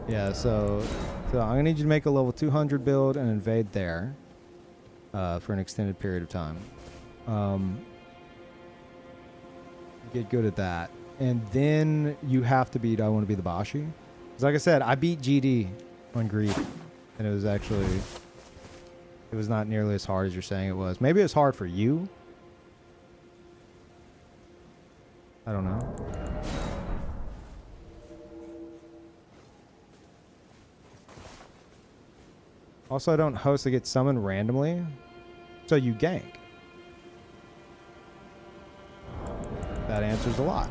Yeah, so I'm gonna need you to make a level 200 build and invade there for an extended period of time. Get good at that, and then you have to beat I Want to Be the Bashi. Because like I said, I beat GD on Grief, and it was not nearly as hard as you're saying it was. Maybe it was hard for you. I don't know. Also, I don't host to get summoned randomly, so you gank. That answers a lot.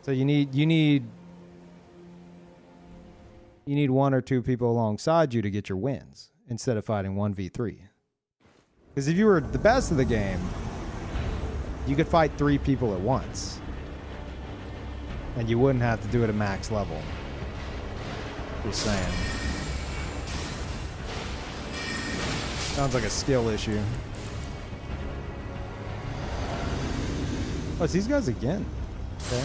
So you need 1 or 2 people alongside you to get your wins instead of fighting 1v3. Because if you were the best of the game, you could fight 3 people at once. And you wouldn't have to do it at max level. Just saying. Sounds like a skill issue. Oh, it's these guys again. Okay.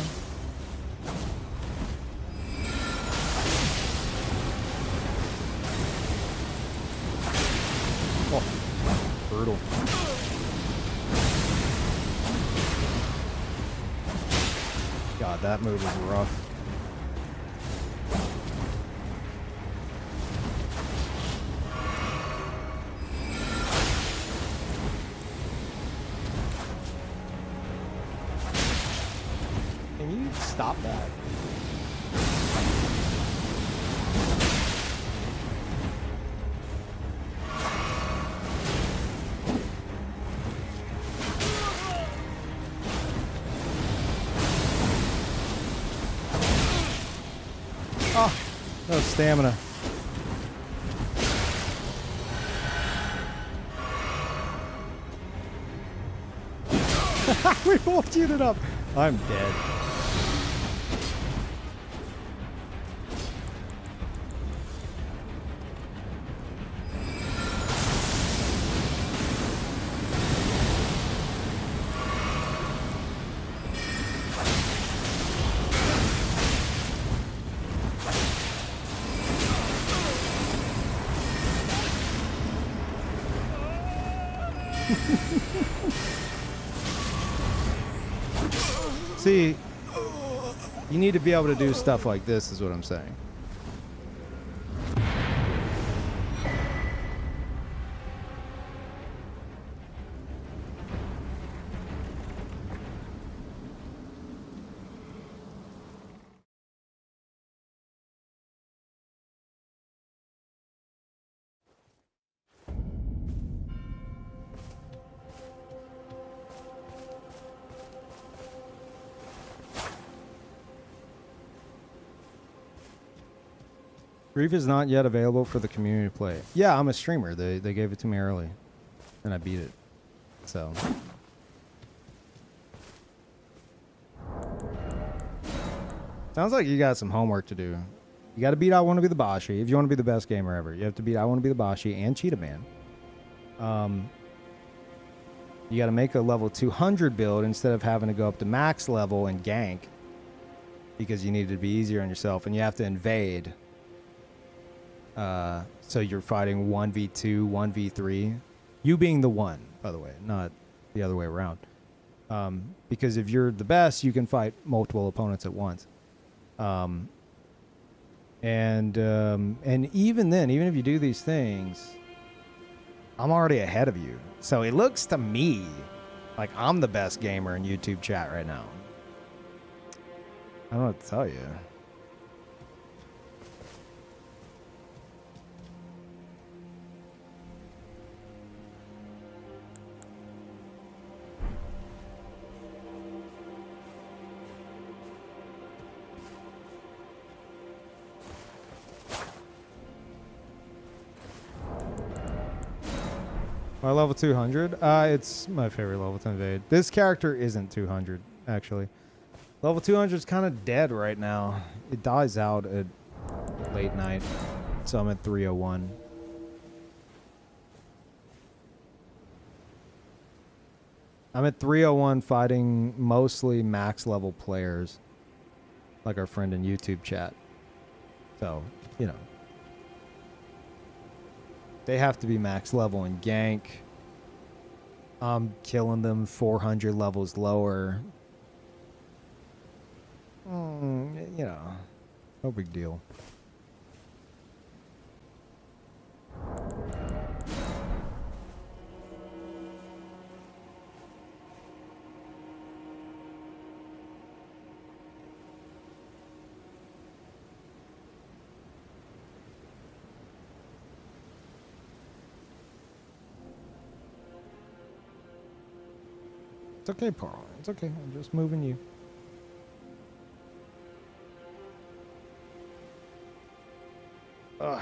Oh, brutal. God, that move is rough. Can you stop that? Oh, no stamina. We both cheated up. I'm dead. See, you need to be able to do stuff like this, is what I'm saying. Grief is not yet available for the community to play. Yeah, I'm a streamer. They gave it to me early, and I beat it. So. Sounds like you got some homework to do. You got to beat I Want to Be the Bashi if you want to be the best gamer ever. You have to beat I Want to Be the Bashi and Cheetah Man. You got to make a level 200 build instead of having to go up to max level and gank because you need it to be easier on yourself, and you have to invade. So you're fighting 1v2, 1v3. You being the one, by the way, not the other way around. Because if you're the best, you can fight multiple opponents at once. And even then, even if you do these things, I'm already ahead of you. So it looks to me like I'm the best gamer in YouTube chat right now. I don't know what to tell you. My level 200? It's my favorite level to invade. This character isn't 200, actually. Level 200 is kind of dead right now. It dies out at late night, so I'm at 301. I'm at 301 fighting mostly max level players, like our friend in YouTube chat. So, you know. They have to be max level and gank. I'm killing them 400 levels lower. You know, no big deal. It's okay, Paul. It's okay. I'm just moving you. Ugh.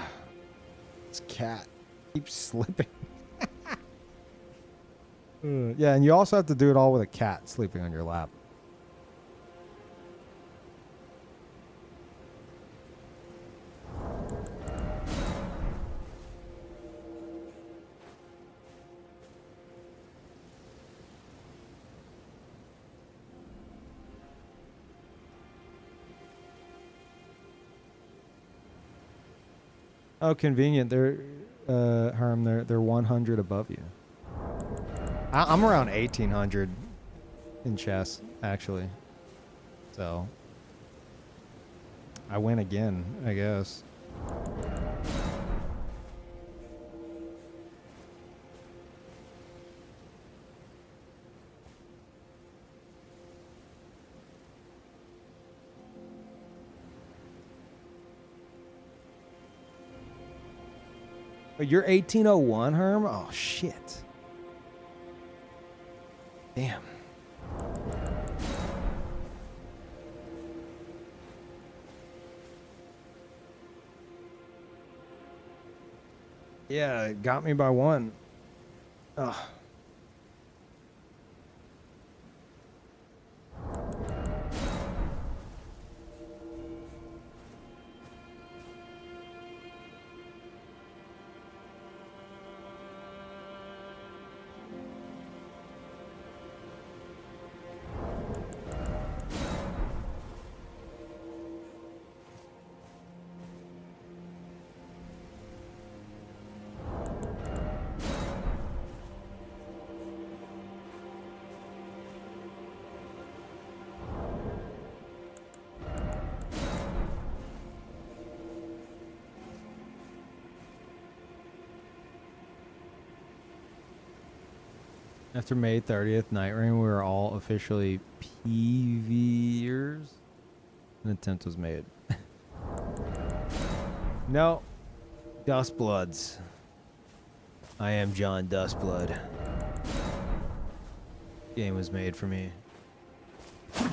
This cat keeps slipping. Yeah, and you also have to do it all with a cat sleeping on your lap. Oh, convenient. They're Herm. They're 100 above you. I'm around 1800 in chess, actually. So I win again, I guess. But you're 1801, Herm? Oh, shit. Damn. Yeah, it got me by one. Ugh. After May 30th, Night Rain, we were all officially PvEers. An attempt was made. No. Dustbloods. I am John Dustblood. Game was made for me.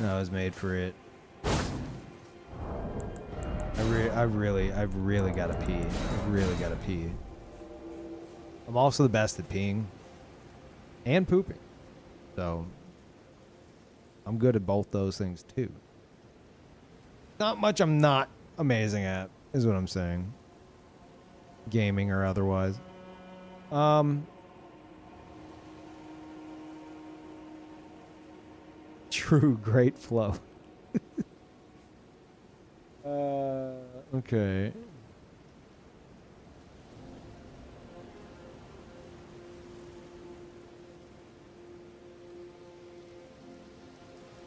I was made for it. I've really got to pee. I've really got to pee. I'm also the best at peeing. And pooping. So, I'm good at both those things too. Not much I'm not amazing at, is what I'm saying. Gaming or otherwise. True, great flow. Okay.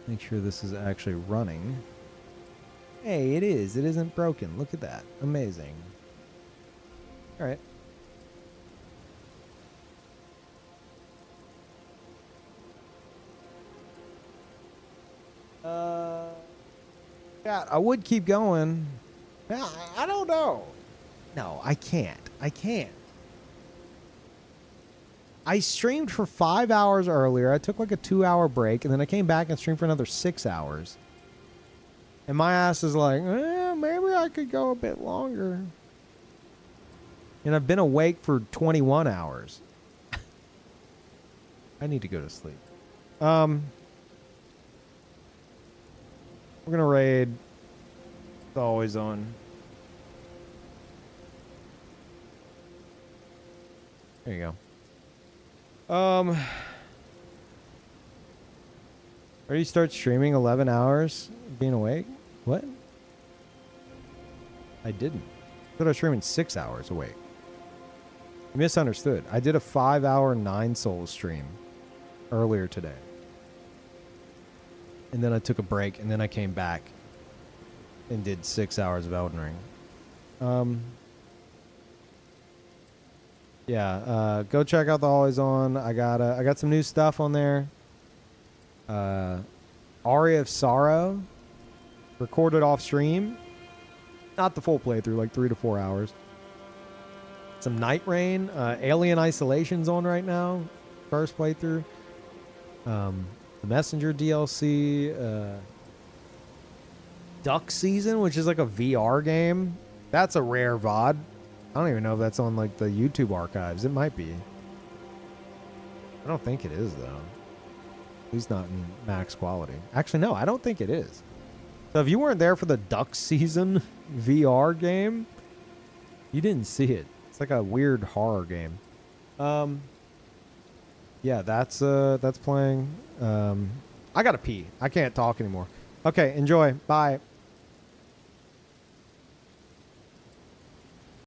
Make sure this is actually running. Hey, it is. It isn't broken. Look at that. Amazing. All right. Yeah, I would keep going. Yeah, I don't know. No, I can't. I can't. I streamed for 5 hours earlier. I took like a 2-hour break, and then I came back and streamed for another 6 hours. And my ass is like, maybe I could go a bit longer. And I've been awake for 21 hours. I need to go to sleep. We're going to raid. It's always on. There you go. Ready to start streaming 11 hours being awake? What? I didn't. I thought I was streaming 6 hours awake. You misunderstood. I did a 5-hour 9 Souls stream earlier today. And then I took a break, and then I came back and did 6 hours of Elden Ring. Yeah, go check out the Always On. I got some new stuff on there. Aria of Sorrow, recorded off stream. Not the full playthrough, like 3 to 4 hours. Some Night Rain, Alien Isolation's on right now. First playthrough. The Messenger DLC, Duck Season, which is like a VR game. That's a rare VOD. I don't even know if that's on like the YouTube archives. It might be. I don't think it is though. At least not in max quality. Actually, no, I don't think it is. So if you weren't there for the Duck Season VR game, you didn't see it. It's like a weird horror game. Yeah, that's playing. I gotta pee. I can't talk anymore. Okay, enjoy. Bye.